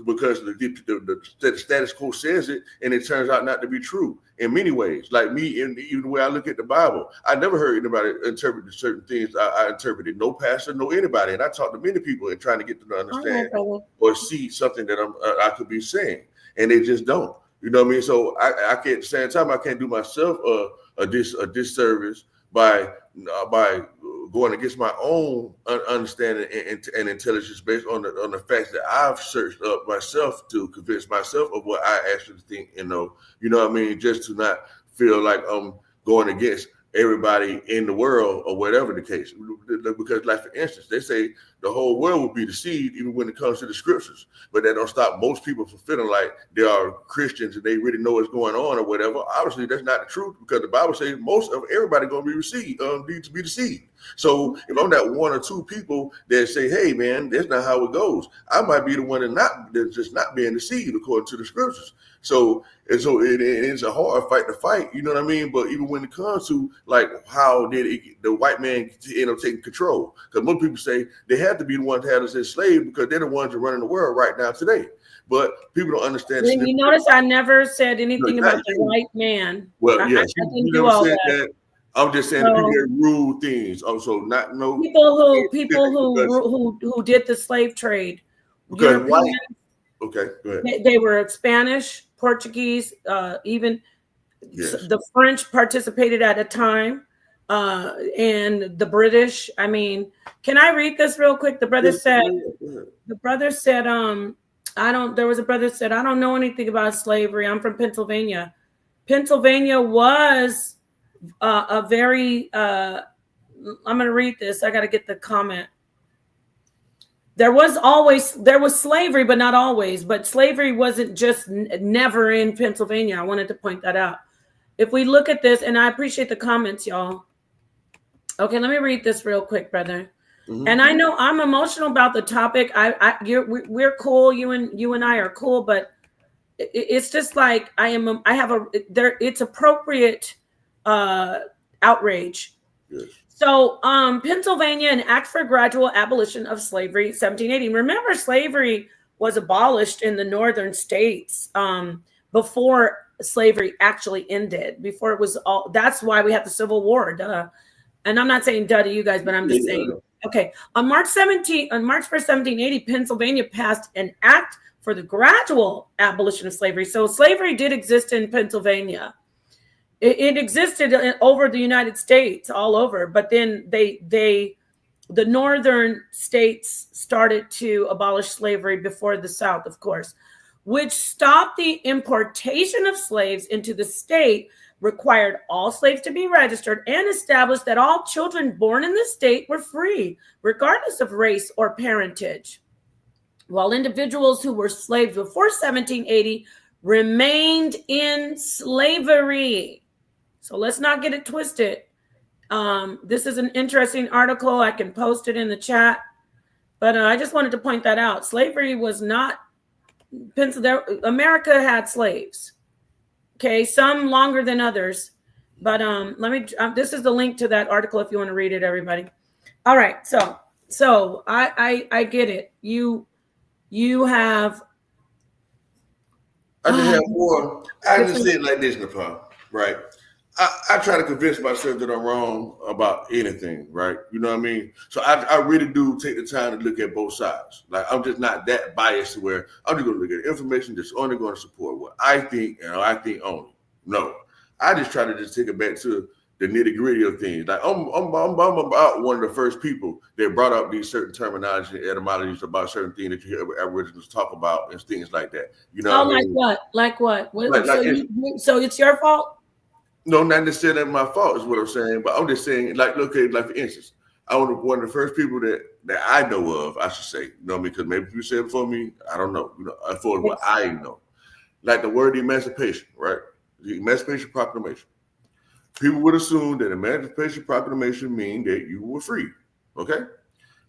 because the status quo says it, and it turns out not to be true in many ways. Like me, and even the way I look at the Bible, I never heard anybody interpret certain things. I interpreted no pastor, no anybody, and I talked to many people and trying to get them to understand or see something that I could be saying, and they just don't. You know what I mean? So I can't, at the same time, I can't do myself a disservice by going against my own understanding and intelligence based on the facts that I've searched up myself to convince myself of what I actually think and know. You know what I mean? Just to not feel like I'm going against everybody in the world or whatever the case. Because, like, for instance, they say the whole world will be deceived even when it comes to the scriptures, but that don't stop most people from feeling like they are Christians and they really know what's going on or whatever. Obviously, that's not the truth, because the Bible says most of everybody going to be need to be deceived. So if I'm that one or two people that say, hey man, that's not how it goes, I might be the one that's just not being deceived according to the scriptures. So it's a hard fight to fight, you know what I mean? But even when it comes to, like, how did the white man end up taking control? Because most people say they have to be the ones to have us as slaves because they're the ones that are running the world right now today. But people don't understand. You notice I never said anything about the white man. Well, yes, you never said that. I'm just saying the people that rule things. Also, not no people who did the slave trade. Because white. Okay, go ahead. They were Spanish, Portuguese, even the French participated at a time, and the British. I mean, can I read this real quick? The brother said, there was a brother said, I don't know anything about slavery. I'm from Pennsylvania. Pennsylvania was a very, I'm going to read this. I got to get the comment. There was slavery, but not always. But slavery wasn't just never in Pennsylvania. I wanted to point that out. If we look at this, and I appreciate the comments, y'all. Okay, let me read this real quick, brother. Mm-hmm. And I know I'm emotional about the topic. We're cool. You and I are cool, but it's just like it's appropriate outrage. Yes. So Pennsylvania, an act for gradual abolition of slavery, 1780. Remember, slavery was abolished in the northern states before slavery actually ended, before it was all. That's why we had the Civil War. Duh. And I'm not saying duh to you guys, but I'm just saying. Okay. On March 1st, 1780, Pennsylvania passed an act for the gradual abolition of slavery. So slavery did exist in Pennsylvania. It existed over the United States, all over, but then the northern states started to abolish slavery before the South, of course, which stopped the importation of slaves into the state, required all slaves to be registered, and established that all children born in the state were free, regardless of race or parentage. While individuals who were slaves before 1780 remained in slavery. So let's not get it twisted. This is an interesting article. I can post it in the chat. But I just wanted to point that out. Slavery was not, America had slaves. Okay, some longer than others. But this is the link to that article if you want to read it, everybody. All right, so I get it. You have. I just have more. I just say it like this, Napah, right? I try to convince myself that I'm wrong about anything, right? You know what I mean? So I really do take the time to look at both sides. Like, I'm just not that biased to where I'm just going to look at information that's only going to support what I think and I think only. No, I just try to just take it back to the nitty gritty of things. Like, I'm about one of the first people that brought up these certain terminology and etymologies about certain things that you hear Aboriginals talk about and things like that. You know? Like what? Like what? So it's your fault? No, not necessarily my fault is what I'm saying, but I'm just saying, like, okay, like for instance, I was one of the first people that I know of, I should say, you know, because maybe you said it before me, I don't know, you know, for what I know, like the word emancipation, right? The Emancipation Proclamation. People would assume that Emancipation Proclamation means that you were free, okay?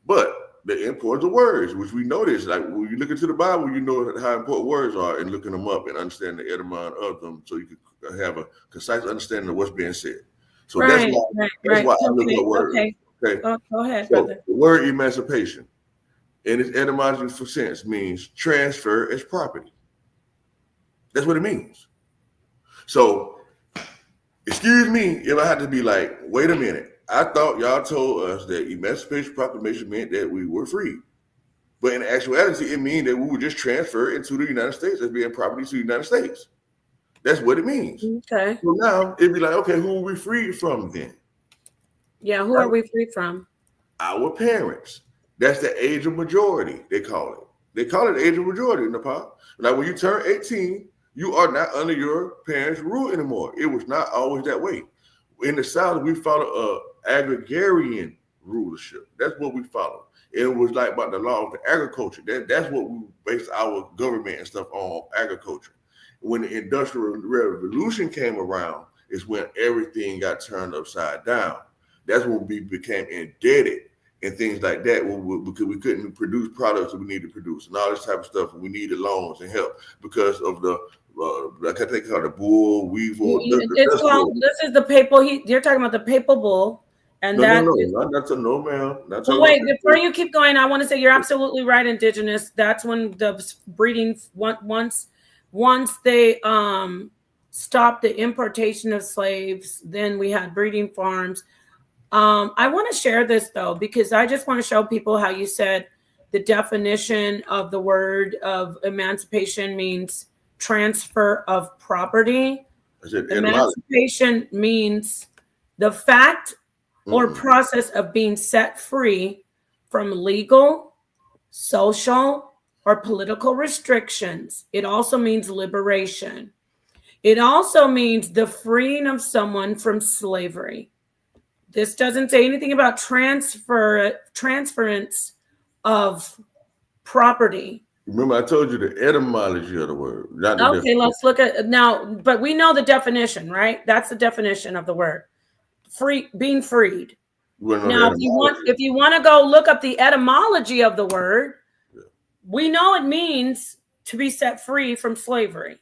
But the importance of words, which we notice, like when you look into the Bible, you know how important words are and looking them up and understanding the etymology of them, so you can have a concise understanding of what's being said. So that's why I look at words. Okay. Go ahead, so brother. the word emancipation in its etymological sense means transfer as property. That's what it means. So, excuse me if I had to be like, wait a minute. I thought y'all told us that Emancipation Proclamation meant that we were free. But in actuality, it means that we would just transfer into the United States as being property to the United States. That's what it means. Okay. So now it'd be like, okay, who are we freed from then? Yeah, who are we free from? Our parents. That's the age of majority, they call it. They call it the age of majority in Nepal. Like when you turn 18, you are not under your parents' rule anymore. It was not always that way. In the South, we follow agrarian rulership. That's what we follow. It was like about the law of the agriculture. That's what we based our government and stuff on, agriculture. When the Industrial Revolution came around, is when everything got turned upside down. That's when we became indebted and things like that, because we couldn't produce products that we needed to produce and all this type of stuff. And we needed loans and help because of the, like I think called the bull, weevil. This is the papal. You're talking about the papal bull. And no, that no, ma'am. Wait, before you keep going, I want to say you're absolutely right, Indigenous. That's when the breeding, once they stopped the importation of slaves, then we had breeding farms. I want to share this though, because I just want to show people how you said the definition of the word of emancipation means transfer of property. Emancipation means the fact or process of being set free from legal, social, or political restrictions. It also means liberation. It also means the freeing of someone from slavery. This doesn't say anything about transference of property. Remember, I told you the etymology of the word. Okay, let's look at now, but we know the definition, right? That's the definition of the word. Free, being freed. Now, if you want to go look up the etymology of the word, we know it means to be set free from slavery.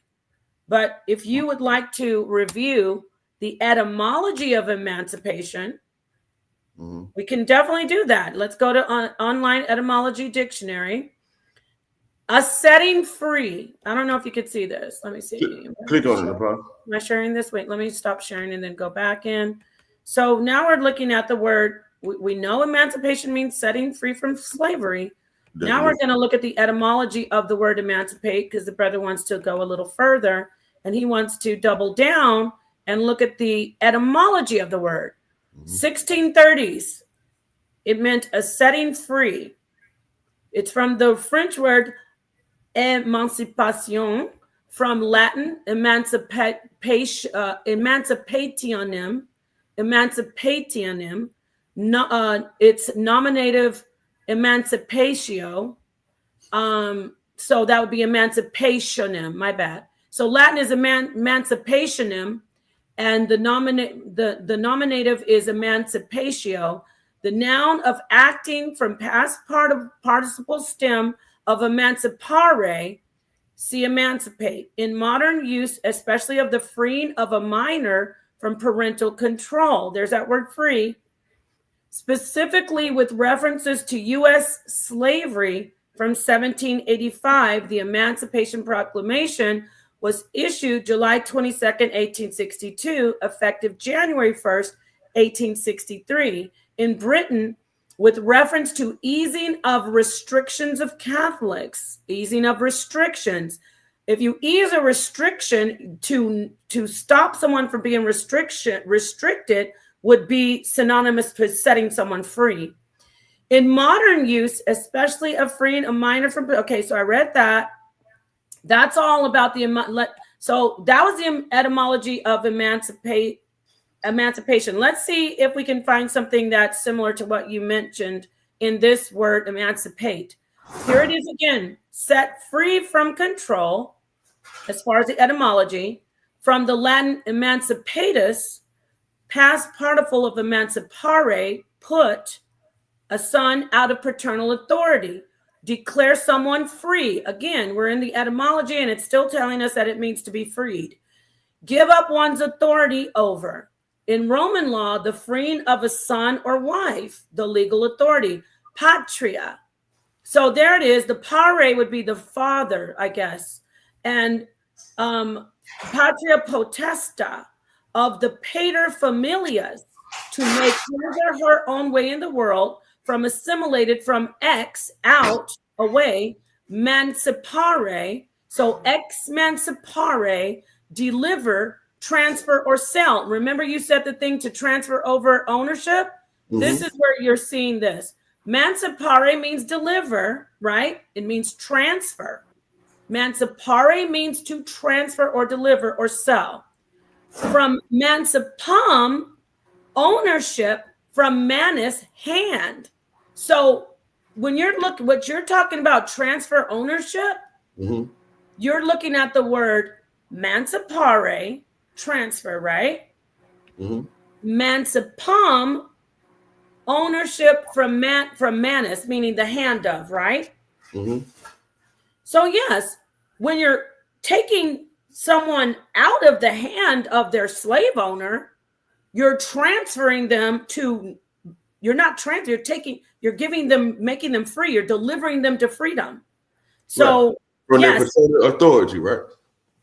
But if you would like to review the etymology of emancipation, we can definitely do that. Let's go to online etymology dictionary. A setting free. I don't know if you could see this. Let me see. Click on it. Am I sharing this? Wait, let me stop sharing and then go back in. So now we're looking at the word. We know emancipation means setting free from slavery. Now we're going to look at the etymology of the word emancipate, because the brother wants to go a little further and he wants to double down and look at the etymology of the word. 1630s, it meant a setting free. It's from the French word emancipation, from Latin emancipationem. It's nominative emancipatio. So that would be emancipationem. My bad. So Latin is emancipationem, and the nominative is emancipatio. The noun of acting from past participle stem of emancipare. See, emancipate. In modern use, especially of the freeing of a minor from parental control. There's that word free. Specifically with references to U.S. slavery from 1785, the Emancipation Proclamation was issued July 22nd, 1862, effective January 1st, 1863. In Britain, with reference to easing of restrictions of Catholics, easing of restrictions. If you ease a restriction to stop someone from being restricted would be synonymous with setting someone free. In modern use, especially of freeing a minor from, okay, so I read that. That's all about so that was the etymology of emancipation. Let's see if we can find something that's similar to what you mentioned in this word, emancipate. Here it is again, set free from control, as far as the etymology, from the Latin emancipatus, past participle of emancipare, put a son out of paternal authority, declare someone free. Again, we're in the etymology and it's still telling us that it means to be freed. Give up one's authority over. In Roman law, the freeing of a son or wife, the legal authority, patria. So there it is. The pare would be the father, I guess. And patria potesta of the pater familias, to make his or her own way in the world, from assimilated, from ex, out, away, mancipare. So ex mancipare, deliver, transfer, or sell. Remember you said the thing to transfer over ownership? This is where you're seeing this. Mancipare means deliver, right? It means transfer. Mancipare means to transfer or deliver or sell. From mancipum, ownership. From manus, hand. So when you're looking, what you're talking about, transfer ownership, you're looking at the word mancipare, transfer, right? Mancipum, ownership. From manus, meaning the hand of, right? So yes, when you're taking someone out of the hand of their slave owner, you're transferring them to, you're not transferring, you're giving them, making them free, you're delivering them to freedom. So from yes, their paternal authority, right?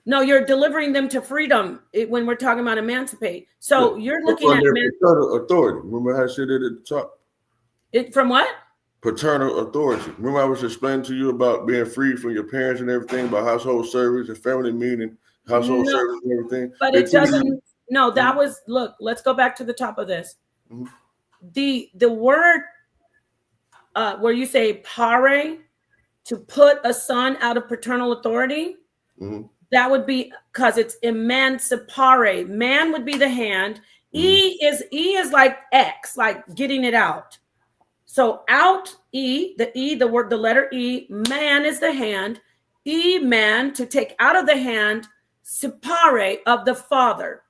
No, you're delivering them to freedom when we're talking about emancipate. So you're looking from at their paternal authority. Remember how I said it at the top? From what? Paternal authority. Remember I was explaining to you about being free from your parents and everything, about household service and family meaning, household service and everything. But it doesn't. No, that was, look, let's go back to the top of this. The word where you say pare, to put a son out of paternal authority, that would be because it's emancipare. Man would be the hand. E is like X, like getting it out. So out, the word, the letter E, man is the hand. E, man, to take out of the hand, separe, of the father.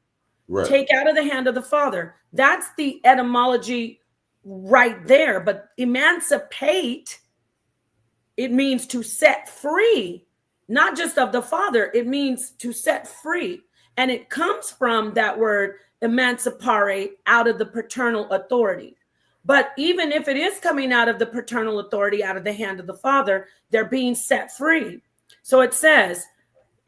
Right. Take out of the hand of the father. That's the etymology right there. But emancipate, it means to set free, not just of the father. It means to set free. And it comes from that word emancipare, out of the paternal authority. But even if it is coming out of the paternal authority, out of the hand of the father, they're being set free. So it says,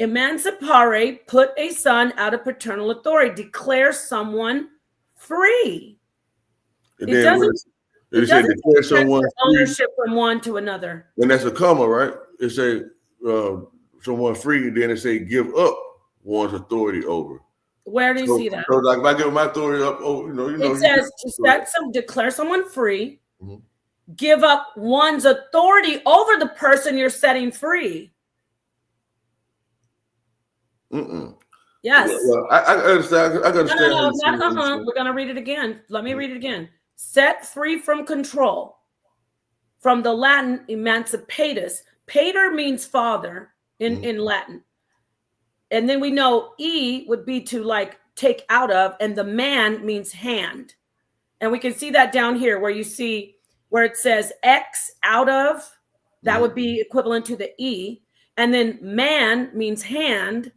emancipare, put a son out of paternal authority, declare someone free. And it doesn't declare someone ownership from one to another. And that's a comma, right? It say someone free, then it say give up one's authority over. Where do you see that? So like if I give my authority up, it says to declare someone free, give up one's authority over the person you're setting free. Yes. Well, I understand. I understand. No, we're gonna read it again. Let me read it again. Set free from control. From the Latin emancipatus. Pater means father in Latin. And then we know E would be to like take out of, and the man means hand. And we can see that down here where you see where it says X, out of, that would be equivalent to the E. And then man means hand,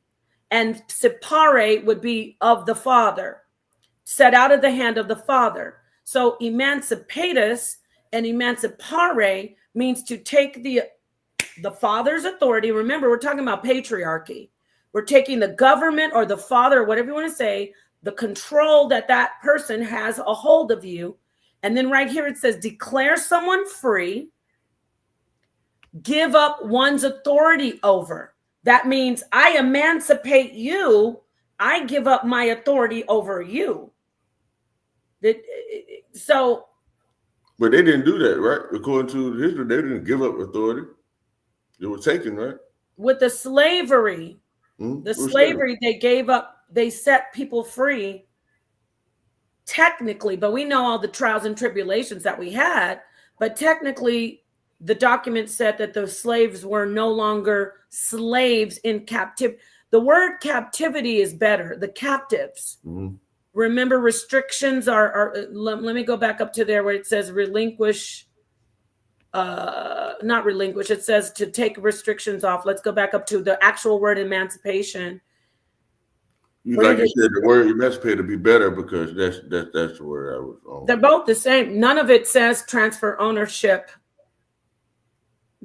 and separe would be of the father, set out of the hand of the father. So emancipatus and emancipare means to take the father's authority. Remember, we're talking about patriarchy. We're taking the government or the father, whatever you want to say, the control that person has a hold of you. And then right here it says, declare someone free, give up one's authority over. That means I emancipate you. I give up my authority over you. So. But they didn't do that, right? According to history, they didn't give up authority. They were taken, right? With the slavery, they gave up, they set people free technically, but we know all the trials and tribulations that we had. But technically, the document said that the slaves were no longer slaves in captivity. The word captivity is better. The captives. Remember, restrictions are let me go back up to there where it says relinquish. Not relinquish. It says to take restrictions off. Let's go back up to the actual word emancipation. Like you said, the word emancipate would be better because that's the word I was on. They're both the same. None of it says transfer ownership.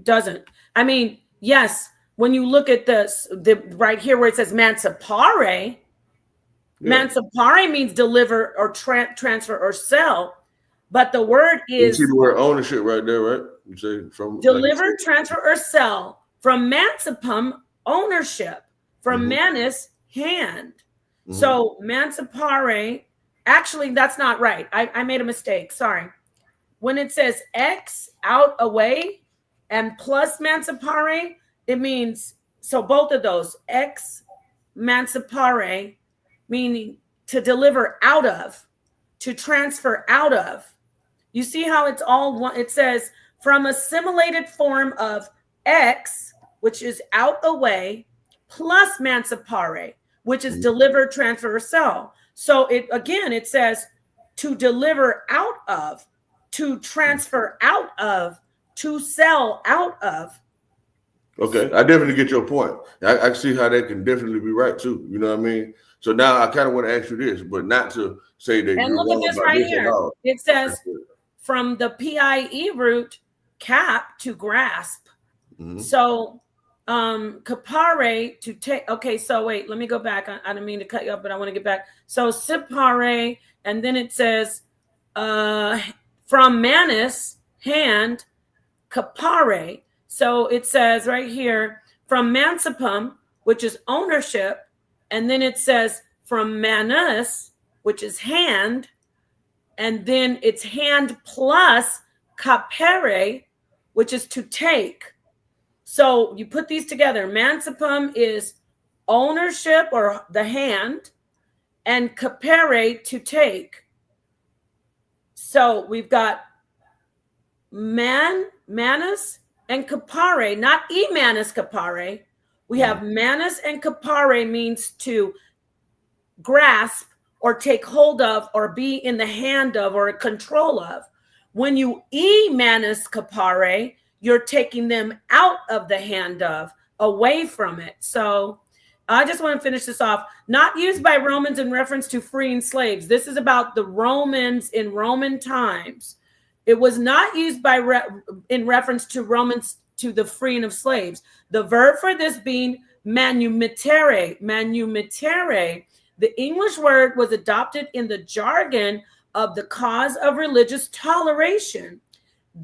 Doesn't. I mean, yes, when you look at the right here where it says mancipare, mancipare means deliver or transfer or sell, but the word You see is the word ownership right there, right? You say from deliver, transfer, or sell. From mancipum, ownership. From manus, hand. So mancipare, actually, that's not right. I made a mistake. Sorry. When it says ex, out, away, and plus mancipare, it means, so both of those, ex mancipare, meaning to deliver out of, to transfer out of. You see how it's all one, it says from assimilated form of ex, which is out, away, plus mancipare, which is deliver, transfer, or sell. So it again, it says to deliver out of, to transfer out of, to sell out of. Okay, I definitely get your point. I see how that can definitely be right too. You know what I mean? So now I kind of want to ask you this, but not to say that And you're look at wrong this about right this at here. all. It says from the PIE root, cap, to grasp. So capare, to take. Okay, so wait, let me go back. I don't mean to cut you off, but I want to get back. So sipare, and then it says from manus, hand, capare. So it says right here from mancipum, which is ownership, and then it says from manus, which is hand, and then it's hand plus capere, which is to take. So you put these together. Mancipum is ownership or the hand, and capere, to take. So we've got manus, and capare, not manus capare. We have manus and capare means to grasp or take hold of or be in the hand of or control of. When you manus capare, you're taking them out of the hand of, away from it. So I just want to finish this off. Not used by Romans in reference to freeing slaves. This is about the Romans in Roman times. It was not used by in reference to Romans to the freeing of slaves. The verb for this being manumittere. Manumittere. The English word was adopted in the jargon of the cause of religious toleration,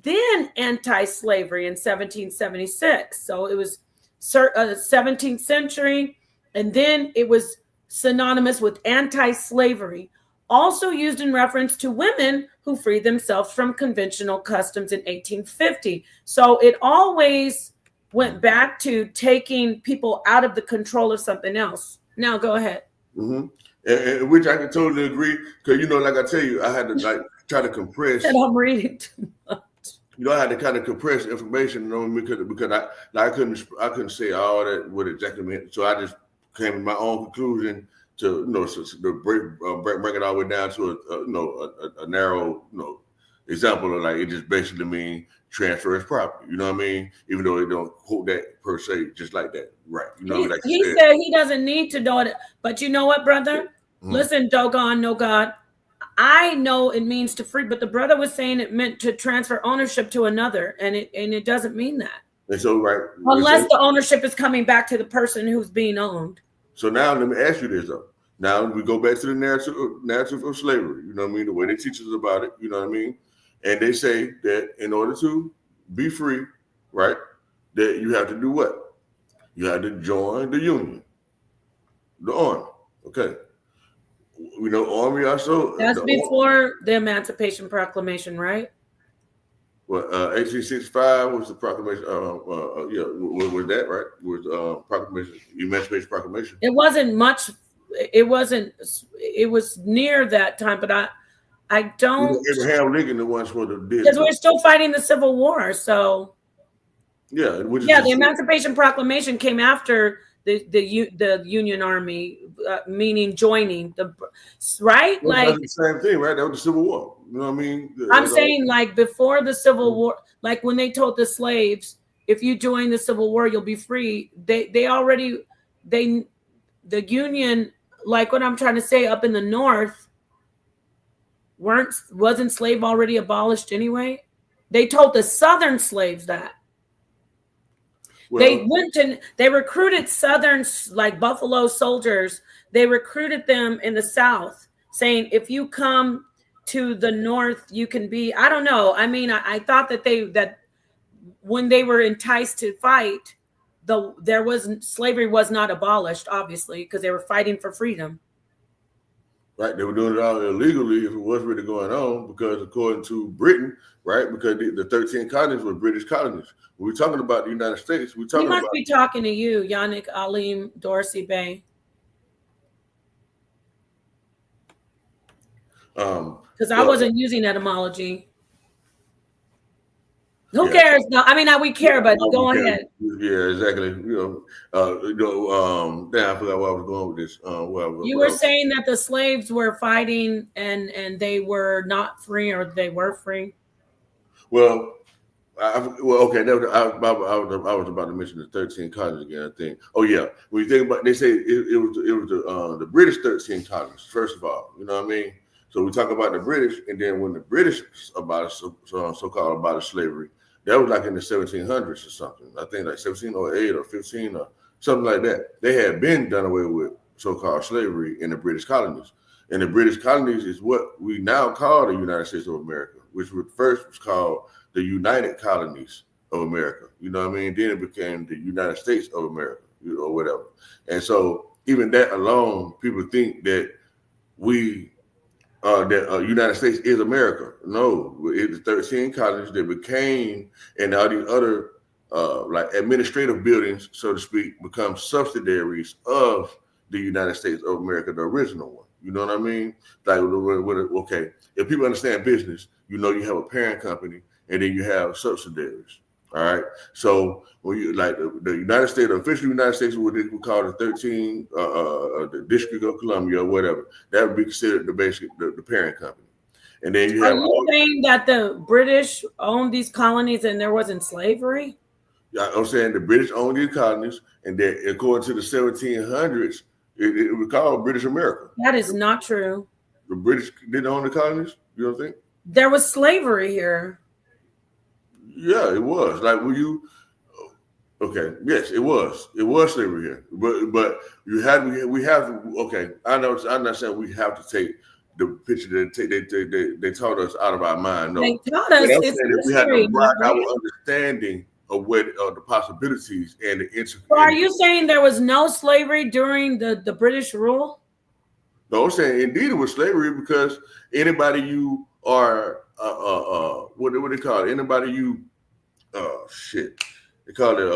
then anti-slavery in 1776. So it was 17th century, and then it was synonymous with anti-slavery. Also used in reference to women who freed themselves from conventional customs in 1850. So it always went back to taking people out of the control of something else. Now go ahead. And which I can totally agree, because like I tell you, I had to try to compress. I'm reading too much. I had to kind of compress information, because I couldn't say all that what exactly meant. So I just came to my own conclusion to bring it all the way down to a narrow example of it just basically means transfer as property. You know what I mean? Even though they don't quote that per se, just like that, right? He said he doesn't need to know it, but you know what, brother? Listen, Dogon, no God. I know it means to free, but the brother was saying it meant to transfer ownership to another, and it doesn't mean that. And so, right, unless the ownership is coming back to the person who's being owned. So now let me ask you this though. Now we go back to the narrative of slavery. You know what I mean? The way they teach us about it. You know what I mean? And they say that in order to be free, right, that you have to do what? You have to join the union, the army. Okay. We know army also. That's before the Emancipation Proclamation, right? Well, 1865 was the proclamation. Was that right? Was proclamation, Emancipation Proclamation? It wasn't much. It wasn't. It was near that time, but I don't. Abraham Lincoln, the ones for the because we're still fighting the Civil War. So yeah, the Emancipation Proclamation came after the Union Army, meaning joining the right. Well, that's the same thing, right? That was the Civil War. You know what I mean? I'm saying before the Civil War, when they told the slaves, if you join the Civil War, you'll be free. The Union, what I'm trying to say, up in the North, wasn't slave already abolished anyway? They told the Southern slaves that. They went to, they recruited Southern, like Buffalo soldiers. They recruited them in the South, saying, if you come to the North, you can be, I don't know. I mean, I thought that when they were enticed to fight, slavery was not abolished, obviously, because they were fighting for freedom. Right, they were doing it all illegally if it was really going on, because according to Britain, right, because the 13 colonies were British colonies. When we're talking about the United States, we're talking He must about. be talking to you, Yannick Alim Dorsey Bay. Because I wasn't using etymology. Who cares? No, I mean, we care, but go ahead. Yeah, exactly. Damn, I forgot where I was going with this. You were saying that the slaves were fighting and they were not free, or they were free. Well, okay. I was about to mention the 13 colonies again, I think. Oh yeah, when you think about, they say it was the British 13 colonies. First of all, you know what I mean. So we talk about the British, and then when the British so-called abolished slavery, that was like in the 1700s or something. I think like 1708 or 15 or something like that. They had been done away with so-called slavery in the British colonies. And the British colonies is what we now call the United States of America, which was first was called the United Colonies of America. You know what I mean? Then it became the United States of America, you know, whatever. And so even that alone, people think that United States is America. No, it's 13 colonies that became, and all these other like administrative buildings, so to speak, become subsidiaries of the United States of America, the original one. You know what I mean? Like, okay, if people understand business, you know, you have a parent company and then you have subsidiaries. All right. So when you like the United States, the official United States, what they would call the 13, the District of Columbia or whatever, that would be considered the parent company. And then you have. Are you saying that the British owned these colonies and there wasn't slavery? Yeah, I'm saying the British owned these colonies, and that according to the 1700s, it was called British America. That is not true. The British didn't own the colonies. You don't think? There was slavery here. Yeah, it was. Like, were you? Okay, yes, it was. It was slavery here, but we have to. Okay, I know. I'm not saying we have to take the picture that they taught us out of our mind. No, they taught us. It's history, we had to broaden our understanding of what the possibilities and the So are you saying there was no slavery during the British rule? No, I'm saying indeed it was slavery, because anybody you are what do they call it? Anybody you they call it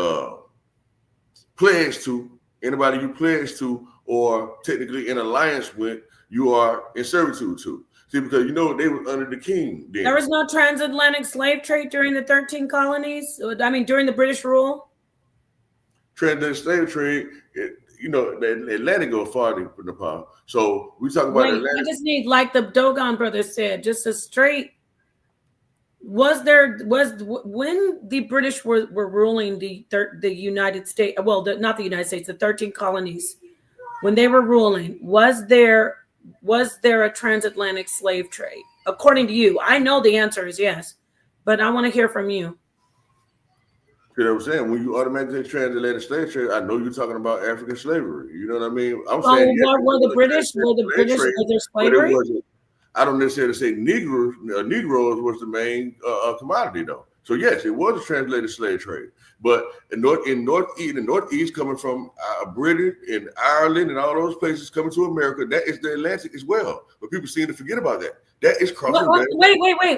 pledge to, anybody you pledge to or technically in alliance with, you are in servitude to. See, because you know they were under the king then. There was no transatlantic slave trade during the 13 colonies? I mean, during the British rule? Transatlantic slave trade, you know, the Atlantic goes far deeper, Napah. So we talk about Atlantic. I just need, like the Dogon brothers said, just a straight. When the British were ruling the United States, well, not the United States, the 13 colonies, when they were ruling, was there a transatlantic slave trade? According to you, I know the answer is yes, but I want to hear from you. You know what I'm saying? When you automatically say transatlantic slave trade, I know you're talking about African slavery. You know what I mean? I'm saying, were the British was there slavery? I don't necessarily say Negroes was the main commodity, though. So yes, it was a translated slave trade. But in the Northeast, coming from Britain and Ireland and all those places coming to America, that is the Atlantic as well. But people seem to forget about that. That is crossing.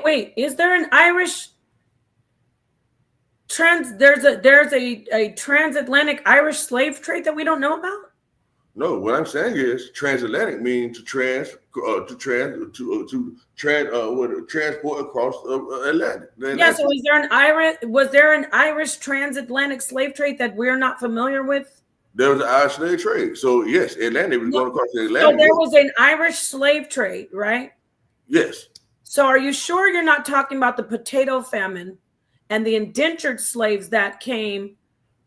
Wait. Is there an Irish there's a transatlantic Irish slave trade that we don't know about? No, what I'm saying is transatlantic means to transport across Atlantic. Yeah. So was there an Irish transatlantic slave trade that we're not familiar with? There was an Irish slave trade. So yes, Atlantic was going across the Atlantic. So there was an Irish slave trade, right? Yes. So are you sure you're not talking about the potato famine and the indentured slaves that came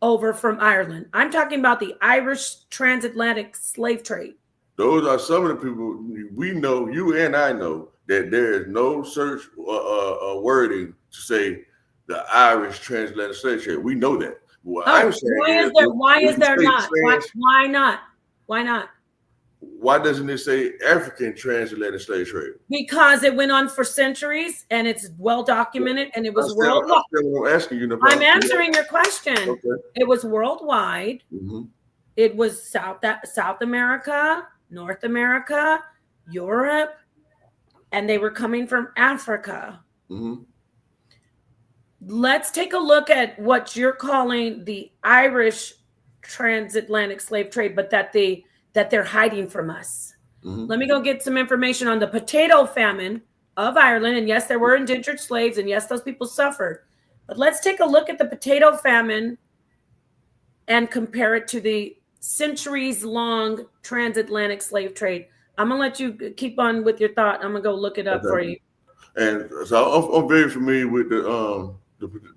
over from Ireland? I'm talking about the Irish transatlantic slave trade. Those are some of the people we know, you and I know, that there is no search wording to say the Irish transatlantic slave trade. We know that. What I'm saying why is there not? Why not? Why not? Why doesn't it say African transatlantic slave trade? Because it went on for centuries and it's well documented and it was worldwide. I'm asking you. I'm answering your question. Okay. It was worldwide. Mm-hmm. It was South America, North America, Europe, and they were coming from Africa. Mm-hmm. Let's take a look at what you're calling the Irish transatlantic slave trade, but that they're hiding from us. Mm-hmm. Let me go get some information on the potato famine of Ireland. And yes, there were indentured slaves, and yes, those people suffered. But let's take a look at the potato famine and compare it to the centuries-long transatlantic slave trade. I'm gonna let you keep on with your thought. I'm gonna go look it up for you. And so I'm very familiar with the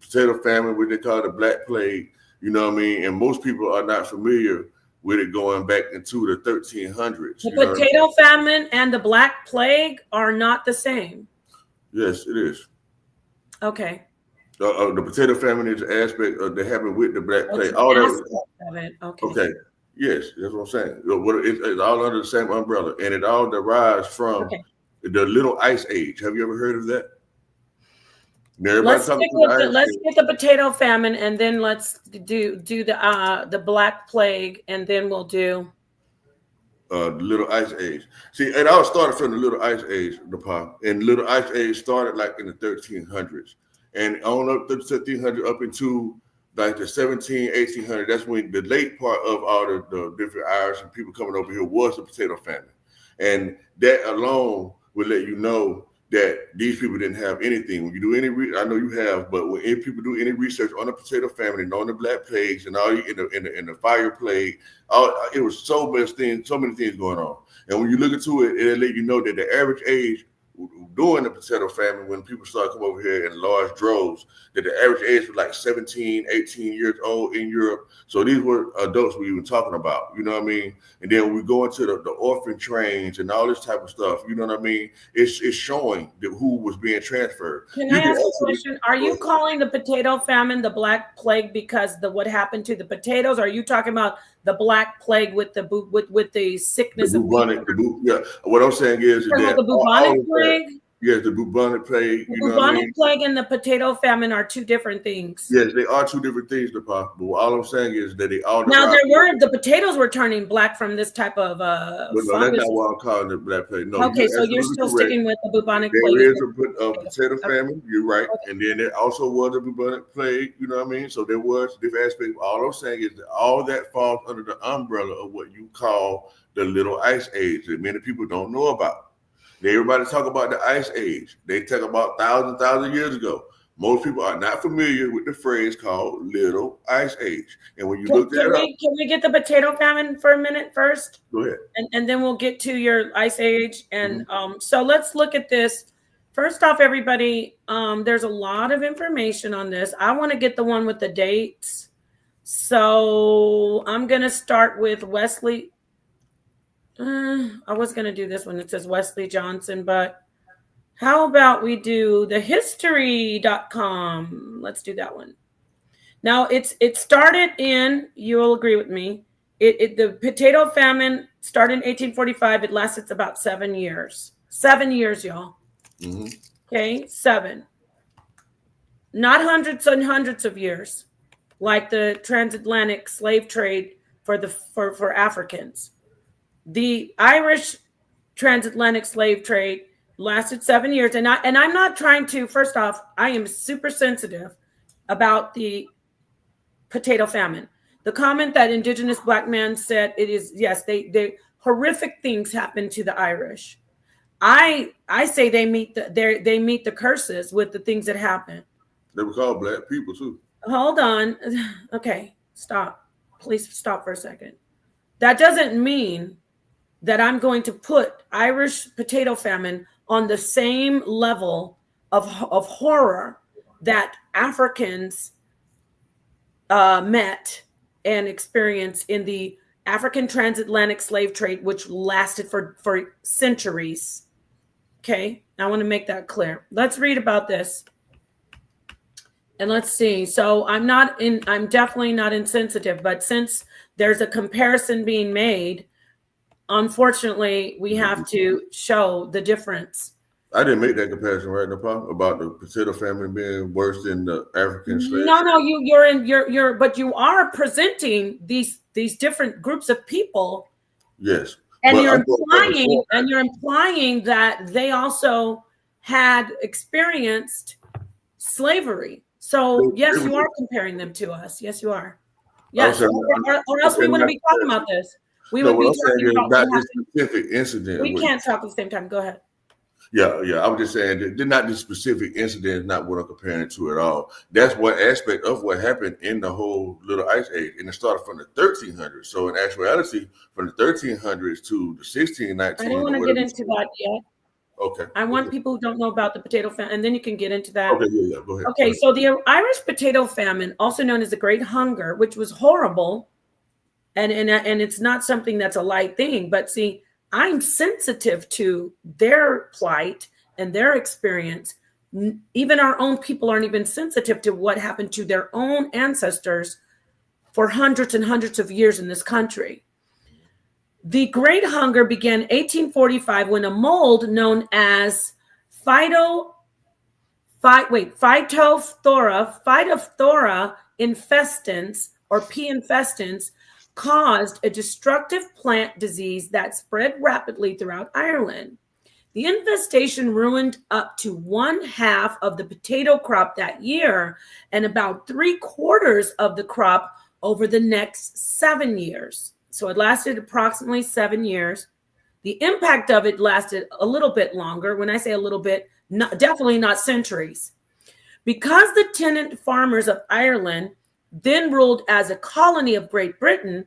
potato famine, what they call the Black Plague. You know what I mean? And most people are not familiar with it going back into the 1300s. The potato famine and the Black Plague are not the same. Yes, it is. Okay. The potato famine is an aspect of that happened with the Black Plague. Okay. Yes, that's what I'm saying. It's all under the same umbrella, and it all derives from the Little Ice Age. Have you ever heard of that? Let's get the potato famine, and then let's do the Black Plague, and then we'll do the Little Ice Age. See, it all started from the Little Ice Age, Napah, and Little Ice Age started like in the 1300s, and on up to the 1300 up into like the 1800. That's when the late part of all the different Irish and people coming over here was the potato famine, and that alone will let you know that these people didn't have anything. When you do any, I know you have, but when people do any research on the potato famine and on the Black Plagues and all in the fire plague, it was so many things going on. And when you look into it, it'll let you know that the average age during the potato famine, when people started coming over here in large droves, that the average age was like 17, 18 years old in Europe. So these were adults we were talking about, you know what I mean? And then we go into the orphan trains and all this type of stuff, you know what I mean? It's showing who was being transferred. Can I ask a question? Are you calling the potato famine the Black Plague because what happened to the potatoes? Or are you talking about the Black Plague with the sickness of yeah. What I'm saying is that the bubonic plague? Yes, the bubonic plague. The bubonic plague and the potato famine are two different things. Yes, they are two different things, Napah. But all I'm saying is that they all. Now the potatoes were turning black from this type of no, that's not what I'm calling the Black Plague. No. Okay, so you're still sticking with the bubonic plague. There is a potato famine. You're right, and then there also was a bubonic plague. You know what I mean? So there was different aspects. All I'm saying is that all that falls under the umbrella of what you call the Little Ice Age that many people don't know about. Everybody talk about the Ice Age. They talk about thousand years ago. Most people are not familiar with the phrase called Little Ice Age. And when you look at it, can we get the potato famine for a minute first? Go ahead. And then we'll get to your Ice Age. And so let's look at this. First off, everybody, there's a lot of information on this. I want to get the one with the dates. So I'm going to start with Wesley. I was going to do this one. It says Wesley Johnson, but how about we do the history.com? Let's do that one. Now it started in, you'll agree with me, the potato famine started in 1845. It lasted about 7 years. 7 years, y'all. Mm-hmm. Okay, 7. Not hundreds and hundreds of years, like the transatlantic slave trade for Africans. The Irish transatlantic slave trade lasted 7 years. And I'm not trying to, first off, I am super sensitive about the potato famine. The comment that indigenous Black man said, it is, yes, they horrific things happen to the Irish. I say they meet the curses with the things that happen. They were called Black people too. Hold on. Okay, stop. Please stop for a second. That doesn't mean that I'm going to put Irish potato famine on the same level of horror that Africans met and experienced in the African transatlantic slave trade, which lasted for centuries. Okay, I want to make that clear. Let's read about this. And let's see. So I'm definitely not insensitive, but since there's a comparison being made, unfortunately, we have to show the difference. I didn't make that comparison, right, Napah, about the potato famine being worse than the African slave No, trade. no, but you are presenting these different groups of people, Yes, and but I'm going back before that. you're implying that they also had experienced slavery. So yes, They you were- are comparing them to us. Yes, you are. I'm Yes, saying, or I'm else we saying wouldn't not be talking comparison. about this. We No, would what be I'm saying talking is about not what this happened. specific incident. We can't talk at the same time. Go ahead. Yeah. I was just saying that not this specific incident is not what I'm comparing to at all. That's one aspect of what happened in the whole little ice age. And it started from the 1300s. So in actuality, from the 1300s to the I don't 1619 want or to get whatever. into that yet. Okay. I want people who don't know about the potato famine, and then you can get into that. Okay, yeah. Go ahead. Okay, so the Irish potato famine, also known as the Great Hunger, which was horrible, and it's not something that's a light thing. But see, I'm sensitive to their plight and their experience. Even our own people aren't even sensitive to what happened to their own ancestors for hundreds and hundreds of years in this country. The Great Hunger began 1845 when a mold known as Phytophthora infestans, or P. infestans, caused a destructive plant disease that spread rapidly throughout Ireland. The infestation ruined up to 1/2 of the potato crop that year and about 3/4 of the crop over the next 7 years. So it lasted approximately 7 years. The impact of it lasted a little bit longer. When I say a little bit, definitely not centuries. Because the tenant farmers of Ireland, then ruled as a colony of Great Britain,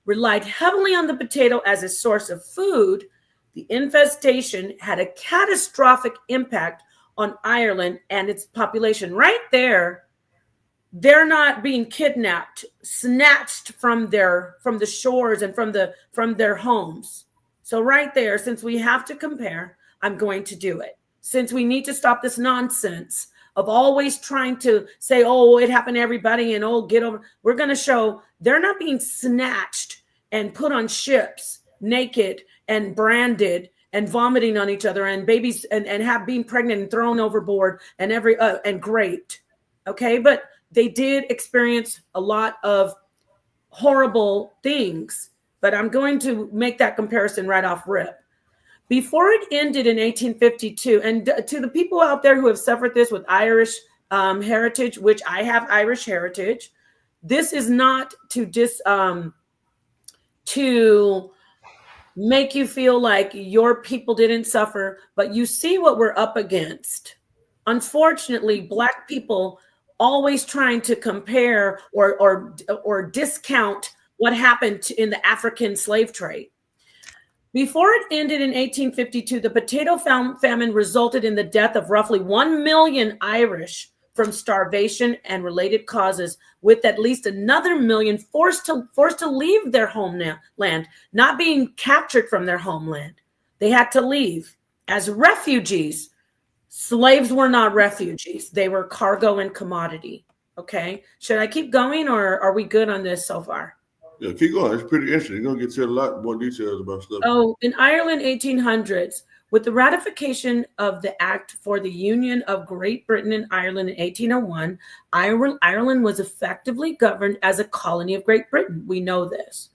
relied heavily on the potato as a source of food, the infestation had a catastrophic impact on Ireland and its population. Right there, they're not being kidnapped, snatched from the shores and from their homes. So right there, since we have to compare, I'm going to do it. Since we need to stop this nonsense of always trying to say, oh, it happened to everybody and oh, get over. We're going to show they're not being snatched and put on ships naked and branded and vomiting on each other and babies and have being pregnant and thrown overboard and and raped. Okay, but they did experience a lot of horrible things. But I'm going to make that comparison right off rip. Before it ended in 1852, and to the people out there who have suffered this with Irish heritage, which I have Irish heritage, this is not to make you feel like your people didn't suffer, but you see what we're up against. Unfortunately, Black people always trying to compare or discount what happened in the African slave trade. Before it ended in 1852, the potato famine resulted in the death of roughly 1 million Irish from starvation and related causes, with at least another million forced to leave their homeland, not being captured from their homeland. They had to leave as refugees. Slaves were not refugees. They were cargo and commodity. Okay. Should I keep going or are we good on this so far? Yeah, keep going. It's pretty interesting. You're going to get to a lot more details about stuff. Oh, in Ireland, 1800s, with the ratification of the Act for the Union of Great Britain and Ireland in 1801, Ireland was effectively governed as a colony of Great Britain. We know this.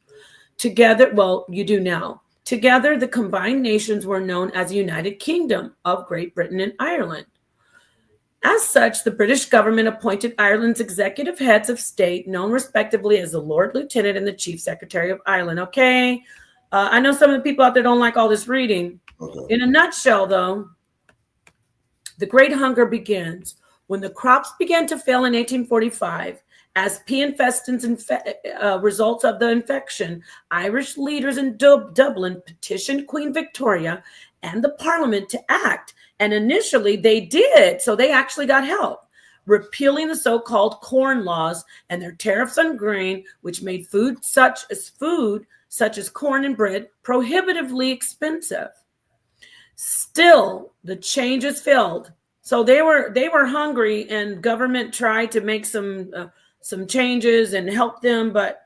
Together, well, you do now. Together, the combined nations were known as the United Kingdom of Great Britain and Ireland. As such, the British government appointed Ireland's executive heads of state, known respectively as the Lord Lieutenant and the Chief Secretary of Ireland. Okay. I know some of the people out there don't like all this reading. Okay. In a nutshell, though, the Great Hunger begins when the crops began to fail in 1845. As P. infestans results of the infection, Irish leaders in Dublin petitioned Queen Victoria and the Parliament to act. And initially they did. So they actually got help, repealing the so-called corn laws and their tariffs on grain, which made food such as corn and bread prohibitively expensive. Still, the changes failed. So they were hungry, and government tried to make some changes and help them, but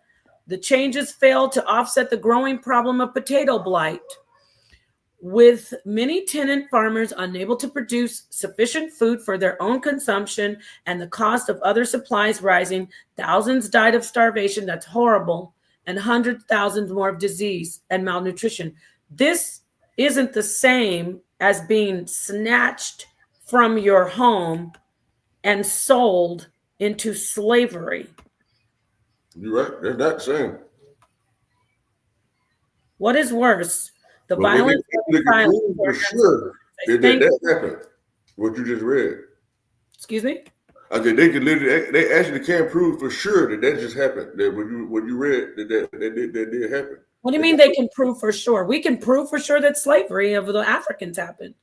the changes failed to offset the growing problem of potato blight, with many tenant farmers unable to produce sufficient food for their own consumption and the cost of other supplies rising. Thousands died of starvation. That's horrible. And hundreds of thousands more of disease and malnutrition. This isn't the same as being snatched from your home and sold into slavery. You're right. That's not the same. What is worse? The But when violence they of silence. prove for sure that happened, what you just read. Excuse me? I said they could literally, they actually can't prove for sure that just happened. That what you read that did happen. What do you mean they can prove for sure? We can prove for sure that slavery of the Africans happened.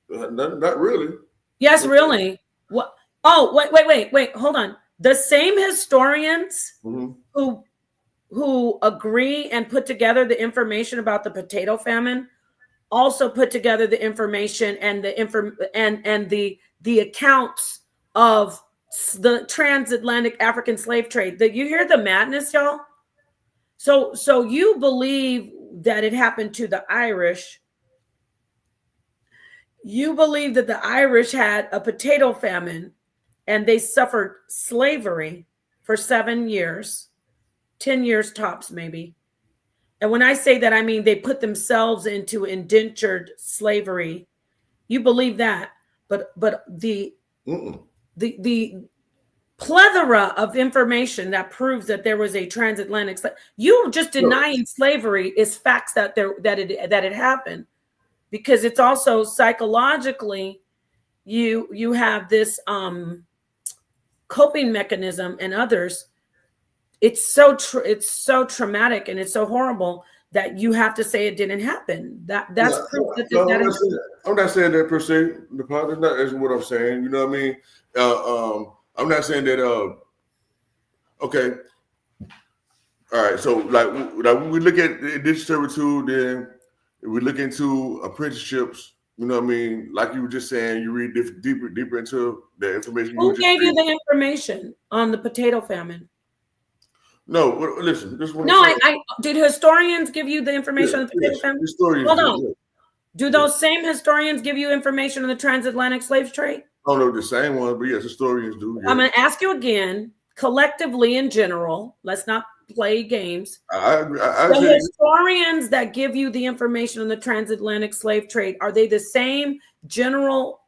Not really. Yes, really. What? Oh, wait. Hold on. The same historians who agree and put together the information about the potato famine also put together the information and the accounts of the transatlantic African slave trade. That you hear the madness, y'all? So you believe that it happened to the Irish. You believe that the Irish had a potato famine and they suffered slavery for 7 years, 10 years tops maybe. And when I say that, I mean they put themselves into indentured slavery. You believe that, but the plethora of information that proves that there was a transatlantic you just denying slavery is facts that it happened, because it's also psychologically you have this coping mechanism, and others it's so traumatic and it's so horrible that you have to say it didn't happen. That's proof that I'm not saying that per se. That's what I'm saying. You know what I mean? I'm not saying that. Okay. All right. So like we look at this servitude, then we look into apprenticeships. You know what I mean? Like you were just saying, you read deeper into the information. Who gave you the information on the potato famine? No, listen. This one. No, I did historians give you the information on the potato famine? Historians. Hold on. Do those same historians give you information on the transatlantic slave trade? I don't know the same ones, but yes, historians do. Yeah. I'm going to ask you again, collectively in general. Let's not play games. The historians that give you the information on the transatlantic slave trade, are they the same general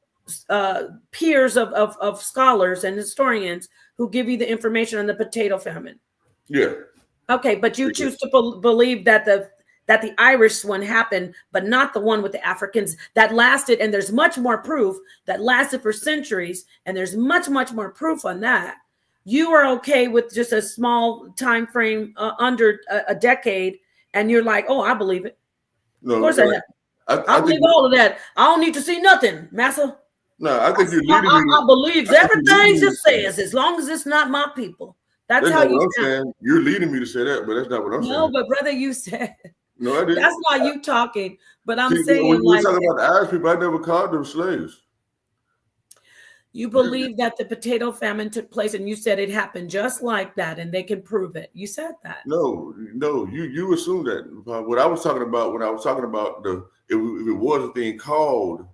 peers of scholars and historians who give you the information on the potato famine? Yeah. Okay, but you choose to believe that the Irish one happened, but not the one with the Africans that lasted. And there's much more proof that lasted for centuries. And there's much more proof on that. You are okay with just a small time frame under a decade. And you're like, oh, I believe it. No, of course I believe all of that. I don't need to see nothing, massa. No, I think you're leading me. I believe everything it says, as long as it's not my people. That's how you saying. You're leading me to say that, but that's not what I'm saying. No, but brother, you said. No, I didn't. That's not you talking, but I'm saying when we talking about the Irish people, I never called them slaves. You believe that the potato famine took place, and you said it happened just like that, and they can prove it. You said that. No, you assumed that. What I was talking about when I was talking about if it was a thing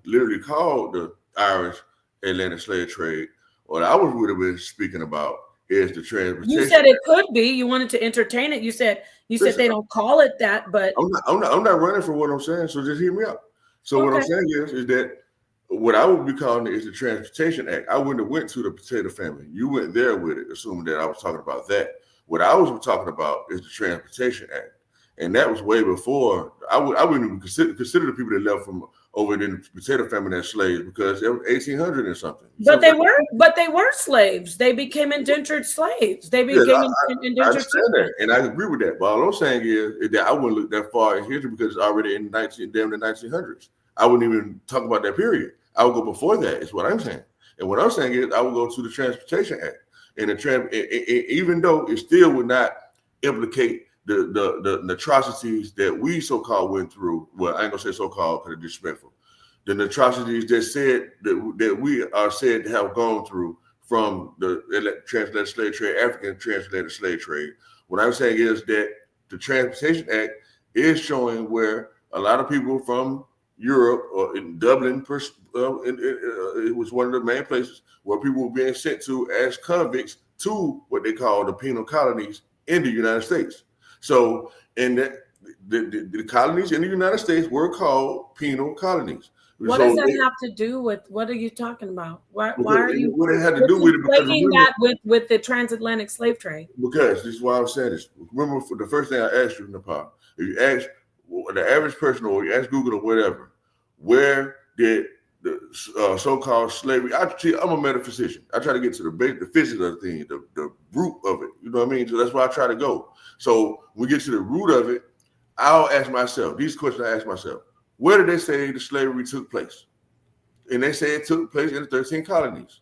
literally called the Irish Atlantic slave trade, what I was really been speaking about is the transportation. You said it could be. You wanted to entertain it. You said they don't call it that, but I'm not running for what I'm saying. So just hear me out. So what I'm saying is that what I would be calling it is the Transportation Act. I wouldn't have went to the potato famine. You went there with it, assuming that I was talking about that. What I was talking about is the Transportation Act, and that was way before. I wouldn't even consider the people that left from over in the potato famine as slaves, because it was 1800 and something. But they were slaves. They became indentured slaves. They became indentured. I understand that, and I agree with that. But all I'm saying is that I wouldn't look that far in history, because it's already in the 1900s. I wouldn't even talk about that period. I would go before that. Is what I'm saying. And what I'm saying is I would go to the Transportation Act, and even though it still would not implicate the atrocities that we so-called went through. Well, I ain't gonna say so-called because it's disrespectful. the atrocities that we are said to have gone through from the translated slave trade, African translated slave trade. What I'm saying is that the Transportation Act is showing where a lot of people from Europe or in Dublin, it was one of the main places where people were being sent to as convicts to what they call the penal colonies in the United States. So, and the colonies in the United States were called penal colonies. What So does that have to do with, what are you talking about? Why are you what it had to do with it? Because conflating that with the transatlantic slave trade? Because this is why I'm saying this. Remember, for the first thing I asked you, Napah, if you ask the average person or you ask Google or whatever, where did the so-called slavery? I'm a metaphysician. I try to get to the physics of the thing, the root of it. You know what I mean? So that's why I try to go. So when we get to the root of it, I'll ask myself these questions. I ask myself, where did they say the slavery took place? And they say it took place in the 13 colonies.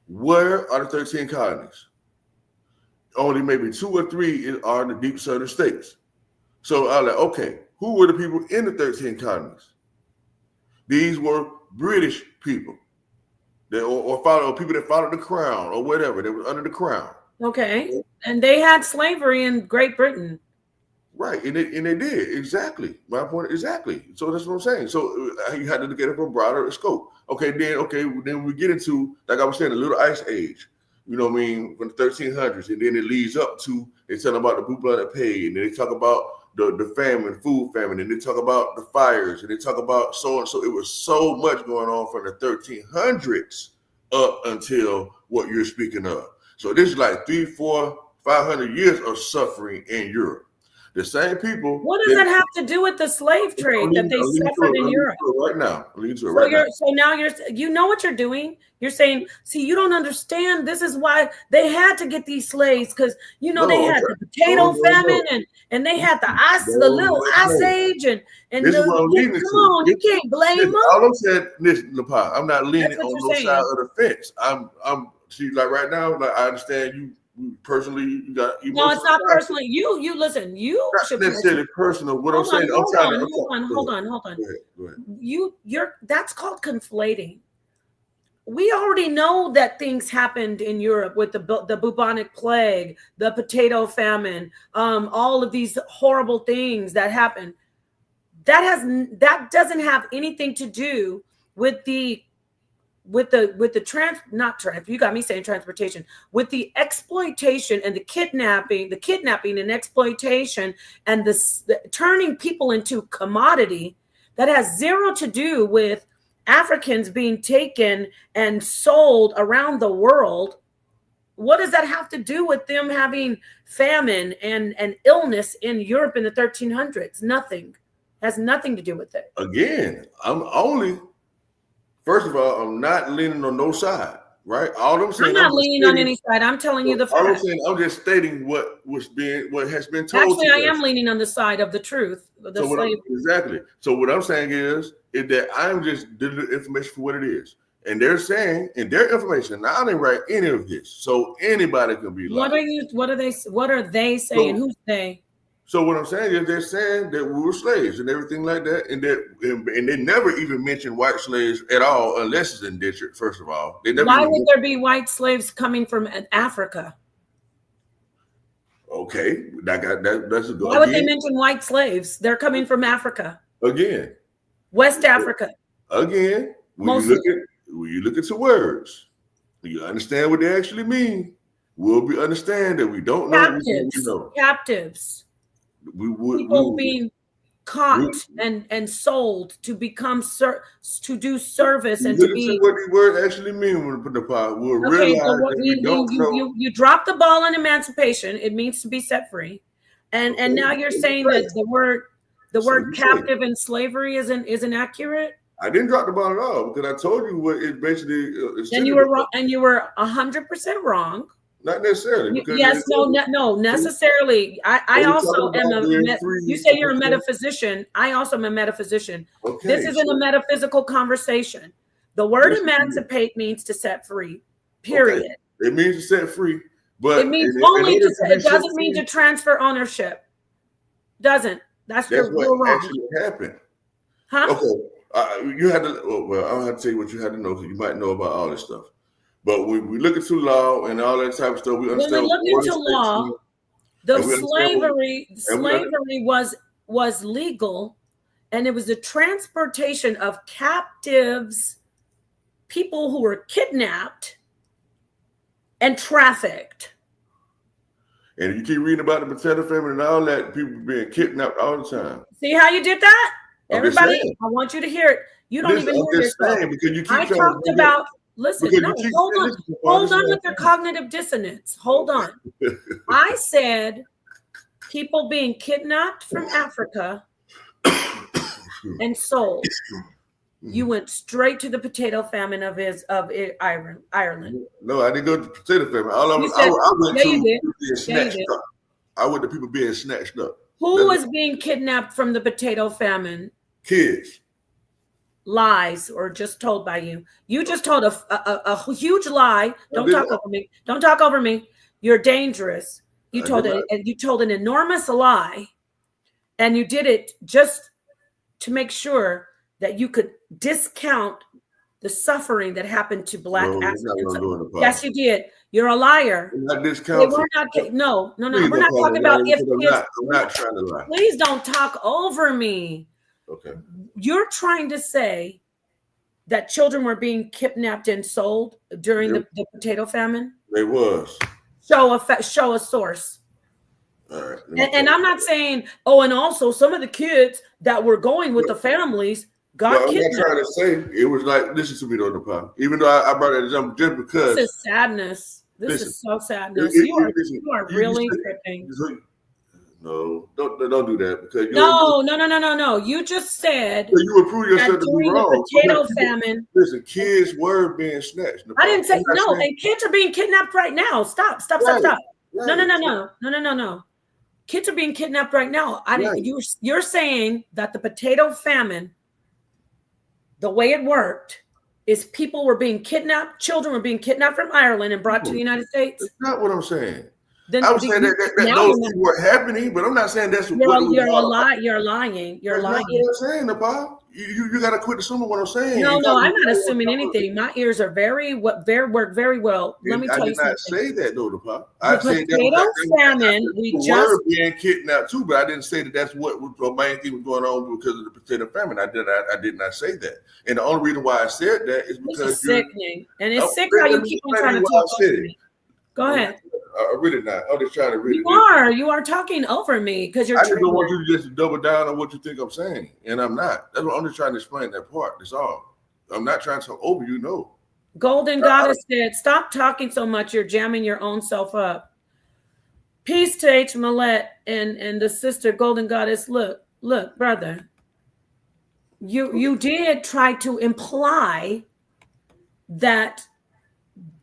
Where are the 13 colonies? Only maybe 2 or 3 are in the deep southern states. So I'm like, okay, who were the people in the 13 colonies? These were British people, or people that followed the crown or whatever. They were under the crown. Okay, and they had slavery in Great Britain. Right, and they did, exactly. My point, exactly. So that's what I'm saying. So you had to look at it from a broader scope. Then we get into, like I was saying, the Little Ice Age. You know what I mean, from the 1300s, and then it leads up to, they talk about the blue-blooded plague, and then they talk about the famine, food famine, and they talk about the fires, and they talk about so and so. It was so much going on from the 1300s up until what you're speaking of. So this is like 300, 400, 500 years of suffering in Europe. The same people. What does that have to do with the slave trade that they suffered in Europe? Right now. So now you know what you're doing? You're saying, see, you don't understand. This is why they had to get these slaves, because they had the potato famine and they had the little ice age and this is what I'm leading come on, you can't blame them. All I'm saying, listen, Napah, I'm not leaning on no side of the fence. I'm see, like right now, like I understand you personally, you got emotions. No, it's not personally. You listen. You not necessarily personal. What I'm saying, hold on. Go ahead. That's called conflating. We already know that things happened in Europe with the bubonic plague, the potato famine, all of these horrible things that happened. That doesn't have anything to do with the you got me saying transportation, with the exploitation and the kidnapping and exploitation and the turning people into commodity. That has zero to do with Africans being taken and sold around the world. What does that have to do with them having famine and illness in Europe in the 1300s? Nothing. Has nothing to do with it. Again, first of all, I'm not leaning on no side, right? All I'm saying, I'm not leaning on any side. I'm telling you the fact. All I'm saying, I'm just stating what has been told. Actually, I am leaning on the side of the truth. Exactly. So what I'm saying is that I'm just delivering information for what it is, and they're saying in their information. Now I didn't write any of this, so anybody can be. What are they saying? Who's they? So what I'm saying is they're saying that we were slaves and everything like that, and they never even mention white slaves at all, unless it's indentured. First of all, why would there be white slaves coming from Africa? Okay, that's a good. Why would they mention white slaves? They're coming from Africa. Again, West Africa. Again, when you look at your words, when you understand what they actually mean, we'll understand that we don't know. Captives. People being caught and sold to become to do service and to be. What these words actually mean when we put the pot, we'll realize that we don't know. You drop the ball on emancipation. It means to be set free, and now you're saying that the word captive and slavery isn't accurate. I didn't drop the ball at all because I told you what it basically. And you were wrong. And you were 100% wrong. Not necessarily. No, necessarily. I also am you say you're a metaphysician. I also am a metaphysician. Okay, this isn't a metaphysical conversation. The word emancipate means to set free, period. Okay. It means to set free, but it means it doesn't mean to transfer ownership. Doesn't. That's what actually happened. Huh? Okay. You had to. Well, I don't have to tell you what you had to know because you might know about all this stuff. But when we look into law and all that type of stuff, we understand. When we look into law, the slavery was legal, and it was the transportation of captives, people who were kidnapped and trafficked. And you keep reading about the potato famine and all that, people being kidnapped all the time. See how you did that? Everybody, I want you to hear it. You don't even hear yourself. Because you keep I talked about, listen, no, hold on with your cognitive dissonance. Hold on. I said people being kidnapped from Africa and sold. You went straight to the potato famine of Ireland. No, I didn't go to the potato famine. All of I went to being snatched up. I went to people being snatched up. Who was being kidnapped from the potato famine? Kids. Lies, or just told by you. You just told a huge lie. Don't talk over me. Don't talk over me. You're dangerous. You told an enormous lie, and you did it just to make sure that you could discount the suffering that happened to Black Africans. Yes, you did. You're a liar. Not discounting. No. We're not talking about if kids. I'm not trying to lie. Please don't talk over me. Okay. You're trying to say that children were being kidnapped and sold during the potato famine? They was. Show a source. All right. And I'm not saying, and also some of the kids that were going with the families got kidnapped. I'm not trying to say, it was like, listen to me though, Napah. Even though I brought that example just because. This is sadness. This is so sadness. You are really tripping. No, don't do that because no. You just said you would prove yourself to be wrong. The potato famine. Listen, kids were being snatched. I didn't say no, and kids are being kidnapped right now. Stop. Right. No. Kids are being kidnapped right now. You're saying that the potato famine, the way it worked, is people were being kidnapped, children were being kidnapped from Ireland and brought to the United States? That's not what I'm saying. I was saying that those things were happening, but I'm not saying that's what you're lying. You're lying. That's not what I'm saying, Napah. You got to quit assuming what I'm saying. No, I'm not assuming anything. My ears are work very well. Let me tell you something. I did not say that though, Napah. I said that famine. We were being kidnapped too, but I didn't say that that's what the main thing was going on because of the potato famine. I did not say that. And the only reason why I said that is because it's sickening, and it's sick how you keep on trying to talk over me. Go ahead. Really not. I'm just trying to read it. You are talking over me because you're. I just don't want you to just double down on what you think I'm saying, and I'm not. That's what I'm just trying to explain that part. That's all. I'm not trying to talk over you. No. Golden Goddess said, "Stop talking so much. You're jamming your own self up." Peace to H. Millette and the sister Golden Goddess. Look, brother. You did try to imply that.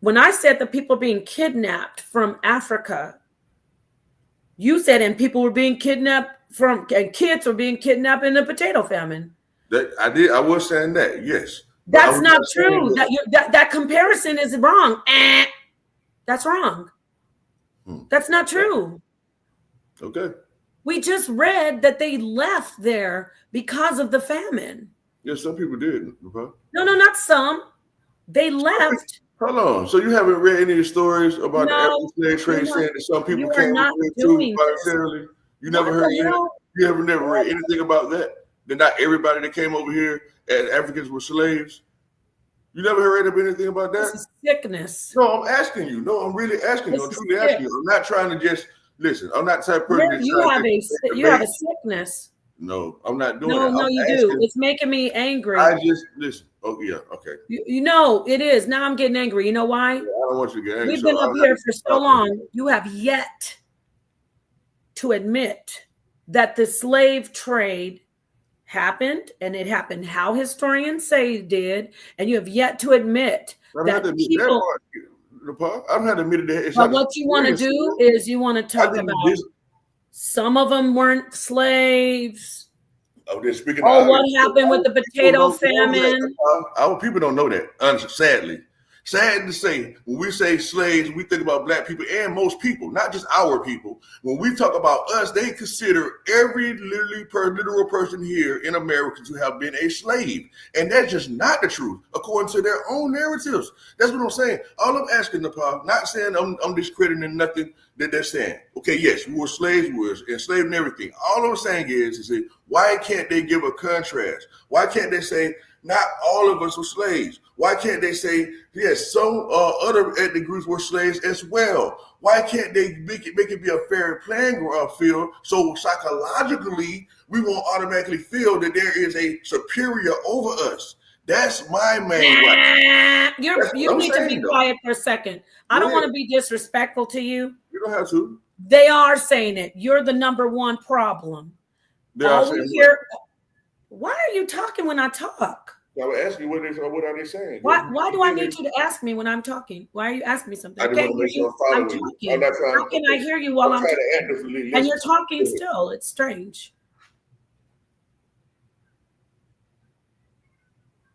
When I said that people being kidnapped from Africa, you said, and people were being kidnapped and kids were being kidnapped in the potato famine. I did. I was saying that. Yes. That's not true. That comparison is wrong. That's wrong. That's not true. Okay. We just read that they left there because of the famine. Yes, some people did. No, not some. They left. Hold on. So you haven't read any of the stories about the African slave trade saying that some people came over here too voluntarily? You never heard anything? You have never read anything about that? That not everybody that came over here as Africans were slaves? You never heard of anything about that? This is sickness. No, I'm asking you. No, I'm really asking you. I'm truly asking you. I'm not trying to just listen. I'm not the type of person you have a sickness. No, I'm not doing that. No, you do. It's making me angry. I just listen. Oh yeah, okay. You know it is. Now I'm getting angry. You know why? Yeah, I don't want you to get angry. We've been up here for so long. You have yet to admit that the slave trade happened, and it happened how historians say it did, and you have yet to admit that people. I don't have to admit that. But what you want to do is you want to talk about some of them weren't slaves. What happened with the potato famine? Our people don't know that, sadly. Sad to say, when we say slaves, we think about black people and most people, not just our people. When we talk about us, they consider every literal person here in America to have been a slave. And that's just not the truth, according to their own narratives. That's what I'm saying. All I'm asking, Napah, not saying I'm discrediting nothing that they're saying. Okay, yes, we were slaves, we were enslaved and everything. All I'm saying is why can't they give a contrast? Why can't they say, not all of us were slaves? Why can't they say, yes, some other ethnic groups were slaves as well? Why can't they make it be a fair playing field so psychologically we won't automatically feel that there is a superior over us? That's my main right. You need to be quiet for a second. I don't want to be disrespectful to you. You don't have to. They are saying it. You're the number one problem. All we hear. Why are you talking when I talk? I would ask you what are they saying? Why do I need you to ask me when I'm talking? Why are you asking me something? I just want to make sure I'm following you. How can I hear you while I'm talking? And you're talking still. It's strange.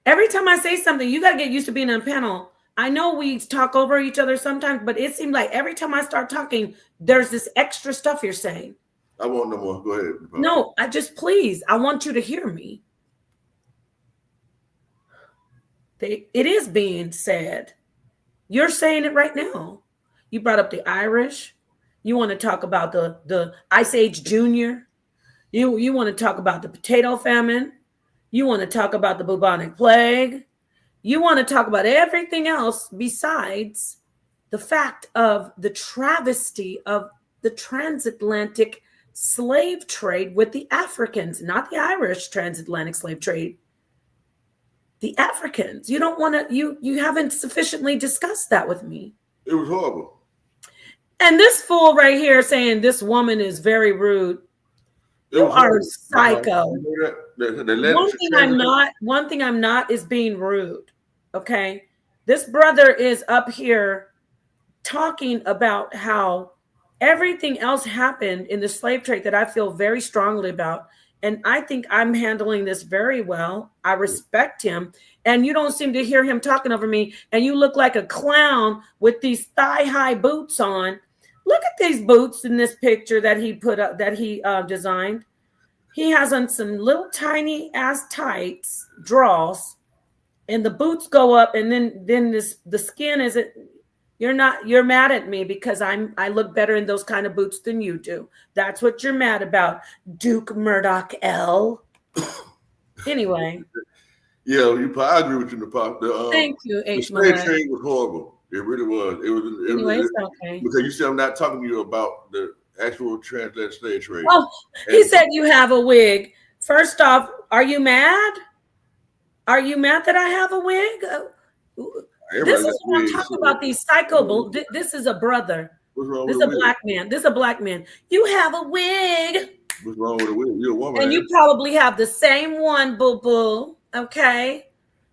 Every time I say something, you got to get used to being on a panel. I know we talk over each other sometimes, but it seems like every time I start talking, there's this extra stuff you're saying. I want no more. Go ahead. No, please, I want you to hear me. It is being said. You're saying it right now. You brought up the Irish. You want to talk about the Ice Age Junior. You want to talk about the potato famine. You want to talk about the bubonic plague. You want to talk about everything else besides the fact of the travesty of the transatlantic slave trade with the Africans, not the Irish transatlantic slave trade. The Africans. You don't want to, you haven't sufficiently discussed that with me. It was horrible. And this fool right here saying this woman is very rude. You are psycho. One thing I'm not is being rude. Okay. This brother is up here talking about how everything else happened in the slave trade that I feel very strongly about. And I think I'm handling this very well. I respect him. And you don't seem to hear him talking over me. And you look like a clown with these thigh-high boots on. Look at these boots in this picture that he put up, that he designed. He has on some little tiny ass tights, draws, and the boots go up. And then the skin isn't. You're mad at me because I look better in those kind of boots than you do. That's what you're mad about, Duke Murdoch L. Anyway. Yeah, I agree with you, Napah. Thank you, H. The slave trade was horrible. It really was. It's okay. Because you said I'm not talking to you about the actual transatlantic slave trade. Oh, he said you have a wig. First off, are you mad? Are you mad that I have a wig? This is what I'm talking about. These psycho. This is a brother. This is a black man. This is a black man. You have a wig. What's wrong with a wig? You're a woman. And you probably have the same one, boo boo. Okay.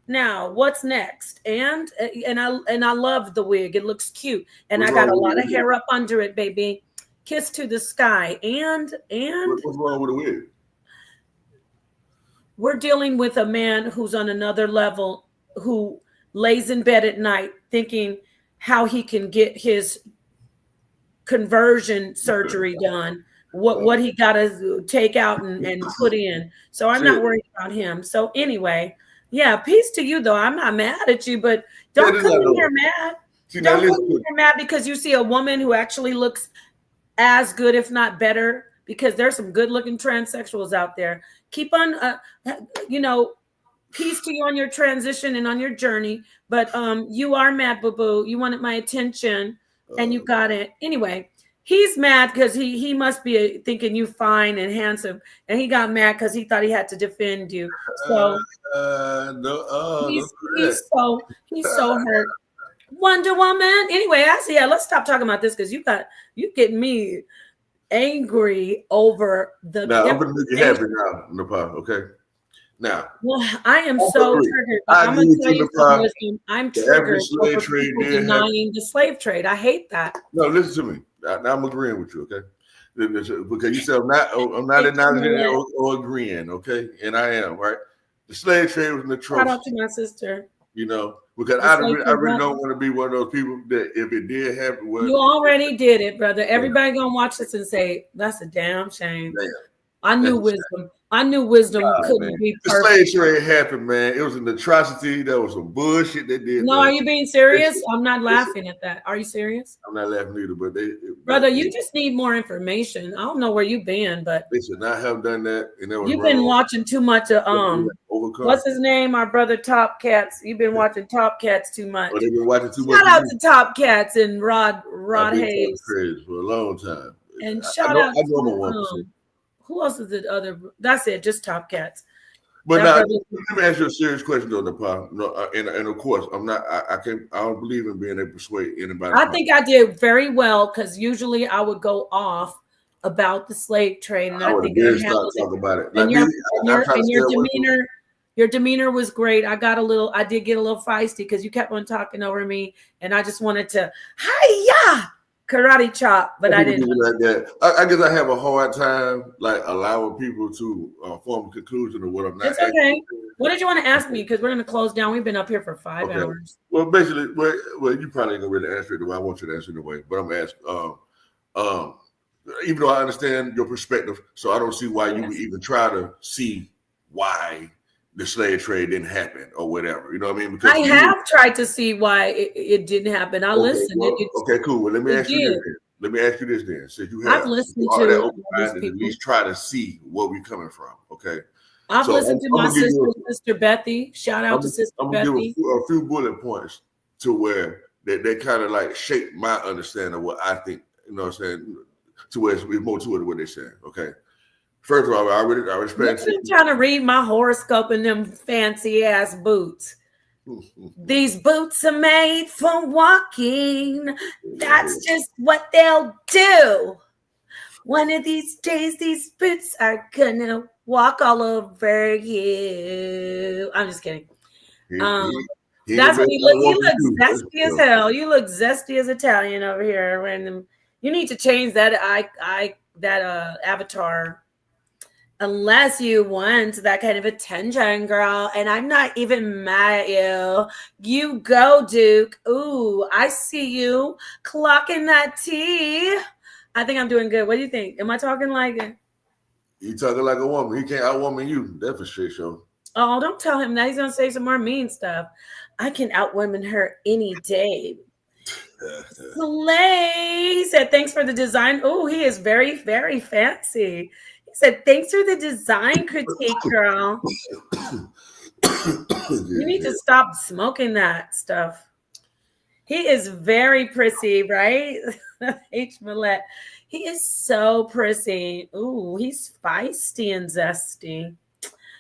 Now, what's next? And I love the wig. It looks cute, and I got a lot of hair up under it, baby. Kiss to the sky. And what's wrong with a wig? We're dealing with a man who's on another level, who lays in bed at night thinking how he can get his conversion surgery done, what he got to take out and put in. So I'm not worried about him. So anyway, yeah, peace to you, though. I'm not mad at you, but don't come in here mad. Don't come in here mad because you see a woman who actually looks as good, if not better, because there's some good-looking transsexuals out there. Keep on, peace to you on your transition and on your journey, but you are mad, boo-boo. You wanted my attention, and you got it. Anyway, he's mad because he must be thinking you fine and handsome, and he got mad because he thought he had to defend you. So he's so hurt. Wonder Woman. Anyway, let's stop talking about this because you getting me angry over the. Now I'm gonna make you happy now, Napah. Okay. Now, well, I am so triggered. I'm going to tell you something. I'm triggered over people denying the slave trade. I hate that. No, listen to me. Now I'm agreeing with you, okay? Because you said I'm not acknowledging or agreeing, okay? And I am, right? The slave trade was atrocious. Shout out to my sister. Because The I slave really, I trade really what? don't want to be one of those people that if it did happen, well, You already did it, brother. Everybody gonna watch this and say, that's a damn shame. damn, I knew that's wisdom. I knew wisdom God, man. couldn't be The slave perfect. trade happened, man. It was an atrocity. There was some bullshit they did No, there. are you being serious? Listen, I'm not listen, laughing at that. Are you serious? I'm not laughing either, but Brother, you just need more information. I don't know where you've been, but they should not have done that, and that was you've been wrong. watching too much of Overcome. what's his name? Our brother Top Cats. You've been watching Top Cats too much. Or they've been watching too much. Shout out to Top Cats and Rod I've been talking Hayes. crazy for a long time. And I shout know, out I know I'm a to woman. who else is the other? That's it, just Top Cats. But That now, brother- let me ask you a serious question, though, Napah. No, and of course, I'm not. I can't. I don't believe in being able to persuade anybody. I think I did very well because usually I would go off about the slave trade, and I think I handled it. Talk about it. And Like your demeanor was great. I did get a little feisty because you kept on talking over me, and I just wanted to hi-ya karate chop, but I didn't. Like that. I guess I have a hard time like allowing people to form a conclusion of what I'm not. It's okay. What did you want to ask me? Because we're going to close down. We've been up here for 5 hours. Well, basically, well, you probably ain't gonna really answer it the way I want you to answer it anyway. But I'm gonna ask. Even though I understand your perspective, so I don't see why you would even try to see why the slave trade didn't happen or whatever. You know what I mean? Because I have tried to see why it didn't happen. I listened. Well, okay, cool. Well, let me ask you this. Let me ask you this then. Since you have, I've listened to that open mind and at least try to see where we're coming from. Okay. I've listened to my sister Bethy. Shout out to Sister Bethy. I'm gonna give a few bullet points to where they kind of like shape my understanding of what I think. You know what I'm saying? To where it's more to it than what they're saying. Okay. First of all, I already You're trying to read my horoscope in them fancy ass boots. These boots are made for walking. That's just what they'll do. One of these days, these boots are gonna walk all over you. I'm just kidding. That's what you look zesty as hell. You look zesty as Italian over here. Random. You need to change that avatar. Unless you want that kind of attention, girl. And I'm not even mad at you. You go, Duke. Ooh, I see you clocking that tea. I think I'm doing good. What do you think? Am I talking like it? You talking like a woman. He can't outwoman you. That's for sure, sure. Oh, don't tell him that. He's going to say some more mean stuff. I can outwoman her any day. Slay said, thanks for the design. Oh, he is very, very fancy. Said, thanks for the design critique, girl. You need to stop smoking that stuff. He is very prissy, right? H. Millette. He is so prissy. Ooh, he's feisty and zesty.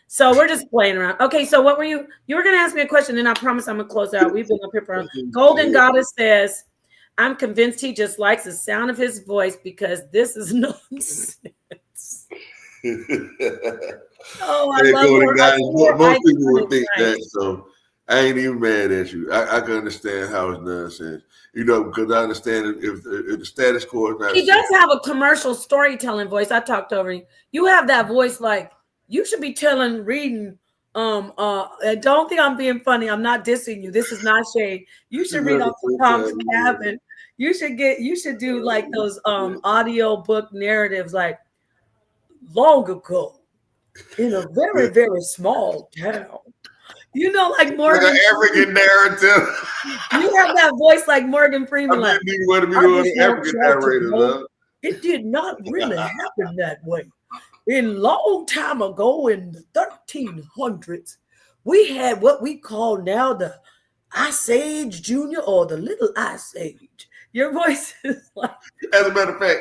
So we're just playing around. Okay, so what were you were going to ask me a question, and I promise I'm going to close out. We've been up here for Golden Goddess says, I'm convinced he just likes the sound of his voice because this is nonsense. Oh, I love her. Most people would think that, so I ain't even mad at you. I can understand how it's nonsense, because I understand if the status quo is not. He does have a commercial storytelling voice. I talked over you. You have that voice like you should be reading. Don't think I'm being funny. I'm not dissing you. This is not shade. You should read Uncle Tom's Cabin. You should do like those audio book narratives like. Long ago, in a very, very small town. Like Morgan. Like an African narrative. You have that voice like Morgan Freeman. I didn't even want to be doing an African narrator. It did not really happen that way. In long time ago, in the 1300s, we had what we call now the Ice Age Junior or the Little Ice Age. Your voice is like. As a matter of fact,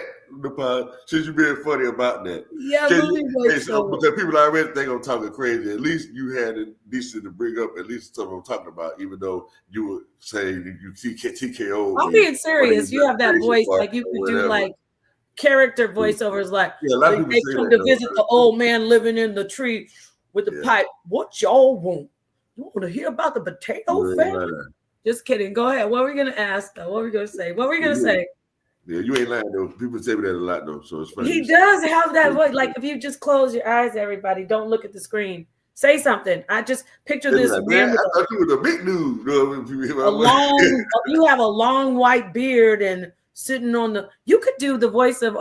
since you're being funny about that. Yeah, because people already think I'm talking crazy. At least you had the decency to bring up at least something I'm talking about, even though you were saying you TKO. I'm being serious. You have that voice like you could do like character voiceovers like they come to visit the old man living in the tree with the pipe. What y'all want? You want to hear about the potato family? Just kidding. Go ahead. What were we going to ask though? What were we going to say? What were we going to say? Yeah, you ain't lying though. People say that a lot though, so it's funny. He does have that voice. Like if you just close your eyes, everybody, don't look at the screen. Say something. I just picture They be this like, man, man with I thought you was a big dude. a long. You have a long white beard and sitting on the. You could do the voice of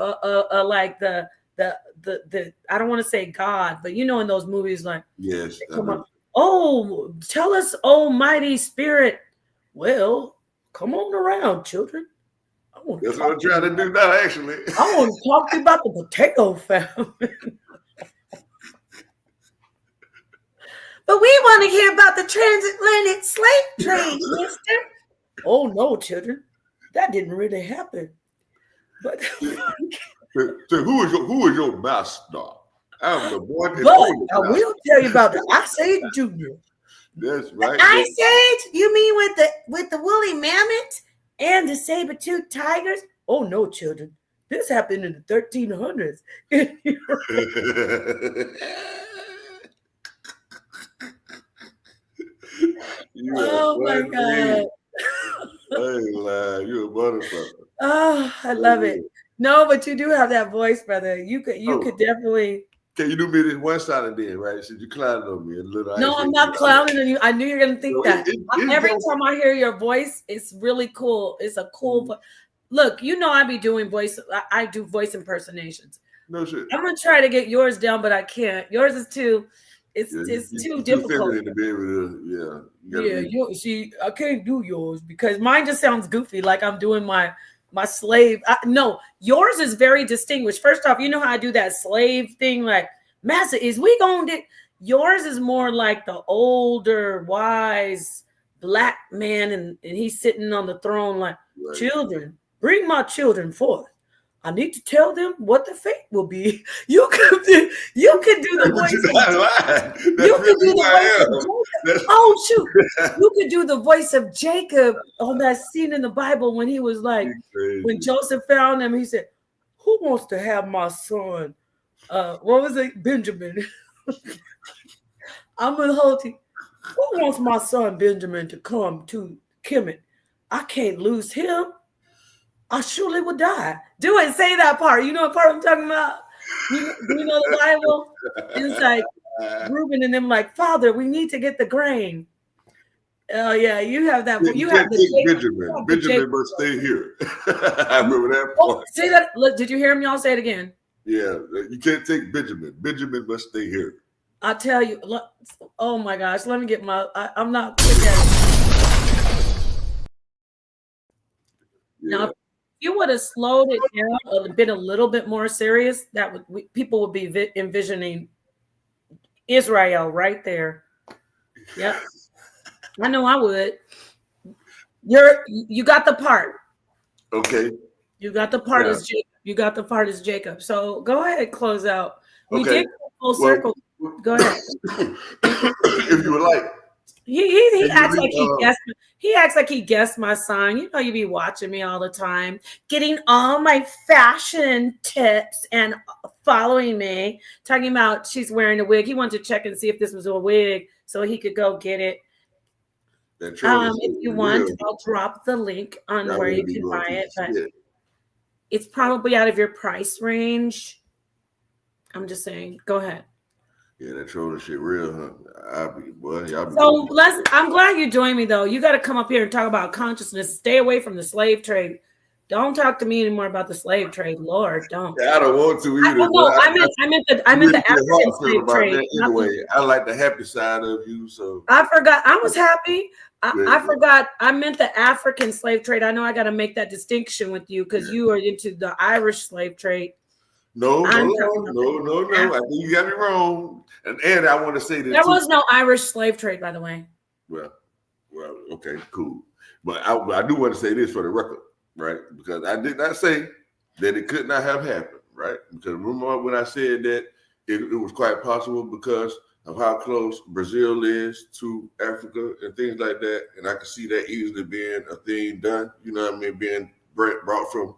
like the. I don't want to say God, but you know in those movies like. Yes. Come on. Oh, tell us, Almighty Spirit. Well, come on around, children. That's what I'm trying to do now, actually. I want to talk to you about the potato famine. But we want to hear about the transatlantic slave trade, mister. Oh, no, children. That didn't really happen. But So who is your master? I'm the one and but only I will tell you about the I-Sage Junior. That's right. Ice Age? You mean with the woolly mammoths and the saber-toothed tigers? Oh no, children. This happened in the 1300s. Oh my God. You're a motherfucker. Oh, I love it. No, but you do have that voice, brother. You could definitely. Can you do me this one side then, right? Since you clowning on me a little. No, I'm not clowning on you. I knew you're gonna think that. Every time I hear your voice, it's really cool. It's a cool. Look, you know I be doing voice. I do voice impersonations. No shit. I'm gonna try to get yours down, but I can't. Yours is too. It's too difficult. To be able to, You see, I can't do yours because mine just sounds goofy, like I'm doing my slave. No, yours is very distinguished. First off, you know how I do that slave thing, like Massa, is we gonna do? Yours is more like the older, wise black man, and he's sitting on the throne, like children, bring my children forth. I need to tell them what the fate will be. You could do the voice. You could do the voice of Jacob. Oh shoot! You could do the voice of Jacob on that scene in the Bible when he was like, when Joseph found him, he said, "Who wants to have my son?" What was it, Benjamin? I'm in Hoti. Who wants my son Benjamin to come to Kemet? I can't lose him. I surely would die. Do it. Say that part. You know what part I'm talking about? Do you know the Bible? It's like Reuben and them like, Father, we need to get the grain. Oh yeah, you have that. You have the Benjamin. Benjamin must stay here. I remember that part. Say that. Look, did you hear him? Y'all say it again. Yeah, you can't take Benjamin. Benjamin must stay here. I tell you. Look, oh my gosh, let me get my. I'm not quick at it. Yeah. Now, if you would have slowed it down, been a little bit more serious, people would be envisioning Israel right there. Yep. I know I would. You got the part. Okay. You got the part as Jacob. You got the part as Jacob. So go ahead, close out. We did go full circle. Go ahead. If you would like. He acts like he guessed. He acts like he guessed my sign. You know, you be watching me all the time, getting all my fashion tips and following me. Talking about she's wearing a wig. He wanted to check and see if this was a wig, so he could go get it. If you want, I'll drop the link on where you can buy it, but it's probably out of your price range. I'm just saying. Go ahead. Yeah, that trolling shit real, huh? I'm glad you joined me though. You got to come up here and talk about consciousness. Stay away from the slave trade. Don't talk to me anymore about the slave trade. Lord, don't. Yeah, I don't want to either. I meant the African slave trade. Anyway, I like the happy side of you. So I forgot. I was happy. I forgot. I meant the African slave trade. I know I got to make that distinction with you because you are into the Irish slave trade. No. I think you got me wrong. And I want to say that there was no Irish slave trade, by the way. Well, okay, cool. But I do want to say this for the record, right? Because I did not say that it could not have happened, right? Because remember when I said that it was quite possible because of how close Brazil is to Africa and things like that. And I could see that easily being a thing done, you know what I mean, being brought from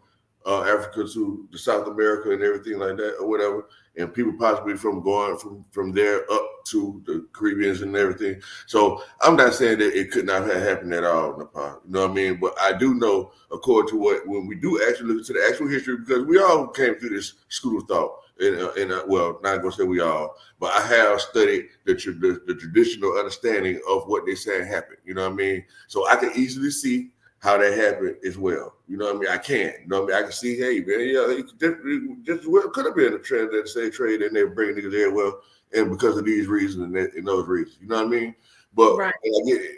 Africa to the South America and everything like that or whatever. And people possibly from going from there up to the Caribbeans and everything. So I'm not saying that it could not have happened at all, Napah. You know what I mean? But I do know, according to when we do actually look into the actual history, because we all came through this school of thought, well, not gonna say we all, but I have studied the traditional understanding of what they saying happened. You know what I mean? So I can easily see how that happened as well. You know what I mean? I can. You know what I mean? I can see, hey man, yeah, it just well, could have been a trend that say trade, and they're bringing niggas there. Well, and because of these reasons and those reasons, you know what I mean? But Right.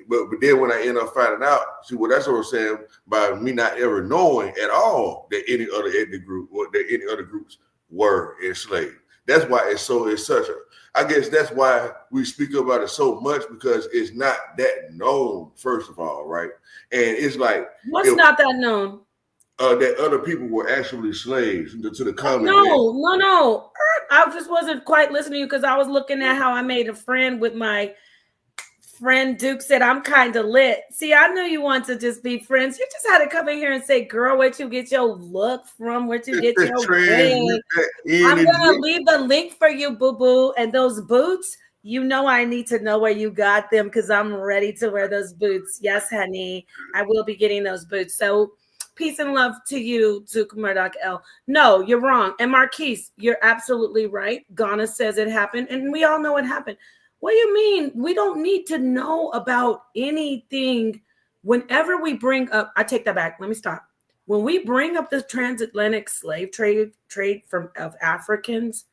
but then when I end up finding out, see what that's what I'm saying, by me not ever knowing at all that any other ethnic group or that any other groups were enslaved. That's why it's such a, I guess that's why we speak about it so much, because it's not that known, first of all, right? And it's like What's not that known? That other people were actually slaves to the common man. No. I just wasn't quite listening to you because I was looking at how I made a friend with my friend. Duke said I'm kind of lit. See, I knew you want to just be friends. You just had to come in here and say, girl, where'd you get your look from? Where'd you get your wig? I'm gonna leave the link for you, boo-boo. And those boots, you know I need to know where you got them because I'm ready to wear those boots. Yes, honey, I will be getting those boots. So peace and love to you, Duke Murdoch L. No, you're wrong. And Marquise, you're absolutely right. Ghana says it happened, and we all know it happened. What do you mean? We don't need to know about anything. Whenever we bring up, I take that back. Let me stop. When we bring up the transatlantic slave trade of Africans,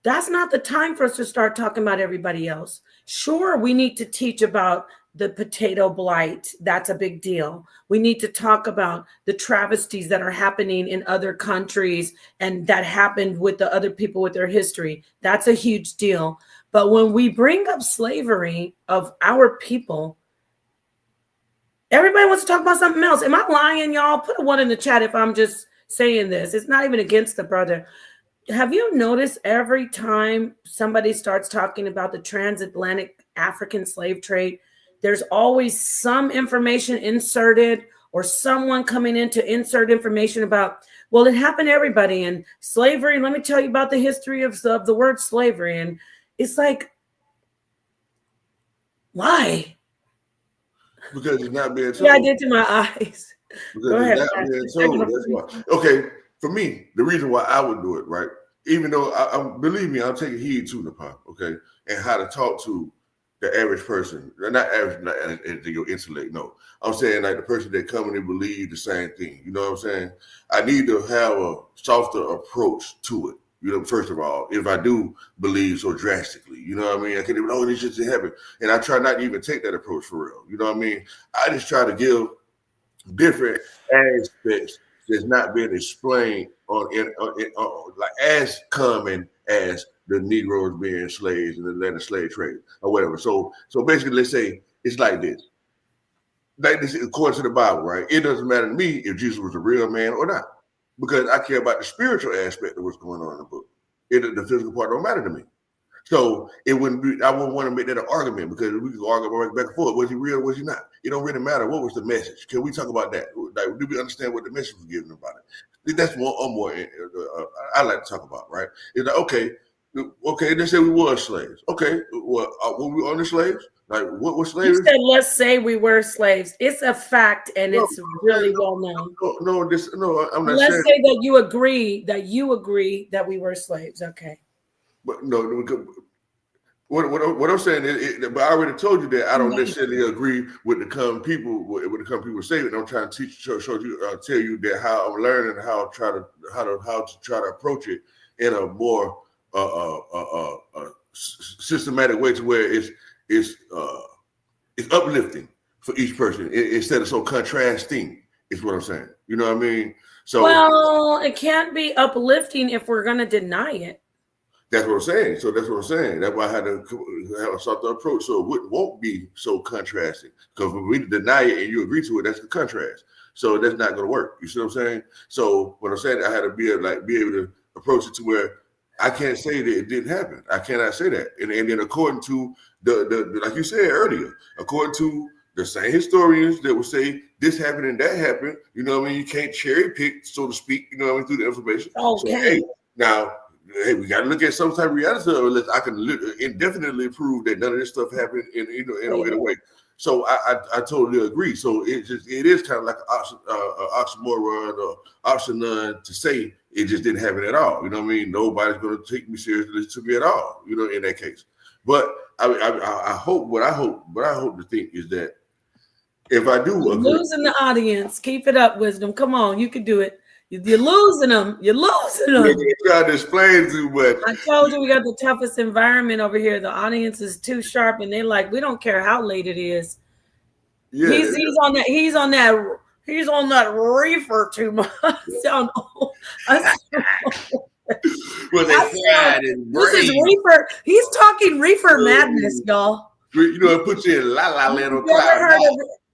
that's not the time for us to start talking about everybody else. Sure, we need to teach about the potato blight. That's a big deal. We need to talk about the travesties that are happening in other countries and that happened with the other people with their history. That's a huge deal. But when we bring up slavery of our people, everybody wants to talk about something else. Am I lying, y'all? Put a 1 in the chat if I'm just saying this. It's not even against the brother. Have you noticed every time somebody starts talking about the transatlantic African slave trade, there's always some information inserted or someone coming in to insert information about, well, it happened to everybody. And slavery, let me tell you about the history of the word slavery. And it's like, why? Because it's not being told. Yeah, I did to my eyes. Because it's not being told. That's why. Okay, for me, the reason why I would do it, right? Even though I believe me, I'm taking heed to Napah, okay, and how to talk to the average person. Not average, not your intellect. No, I'm saying like the person that come and believe the same thing. You know what I'm saying? I need to have a softer approach to it. You know, first of all, if I do believe so drastically, you know what I mean? I can't even, oh, this just happened. And I try not to even take that approach for real. You know what I mean? I just try to give different aspects that's not being explained on like as common as the Negroes being slaves in the Atlantic slave trade or whatever. So basically, let's say it's like this. Like this, according to the Bible, right? It doesn't matter to me if Jesus was a real man or not, because I care about the spiritual aspect of what's going on in the book. The physical part don't matter to me. So it wouldn't be, I wouldn't want to make that an argument, because we could argue back and forth. Was he real? Was he not? It don't really matter. What was the message? Can we talk about that? Like, do we understand what the message was given about it? That's more I like to talk about, right? It's like, okay, they said we were slaves. Okay, well, were we on the slaves? Like, what was slavery? You said, let's say we were slaves. It's a fact, and it's really well known. No, I'm not let's saying. Say that you agree that we were slaves. Okay. But no, what I'm saying is, but I already told you that I don't necessarily agree with the common people. With the common people saying it, I'm trying to show you, tell you that how I'm learning how to try to approach it in a more systematic way, to where it's uplifting for each person instead of so contrasting. Is what I'm saying. You know what I mean? So, well, it can't be uplifting if we're going to deny it. That's what I'm saying. So that's what I'm saying. That's why I had to have a softer approach, so it won't be so contrasting. Because when we deny it and you agree to it, that's the contrast. So that's not going to work. You see what I'm saying? So what I'm saying, I had to be able to approach it to where I can't say that it didn't happen. I cannot say that. And then according to the like you said earlier, according to the same historians that will say this happened and that happened, you know what I mean? You can't cherry pick, so to speak, you know what I mean, through the information. Okay. So, hey, we got to look at some type of reality, unless I can indefinitely prove that none of this stuff happened in a way. So I totally agree. So it is kind of like an oxymoron or option none to say it just didn't happen at all. You know what I mean? Nobody's going to take me seriously to me at all. You know, in that case. But I hope to think is that if I do, you're losing the audience. Keep it up, Wisdom. Come on, you can do it. You're losing them. You're losing them. Trying to explain too much. I told you we got the toughest environment over here. The audience is too sharp, and they're like, we don't care how late it is. Yeah, he's on that. He's on that reefer too much. I sound old. Well, this is reefer. He's talking reefer madness, y'all. You know, it puts you in la la land on cloud.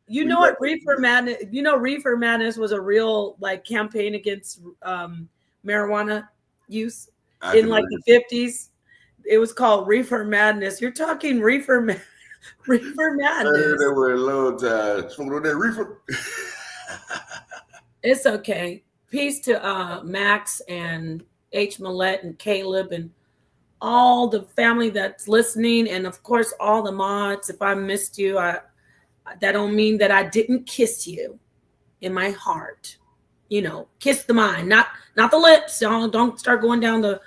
You know what reefer madness? You know, reefer madness was a real like campaign against marijuana use in like the 50s. It was called reefer madness. You're talking reefer madness. I heard that word a long time. Smoking on that reefer. It's okay. Peace to Max and H. Millette and Caleb and all the family that's listening, and of course all the mods. If I missed you, that don't mean that I didn't kiss you in my heart. You know, kiss the mind, not the lips. Don't start going down the.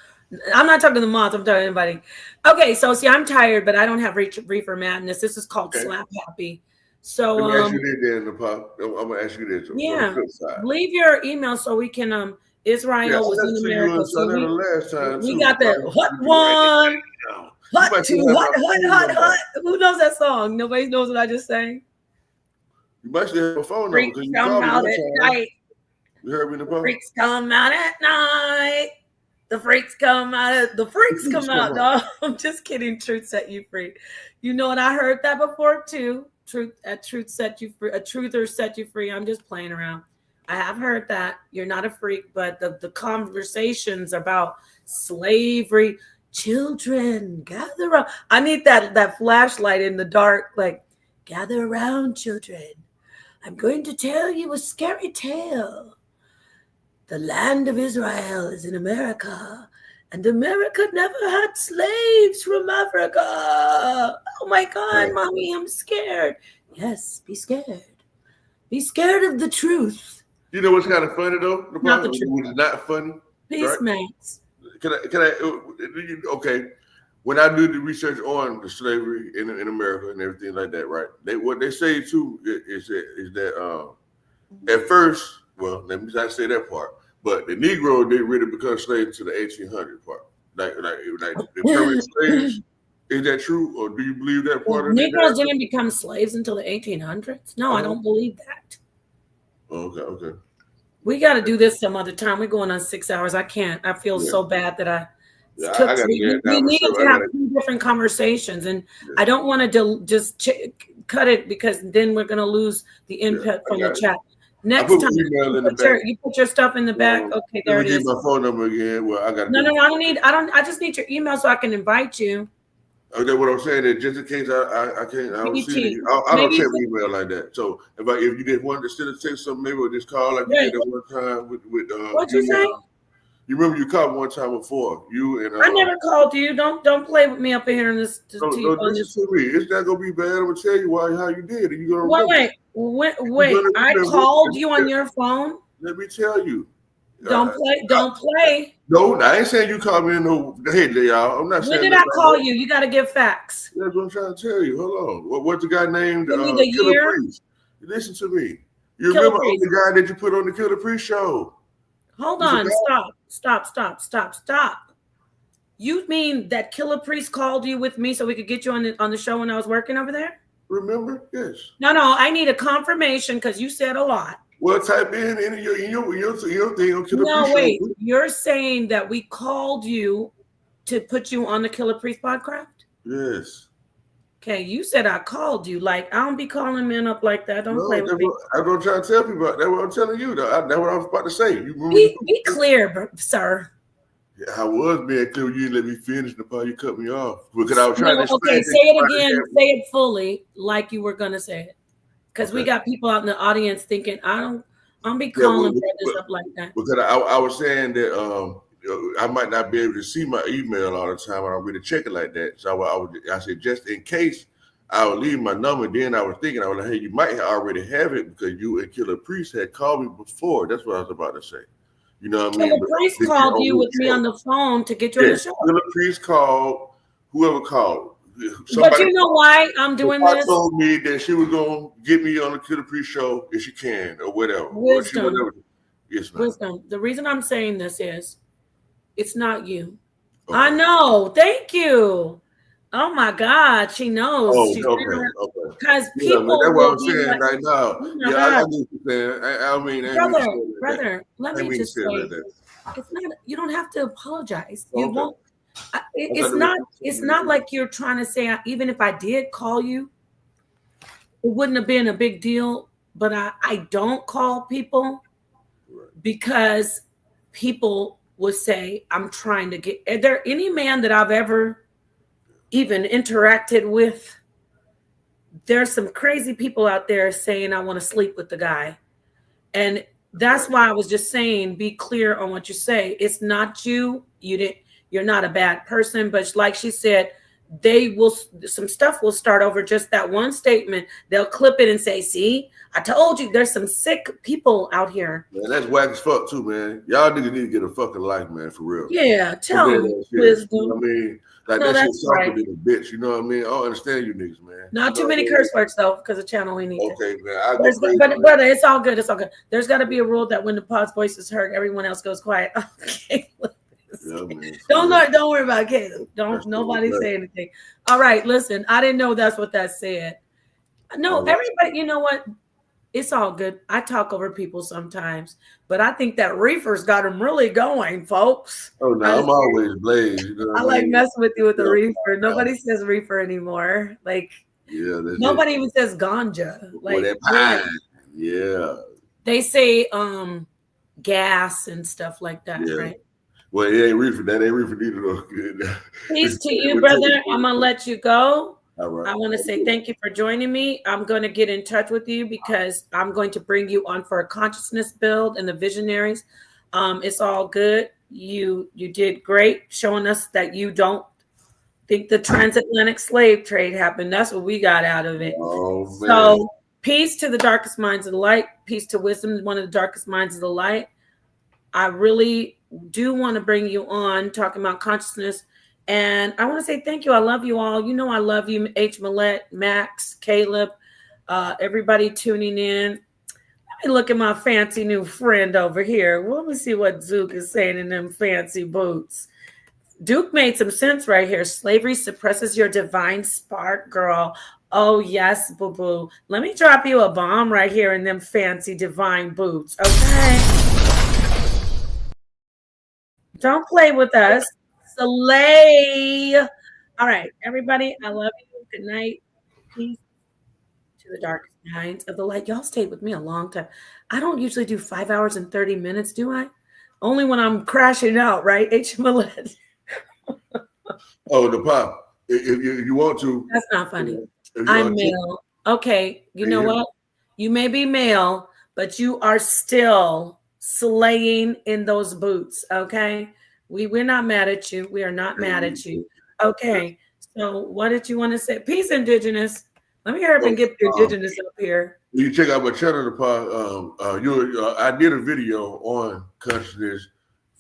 I'm not talking to the mods. I'm talking to anybody. Okay, so see, I'm tired, but I don't have reefer madness. This is called Slap Happy. So let me ask you this, Napah. I'm gonna ask you this. Yeah, leave your email so we can. Israel was in America. So we got that hot one, hot two, hot. Who knows that song? Nobody knows what I just sang. You must have a phone number because you come out at night. You heard me, Napah? Freaks come out at night. The freaks come out. The freaks come out, dog. I'm just kidding. Truth set you free. You know, and I heard that before too. Truth set you free. A truther set you free. I'm just playing around. I have heard that. You're not a freak, but the conversations about slavery, children, gather around. I need that flashlight in the dark, like, gather around, children. I'm going to tell you a scary tale. The land of Israel is in America, and America never had slaves from Africa. Oh my God, Mommy, I'm scared. Yes, be scared. Be scared of the truth. You know what's kind of funny though? Not the truth. It's not funny. Peace, right? Max. Can I? Okay. When I do the research on the slavery in America and everything like that, right? What they say too is that at first, well, let me not say that part, but the Negro didn't really become slaves to the 1800 part. Like the permanent slaves. Is that true, or do you believe that part of it? Negroes didn't become slaves until the 1800s? No, I don't believe that. Okay. We got to do this some other time. We're going on 6 hours. I can't. I feel so bad that I took. We needed to have two different conversations, and I don't want to just cut it because then we're going to lose the input from the chat. Next time, you put your stuff in the back. Okay, there it is. My phone number again. Well, I got. No, I don't need. I just need your email so I can invite you. Okay, what I'm saying is just in case I can't, I don't see it. I don't check email like that. So if you did want to send a text something, maybe we'll just call like you did that one time with what you say? You remember you called one time before you and I never called you. Don't play with me up here in this. Don't listen to me. It's not gonna be bad. I'm gonna tell you how you did. And you're gonna wait. I called you on your phone. Let me tell you. Don't play. No, I ain't saying you called me in no head, y'all. I'm not saying. When did I call you? You got to give facts. That's what I'm trying to tell you. Hold on. What's the guy named Killer Priest? Listen to me. You remember the guy that you put on the Killer Priest show? Hold on. Stop. You mean that Killer Priest called you with me so we could get you on the show when I was working over there? Remember? Yes. No. I need a confirmation because you said a lot. Well, type in your thing on Killer Priest. No, wait. You're saying that we called you to put you on the Killer Priest podcast? Yes. Okay, you said I called you. Like, I don't be calling men up like that. Don't play with me. I'm going to try to tell people. That's what I'm telling you. That's what I was about to say. Be clear, sir. Yeah, I was being clear. You didn't let me finish the part. You cut me off. Because I was trying to explain. Okay, say it again. Say it fully like you were going to say it. Because we got people out in the audience thinking, I'm be calling brothers up like that. Because I was saying that I might not be able to see my email all the time. I don't really check it like that. So I said, just in case, I would leave my number. Then I was thinking, I was like, hey, you might already have it because you and Killer Priest had called me before. That's what I was about to say. You know what I mean? Killer But Priest they can called you only with me on tell. the phone to get you on Yeah, the show. Killer Priest called, whoever called. But Somebody you know called. why I'm The doing pot this? told me that she was gonna get me on the Killer Priest show if she can or whatever. Or she Wisdom. whatever. Yes, ma'am. Wisdom. The reason I'm saying this is it's not you. I Okay. know. Thank you. Oh my God. She knows. Oh, She's okay, okay. because Yeah, man, people that's what will I'm be saying like, right now. oh my Yeah, I God. get what you're saying. I ain't mean to say it like that. Brother, let I ain't me mean to just say it like say that. it's not, you don't have to apologize. You Okay. won't, I thought there was it's something not like like you're trying to say, even if I did call you, it wouldn't have been a big deal, but I don't call people that. because people would say, I'm trying to get, are there any man that I've ever even interacted with? There's some crazy people out there saying, I want to sleep with the guy. And that's Right. why I was just saying, be clear on what you say. It's not you. You're not a bad person, but like she said, some stuff will start over just that one statement. They'll clip it and say, see, I told you there's some sick people out here. Man, that's whack as fuck too, man. Y'all niggas need to get a fucking life, man, for real. Yeah, I'm tell dead them ass serious. You know wisdom. what I mean? Like No, that shit that's softer right. than a bitch. You know what I mean? I don't understand you niggas, man. Not You know too what I many mean? curse words though, because the channel we need to. Okay, man. I go There's, crazy. but it's all good. It's all good. There's got to be a rule that when the pod's voice is heard, everyone else goes quiet. Okay. Yeah, man. Don't worry about Caleb. Don't That's nobody right. say anything. All right, listen. I didn't know that's what that said. No, All right. everybody. You know what? It's all good. I talk over people sometimes, but I think that reefer's got them really going, folks. Oh no, I'm always blazed. You know I what I like mean? messing with you with the Yeah, reefer. Nobody says reefer anymore. Like yeah, that's it. nobody even says ganja. Or Like that we're like pine. Yeah, they say gas and stuff like that, yeah. right? Well, it ain't reefer. That ain't reefer neither. Peace to you, brother. I'm gonna let you go. All right. I want to say thank you for joining me. I'm going to get in touch with you because I'm going to bring you on for a consciousness build and the visionaries. It's all good. You did great showing us that you don't think the transatlantic slave trade happened. That's what we got out of it. Oh man. So peace to the darkest minds of the light. Peace to wisdom, one of the darkest minds of the light. I really do want to bring you on talking about consciousness. And I want to say thank you. I love you all. You know I love you, H. Millette, Max, Caleb, everybody tuning in. Let me look at my fancy new friend over here. Let me see what Zook is saying in them fancy boots. Duke made some sense right here. Slavery suppresses your divine spark, girl. Oh, yes, boo-boo. Let me drop you a bomb right here in them fancy divine boots, okay? Don't play with us. Slay. All right, everybody, I love you. Good night. Peace to the darkest minds of the light. Y'all stayed with me a long time. I don't usually do 5 hours and 30 minutes, do I? Only when I'm crashing out, right? HMLS. Oh, the pop. If you want to. That's not funny. If you I'm want to. male. Okay, you know Yeah. what? You may be male, but you are still slaying in those boots. Okay, we're not mad at you. We are not mad at you. Okay, so what did you want to say? Peace, indigenous. Let me hurry up and get the indigenous up here. You check out my channel, the pod. I did a video on consciousness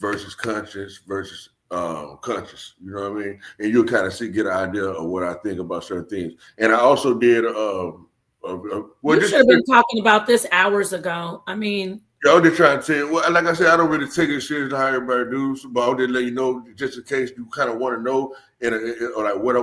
versus conscious versus conscious. You know what I mean? And you'll kind of get an idea of what I think about certain things. And I also did You should have been talking about this hours ago. I mean, I'm just trying to tell you. Well, like I said, I don't really take it serious how everybody does, but I'll just let you know just in case you kind of want to know, or like what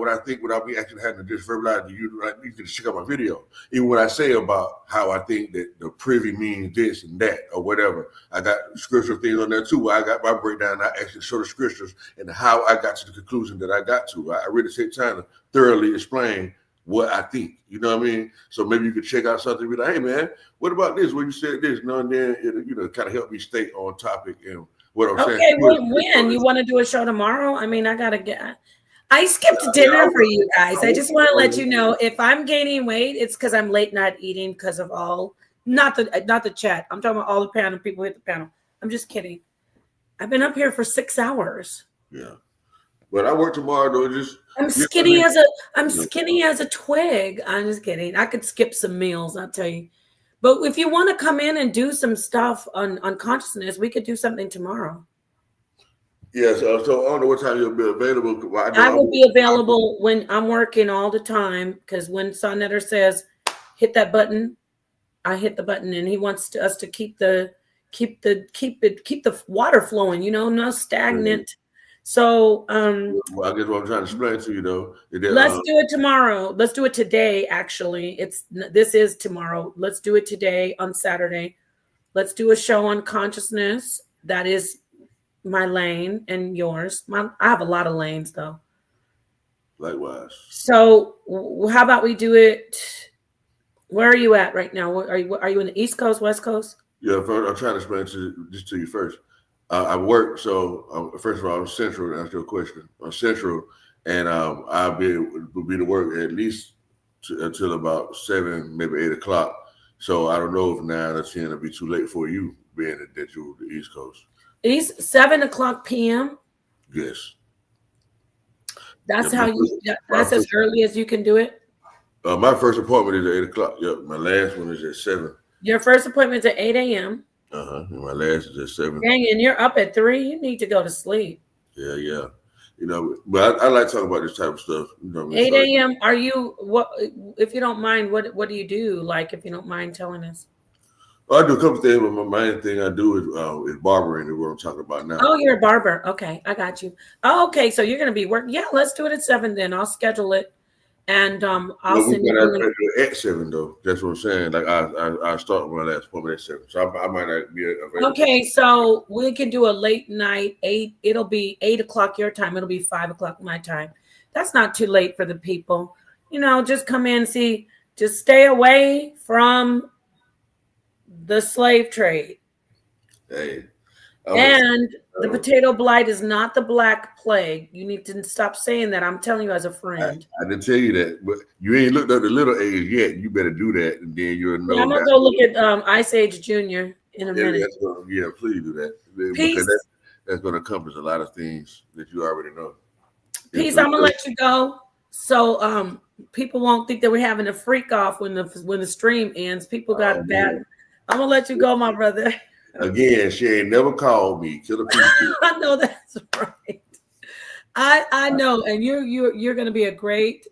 I think without me actually having to just verbalize to you. Like, you can check out my video, even what I say about how I think that the privy means this and that or whatever. I got scriptural things on there too. Where I got my breakdown. I actually show the scriptures and how I got to the conclusion that I got to. I really take time to thoroughly explain what I think, you know what I mean? So maybe you could check out something and be like, hey man, what about this? When you said this, you know, and then it kind of help me stay on topic and what I'm saying. Okay, when you want to do a show tomorrow? I mean, I skipped dinner for you guys. I just want to let you know if I'm gaining weight, it's because I'm late night eating because of not the chat. I'm talking about all the panel people hit the panel. I'm just kidding. I've been up here for 6 hours. Yeah. But I work tomorrow though. I'm skinny as a twig. I'm just kidding. I could skip some meals, I'll tell you. But if you want to come in and do some stuff on consciousness, we could do something tomorrow. Yes. So I don't know what time you'll be available. Well, I will be available when I'm working all the time, because when Sonetter says hit that button, I hit the button, and he wants us to keep the water flowing, no stagnant. So well, I guess what I'm trying to explain to you though is that let's do it tomorrow. Let's do it today. Actually, this is tomorrow. Let's do it today on Saturday. Let's do a show on consciousness. That is my lane and yours. I have a lot of lanes though. likewise. So how about we do it? Where are you at right now? Are you in the East Coast, West Coast? Yeah, I'm trying to explain this to you first. I work, so first of all, I'm central to answer your question. I'm central, and I'll be to work at least until about 7, maybe 8 o'clock. So I don't know if 9 or 10 will be too late for you, being that you're the East Coast. 7 o'clock p.m. Yes. That's that's as early as you can do it. My first appointment is at 8 o'clock. Yep. My last one is at 7. Your first appointment is at 8 a.m. And my last is at 7. Dang, and you're up at 3. You need to go to sleep. Yeah. But I like talking about this type of stuff. 8 a.m. Are you, what, if you don't mind, what do you do? Like, if you don't mind telling us. Well, I do a couple things, but my main thing I do is barbering, is what I'm talking about now. Oh, you're a barber. Okay, I got you. Oh, okay, so you're going to be working. Yeah, let's do it at 7 then. I'll schedule it. And I'll send you at 7 though. That's what I'm saying. Like I start my last appointment at 7, so I might not be available. Okay, so we can do a late night 8. It'll be 8 o'clock your time. It'll be 5 o'clock my time. That's not too late for the people. Just come in, see. Just stay away from the slave trade. Hey. And the potato blight is not the Black Plague. You need to stop saying that. I'm telling you as a friend. I didn't tell you that, but you ain't looked up the little age yet. You better do that, and then you'll know. Yeah, I'm gonna go look at Ice Age Junior in a minute. Please do that. Peace. Because that's going to accomplish a lot of things that you already know. Peace. I'm gonna let you go, so people won't think that we're having a freak off when the stream ends. People got bad. Man. I'm gonna let you go, my brother. Again, she ain't never called me. Kill a piece. I know that's right. I know, and you're going to be a great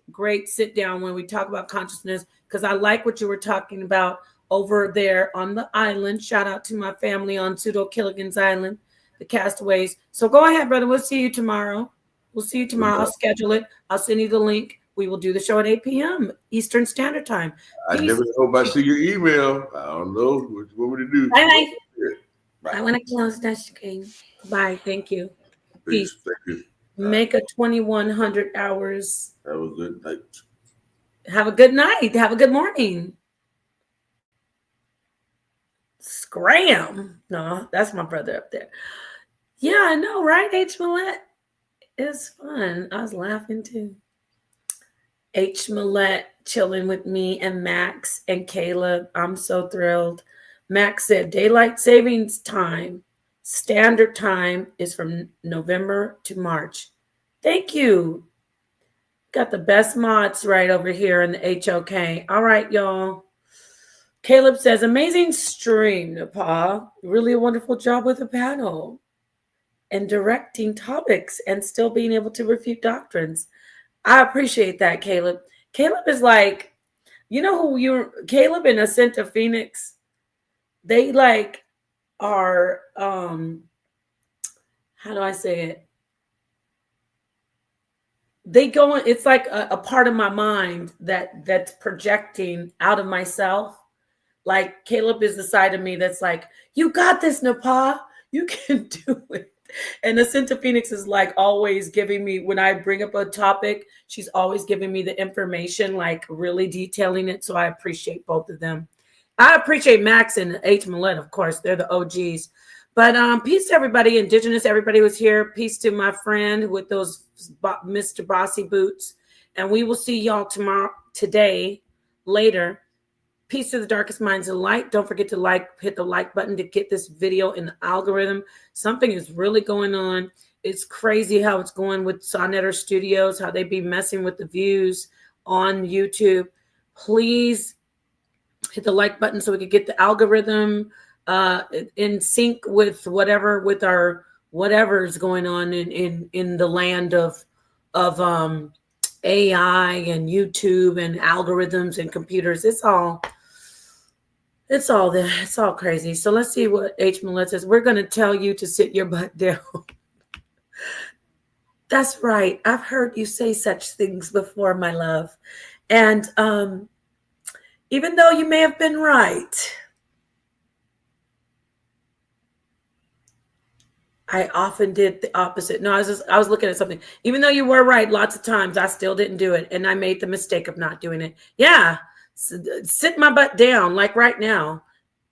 sit down when we talk about consciousness, because I like what you were talking about over there on the island. Shout out to my family on Pseudo Killigan's Island, the castaways. So go ahead, brother. We'll see you tomorrow. I'll schedule it. I'll send you the link. We will do the show at 8 p.m. Eastern Standard Time. I never hope I see your email. I don't know what you want me to do. Bye. I want to close that screen. Bye. Thank you. Peace. Thank you. Make a 2100 hours. Have a good night. Have a good night. Have a good morning. Scram. No, that's my brother up there. Yeah, I know, right? H. Millette. It's fun. I was laughing too. H. Millette chilling with me and Max and Caleb. I'm so thrilled. Max said daylight savings time, standard time is from November to March. Thank you. Got the best mods right over here in the HOK. All right, y'all. Caleb says, amazing stream, Napah. Really a wonderful job with the panel and directing topics and still being able to refute doctrines. I appreciate that, Caleb. Caleb is like, Caleb and Ascent of Phoenix. They are, how do I say it? They go, it's like a part of my mind that's projecting out of myself. Like Caleb is the side of me that's like, you got this, Napah. You can do it. And Ascent of Phoenix is like always giving me, when I bring up a topic, she's always giving me the information, like really detailing it. So I appreciate both of them. I appreciate Max and H. Millette, of course. They're the OGs. But peace to everybody, Indigenous, everybody was here. Peace to my friend with those Mr. Bossy boots. And we will see y'all today, later. Peace to the darkest minds of light. Don't forget to hit the like button to get this video in the algorithm. Something is really going on. It's crazy how it's going with Sonetter Studios, how they be messing with the views on YouTube. Please hit the like button so we could get the algorithm in sync with our whatever's going on in the land of AI and YouTube and algorithms and computers. It's all crazy. So let's see what H. Millett says. We're going to tell you to sit your butt down. That's right. I've heard you say such things before, my love. And even though you may have been right, I often did the opposite. No, I was looking at something. Even though you were right lots of times, I still didn't do it. And I made the mistake of not doing it. Yeah. Sit my butt down like right now.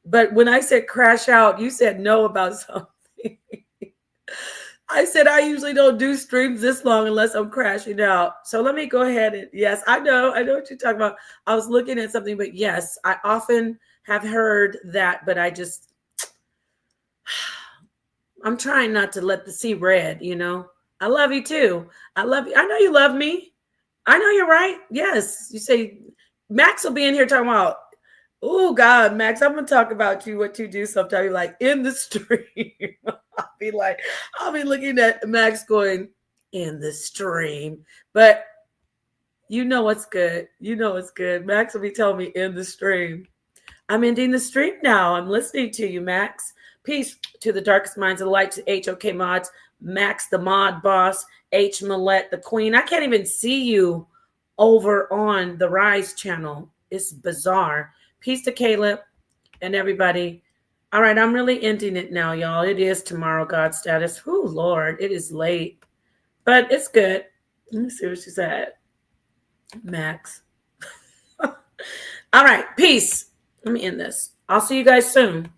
But when I said crash out, you said no about something. I said I usually don't do streams this long unless I'm crashing out. So let me go ahead and yes, I know what you're talking about. I was looking at something, but yes, I often have heard that, but I'm trying not to let the see red, I love you too. I love you. I know you love me. I know you're right. Yes. You say Max will be in here talking about, oh God, Max, I'm gonna talk about you, what you do sometime. You're like in the stream. I'll be looking at Max going in the stream. But you know what's good. Max will be telling me in the stream. I'm ending the stream now. I'm listening to you, Max. Peace to the darkest minds of the light, to HOK mods, Max the mod boss, H. Millett the queen. I can't even see you over on the R.I.S E channel. It's bizarre. Peace to Caleb and everybody. All right, I'm really ending it now, y'all. It is tomorrow, God status. Whew, Lord, it is late. But it's good. Let me see what she said. Max. All right, peace. Let me end this. I'll see you guys soon.